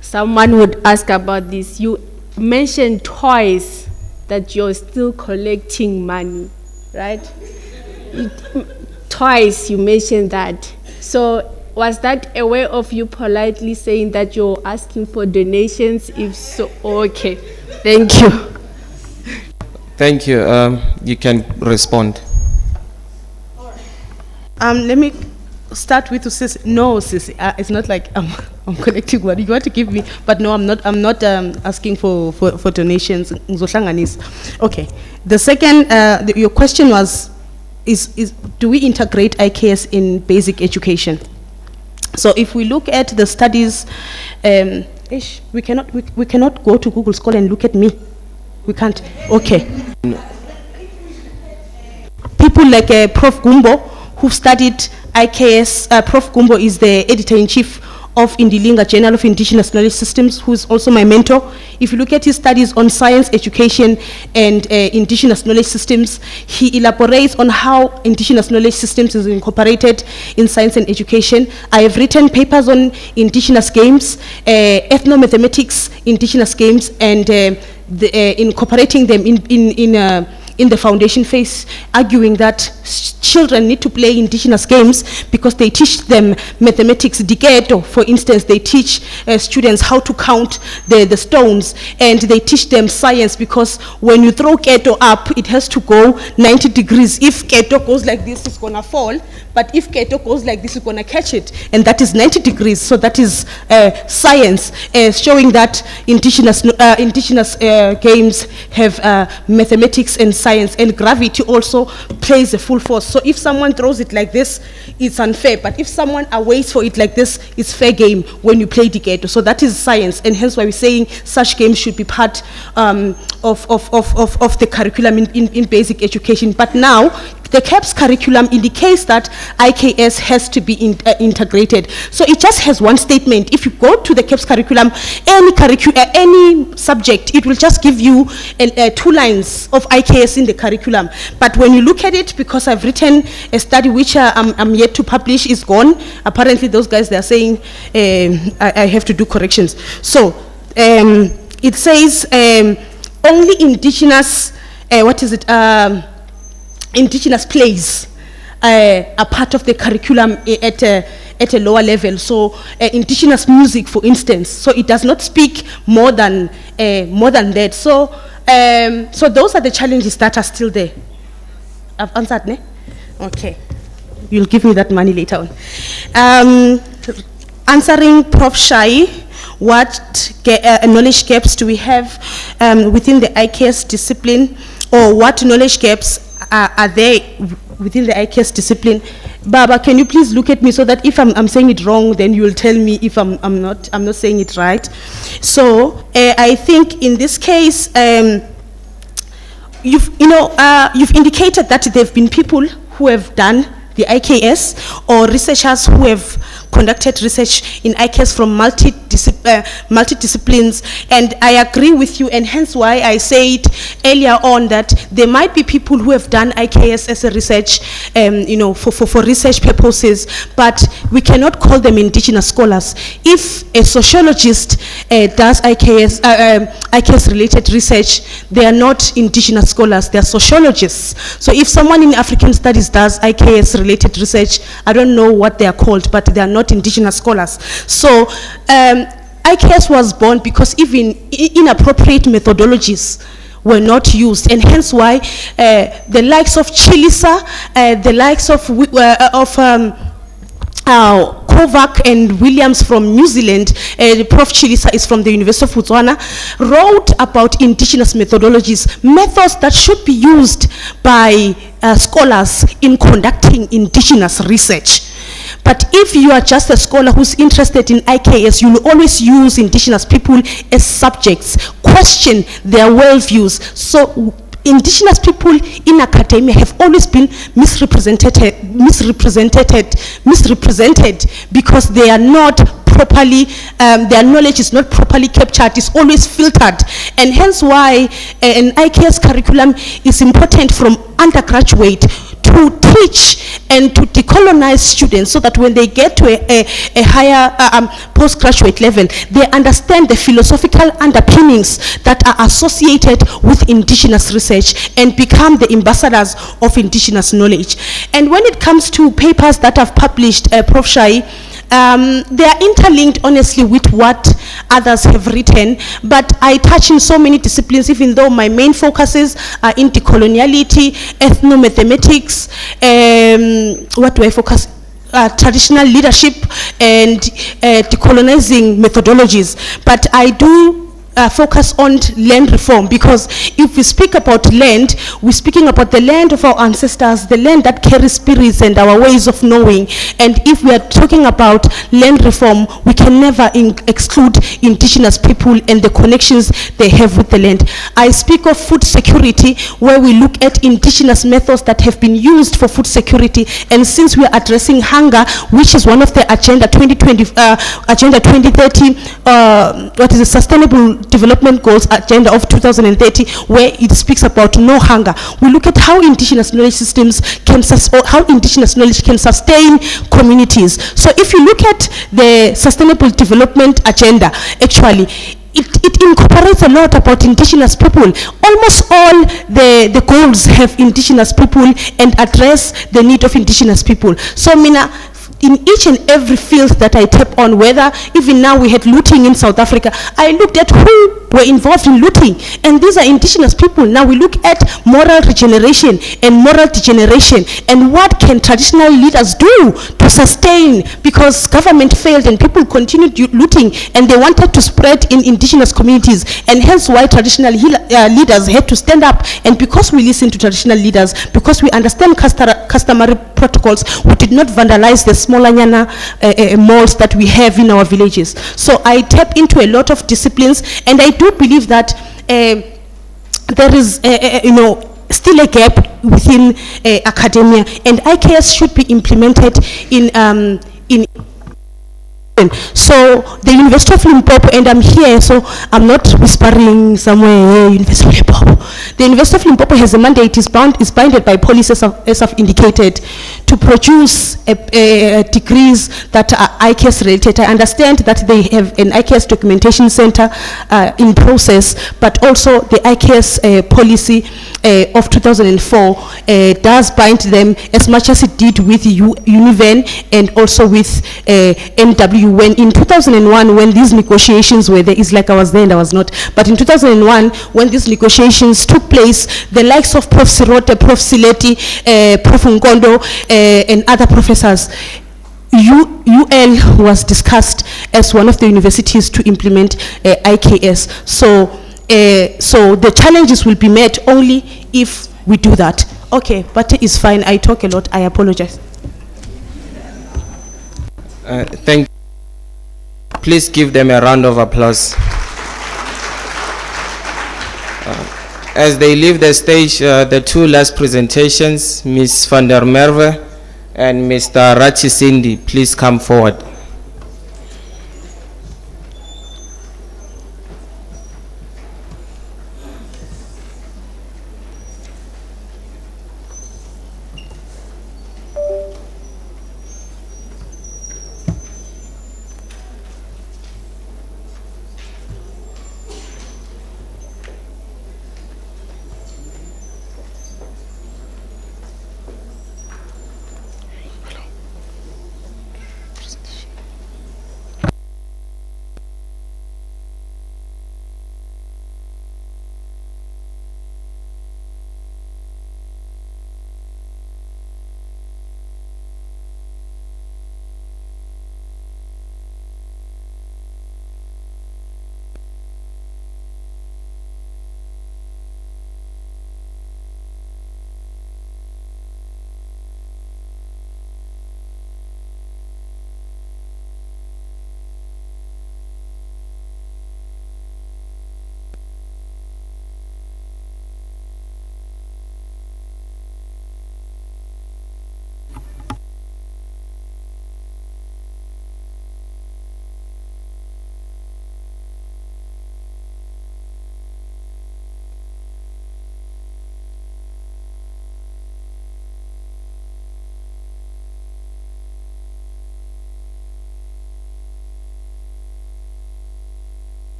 Speaker 12: someone would ask about this. You mentioned twice that you're still collecting money, right? Twice you mentioned that. So was that a way of you politely saying that you're asking for donations? If so, okay. Thank you.
Speaker 21: Thank you. You can respond.
Speaker 22: Let me start with Sissy. No, Sissy, it's not like I'm collecting money. You want to give me, but no, I'm not asking for donations. Okay. The second, your question was, is do we integrate IKS in basic education? So if we look at the studies, we cannot go to Google Scholar and look at me. We can't. Okay. People like Prof. Gumbo, who studied IKS. Prof. Gumbo is the editor-in-chief of Indilinga, Journal of Indigenous Knowledge Systems, who is also my mentor. If you look at his studies on science, education, and indigenous knowledge systems, he elaborates on how indigenous knowledge systems is incorporated in science and education. I have written papers on indigenous games, ethnomathematics, indigenous games, and incorporating them in the foundation phase, arguing that children need to play indigenous games because they teach them mathematics. Diketo, for instance, they teach students how to count the stones, and they teach them science because when you throw keto up, it has to go 90 degrees. If keto goes like this, it's gonna fall, but if keto goes like this, it's gonna catch it, and that is 90 degrees. So that is science, showing that indigenous games have mathematics and science, and gravity also plays a full force. So if someone throws it like this, it's unfair, but if someone waits for it like this, it's fair game when you play Diketo. So that is science, and hence why we're saying such games should be part of the curriculum in basic education. But now, the CAPS curriculum indicates that IKS has to be integrated. So it just has one statement. If you go to the CAPS curriculum, any subject, it will just give you 2 lines of IKS in the curriculum. But when you look at it, because I've written a study which I'm yet to publish, is gone. Apparently those guys, they're saying I have to do corrections. So it says only indigenous, indigenous plays are part of the curriculum at a lower level. So indigenous music, for instance, so it does not speak more than that. So so those are the challenges that are still there. I've answered, ne? Okay, you'll give me that money later on. Answering Prof. Shai, what knowledge gaps do we have within the IKS discipline, or what knowledge gaps are there within the IKS discipline? Baba, can you please look at me so that if I'm saying it wrong, then you will tell me if I'm not saying it right. So I think in this case, you've indicated that there have been people who have done the IKS, or researchers who have conducted research in IKS from multidisciplines, and I agree with you, and hence why I said earlier on that there might be people who have done IKS as a research, for research purposes, but we cannot call them indigenous scholars. If a sociologist does IKS related research, they are not indigenous scholars, they are sociologists. So if someone in African studies does IKS related research, I don't know what they are called, but they are not indigenous scholars. So IKS was born because even inappropriate methodologies were not used, and hence why the likes of Chilisa, the likes of Kovac and Williams from New Zealand, Prof. Chilisa is from the University of Botswana, wrote about indigenous methodologies, methods that should be used by scholars in conducting indigenous research. But if you are just a scholar who's interested in IKS, you will always use indigenous people as subjects, question their worldviews. So indigenous people in academia have always been misrepresented because they are not properly, their knowledge is not properly captured, it's always filtered. And hence why an IKS curriculum is important from undergraduate to teach and to decolonize students, so that when they get to a higher postgraduate level, they understand the philosophical underpinnings that are associated with indigenous research and become the ambassadors of indigenous knowledge. And when it comes to papers that I've published, Prof. Shai, they are interlinked honestly with what others have written, but I touch in so many disciplines, even though my main focuses are in decoloniality, ethnomathematics, what do I focus? Traditional leadership and decolonizing methodologies. But I do focus on land reform, because if we speak about land, we're speaking about the land of our ancestors, the land that carries spirits and our ways of knowing. And if we are talking about land reform, we can never exclude indigenous people and the connections they have with the land. I speak of food security, where we look at indigenous methods that have been used for food security. And since we are addressing hunger, which is one of the Agenda 2020, Agenda 2030, what is the Sustainable Development Goals Agenda of 2030, where it speaks about no hunger. We look at how indigenous knowledge systems can how indigenous knowledge can sustain communities. So if you look at the Sustainable Development Agenda, actually, it incorporates a lot about indigenous people. Almost all the goals have indigenous people and address the need of indigenous people. So Mina, in each and every field that I tap on, whether even now we had looting in South Africa, I looked at who were involved in looting, and these are indigenous people. Now we look at moral regeneration and moral degeneration, and what can traditional leaders do to sustain, because government failed and people continued looting, and they wanted to spread in indigenous communities, and hence why traditional leaders had to stand up. And because we listen to traditional leaders, because we understand customary protocols, we did not vandalize the smaller malls that we have in our villages. So I tap into a lot of disciplines, and I do believe that there is still a gap within academia, and IKS should be implemented in so the University of Limpopo, and I'm here, so I'm not whispering somewhere, University of Limpopo. The University of Limpopo has a mandate, is bounded by policy, as I've indicated, to produce degrees that are IKS related. I understand that they have an IKS documentation center in process, but also the IKS policy of 2004 does bind them as much as it did with UNIVEN and also with NW. When in 2001, when these negotiations were there, it's like I was there and I was not, but in 2001, when these negotiations took place, the likes of Prof. Sirote, Prof. Sileti, Prof. Nkondo, and other professors, UL was discussed as one of the universities to implement IKS. So the challenges will be met only if we do that. Okay, but it's fine. I talk a lot. I apologize.
Speaker 21: Thank you. Please give them a round of applause. As they leave the stage, the two last presentations, Ms. van der Merwe and Mr. Rachi Cindy, please come forward.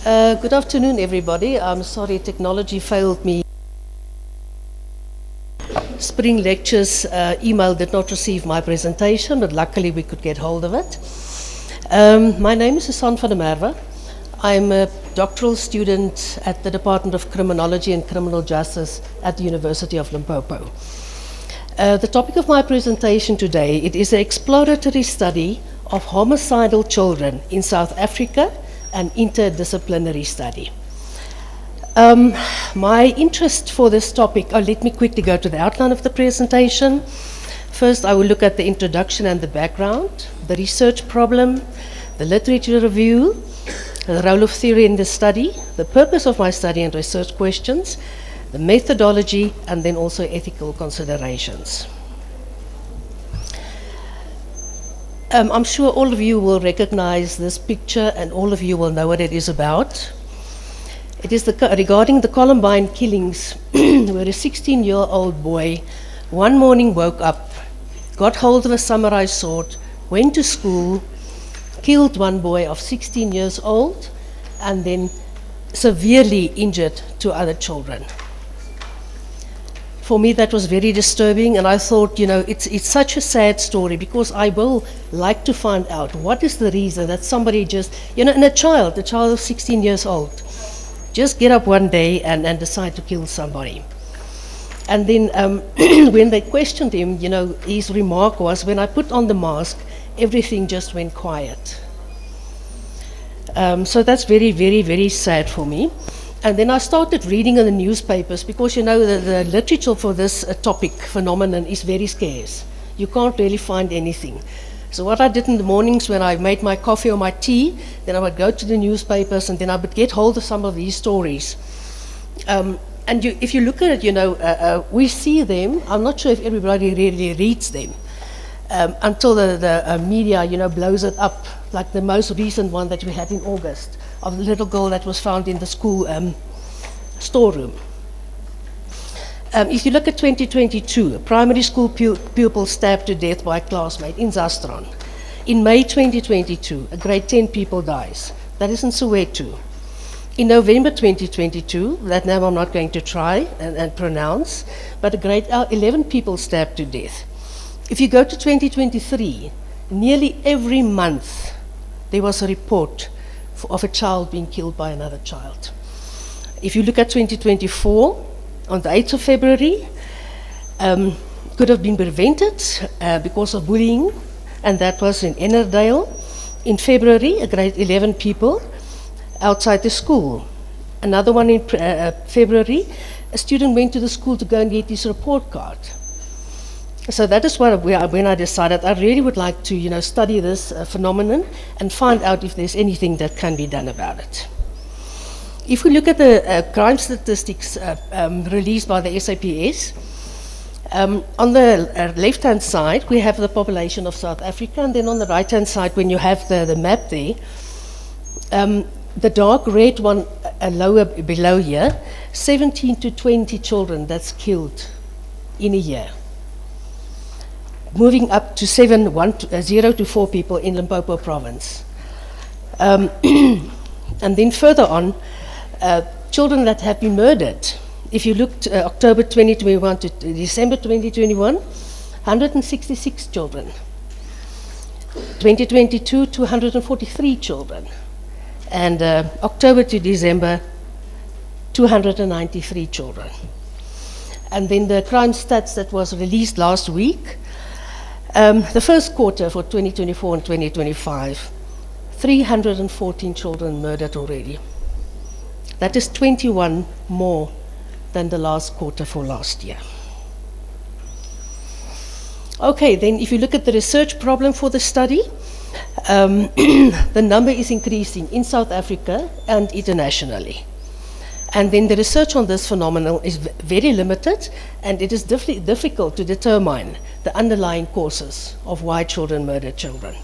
Speaker 13: Good afternoon, everybody. I'm sorry technology failed me. Spring Lectures email did not receive my presentation, but luckily we could get hold of it. My name is Susan van der Merwe. I'm a doctoral student at the Department of Criminology and Criminal Justice at the University of Limpopo. The topic of my presentation today, it is an exploratory study of homicidal children in South Africa, an interdisciplinary study. My interest for this topic, let me quickly go to the outline of the presentation. First, I will look at the introduction and the background, the research problem, the literature review, the role of theory in the study, the purpose of my study and research questions, the methodology, and then also ethical considerations. I'm sure all of you will recognize this picture and all of you will know what it is about. It is regarding the Columbine killings, where a 16-year-old boy one morning woke up, got hold of a samurai sword, went to school, killed one boy of 16 years old, and then severely injured two other children. For me, that was very disturbing, and I thought, you know, it's such a sad story, because I will like to find out what is the reason that somebody just, you know, and a child of 16 years old, just get up one day and decide to kill somebody. And then when they questioned him, you know, his remark was, when I put on the mask, everything just went quiet. So that's very, very, very sad for me. And then I started reading in the newspapers, because, you know, the literature for this topic, phenomenon, is very scarce. You can't really find anything. So what I did in the mornings when I made my coffee or my tea, then I would go to the newspapers and then I would get hold of some of these stories. And if you look at it, you know, we see them. I'm not sure if everybody really reads them until the media, you know, blows it up, like the most recent one that we had in August, of the little girl that was found in the school storeroom. If you look at 2022, a primary school pupil stabbed to death by a classmate in Zastron. In May 2022, a grade 10 pupil dies. That is in Soweto. In November 2022, that name I'm not going to try and pronounce, but a grade 11 pupil stabbed to death. If you go to 2023, nearly every month there was a report of a child being killed by another child. If you look at 2024, on the 8th of February, could have been prevented because of bullying, and that was in Ennerdale. In February, a grade 11 pupil outside the school. Another one in February, a student went to the school to go and get his report card. So that is when I decided I really would like to, you know, study this phenomenon and find out if there's anything that can be done about it. If we look at the crime statistics released by the SAPS, on the left-hand side we have the population of South Africa, and then on the right-hand side, when you have the map there, the dark red one below here, 17 to 20 children that's killed in a year. Moving up to 0 to 4 people in Limpopo province. And then further on, children that have been murdered. If you looked October 2021 to December 2021, 166 children. 2022, 243 children. And October to December, 293 children. And then the crime stats that was released last week, the first quarter for 2024 and 2025, 314 children murdered already. That is 21 more than the last quarter for last year. Okay, then if you look at the research problem for the study, the number is increasing in South Africa and internationally. And then the research on this phenomenon is very limited, and it is difficult to determine the underlying causes of why children murder children.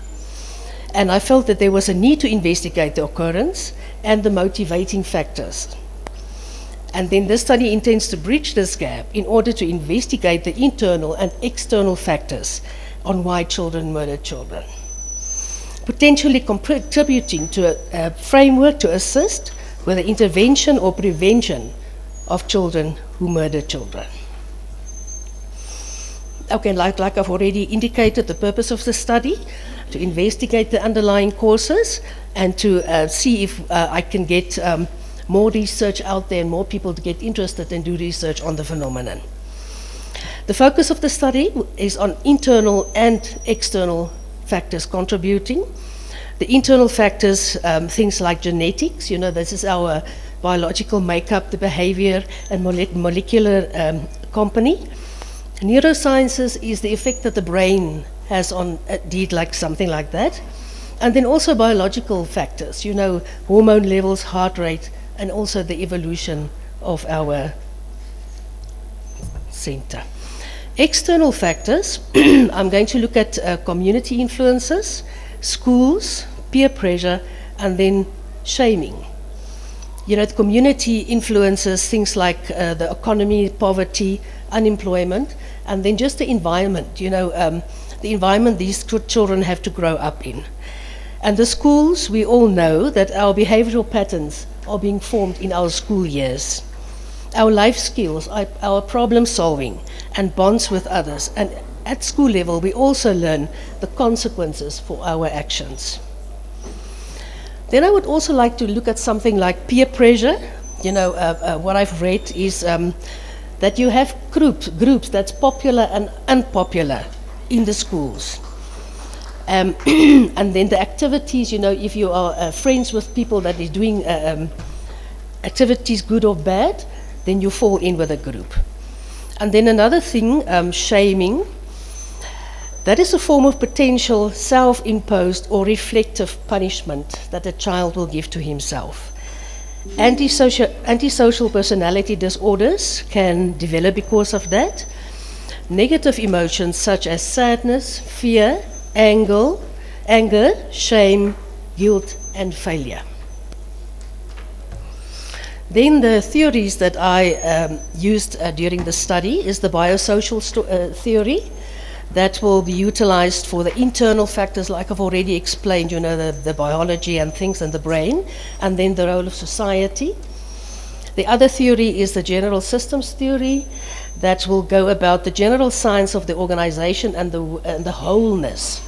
Speaker 13: And I felt that there was a need to investigate the occurrence and the motivating factors. And then this study intends to bridge this gap in order to investigate the internal and external factors on why children murder children, potentially contributing to a framework to assist with the intervention or prevention of children who murder children. Okay, like I've already indicated, the purpose of the study, to investigate the underlying causes and to see if I can get more research out there and more people to get interested and do research on the phenomenon. The focus of the study is on internal and external factors contributing. The internal factors, things like genetics, this is our biological makeup, the behavior and molecular company. Neurosciences is the effect that the brain has on a deed like something like that. And then also biological factors, hormone levels, heart rate, and also the evolution of our center. External factors, I'm going to look at community influences, schools, peer pressure, and then shaming. The community influences things like the economy, poverty, unemployment, and then just the environment, the environment these children have to grow up in. And the schools, we all know that our behavioral patterns are being formed in our school years. Our life skills, our problem solving, and bonds with others. And at school level, we also learn the consequences for our actions. Then I would also like to look at something like peer pressure. What I've read is that you have groups that's popular and unpopular in the schools. And then the activities, if you are friends with people that is doing activities good or bad, then you fall in with a group. And then another thing, shaming, that is a form of potential self-imposed or reflective punishment that a child will give to himself. Antisocial personality disorders can develop because of that. Negative emotions such as sadness, fear, anger, shame, guilt, and failure. Then the theories that I used during the study is the biosocial theory that will be utilized for the internal factors, like I've already explained, the biology and things and the brain, and then the role of society. The other theory is the general systems theory that will go about the general science of the organization and the wholeness.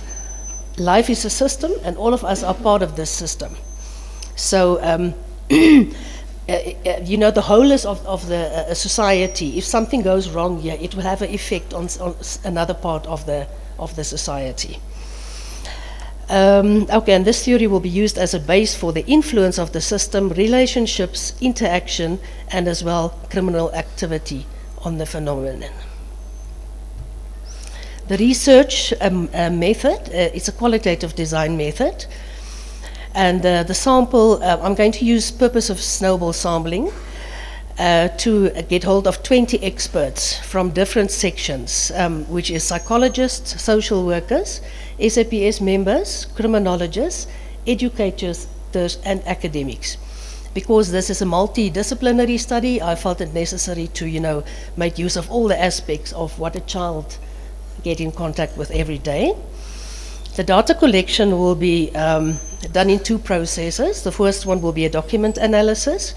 Speaker 13: Life is a system, and all of us are part of this system. So, the wholeness of the society, if something goes wrong here, it will have an effect on another part of the society. Okay, and this theory will be used as a base for the influence of the system, relationships, interaction, and as well criminal activity on the phenomenon. The research method, it's a qualitative design method. And the sample, I'm going to use purpose of snowball sampling to get hold of 20 experts from different sections, which is psychologists, social workers, SAPS members, criminologists, educators, and academics. Because this is a multidisciplinary study, I felt it necessary to, make use of all the aspects of what a child gets in contact with every day. The data collection will be done in two processes. The first one will be a document analysis,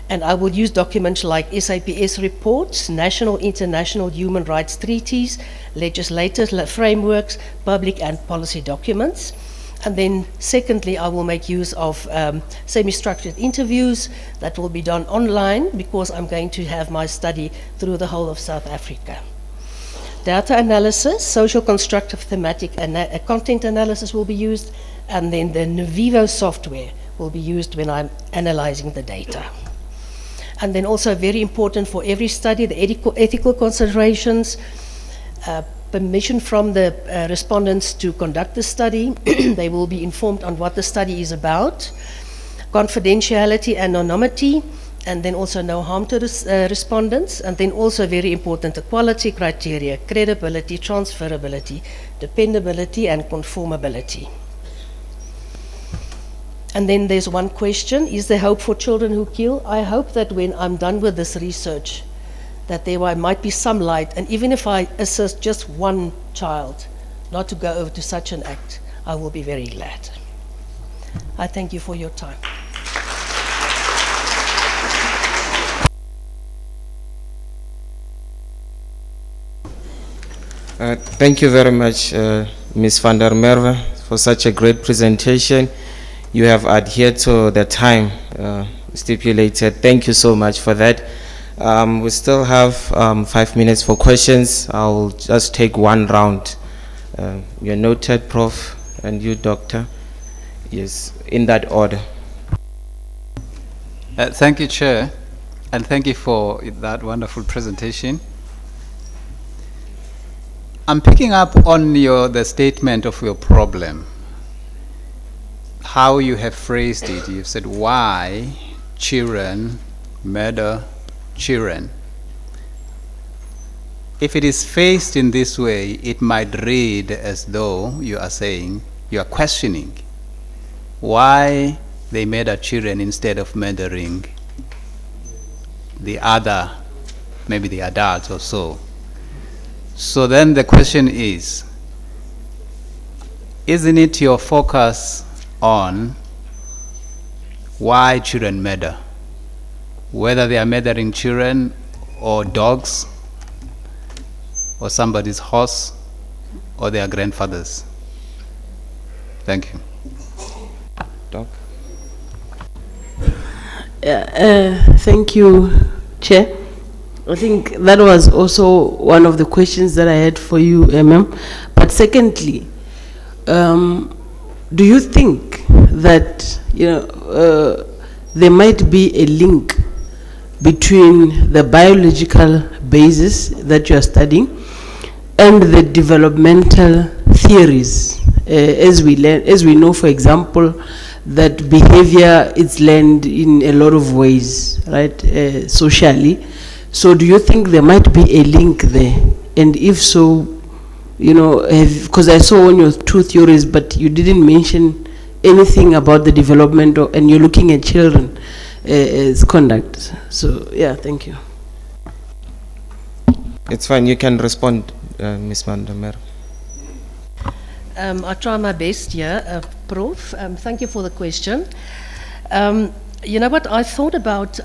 Speaker 13: and I will use documents like SAPS reports, national, international human rights treaties, legislative frameworks, public and policy documents. And then secondly, I will make use of semi-structured interviews that will be done online because I'm going to have my study through the whole of South Africa. Data analysis, social constructive thematic and content analysis will be used, and then the Navivo software will be used when I'm analyzing the data. And then also very important for every study, the ethical considerations, permission from the respondents to conduct the study. They will be informed on what the study is about, confidentiality, anonymity, and then also no harm to the respondents, and then also very important, the quality criteria, credibility, transferability, dependability, and conformability. And then there's one question, is there hope for children who kill? I hope that when I'm done with this research, that there might be some light, and even if I assist just one child not to go over to such an act, I will be very glad. I thank you for your time.
Speaker 21: Thank you very much, Ms. van der Merwe, for such a great presentation. You have adhered to the time stipulated. Thank you so much for that. We still have 5 minutes for questions. I'll just take one round. You're noted, Prof, and you, Doctor. Yes, in that order.
Speaker 15: Thank you, Chair, and thank you for that wonderful presentation. I'm picking up on the statement of your problem, how you have phrased it. You've said why children murder children. If it is phrased in this way, it might read as though you are saying, you are questioning why they murder children instead of murdering the other, maybe the adults or so. So then the question is, isn't it your focus on why children murder? Whether they are murdering children or dogs or somebody's horse or their grandfathers. Thank you.
Speaker 21: Doc.
Speaker 10: Thank you, Chair. I think that was also one of the questions that I had for you, ma'am. But secondly, do you think that there might be a link between the biological basis that you are studying and the developmental theories, as we know, for example, that behavior is learned in a lot of ways, right, socially. So do you think there might be a link there? And if so, because I saw on your two theories, but you didn't mention anything about the development and you're looking at children as conduct. So, yeah, thank you.
Speaker 21: It's fine, you can respond, Ms. van der Merwe.
Speaker 13: I'll try my best here, Prof. Thank you for the question. You know what, I thought about,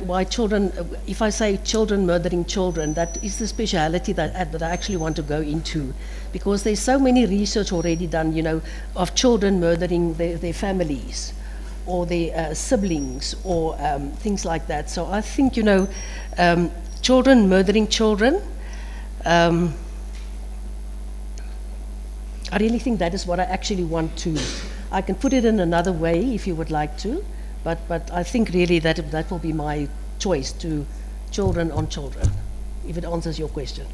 Speaker 13: why children, if I say children murdering children, that is the speciality that I actually want to go into. Because there's so many research already done, of children murdering their families or their siblings or things like that. So I think, children murdering children, I really think that is what I actually want to. I can put it in another way if you would like to, but I think really that will be my choice, to children on children, if it answers your question.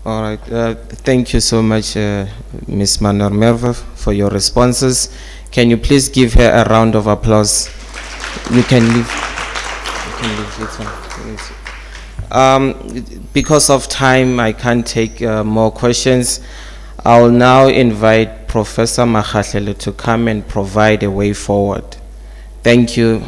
Speaker 21: All right, thank you so much, Ms. van der Merwe, for your responses. Can you please give her a round of applause? You can leave this one. Because of time, I can't take more questions. I will now invite Professor Makgahlele to come and provide a way forward. Thank you.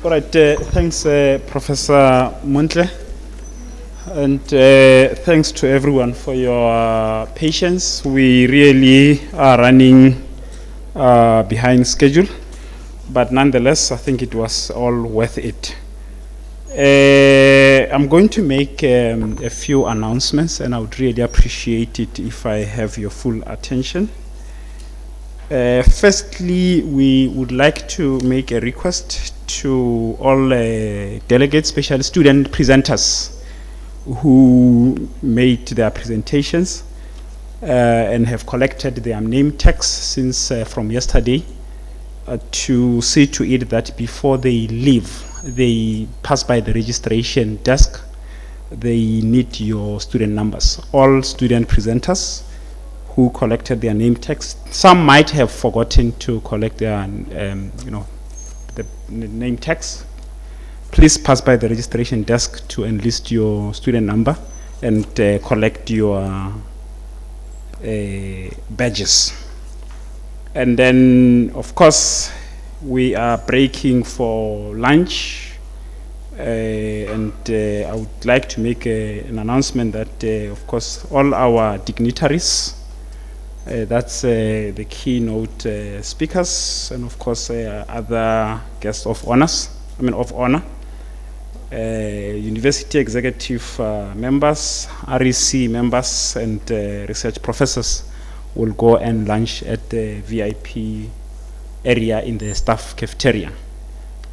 Speaker 11: All right, thanks, Professor Muntle, and thanks to everyone for your patience. We really are running behind schedule, but nonetheless, I think it was all worth it. I'm going to make a few announcements, and I would really appreciate it if I have your full attention. Firstly, we would like to make a request to all delegates, especially student presenters who made their presentations and have collected their name tags since from yesterday, to see to it that before they leave, they pass by the registration desk. They need your student numbers. All student presenters who collected their name tags. Some might have forgotten to collect their, the name tags. Please pass by the registration desk to enlist your student number and collect your badges. And then, of course, we are breaking for lunch I would like to make an announcement that, of course, all our dignitaries, that's the keynote speakers, and of course other guests of honor, university executive members, REC members, and research professors will go and lunch at the VIP area in the staff cafeteria.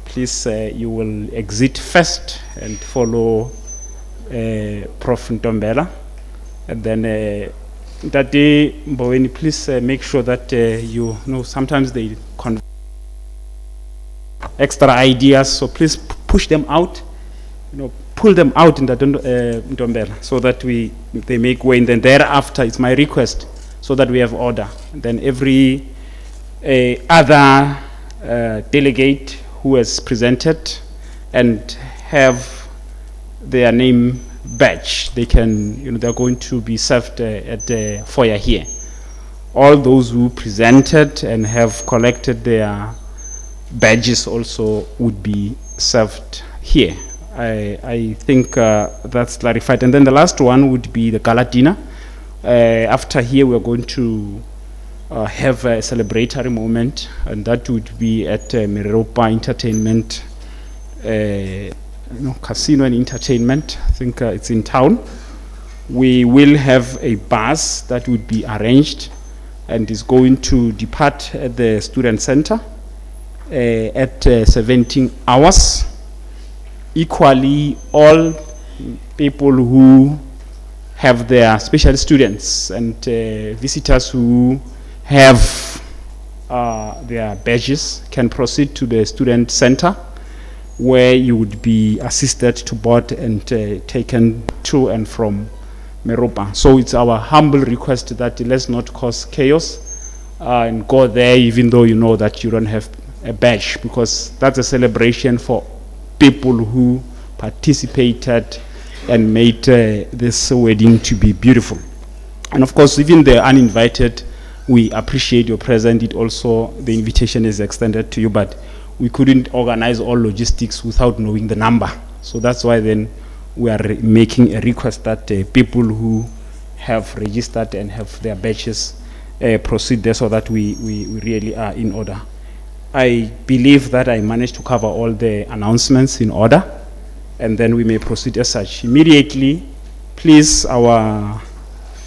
Speaker 11: Please, you will exit first and follow Prof. Ntombela, and then that day, Mboweni, please make sure that you know sometimes they convey extra ideas, so please push them out, pull them out in the Ntombela, so that they make way, and then thereafter it's my request, so that we have order. And then every other delegate who has presented and have their name badge, they can, they're going to be served at the foyer here. All those who presented and have collected their badges also would be served here. I think that's clarified. And then the last one would be the gala dinner. After here, we're going to have a celebratory moment, and that would be at Meropa Entertainment, Casino and Entertainment. I think it's in town. We will have a bus that would be arranged and is going to depart at the student center at 17 hours. Equally, all people who have their special students and visitors who have their badges can proceed to the student center, where you would be assisted to board and taken to and from Meropa. So it's our humble request that let's not cause chaos and go there even though you know that you don't have a badge, because that's a celebration for people who participated and made this wedding to be beautiful. And of course, even the uninvited, we appreciate your presence. It also, the invitation is extended to you, but we couldn't organize all logistics without knowing the number. So that's why then we are making a request that people who have registered and have their badges proceed there, so that we really are in order. I believe that I managed to cover all the announcements in order, and then we may proceed as such. Immediately, please, our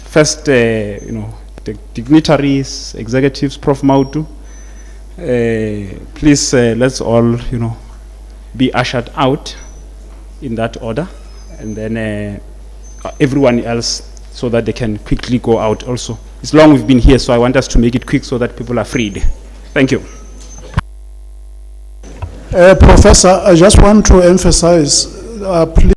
Speaker 11: first, the dignitaries, executives, Prof. Mautu, please, let's all, be ushered out in that order, and then everyone else, so that they can quickly go out also. It's long we've been here, so I want us to make it quick so that people are freed. Thank you.
Speaker 5: Professor, I just want to emphasize, please